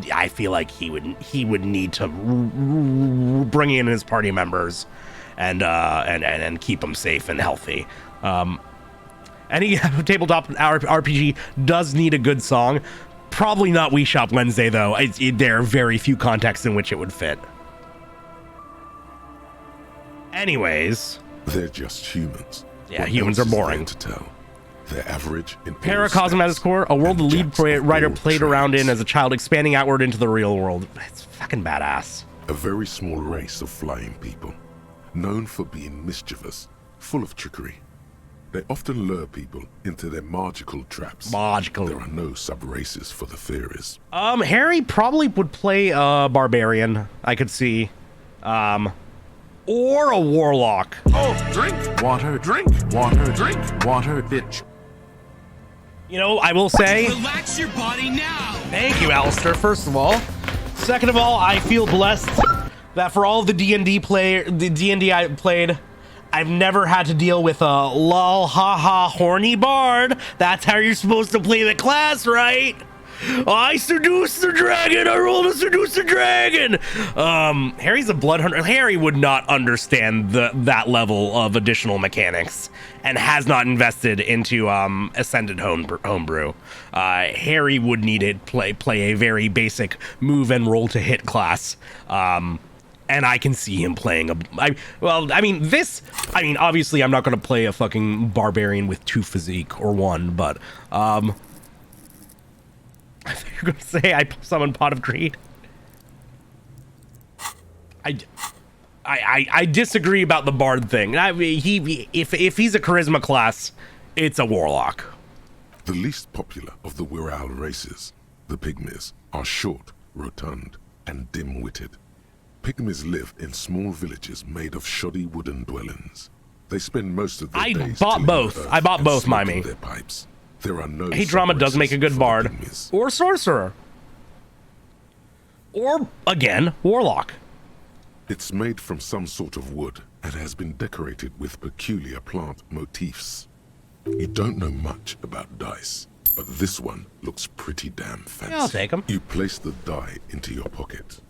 Speaker 2: would need to bring in his party members and keep them safe and healthy. Any tabletop RPG does need a good song. Probably not We Shop Wednesday, though. There are very few contexts in which it would fit. Anyways.
Speaker 5: They're just humans.
Speaker 2: Yeah,
Speaker 5: What
Speaker 2: humans
Speaker 5: else
Speaker 2: are
Speaker 5: is there
Speaker 2: boring.
Speaker 5: to tell? They're average in
Speaker 2: Paracosm at its core, a world the lead writer played around in as a child, expanding outward into the real world. It's fucking badass.
Speaker 5: A very small race of flying people, known for being mischievous, full of trickery. They often lure people into their magical traps.
Speaker 2: Magical.
Speaker 5: There are no sub-races for the fairies.
Speaker 2: Harry probably would play a barbarian, I could see. Or a warlock.
Speaker 16: Oh, drink water, drink water, drink water, bitch.
Speaker 2: You know, I will say...
Speaker 7: Relax your body now!
Speaker 2: Thank you, Alistair, first of all. Second of all, I feel blessed that for all of the D&D I played, I've never had to deal with a lol, haha, horny bard. That's how you're supposed to play the class, right? I seduced the dragon. I rolled to seduce the dragon. Harry's a blood hunter. Harry would not understand that level of additional mechanics and has not invested into Ascended homebrew. Harry would need to play a very basic move and roll to hit class. And I can see him playing obviously I'm not going to play a fucking barbarian with 2 physique or 1, but I thought you were going to say I summon Pot of Greed. I disagree about the bard thing. I mean, if he's a charisma class, it's a warlock.
Speaker 5: The least popular of the Wirral races, the Pygmies, are short, rotund, and dim-witted. Pygmies live in small villages made of shoddy wooden dwellings. They spend most of their days tilling the earth
Speaker 2: I bought
Speaker 5: and
Speaker 2: both,
Speaker 5: smoking
Speaker 2: Mimey.
Speaker 5: their pipes. There are no
Speaker 2: Hey, drama does make a good bard. Or sorcerer. Or, again, warlock.
Speaker 5: It's made from some sort of wood and has been decorated with peculiar plant motifs. You don't know much about dice, but this one looks pretty damn fancy.
Speaker 2: Yeah, I'll take 'em.
Speaker 5: You place the die into your pocket.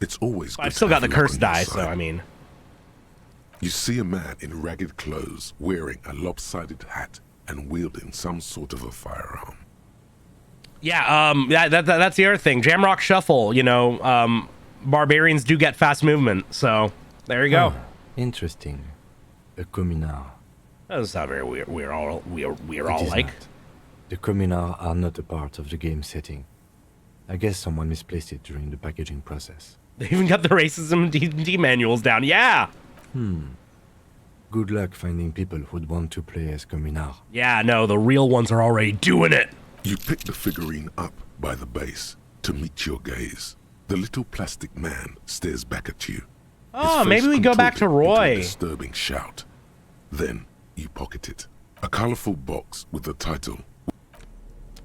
Speaker 5: It's always good
Speaker 2: I've still
Speaker 5: to
Speaker 2: got the
Speaker 5: have luck
Speaker 2: cursed
Speaker 5: on your
Speaker 2: die, so
Speaker 5: side.
Speaker 2: I mean.
Speaker 5: You see a man in ragged clothes wearing a lopsided hat and wielding some sort of a firearm.
Speaker 2: Yeah, that's the other thing. Jamrock Shuffle, you know, barbarians do get fast movement, so there you go.
Speaker 4: Interesting. A communard.
Speaker 2: That's not very weird. We're all
Speaker 4: It is
Speaker 2: like.
Speaker 4: not. The communards are not a part of the game setting. I guess someone misplaced it during the packaging process.
Speaker 2: They even got the racism D&D manuals down. Yeah.
Speaker 4: Good luck finding people who'd want to play as communard.
Speaker 2: Yeah, no, the real ones are already doing it.
Speaker 5: You pick the figurine up by the base to meet your gaze. The little plastic man stares back at you.
Speaker 2: Oh,
Speaker 5: His
Speaker 2: maybe
Speaker 5: face
Speaker 2: we go back to
Speaker 5: contorted into a
Speaker 2: Roy.
Speaker 5: disturbing shout. Then you pocket it. A colorful box with the title.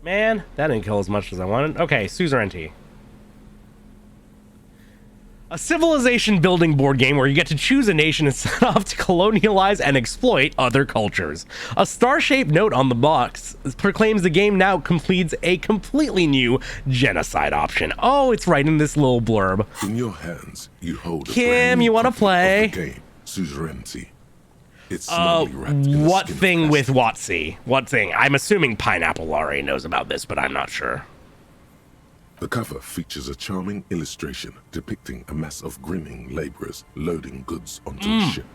Speaker 2: Man, that didn't kill as much as I wanted. Okay, suzerainty. A civilization building board game where you get to choose a nation and set off to colonialize and exploit other cultures. A star-shaped note on the box proclaims the game now completes a completely new genocide option. Oh, it's right in this little blurb.
Speaker 5: In your hands, you hold a
Speaker 2: Kim,
Speaker 5: brand new
Speaker 2: you want to
Speaker 5: copy
Speaker 2: play?
Speaker 5: of the game, Suzerainty. It's snugly wrapped in a
Speaker 2: What
Speaker 5: skin of
Speaker 2: thing with
Speaker 5: plastic.
Speaker 2: Watsy? What thing? I'm assuming Pineapple already knows about this, but I'm not sure.
Speaker 5: The cover features a charming illustration depicting a mass of grinning laborers loading goods onto a ship,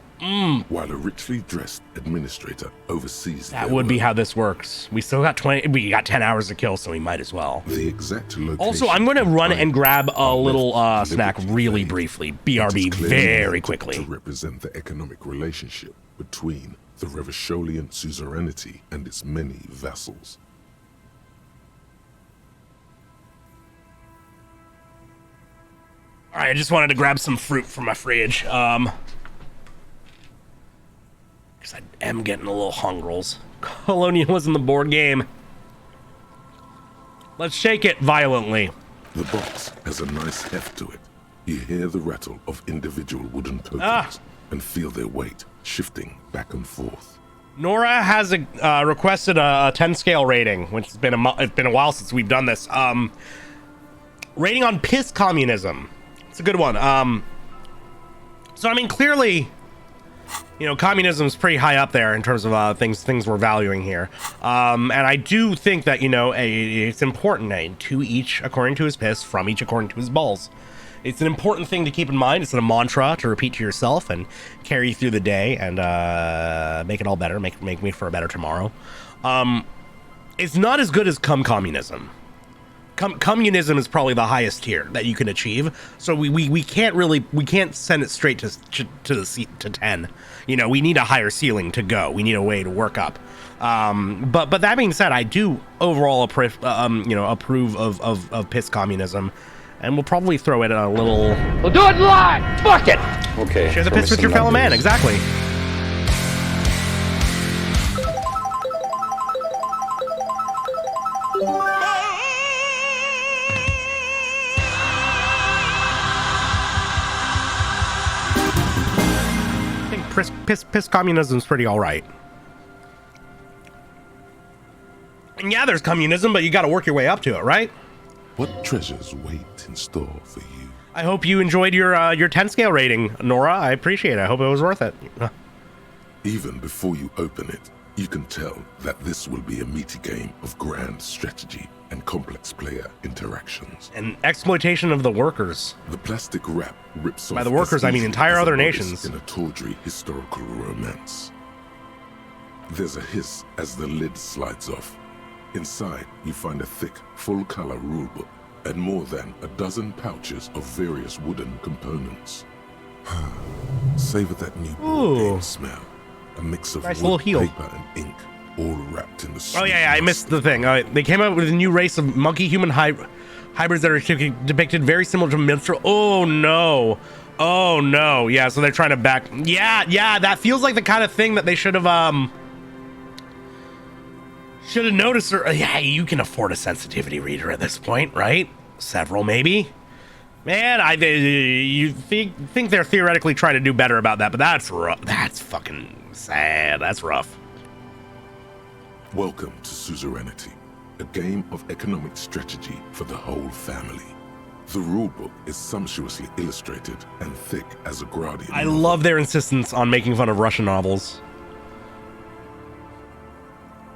Speaker 5: while a richly dressed administrator oversees
Speaker 2: That
Speaker 5: their
Speaker 2: would be
Speaker 5: work.
Speaker 2: how this works. We still got 10 hours to kill, so we might as well.
Speaker 5: The exact location.
Speaker 2: Also, I'm going to run and grab a little
Speaker 5: left
Speaker 2: snack really briefly. BRB
Speaker 5: It is clearly
Speaker 2: very
Speaker 5: meant
Speaker 2: quickly.
Speaker 5: to represent the economic relationship between the Revacholian suzerainty and its many vassals.
Speaker 2: All right, I just wanted to grab some fruit from my fridge. Because I am getting a little hungrals. Colonial was in the board game. Let's shake it violently.
Speaker 5: The box has a nice heft to it. You hear the rattle of individual wooden tokens and feel their weight shifting back and forth.
Speaker 2: Nora has requested a 10 scale rating, which has been it's been a while since we've done this. Rating on piss communism. It's a good one. So I mean, clearly, you know, communism is pretty high up there in terms of things we're valuing here. And I do think that, you know, it's important, to each according to his piss, from each according to his balls. It's an important thing to keep in mind. It's a mantra to repeat to yourself and carry you through the day and make it all better, make me for a better tomorrow. It's not as good as communism. Communism is probably the highest tier that you can achieve. So we can't send it straight to 10. You know, we need a higher ceiling to go. We need a way to work up. But that being said, I do overall approve of piss communism. And we'll probably throw it a little...
Speaker 17: We'll do it live! Fuck it!
Speaker 2: Okay. Share the piss with your fellow man, exactly. I think piss communism's pretty alright. And yeah, there's communism, but you gotta work your way up to it, right?
Speaker 5: What treasures wait in store for you?
Speaker 2: I hope you enjoyed your 10 scale rating, Nora. I appreciate it. I hope it was worth it.
Speaker 5: Even before you open it, you can tell that this will be a meaty game of grand strategy and complex player interactions.
Speaker 2: And exploitation of the workers.
Speaker 5: The plastic wrap rips off.
Speaker 2: By the workers, I mean entire other nations.
Speaker 5: In a tawdry historical romance. There's a hiss as the lid slides off. Inside, you find a thick, full-color rulebook and more than a dozen pouches of various wooden components. Savor that new board game smell. A mix of
Speaker 2: nice
Speaker 5: wood,
Speaker 2: little heel.
Speaker 5: paper, and ink, all wrapped in the
Speaker 2: Oh yeah, I missed the thing. They came out with a new race of monkey-human hybrids that are depicted very similar to minstrel. Oh no. Oh no. Yeah, so they're trying to back... Yeah, that feels like the kind of thing that they should have noticed. Or yeah, you can afford a sensitivity reader at this point, right? Several, maybe. Man, you think they're theoretically trying to do better about that, but that's rough. That's fucking sad. That's rough.
Speaker 5: Welcome to Suzerainty, a game of economic strategy for the whole family. The rulebook is sumptuously illustrated and thick as a Gradian.
Speaker 2: I love their insistence on making fun of Russian novels.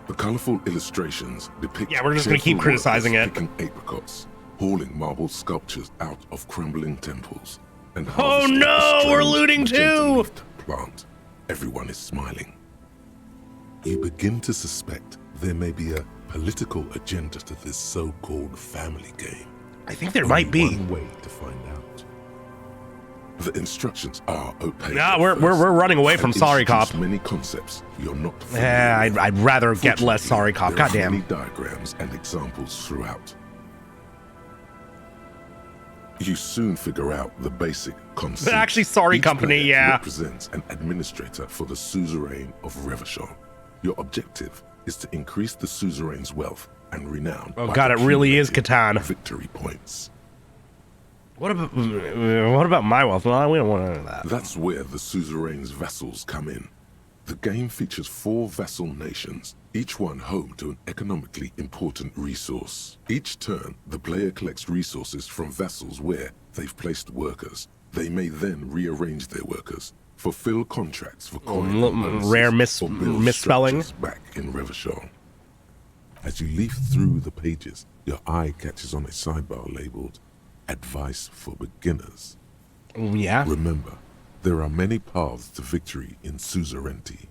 Speaker 5: The colorful illustrations depict...
Speaker 2: Yeah, we're just going to keep criticizing it.
Speaker 5: Picking apricots, hauling marble sculptures out of crumbling temples, and
Speaker 2: oh no, we're looting too!
Speaker 5: Plant. Everyone is smiling. You begin to suspect there may be a political agenda to this so-called family game.
Speaker 2: I think there might be.
Speaker 5: One way to find out. The instructions are opaque.
Speaker 2: No, we're running away from Sorry Cop.
Speaker 5: Many concepts you're not.
Speaker 2: Yeah, I'd rather get less Sorry Cop. Goddamn.
Speaker 5: Many diagrams and examples throughout. You soon figure out the basic concept.
Speaker 2: But actually, Sorry Company, yeah.
Speaker 5: Represents an administrator for the suzerain of Revachol. Your objective is to increase the suzerain's wealth and renown.
Speaker 2: Oh god, it really is Catan.
Speaker 5: Victory points.
Speaker 2: What about my wealth? Well, we don't want none of that.
Speaker 5: That's where the suzerain's vassals come in. The game features 4 vassal nations, each one home to an economically important resource. Each turn, the player collects resources from vassals where they've placed workers. They may then rearrange their workers, fulfill contracts for
Speaker 2: rare misspelling
Speaker 5: back in Revachol. As you leaf through the pages, your eye catches on a sidebar labeled Advice for Beginners.
Speaker 2: Yeah.
Speaker 5: Remember, there are many paths to victory in Suzerainty,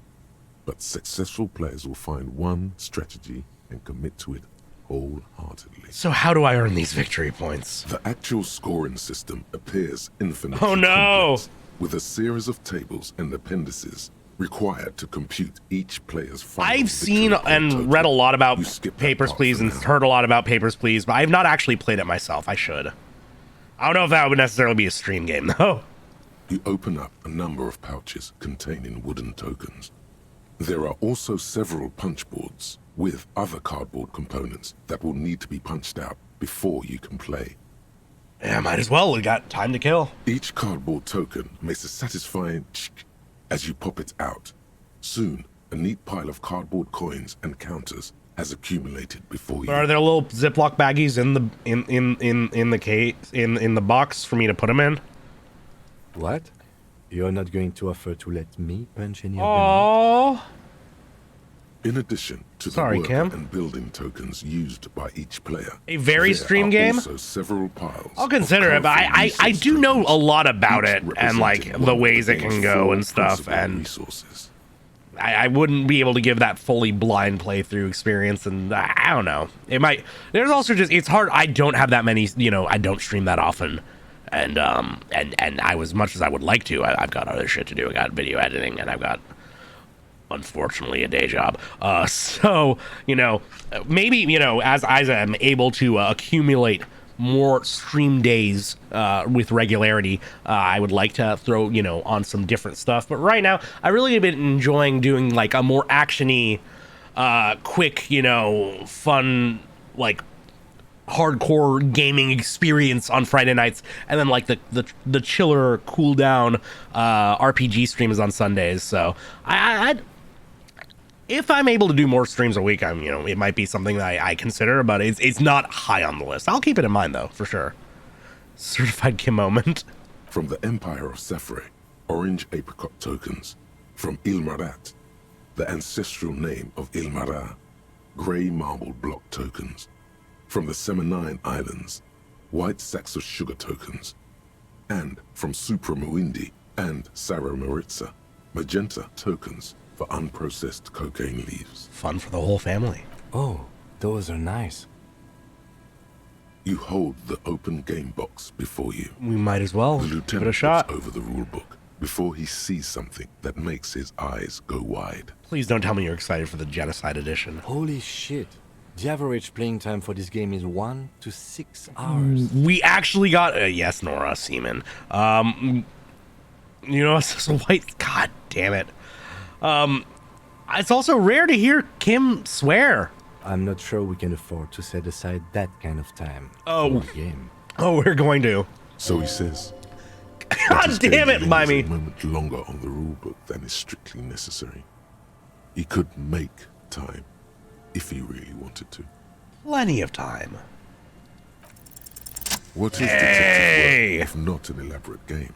Speaker 5: but successful players will find one strategy and commit to it wholeheartedly.
Speaker 2: So how do I earn these victory points?
Speaker 5: The actual scoring system appears infinitely complex, with a series of tables and appendices required to compute each player's final
Speaker 2: I've seen and read a lot about Papers, Please, and heard a lot about Papers, Please, but I've not actually played it myself. I should. I don't know if that would necessarily be a stream game, though.
Speaker 5: You open up a number of pouches containing wooden tokens. There are also several punch boards with other cardboard components that will need to be punched out before you can play.
Speaker 2: Yeah, might as well. We got time to kill.
Speaker 5: Each cardboard token makes a satisfying ch as you pop it out. Soon, A neat pile of cardboard coins and counters has accumulated before you.
Speaker 2: But are there little Ziploc baggies in the case in the box for me to put them in?
Speaker 4: What? You're not going to offer to let me punch in your
Speaker 2: belly?
Speaker 5: In addition to the worker and building tokens used by each player,
Speaker 2: a very stream game.
Speaker 5: Also several piles.
Speaker 2: I'll consider it, but I do know a lot about it and like the ways it can go and stuff, and I wouldn't be able to give that fully blind playthrough experience, and I don't know. It might. There's also just it's hard. I don't have that many. You know, I don't stream that often, and I as much as I would like to, I've got other shit to do. I got video editing, and I've got, unfortunately, a day job. So, you know, maybe, you know, as I'm able to accumulate more stream days with regularity, I would like to throw, you know, on some different stuff. But right now, I really have been enjoying doing like a more actiony, quick, you know, fun, like hardcore gaming experience on Friday nights, and then like the chiller, cool down RPG streams on Sundays. So I'd if I'm able to do more streams a week, you know, it might be something that I consider, but it's not high on the list. I'll keep it in mind though, for sure. Certified Kim moment.
Speaker 5: From the Empire of Safre, orange apricot tokens. From Ilmarat, the ancestral name of Ilmara, grey marble block tokens. From the Seminine Islands, white sacks of sugar tokens. And from Supra Muindi and Sarah Maritza, magenta tokens for unprocessed cocaine leaves.
Speaker 2: Fun for the whole family.
Speaker 4: Oh, those are nice.
Speaker 5: You hold the open game box before you.
Speaker 2: We might as well give it a shot.
Speaker 5: Over the rule book before he sees something that makes his eyes go wide.
Speaker 2: Please don't tell me you're excited for the Genocide Edition.
Speaker 4: Holy shit. The average playing time for this game is 1 to 6 hours.
Speaker 2: We actually got yes, Nora Seaman. You know, it's a white. God damn it. It's also rare to hear Kim swear.
Speaker 4: I'm not sure we can afford to set aside that kind of time
Speaker 2: for
Speaker 4: a game.
Speaker 2: Oh, we're going to.
Speaker 5: So he says.
Speaker 2: God damn it, Mimey.
Speaker 5: A moment longer on the rule book than is strictly necessary. He could make time if he really wanted to.
Speaker 2: Plenty of time.
Speaker 5: What is detective work if not an elaborate game?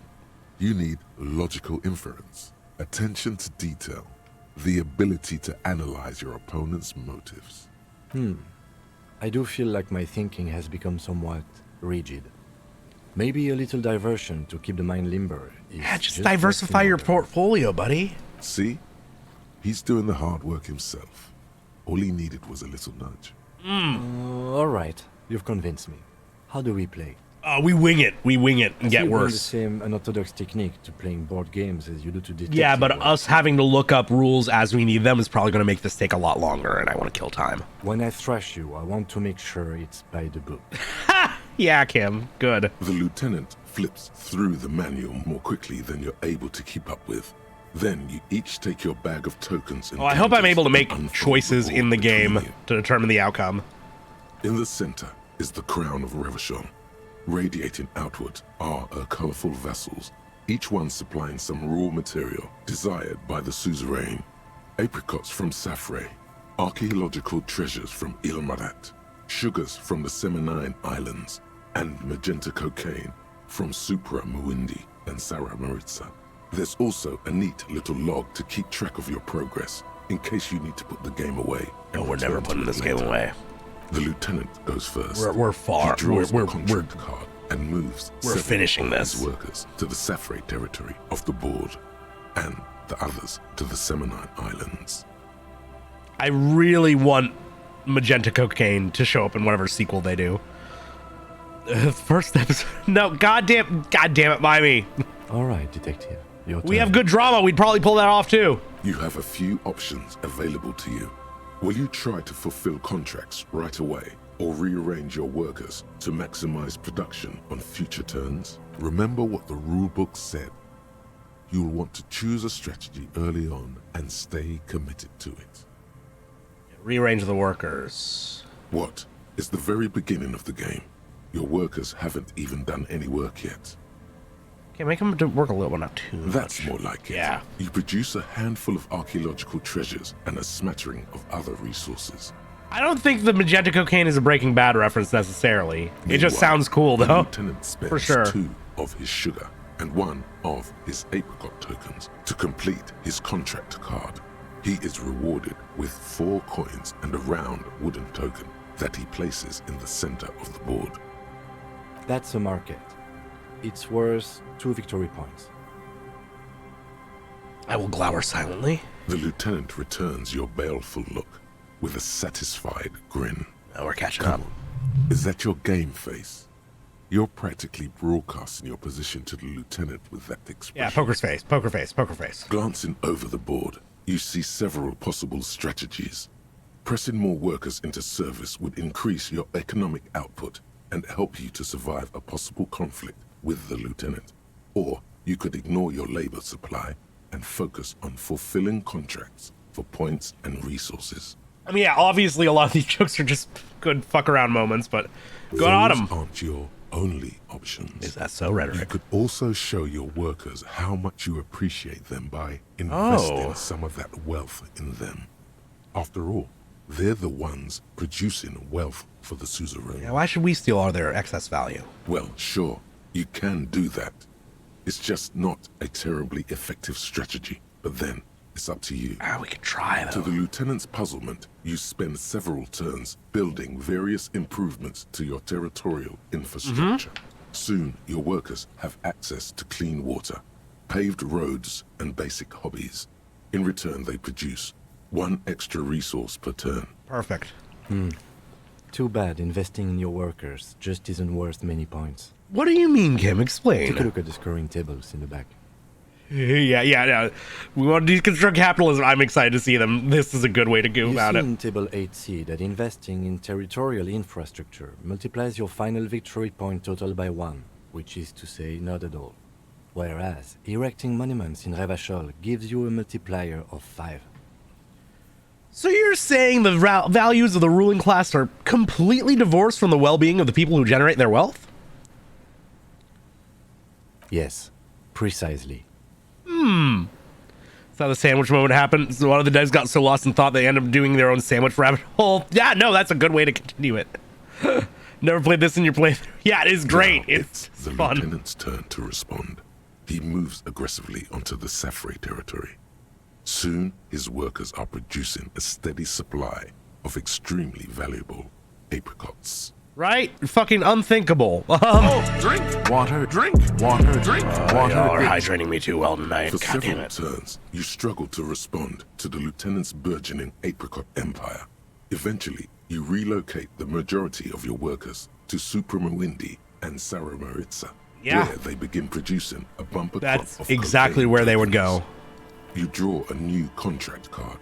Speaker 5: You need logical inference, attention to detail, the ability to analyze your opponent's motives.
Speaker 4: I do feel like my thinking has become somewhat rigid. Maybe a little diversion to keep the mind limber.
Speaker 2: Yeah, just diversify your portfolio, buddy.
Speaker 5: See? He's doing the hard work himself. All he needed was a little nudge.
Speaker 4: All right, you've convinced me. How do we play?
Speaker 2: We wing it. We wing it and get worse.
Speaker 4: The same unorthodox technique to playing board games as you do to detective.
Speaker 2: Yeah, but us having to look up rules as we need them is probably going to make this take a lot longer, and I want to kill time.
Speaker 4: When I thrash you, I want to make sure it's by the book.
Speaker 2: Yeah, Kim. Good.
Speaker 5: The lieutenant flips through the manual more quickly than you're able to keep up with. Then you each take your bag of tokens.
Speaker 2: I hope I'm able to make choices in the game to determine the outcome.
Speaker 5: In the center is the crown of Revachon. Radiating outward are her colorful vessels, each one supplying some raw material desired by the suzerain. Apricots from Safre, archaeological treasures from Ilmarat, sugars from the Seminine Islands, and magenta cocaine from Supra Muindi and Sarah Maritza. There's also a neat little log to keep track of your progress in case you need to put the game away.
Speaker 2: No, we're never putting this game away.
Speaker 5: The lieutenant goes first.
Speaker 2: We're far.
Speaker 5: He draws a contract card and moves.
Speaker 2: We're finishing this.
Speaker 5: His workers to the Safre territory of the board, and the others to the Seminine Islands.
Speaker 2: I really want magenta cocaine to show up in whatever sequel they do. First episode. No, goddamn it, Mimey.
Speaker 4: All right, detective.
Speaker 2: We have good drama. We'd probably pull that off too.
Speaker 5: You have a few options available to you. Will you try to fulfill contracts right away, or rearrange your workers to maximize production on future turns? Remember what the rulebook said. You'll want to choose a strategy early on and stay committed to it.
Speaker 2: Rearrange the workers.
Speaker 5: What? It's the very beginning of the game. Your workers haven't even done any work yet.
Speaker 2: Okay, make them work a little, not too much.
Speaker 5: That's more like it.
Speaker 2: Yeah.
Speaker 5: You produce a handful of archaeological treasures and a smattering of other resources.
Speaker 2: I don't think the magenta cocaine is a Breaking Bad reference necessarily. It just sounds cool,
Speaker 5: The
Speaker 2: though.
Speaker 5: lieutenant spends
Speaker 2: For sure.
Speaker 5: 2 of his sugar and 1 of his apricot tokens to complete his contract card. He is rewarded with 4 coins and a round wooden token that he places in the center of the board.
Speaker 4: That's a market. It's worth 2 victory points.
Speaker 2: I will glower silently.
Speaker 5: The lieutenant returns your baleful look with a satisfied grin.
Speaker 2: Oh, we're catching
Speaker 5: Come
Speaker 2: up.
Speaker 5: on. Is that your game face? You're practically broadcasting your position to the lieutenant with that expression.
Speaker 2: Yeah, poker face, poker face, poker face.
Speaker 5: Glancing over the board, you see several possible strategies. Pressing more workers into service would increase your economic output and help you to survive a possible conflict with the lieutenant. Or you could ignore your labor supply and focus on fulfilling contracts for points and resources.
Speaker 2: I mean, yeah, obviously a lot of these jokes are just good fuck around moments, but good on them.
Speaker 5: Those aren't your only options.
Speaker 2: Is that so, Rhetoric?
Speaker 5: You could also show your workers how much you appreciate them by investing some of that wealth in them. After all, they're the ones producing wealth for the suzerain.
Speaker 2: Yeah, why should we steal all their excess value?
Speaker 5: Well, sure, you can do that. It's just not a terribly effective strategy, but then it's up to you.
Speaker 2: We could try, though.
Speaker 5: To the lieutenant's puzzlement, you spend several turns building various improvements to your territorial infrastructure. Soon, your workers have access to clean water, paved roads, and basic hobbies. In return, they produce 1 extra resource per turn.
Speaker 2: Perfect.
Speaker 4: Too bad investing in your workers just isn't worth many points.
Speaker 2: What do you mean, Kim? Explain.
Speaker 4: Take a look at the scoring tables in the back.
Speaker 2: Yeah. We want to deconstruct capitalism. I'm excited to see them. This is a good way to go about it.
Speaker 4: You see in Table 8C that investing in territorial infrastructure multiplies your final victory point total by 1, which is to say not at all. Whereas erecting monuments in Revachol gives you a multiplier of 5.
Speaker 2: So you're saying the values of the ruling class are completely divorced from the well-being of the people who generate their wealth?
Speaker 4: Yes, precisely.
Speaker 2: That's how the sandwich moment happened. So one of the devs got so lost in thought they ended up doing their own sandwich rabbit hole. Yeah, no, that's a good way to continue it. Never played this in your playthrough. Yeah, it is great.
Speaker 5: Now
Speaker 2: it's
Speaker 5: the
Speaker 2: fun.
Speaker 5: lieutenant's turn to respond. He moves aggressively onto the Safre territory. Soon, his workers are producing a steady supply of extremely valuable apricots.
Speaker 2: Right? Fucking unthinkable.
Speaker 5: Drink water, drink water, drink water.
Speaker 2: Y'all are hydrating me too well tonight.
Speaker 5: For
Speaker 2: God damn
Speaker 5: several
Speaker 2: it.
Speaker 5: turns, you struggle to respond to the lieutenant's burgeoning apricot empire. Eventually, you relocate the majority of your workers to Supremawindi and Saramaritsa,
Speaker 2: Yeah.
Speaker 5: where they begin producing a bumper
Speaker 2: That's
Speaker 5: crop of
Speaker 2: exactly
Speaker 5: cocaine
Speaker 2: where they would
Speaker 5: tokens.
Speaker 2: go.
Speaker 5: You draw a new contract card.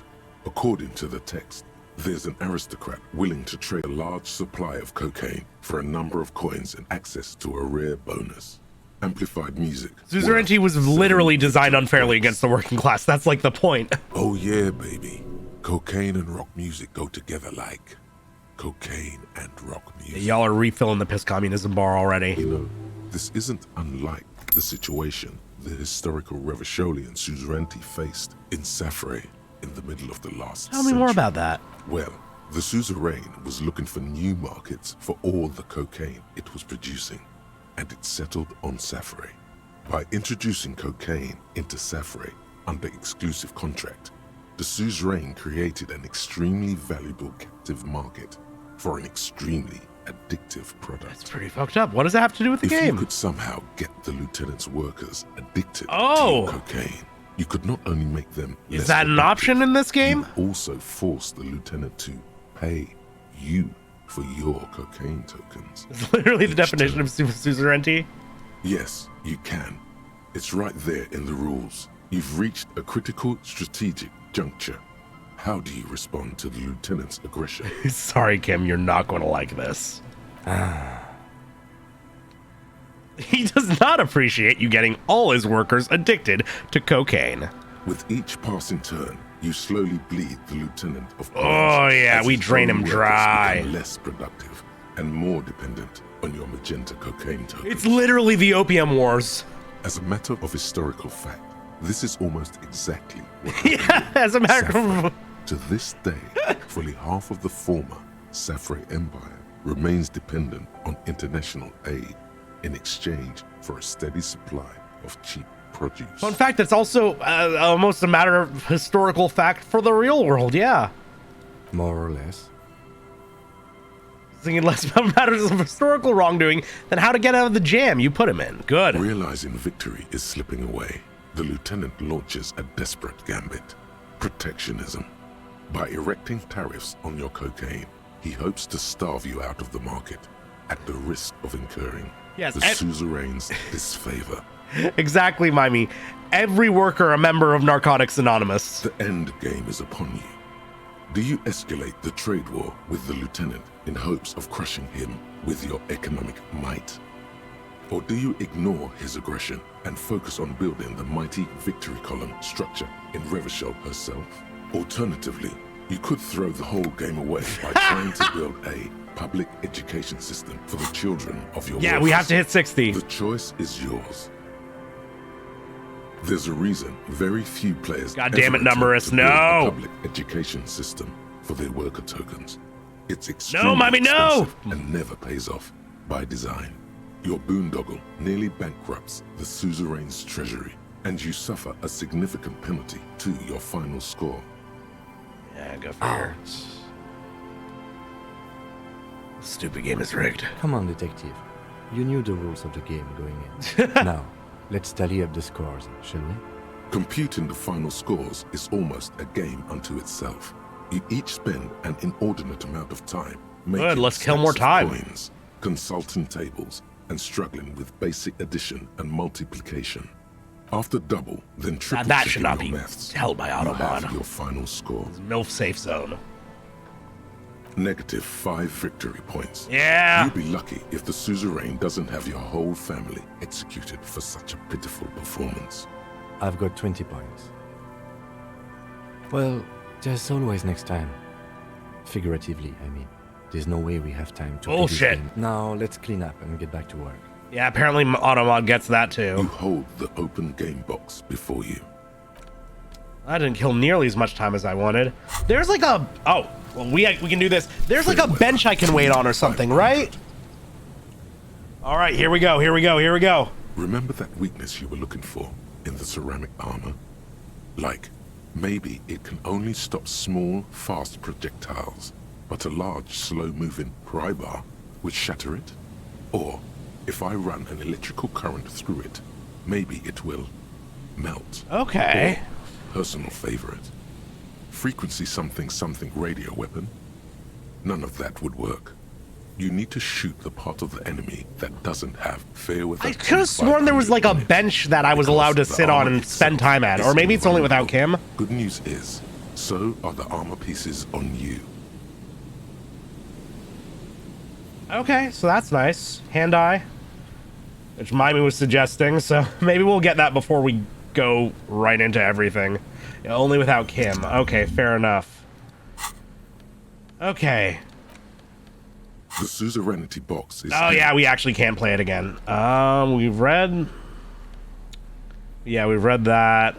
Speaker 5: According to the text, there's an aristocrat willing to trade a large supply of cocaine for a number of coins and access to a rare bonus. Amplified music.
Speaker 2: Suzerainty was literally designed unfairly against the working class. That's like the point.
Speaker 5: Oh yeah, baby. Cocaine and rock music go together like cocaine and rock music.
Speaker 2: Y'all are refilling the piss communism bar already.
Speaker 5: You know, this isn't unlike the situation the historical Revacholian suzerainty faced in Safre in the middle of the last
Speaker 2: Tell me more about that.
Speaker 5: Well, the suzerain was looking for new markets for all the cocaine it was producing, and it settled on Safre. By introducing cocaine into Safre under exclusive contract, the suzerain created an extremely valuable captive market for an extremely addictive product.
Speaker 2: That's pretty fucked up. What does that have to do with the
Speaker 5: If
Speaker 2: game?
Speaker 5: you could somehow get the lieutenant's workers addicted
Speaker 2: Oh.
Speaker 5: to cocaine, you could not only make them
Speaker 2: Is
Speaker 5: less
Speaker 2: that an
Speaker 5: addictive,
Speaker 2: option in this game?
Speaker 5: you also force the lieutenant to pay you for your cocaine tokens.
Speaker 2: It's literally the definition of suzerainty.
Speaker 5: Yes, you can. It's right there in the rules. You've reached a critical strategic juncture. How do you respond to the lieutenant's aggression?
Speaker 2: Sorry, Kim, you're not going to like this. He does not appreciate you getting all his workers addicted to cocaine.
Speaker 5: With each passing turn, you slowly bleed the lieutenant of
Speaker 2: Oh,
Speaker 5: arms
Speaker 2: yeah,
Speaker 5: as
Speaker 2: we
Speaker 5: his
Speaker 2: drain
Speaker 5: own
Speaker 2: him
Speaker 5: workers
Speaker 2: dry.
Speaker 5: become less productive and more dependent on your magenta cocaine tokens.
Speaker 2: It's literally the Opium Wars.
Speaker 5: As a matter of historical fact, this is almost exactly what
Speaker 2: Yeah, as a matter of...
Speaker 5: To this day, fully half of the former Safre Empire remains dependent on international aid in exchange for a steady supply of cheap produce.
Speaker 2: Fun fact, it's also almost a matter of historical fact for the real world, yeah.
Speaker 4: More or less.
Speaker 2: Thinking less about matters of historical wrongdoing than how to get out of the jam you put him in. Good.
Speaker 5: Realizing victory is slipping away, the lieutenant launches a desperate gambit. Protectionism. By erecting tariffs on your cocaine, he hopes to starve you out of the market at the risk of incurring the suzerain's disfavor.
Speaker 2: Exactly, Mimey. Every worker a member of Narcotics Anonymous.
Speaker 5: The end game is upon you. Do you escalate the trade war with the lieutenant in hopes of crushing him with your economic might? Or do you ignore his aggression and focus on building the mighty victory column structure in Revachol herself? Alternatively, you could throw the whole game away by trying to build a public education system for the children of your
Speaker 2: Yeah,
Speaker 5: workers.
Speaker 2: we have to hit 60.
Speaker 5: The choice is yours. There's a reason very few players
Speaker 2: God damn it,
Speaker 5: ever attempt
Speaker 2: Numerous,
Speaker 5: to build
Speaker 2: no!
Speaker 5: a public education system for their worker tokens. It's extremely
Speaker 2: No, Mimey, no!
Speaker 5: expensive and never pays off by design. Your boondoggle nearly bankrupts the suzerain's treasury, and you suffer a significant penalty to your final score.
Speaker 2: Yeah, go for it. Stupid game is rigged.
Speaker 4: Come on, detective. You knew the rules of the game going in. Now, let's tally up the scores, shall we?
Speaker 5: Computing the final scores is almost a game unto itself. You each spend an inordinate amount of time making
Speaker 2: Good, let's kill
Speaker 5: stacks
Speaker 2: more
Speaker 5: of
Speaker 2: time.
Speaker 5: coins, consulting tables, and struggling with basic addition and multiplication. After double, then triple
Speaker 2: that should
Speaker 5: checking
Speaker 2: not
Speaker 5: your
Speaker 2: be
Speaker 5: maths,
Speaker 2: held by
Speaker 5: you
Speaker 2: Autobot.
Speaker 5: have your final score.
Speaker 2: MILF safe zone.
Speaker 5: -5 victory points.
Speaker 2: Yeah.
Speaker 5: You'll be lucky if the suzerain doesn't have your whole family executed for such a pitiful performance.
Speaker 4: I've got 20 points. Well, there's always next time. Figuratively, I mean. There's no way we have time to play this
Speaker 2: Bullshit.
Speaker 4: game. Now, let's clean up and get back to work.
Speaker 2: Yeah, apparently Automod gets that
Speaker 5: You
Speaker 2: too.
Speaker 5: hold the open game box before you.
Speaker 2: I didn't kill nearly as much time as I wanted. There's like a... Oh, well, we can do this. There's like a bench I can wait on or something, right? All right, here we go, here we go, here we go.
Speaker 5: Remember that weakness you were looking for in the ceramic armor? Like, maybe it can only stop small, fast projectiles, but a large, slow-moving pry bar would shatter it? Or, if I run an electrical current through it, maybe it will melt.
Speaker 2: Okay.
Speaker 5: Or, personal favorite, frequency something radio weapon? None of that would work. You need to shoot the part of the enemy that doesn't have fair with.
Speaker 2: I could have sworn there was like a bench that I was allowed to sit on and spend time at. Or maybe it's only without Kim.
Speaker 5: Good news is, so are the armor pieces on you.
Speaker 2: Okay, so that's nice. Hand-eye. Which Mimey was suggesting, so maybe we'll get that before we go right into everything. Yeah, only without Kim. Okay, fair enough. Okay.
Speaker 5: The suzerainty box is...
Speaker 2: Oh yeah, we actually can't play it again. We've read... Yeah, we've read that.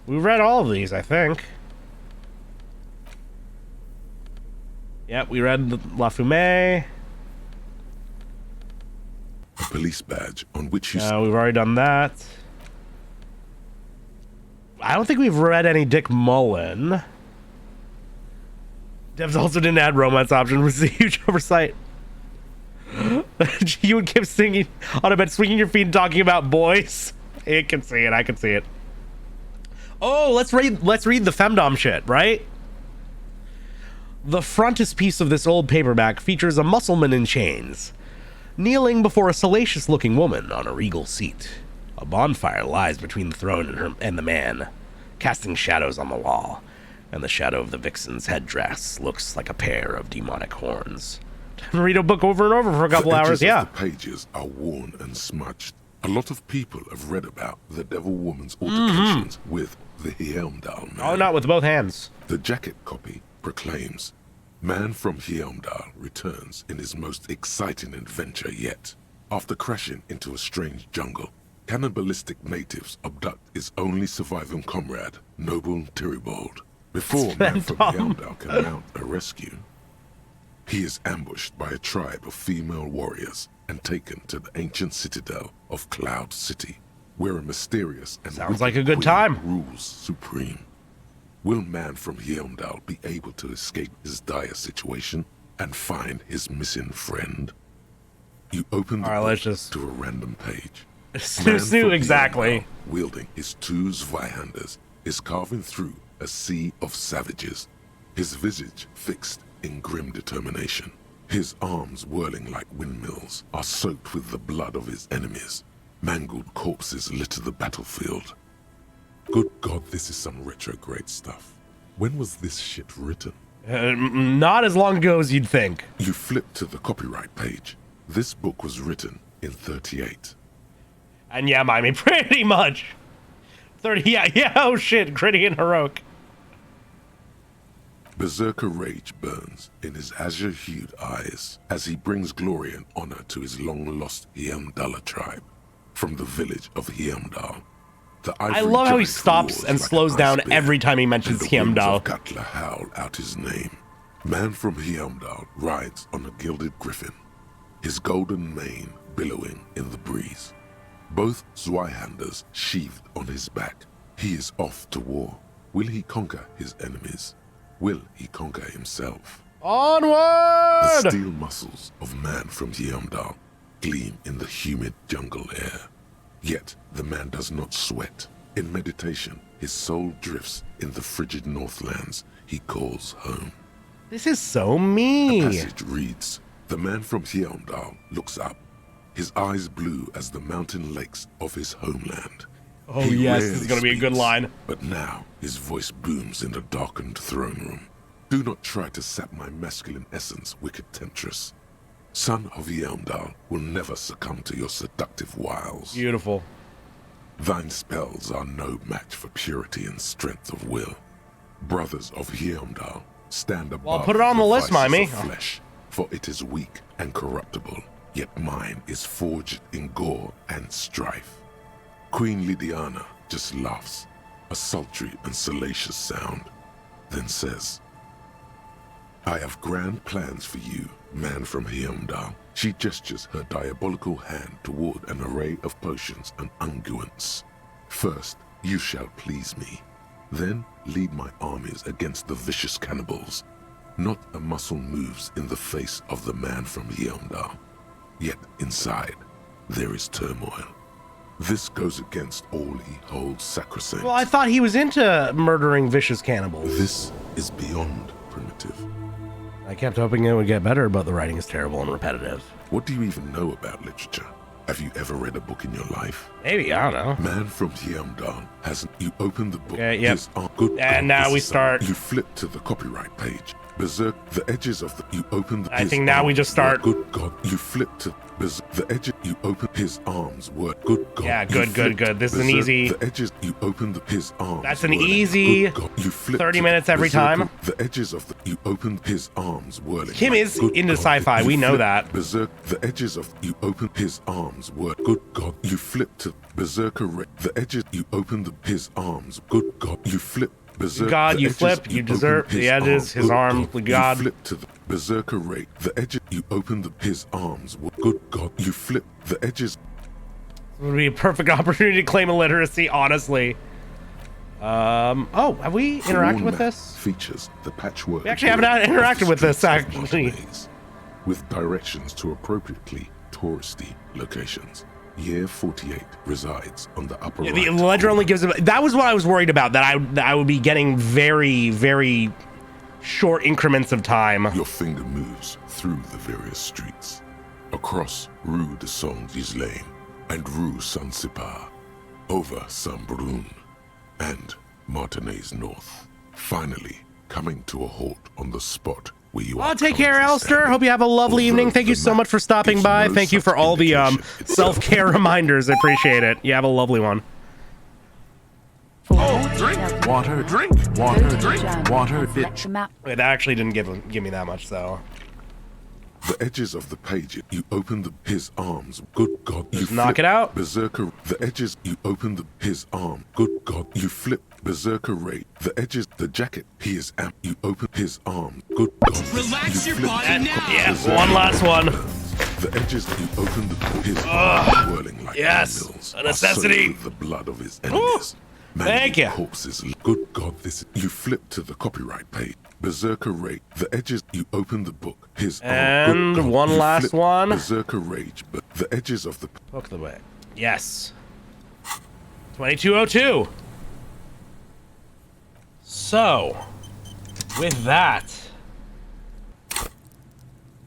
Speaker 2: We've read all of these, I think. Yep, we read La Fumée.
Speaker 5: A police badge on which you...
Speaker 2: We've already done that. I don't think we've read any Dick Mullen. Devs also didn't add romance option, which is a huge oversight. You and Kim singing on a bed, swinging your feet and talking about boys. I can see it, I can see it. Oh, let's read the femdom shit, right? The frontispiece of this old paperback features a muscleman in chains, kneeling before a salacious-looking woman on a regal seat. A bonfire lies between the throne and the man, casting shadows on the wall, and the shadow of the vixen's headdress looks like a pair of demonic horns. Read a book over and over for a couple hours, yeah.
Speaker 5: The pages are worn and smudged. A lot of people have read about the Devil Woman's altercations with the Helmdal man.
Speaker 2: Oh, not with both hands.
Speaker 5: The jacket copy proclaims, "Man from Helmdal returns in his most exciting adventure yet. After crashing into a strange jungle, cannibalistic natives abduct his only surviving comrade, Noble Tyribald. Before man from Heimdall can mount a rescue, he is ambushed by a tribe of female warriors and taken to the ancient citadel of Cloud City, where a mysterious and
Speaker 2: sounds like a good time
Speaker 5: rules supreme. Will man from Heimdall be able to escape his dire situation and find his missing friend? You open the book to a random page.
Speaker 2: Snoo, exactly.
Speaker 5: Heimdall, wielding his 2 Zweihanders, is carving through a sea of savages, his visage fixed in grim determination. His arms, whirling like windmills, are soaked with the blood of his enemies. Mangled corpses litter the battlefield. Good God, this is some retrograde stuff. When was this shit written?
Speaker 2: Not as long ago as you'd think.
Speaker 5: You flip to the copyright page. This book was written in 38.
Speaker 2: And yeah, I mean, pretty much. 30, yeah, oh shit, gritty and heroic.
Speaker 5: Berserker rage burns in his azure-hued eyes as he brings glory and honor to his long-lost Heimdall tribe. From the village of Heimdall,
Speaker 2: I love how he stops and slows down every time he mentions Heimdall.
Speaker 5: Gatla howl out his name. Man from Heimdall rides on a gilded griffin, his golden mane billowing in the breeze. Both Zweihanders sheathed on his back. He is off to war. Will he conquer his enemies? Will he conquer himself?
Speaker 2: Onward!
Speaker 5: The steel muscles of man from Heimdall gleam in the humid jungle air. Yet the man does not sweat. In meditation, his soul drifts in the frigid northlands he calls home.
Speaker 2: This is so me.
Speaker 5: The passage reads, the man from Heimdall looks up, his eyes blue as the mountain lakes of his homeland.
Speaker 2: Oh yes, this is going to be a good line.
Speaker 5: But now his voice booms in the darkened throne room. Do not try to sap my masculine essence, wicked temptress. Son of Heimdall will never succumb to your seductive wiles.
Speaker 2: Beautiful.
Speaker 5: Thine spells are no match for purity and strength of will. Brothers of Heimdall, stand above
Speaker 2: well, put it on the list, Mimey.
Speaker 5: Flesh, for it is weak and corruptible, yet mine is forged in gore and strife. Queen Lydiana just laughs, a sultry and salacious sound, then says, I have grand plans for you, man from Heimdall. She gestures her diabolical hand toward an array of potions and unguents. First, you shall please me. Then lead my armies against the vicious cannibals. Not a muscle moves in the face of the man from Heimdall. Yet inside, there is turmoil. This goes against all he holds sacrosanct.
Speaker 2: Well, I thought he was into murdering vicious cannibals.
Speaker 5: This is beyond primitive.
Speaker 2: I kept hoping it would get better, but the writing is terrible and repetitive.
Speaker 5: What do you even know about literature? Have you ever read a book in your life?
Speaker 2: Maybe, I don't know.
Speaker 5: Man from Heimdall hasn't. You open the book.
Speaker 2: Okay, yep.
Speaker 5: Good
Speaker 2: and now we start.
Speaker 5: You flip to the copyright page. Berserk, the edges of the. You open the.
Speaker 2: I think now we just start.
Speaker 5: Good God. You flip to Berserk, the edges. You open his arms. Word. Good God.
Speaker 2: Yeah, good. This is an easy.
Speaker 5: The edges. You open his arms.
Speaker 2: That's an easy.
Speaker 5: You flip
Speaker 2: 30 minutes every time.
Speaker 5: The edges of the. You open his arms. Whirling.
Speaker 2: Kim is into sci-fi. We know that.
Speaker 5: Berserk, the edges of. You open his arms. Word. Good God. You flip to Berserker. The edges. You open his arms. Good God. You flip. Berserk,
Speaker 2: God, you flip, you deserve the edges, his arms, God.
Speaker 5: You flip to the Berserker rate, the edges, you open his arms. Good God, you flip the edges.
Speaker 2: It would be a perfect opportunity to claim illiteracy, honestly. Oh, have we interacted with this?
Speaker 5: Features the patchwork.
Speaker 2: We actually haven't interacted with this, actually.
Speaker 5: With directions to appropriately touristy locations. Year 48 resides on the upper right.
Speaker 2: The ledger only gives it. That was what I was worried about. That I would be getting very, very short increments of time.
Speaker 5: Your finger moves through the various streets, across Rue de Saint-Ghislain and Rue Saint-Cypar, over Saint-Brun and Martinez North, finally coming to a halt on the spot.
Speaker 2: Take care, Alistair. Hope you have a lovely evening. Thank you so much for stopping by. Thank you for all the self-care reminders. I appreciate it. You have a lovely one.
Speaker 18: Oh, drink, water, drink, water, drink, water, bitch.
Speaker 2: Wait, that actually didn't give me that much, though.
Speaker 5: The edges of the page, you open his arms. Good God, you
Speaker 2: knock it out.
Speaker 5: Berserker. The edges, you open his arm. Good God, you flip. Berserker rage. The edges, the jacket, he is amp. You open his arm. Good God.
Speaker 7: Relax your body now.
Speaker 2: Yeah, one last one.
Speaker 5: The edges, you open his arm, whirling like
Speaker 2: yes, a necessity.
Speaker 5: With the blood of his enemies.
Speaker 2: Thank you.
Speaker 5: Corpses. Good God, this. You flip to the copyright page. Berserker rage. The edges, you open the book. His arm.
Speaker 2: And
Speaker 5: God,
Speaker 2: one last one.
Speaker 5: Berserker rage, but the edges of the
Speaker 2: book the way. Yes. 2202. So, with that,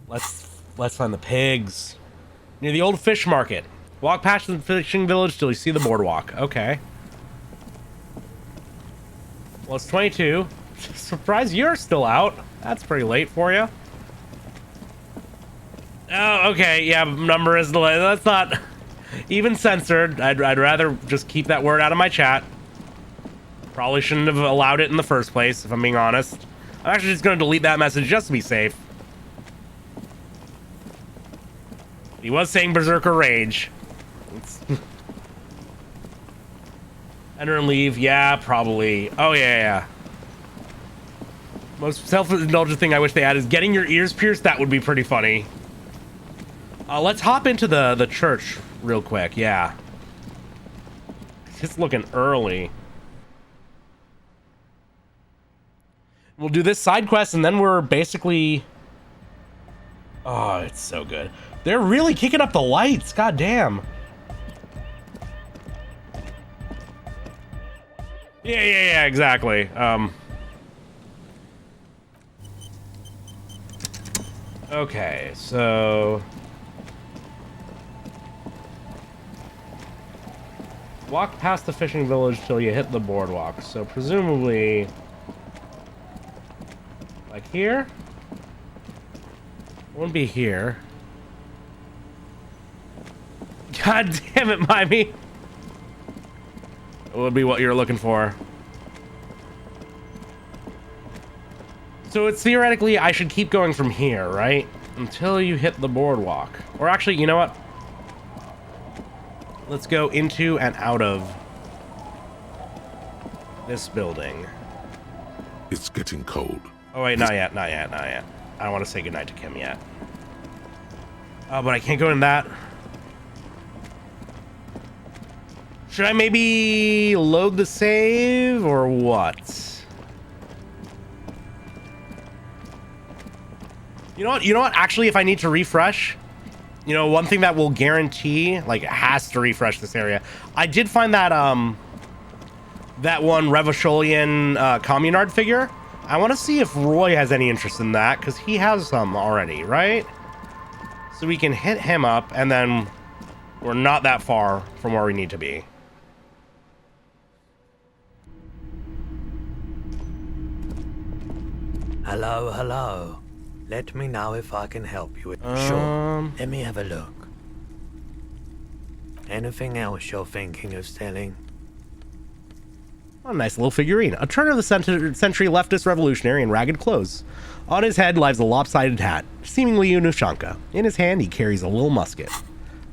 Speaker 2: let's find the pigs near the old fish market. Walk past the fishing village till you see the boardwalk. Okay. Well, it's 22. Surprised you're still out. That's pretty late for you. Oh, okay. Yeah, number is delayed. That's not even censored. I'd rather just keep that word out of my chat. Probably shouldn't have allowed it in the first place, if I'm being honest. I'm actually just going to delete that message just to be safe. He was saying Berserker Rage. Enter and leave. Yeah, probably. Oh, yeah. Most self-indulgent thing I wish they had is getting your ears pierced. That would be pretty funny. Let's hop into the church real quick. Yeah. It's looking early. We'll do this side quest and then we're basically... Oh, it's so good. They're really kicking up the lights. God damn. Yeah, exactly. Okay, so... Walk past the fishing village till you hit the boardwalk. So presumably... Like here? Won't be here. God damn it, Mimey! It would be what you're looking for. So it's theoretically, I should keep going from here, right? Until you hit the boardwalk. Or actually, you know what? Let's go into and out of this building.
Speaker 5: It's getting cold.
Speaker 2: Oh wait, not yet. I don't want to say goodnight to Kim yet. Oh, but I can't go in that. Should I maybe load the save or what? You know what? Actually, if I need to refresh, you know, one thing that will guarantee, like, it has to refresh this area. I did find that that one Revacholian Communard figure. I want to see if Roy has any interest in that, because he has some already, right? So we can hit him up, and then we're not that far from where we need to be.
Speaker 15: Hello. Let me know if I can help you. Sure. Let me have a look. Anything else you're thinking of selling?
Speaker 2: A nice little figurine. A turn-of-the-century leftist revolutionary in ragged clothes. On his head lies a lopsided hat, seemingly a Ushanka. In his hand, he carries a little musket.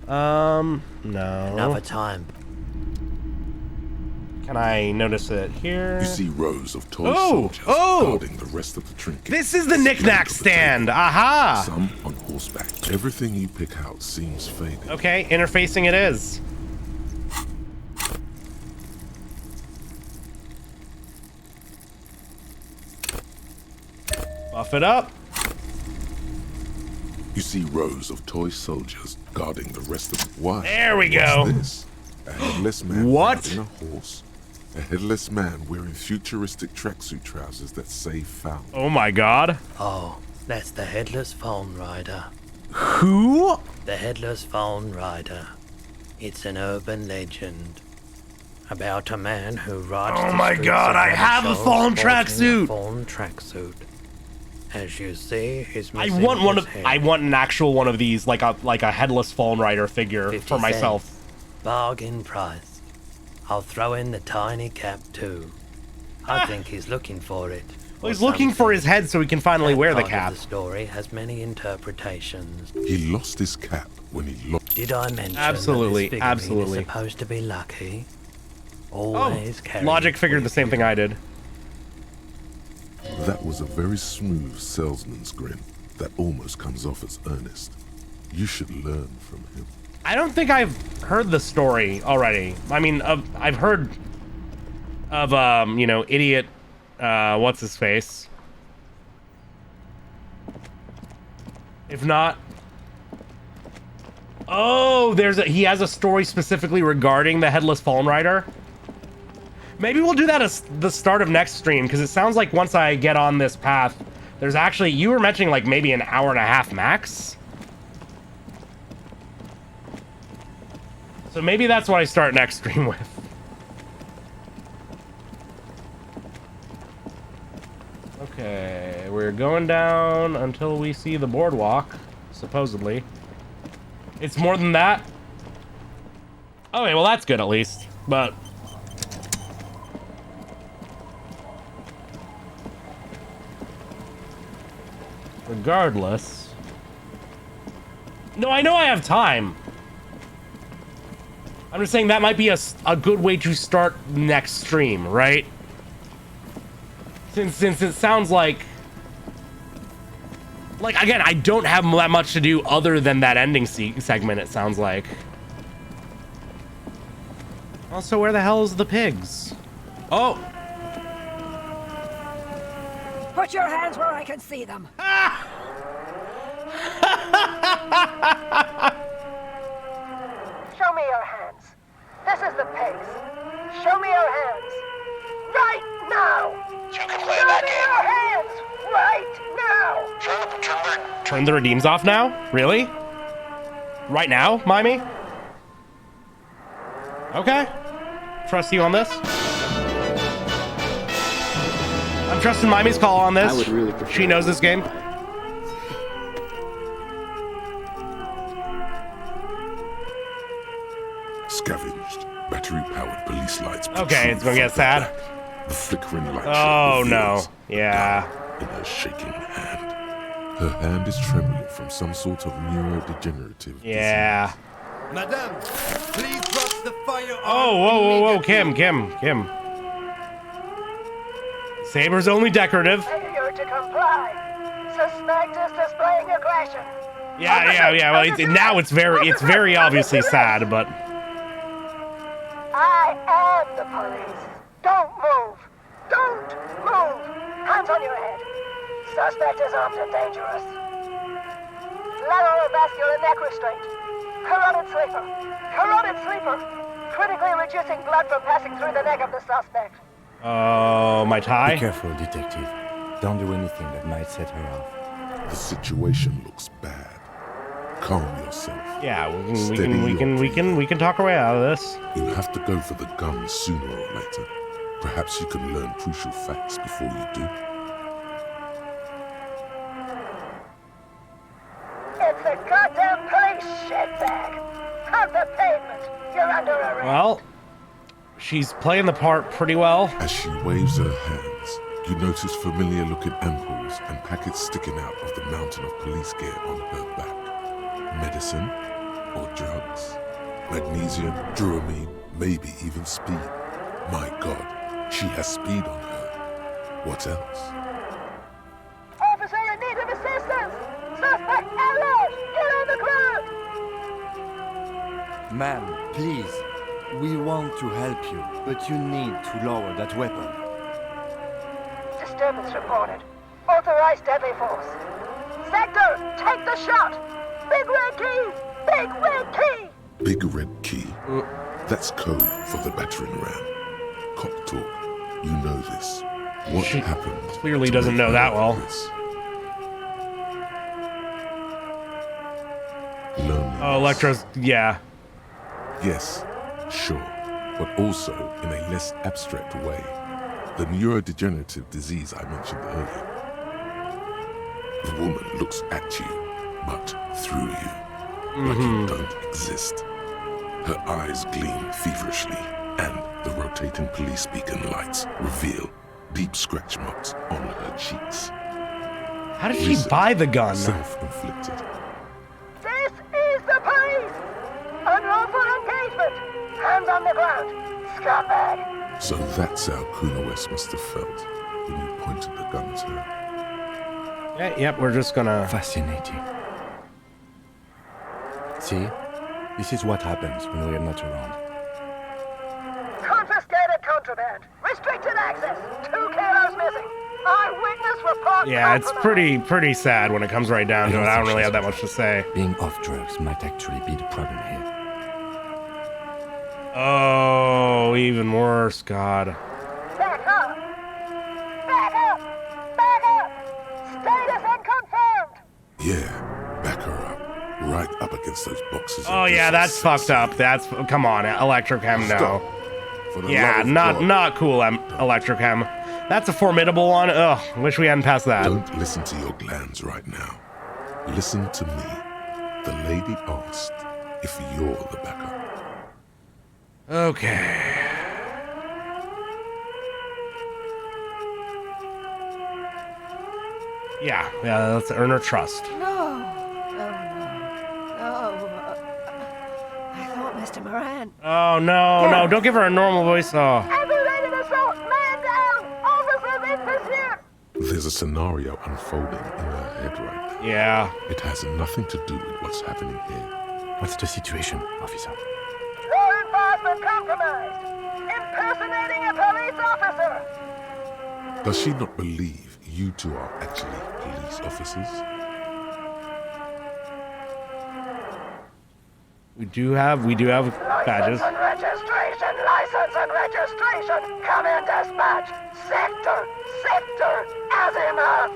Speaker 2: No.
Speaker 15: Another time.
Speaker 2: Can I notice it here?
Speaker 5: You see rows of toy soldiers guarding the rest of the trinkets.
Speaker 2: This is the knick-knack stand. Aha!
Speaker 5: Some on horseback. Everything you pick out seems faded.
Speaker 2: Okay, interfacing it is. Buff it up.
Speaker 5: You see rows of toy soldiers guarding the rest of why?
Speaker 2: There we go.
Speaker 5: What's this? A headless man riding a horse. A headless man wearing futuristic tracksuit trousers that say foul.
Speaker 2: Oh my god.
Speaker 15: Oh, that's the Headless Phone Rider.
Speaker 2: Who?
Speaker 15: The Headless Phone Rider. It's an urban legend about a man who rides
Speaker 2: Oh my god, I have a phone tracksuit.
Speaker 15: Phone tracksuit. As you see, he's
Speaker 2: I
Speaker 15: missing
Speaker 2: want one
Speaker 15: his
Speaker 2: of
Speaker 15: head.
Speaker 2: I want an actual one of these, like a headless phone rider figure
Speaker 15: 50
Speaker 2: for myself.
Speaker 15: cents. Bargain price. I'll throw in the tiny cap too. I think he's looking for it.
Speaker 2: Well, he's looking for his head so he can finally wear the cap.
Speaker 15: The story has many interpretations.
Speaker 5: He lost his cap when he lost.
Speaker 15: Did I mention
Speaker 2: Absolutely,
Speaker 15: that this figurine
Speaker 2: absolutely.
Speaker 15: is supposed to be lucky? Always carry
Speaker 2: Logic figured the same thing I did.
Speaker 5: That was a very smooth salesman's grin that almost comes off as earnest. You should learn from him.
Speaker 2: I don't think I've heard the story already. I mean, I've heard of, you know, idiot, what's his face? If not... Oh, he has a story specifically regarding the Headless Fallen Rider. Maybe we'll do that as the start of next stream, because it sounds like once I get on this path, there's actually, you were mentioning like maybe an hour and a half max. So maybe that's what I start next stream with. Okay, we're going down until we see the boardwalk, supposedly. It's more than that? Okay, well that's good at least, but... Regardless... No, I know I have time. I'm just saying that might be a good way to start next stream, right? Since it sounds like... Like, again, I don't have that much to do other than that ending segment, it sounds like. Also, where the hell is the pigs? Oh!
Speaker 19: Put your hands where I can see them.
Speaker 20: Show me your hands. This is the pigs. Show me your hands. Right now!
Speaker 16: You can play
Speaker 20: Show
Speaker 16: that
Speaker 20: me
Speaker 16: game.
Speaker 20: your hands! Right now!
Speaker 2: Turn the redeems off now? Really? Right now, Mimey? Okay. Trust you on this. I'm trusting Mimey's call on this.
Speaker 8: I would really prefer.
Speaker 2: She knows this game.
Speaker 5: Scavenged, battery-powered police lights.
Speaker 2: Okay, it's gonna get sad.
Speaker 5: The flickering light.
Speaker 2: Oh no. Yeah.
Speaker 5: In her shaking hand. Her hand is trembling from some sort of neurodegenerative
Speaker 2: Yeah.
Speaker 23: Madame, please drop the firearm.
Speaker 2: Oh, whoa, Kim. Saber's only decorative.
Speaker 20: Failure to comply. Suspect is displaying aggression.
Speaker 2: Yeah. Well, now it's very obviously sad, but
Speaker 20: I am the police. Don't move. Don't move. Hands on your head. Suspect is armed and dangerous. Lateral vascular neck restraint. Carotid sleeper. Critically reducing blood from passing through the neck of the suspect.
Speaker 2: oh, my tie.
Speaker 4: Be careful, detective. Don't do anything that might set her off.
Speaker 5: The situation looks bad. Calm yourself.
Speaker 2: Yeah, we can talk our way out of this.
Speaker 5: You have to go for the gun sooner or later. Perhaps you can learn crucial facts before you do.
Speaker 20: It's a goddamn police shitbag. Hug the pavement. You're under arrest.
Speaker 2: Well, she's playing the part pretty well.
Speaker 5: As she waves her hands, you notice familiar-looking ampoules and packets sticking out of the mountain of police gear on her back. Medicine or drugs? Magnesium, Duramine, maybe even speed. My God, she has speed on her. What else?
Speaker 20: Officer in need of assistance. Suspect alert. Get on the ground.
Speaker 23: Ma'am, please. We want to help you, but you need to lower that weapon.
Speaker 20: Disturbance reported. Authorized deadly force. Sector, take the shot. Big red key. Big red key.
Speaker 5: Big red key. That's code for the battering ram. Cop talk. You know this. What happened?
Speaker 2: Clearly doesn't know that well. Oh, Electro's, yeah.
Speaker 5: Yes, sure, but also in a less abstract way. The neurodegenerative disease I mentioned earlier. The woman looks at you, but through you, like you don't exist. Her eyes gleam feverishly, and the rotating police beacon lights reveal deep scratch marks on her cheeks.
Speaker 2: How did she buy the gun?
Speaker 5: Self-inflicted.
Speaker 20: This is the police! Unlawful engagement! Hands on the ground! Scumbag!
Speaker 5: So that's how Kuna West must have felt when you pointed the gun at her.
Speaker 2: Yeah, yep, we're just gonna...
Speaker 4: Fascinating. See? This is what happens when we are not around.
Speaker 20: Confiscated contraband! Restricted access! 2 kilos missing! Eyewitness report!
Speaker 2: Yeah, it's pretty sad when it comes right down to it. I don't really have that much to say.
Speaker 4: Being off drugs might actually be the problem here.
Speaker 2: Oh, even worse, God.
Speaker 20: Back up! Back up! Back up! Status unconfirmed!
Speaker 5: Yeah, back her up. Right up against those boxes.
Speaker 2: Oh yeah, that's fucked up. That's come on, Electrochem, no. Yeah, not cool, Electrochem. That's a formidable one. Ugh, wish we hadn't passed that.
Speaker 5: Don't listen to your glands right now. Listen to me. The lady asked if you're the backup.
Speaker 2: Okay. Yeah, let's earn her trust.
Speaker 19: No. I thought Mr. Moran.
Speaker 2: Oh no, don't give her a normal voice. Oh.
Speaker 20: Aggravated assault! Man down! Officers in pursuit!
Speaker 5: There's a scenario unfolding in her head right now.
Speaker 2: Yeah.
Speaker 5: It has nothing to do with what's happening here.
Speaker 4: What's the situation, officer?
Speaker 20: Law enforcement compromised! Impersonating a police officer!
Speaker 5: Does she not believe you two are actually police officers?
Speaker 2: We do have badges.
Speaker 20: License and registration! Come in, dispatch! Sector! Azimuth!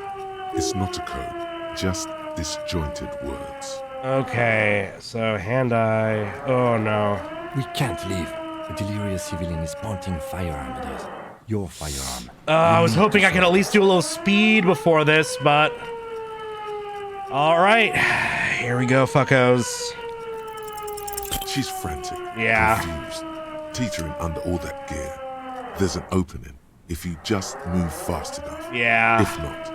Speaker 5: It's not a code, just disjointed words.
Speaker 2: Okay, so hand-eye. Oh no.
Speaker 4: We can't leave. A delirious civilian is pointing firearm at us. Your firearm.
Speaker 2: I was hoping I could at least do a little speed before this, but... Alright. Here we go, fuckos.
Speaker 5: She's frantic.
Speaker 2: Yeah.
Speaker 5: Confused. Teetering under all that gear. There's an opening if you just move fast enough.
Speaker 2: Yeah.
Speaker 5: If not,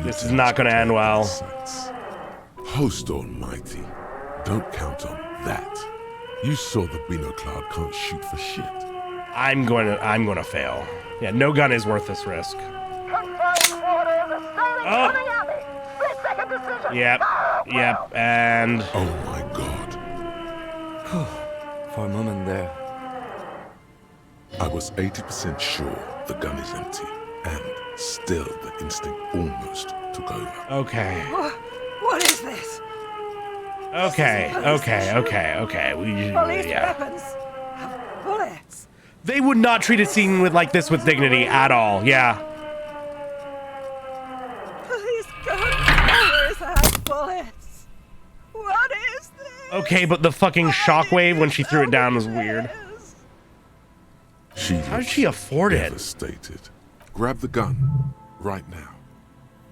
Speaker 2: this is not going to end well.
Speaker 5: Host Almighty, don't count on that. You saw the Beano Cloud can't shoot for shit.
Speaker 2: I'm going to fail. Yeah, no gun is worth this risk. Oh. Yep, and...
Speaker 5: Oh my god.
Speaker 4: For a moment there.
Speaker 5: I was 80% sure the gun is empty, and still the instinct almost took over.
Speaker 2: Okay.
Speaker 19: What is this?
Speaker 2: Okay.
Speaker 19: Police weapons have bullets.
Speaker 2: They would not treat a scene like this with dignity at all. Yeah.
Speaker 19: Police guns have bullets. What is this?
Speaker 2: Okay, but the fucking shockwave when she threw it down was weird. How did she afford it?
Speaker 5: Devastated. Grab the gun right now.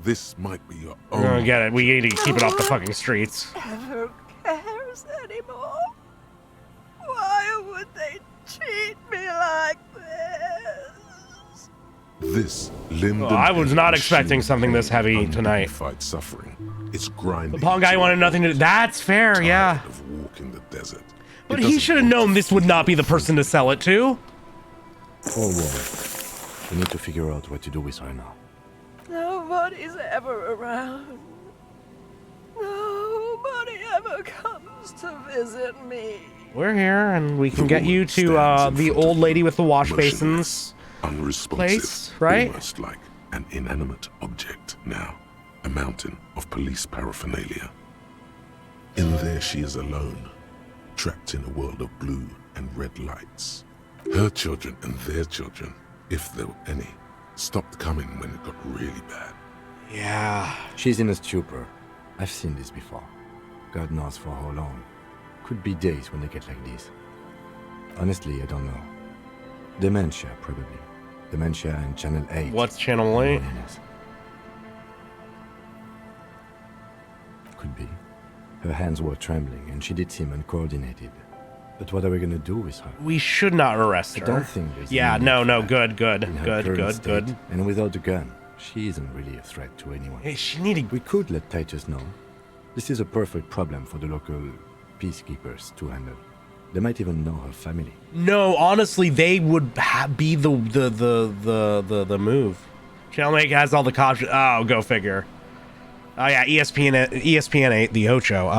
Speaker 5: This might be your own.
Speaker 2: I don't get it. We need to keep it off the fucking streets.
Speaker 19: Never cares anymore. Why would they treat me like this?
Speaker 5: This Linden.
Speaker 2: I was not expecting something this heavy tonight.
Speaker 5: Fight suffering. It's grinding.
Speaker 2: The pawn guy wanted nothing to do. That's fair, yeah.
Speaker 5: Of walking the desert.
Speaker 2: But he should have known this would not be the person to sell it to.
Speaker 4: Poor woman. We need to figure out what to do with her now.
Speaker 19: Nobody's ever around. Nobody ever comes to visit me.
Speaker 2: We're here, and we can get you to the old lady with the wash basins place, right?
Speaker 5: Almost like an inanimate object now. A mountain of police paraphernalia. In there she is alone, trapped in a world of blue and red lights. Her children and their children, if there were any, stopped coming when it got really bad.
Speaker 2: Yeah.
Speaker 4: She's in a stupor. I've seen this before. God knows for how long. Could be days when they get like this. Honestly, I don't know. Dementia, probably. Dementia and Channel 8.
Speaker 2: What's Channel 8?
Speaker 4: Could be. Her hands were trembling and she did seem uncoordinated. But what are we gonna do with her?
Speaker 2: We should not arrest her.
Speaker 4: I don't think there's
Speaker 2: Yeah,
Speaker 4: any
Speaker 2: no,
Speaker 4: threat
Speaker 2: good,
Speaker 4: in her
Speaker 2: good,
Speaker 4: current
Speaker 2: good,
Speaker 4: state,
Speaker 2: good.
Speaker 4: And without the gun, she isn't really a threat to anyone.
Speaker 2: Hey, she needed.
Speaker 4: We could let Titus know. This is a perfect problem for the local peacekeepers to handle. They might even know her family.
Speaker 2: No, honestly, they would be the move. Channel 8 has all the cops. Oh, go figure. Oh yeah, ESPN 8, the Ocho.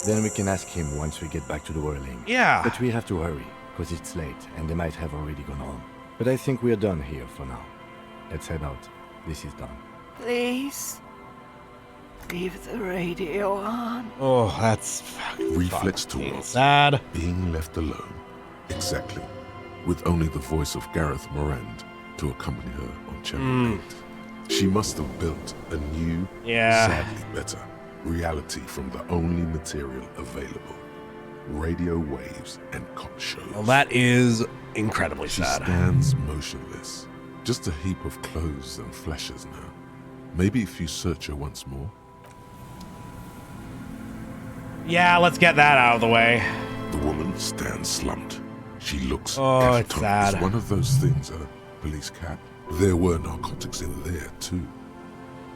Speaker 4: Then we can ask him once we get back to the whirling.
Speaker 2: Yeah.
Speaker 4: But we have to hurry, because it's late, and they might have already gone home. But I think we're done here for now. Let's head out. This is done.
Speaker 21: Please. Leave the radio on.
Speaker 2: Oh, that's
Speaker 5: Reflex towards
Speaker 2: sad.
Speaker 5: Being left alone. Exactly. With only the voice of Gareth Morand to accompany her on Channel 8. She must have built a new, sadly better, reality from the only material available. Radio waves and cop shows.
Speaker 2: Well, that is incredibly sad.
Speaker 5: She stands motionless. Just a heap of clothes and fleshes now. Maybe if you search her once more.
Speaker 2: Yeah, let's get that out of the way.
Speaker 5: The woman stands slumped. She looks
Speaker 2: it's sad.
Speaker 5: It's one of those things, police cap. There were narcotics in there too.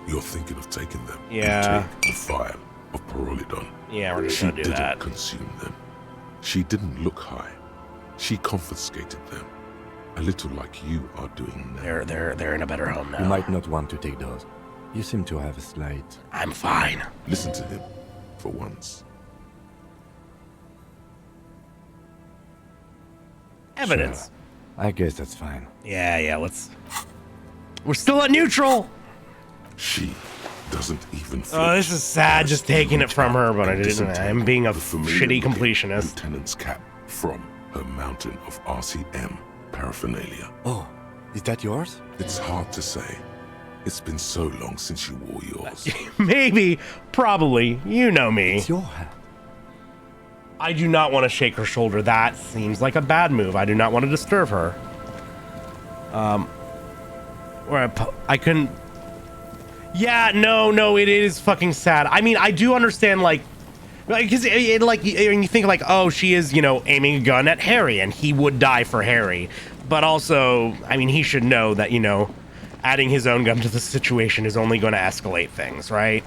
Speaker 5: You're thinking of taking them.
Speaker 2: Yeah.
Speaker 5: And take the file of Pyrrolidon.
Speaker 2: Yeah, we're just gonna do that.
Speaker 5: She didn't consume them. She didn't look high. She confiscated them. A little like you are doing now.
Speaker 2: They're in a better home now.
Speaker 4: You might not want to take those. You seem to have a slight...
Speaker 2: I'm fine.
Speaker 5: Listen to him, for once.
Speaker 2: Evidence.
Speaker 4: Sure. I guess that's fine.
Speaker 2: Yeah, let's... We're still at neutral!
Speaker 5: She doesn't even...
Speaker 2: Oh, this is sad just taking it from her, but I'm being a shitty completionist.
Speaker 5: Lieutenant's cap from her mountain of RCM paraphernalia.
Speaker 4: Oh, is that yours?
Speaker 5: It's hard to say. It's been so long since you wore yours.
Speaker 2: Maybe, probably, you know me.
Speaker 4: It's your hat.
Speaker 2: I do not want to shake her shoulder. That seems like a bad move. I do not want to disturb her. Or I couldn't... Yeah, no, it is fucking sad. I mean, I do understand, like... Because, like, you think, like, oh, she is, aiming a gun at Harry, and he would die for Harry. But also, I mean, he should know that, adding his own gun to the situation is only going to escalate things, right?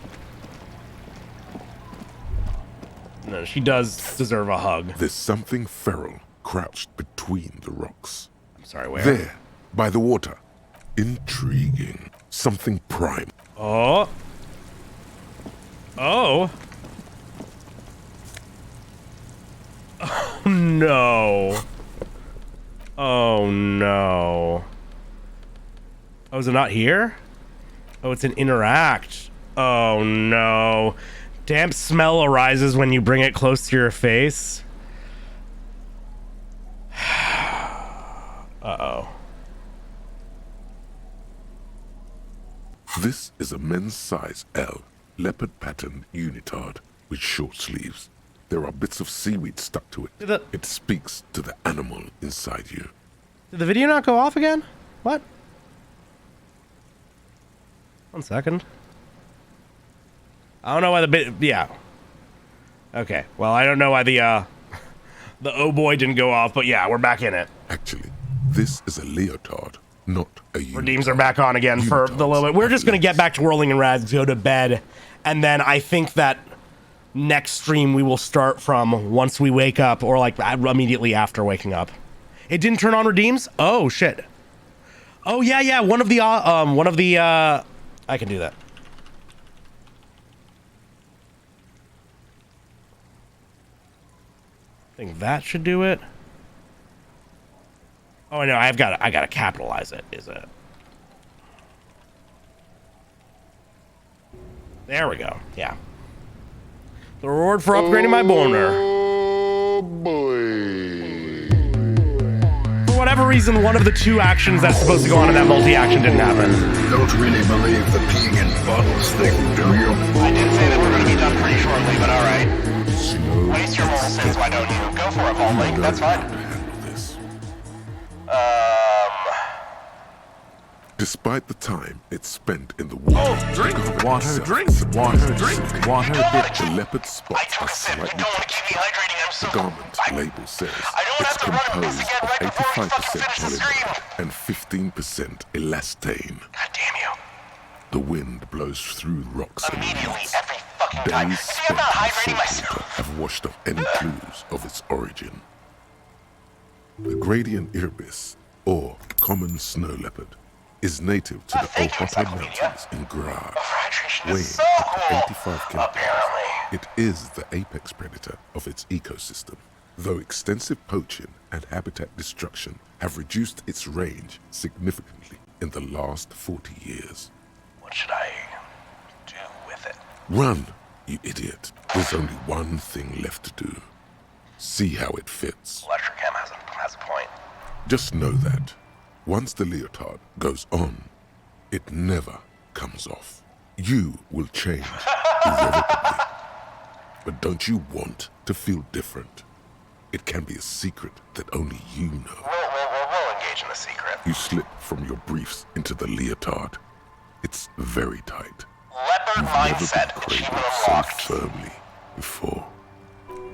Speaker 2: No, she does deserve a hug.
Speaker 5: There's something feral crouched between the rocks.
Speaker 2: I'm sorry, where?
Speaker 5: There, by the water. Intriguing. Something prime.
Speaker 2: Oh. Oh, no. Oh, no. Oh, is it not here? Oh, it's an interact. Oh, no. Damp smell arises when you bring it close to your face. Uh-oh.
Speaker 5: This is a men's size L, leopard patterned unitard with short sleeves. There are bits of seaweed stuck to it. It speaks to the animal inside you.
Speaker 2: Did the video not go off again? What? 1 second. I don't know why yeah. Okay. Well, I don't know why the oh boy didn't go off, but yeah, we're back in it.
Speaker 5: Actually, this is a leotard, not a unitard.
Speaker 2: Redeems are back on again for the little bit. We're just going to get back to Whirling and Rags, go to bed, and then I think that next stream we will start from once we wake up, or like immediately after waking up. It didn't turn on redeems? Oh, shit. Oh, yeah, one of the, I can do that. I think that should do it. Oh no, I gotta capitalize it. Is it? There we go. Yeah. The reward for upgrading my boner.
Speaker 5: Oh boy.
Speaker 2: For whatever reason, one of the two actions that's supposed to go on in that multi-action didn't happen.
Speaker 16: Don't really believe the peeing in bottles thing, do you?
Speaker 1: I did say that we're going to be done pretty shortly, but alright. Waste your moral sins, why don't you? Go for it, Baldley. That's fine.
Speaker 5: Despite the time it's spent in the water,
Speaker 18: drink,
Speaker 5: the
Speaker 18: water,
Speaker 5: itself
Speaker 18: drink,
Speaker 5: is
Speaker 18: water,
Speaker 5: surprisingly
Speaker 18: drink,
Speaker 5: silky.
Speaker 18: water,
Speaker 5: The leopard spots are slightly textured. The garment label says it's composed of 85% polymer and 15% elastane.
Speaker 1: God damn you.
Speaker 5: The wind blows through rocks and reeds.
Speaker 1: Every fucking time.
Speaker 5: Days
Speaker 1: See, I'm
Speaker 5: spent
Speaker 1: not
Speaker 5: in
Speaker 1: hydrating myself.
Speaker 5: saltwater have washed off any clues of its origin. The gradient iris, or common snow leopard, is native to the Oahu Mountains in Gra, weighing up to 85 kilograms. It is the apex predator of its ecosystem, though extensive poaching and habitat destruction have reduced its range significantly in the last 40 years.
Speaker 1: What should I do with it?
Speaker 5: Run, you idiot. There's only one thing left to do. See how it fits.
Speaker 1: Electrochem has a point.
Speaker 5: Just know that once the leotard goes on, it never comes off. You will change irrevocably. But don't you want to feel different? It can be a secret that only you know.
Speaker 1: We'll engage in the secret.
Speaker 5: You slip from your briefs into the leotard. It's very tight.
Speaker 1: Leopard mindset.
Speaker 5: Achievement unlocked. So firmly before.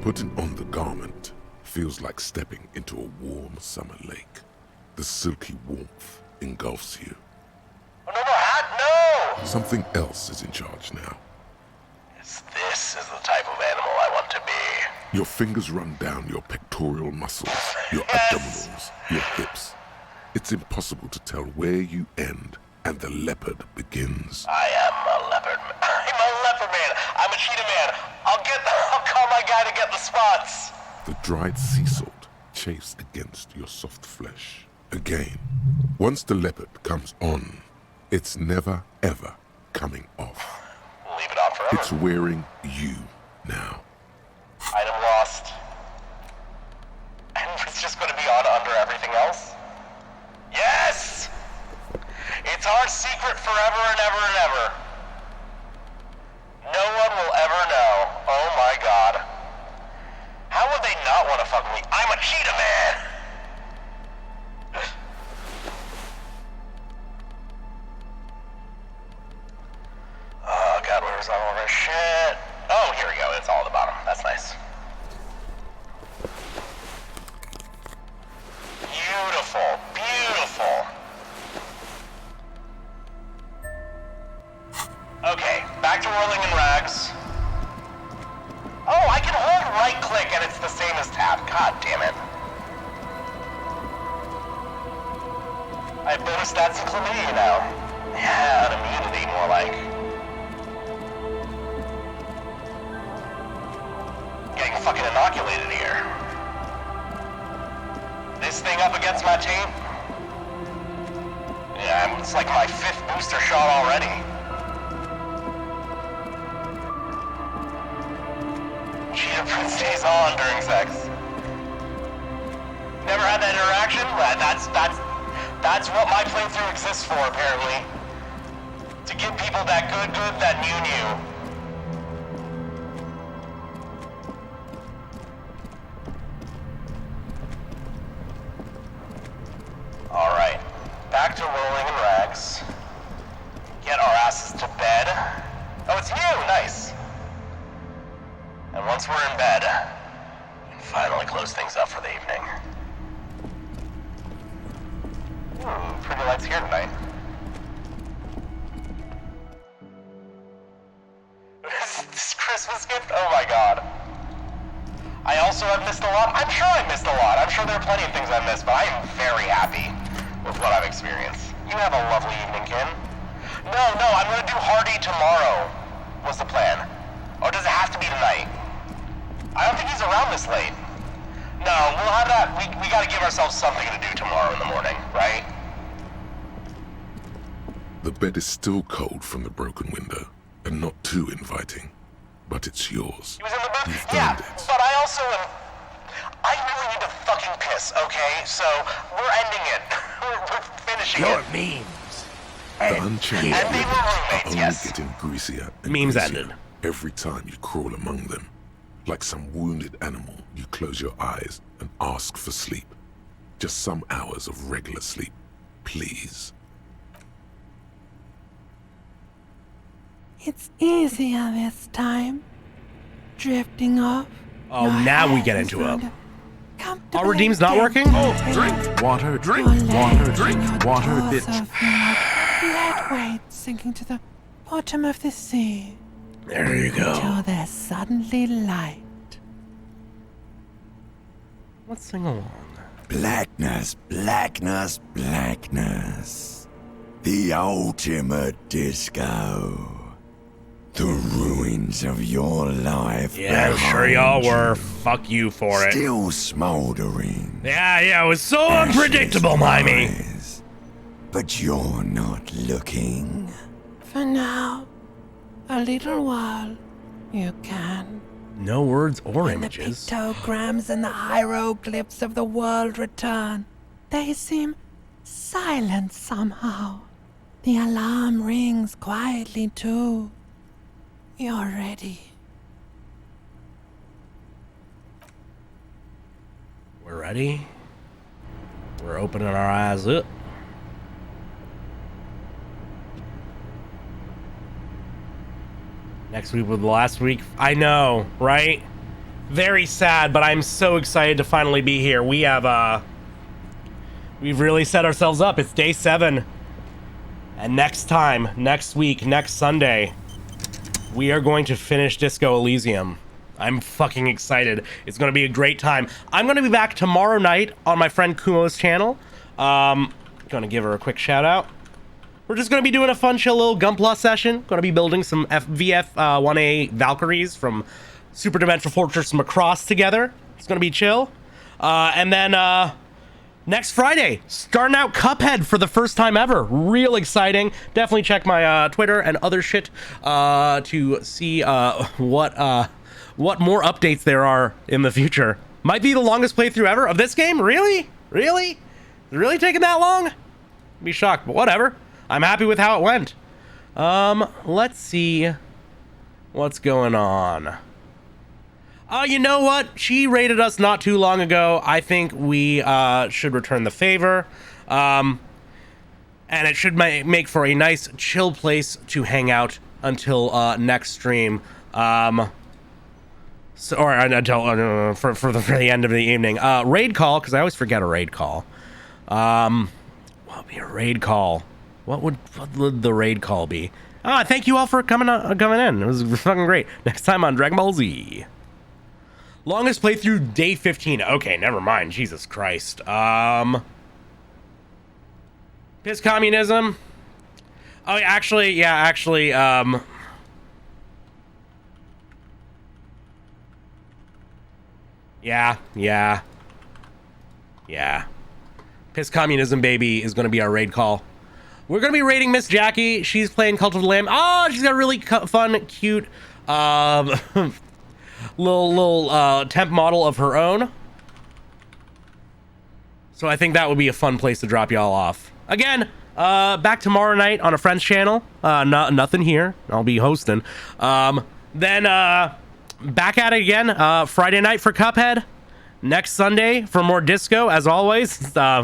Speaker 5: Putting on the garment feels like stepping into a warm summer lake. The silky warmth engulfs you.
Speaker 1: Oh, no, hat, no!
Speaker 5: Something else is in charge now.
Speaker 1: This is the type of animal I want to be.
Speaker 5: Your fingers run down your pectoral muscles, your abdominals, your hips. It's impossible to tell where you end and the leopard begins.
Speaker 1: I am a leopard man. I'm a leopard man. I'm a cheetah man. I'll call my guy to get the spots.
Speaker 5: The dried sea salt chafes against your soft flesh. Again, once the leopard comes on, it's never, ever coming off.
Speaker 1: Leave it on forever.
Speaker 5: It's wearing you now.
Speaker 1: Item lost. And it's just going to be on under everything else? Yes! It's our secret forever and ever and ever. No one will ever know. Oh my god. How would they not want to fuck with me? I'm a cheetah man! Oh god, where's all of our shit? Oh, here we go. It's all at the bottom. That's nice. Beautiful. Beautiful. Okay, back to whirling in rags. Oh, I can hold right click and it's the same as tab. God damn it. I have bonus stats and chlamydia now. Yeah, an immunity more like. Getting fucking inoculated here. This thing up against my team? Yeah, it's like my 5th booster shot already. Cheetah Prince stays on during sex. Never had that interaction? That's what my playthrough exists for, apparently. To give people that good that knew. Alright, back to rolling in rags. Get our asses to bed. Oh, it's you! Nice. And once we're in bed, we can finally close things up for the evening. Pretty lights here tonight. This Christmas gift? Oh my god. I also have missed a lot. I'm sure I missed a lot. I'm sure there are plenty of things I missed, but I am very happy with what I've experienced. You have a lovely evening, Kim. No, I'm gonna do Hardy tomorrow, was the plan. Or does it have to be tonight? I don't think he's around this late. No, we'll have that. We gotta give ourselves something to do tomorrow in the morning, right?
Speaker 5: The bed is still cold from the broken window, and not too inviting. But it's yours.
Speaker 1: He was in the booth?
Speaker 5: You
Speaker 1: Yeah,
Speaker 5: found it.
Speaker 1: but I also am... I really need to fucking piss, okay? So, we're ending it. We're finishing
Speaker 2: Your
Speaker 1: it.
Speaker 2: memes.
Speaker 5: The unchained
Speaker 1: And they were
Speaker 5: are
Speaker 1: roommates,
Speaker 5: only
Speaker 1: yes.
Speaker 5: getting greasier and
Speaker 2: Memes
Speaker 5: greasier
Speaker 2: ended.
Speaker 5: every time you crawl among them. Like some wounded animal, you close your eyes and ask for sleep. Just some hours of regular sleep, please.
Speaker 19: It's easier this time. Drifting off.
Speaker 2: Oh, now we get into it. Oh, Redeem's not working?
Speaker 18: Oh, drink, water, drink, water, drink, water, bitch.
Speaker 19: Lead weight sinking to the bottom of the sea.
Speaker 2: There you go.
Speaker 19: Until there's suddenly light.
Speaker 2: Let's sing along.
Speaker 16: Blackness, blackness, blackness. The ultimate disco. The ruins of your life.
Speaker 2: Yeah, sure y'all were. Fuck you for it.
Speaker 16: Still smoldering.
Speaker 2: Yeah, it was so unpredictable, Mimey.
Speaker 16: But you're not looking.
Speaker 19: For now, a little while, you can.
Speaker 2: No words or images.
Speaker 19: The pictograms and the hieroglyphs of the world return. They seem silent somehow. The alarm rings quietly too. You're ready.
Speaker 2: We're ready. We're opening our eyes up. Next week with last week. I know, right? Very sad, but I'm so excited to finally be here. We have, we've really set ourselves up. It's day 7. And next week, next Sunday, we are going to finish Disco Elysium. I'm fucking excited. It's going to be a great time. I'm going to be back tomorrow night on my friend Kumo's channel. Going to give her a quick shout out. We're just going to be doing a fun, chill little Gunpla session. Going to be building some VF-1A Valkyries from Super Dimensional Fortress Macross together. It's going to be chill. And then next Friday, starting out Cuphead for the first time ever. Real exciting. Definitely check my Twitter and other shit to see what more updates there are in the future. Might be the longest playthrough ever of this game. Really? Really? Is it really taking that long? I'd be shocked, but whatever. I'm happy with how it went. Let's see what's going on. Oh, you know what? She raided us not too long ago. I think we should return the favor. And it should make for a nice, chill place to hang out until next stream. Until for the end of the evening. Raid call, because I always forget a raid call. What would be a raid call? What would the raid call be? Thank you all for coming in. It was fucking great. Next time on Dragon Ball Z. Longest playthrough, day 15. Okay, never mind. Jesus Christ. Piss communism. Oh, actually. Yeah. Piss communism, baby, is going to be our raid call. We're going to be raiding Miss Jackie. She's playing Cult of the Lamb. Oh, she's got a really fun, cute, little temp model of her own. So I think that would be a fun place to drop y'all off. Again, back tomorrow night on a friend's channel. Nothing here. I'll be hosting. Then back at it again. Friday night for Cuphead. Next Sunday for more disco, as always.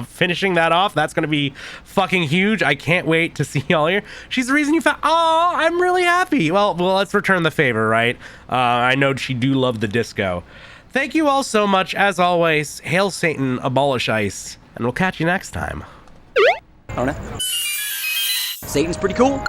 Speaker 2: Finishing that off. That's going to be fucking huge. I can't wait to see y'all here. She's the reason you found... Oh, I'm really happy. Well, let's return the favor, right? I know she do love the disco. Thank you all so much. As always, hail Satan, abolish ice, and we'll catch you next time.
Speaker 13: I don't know. Satan's pretty cool.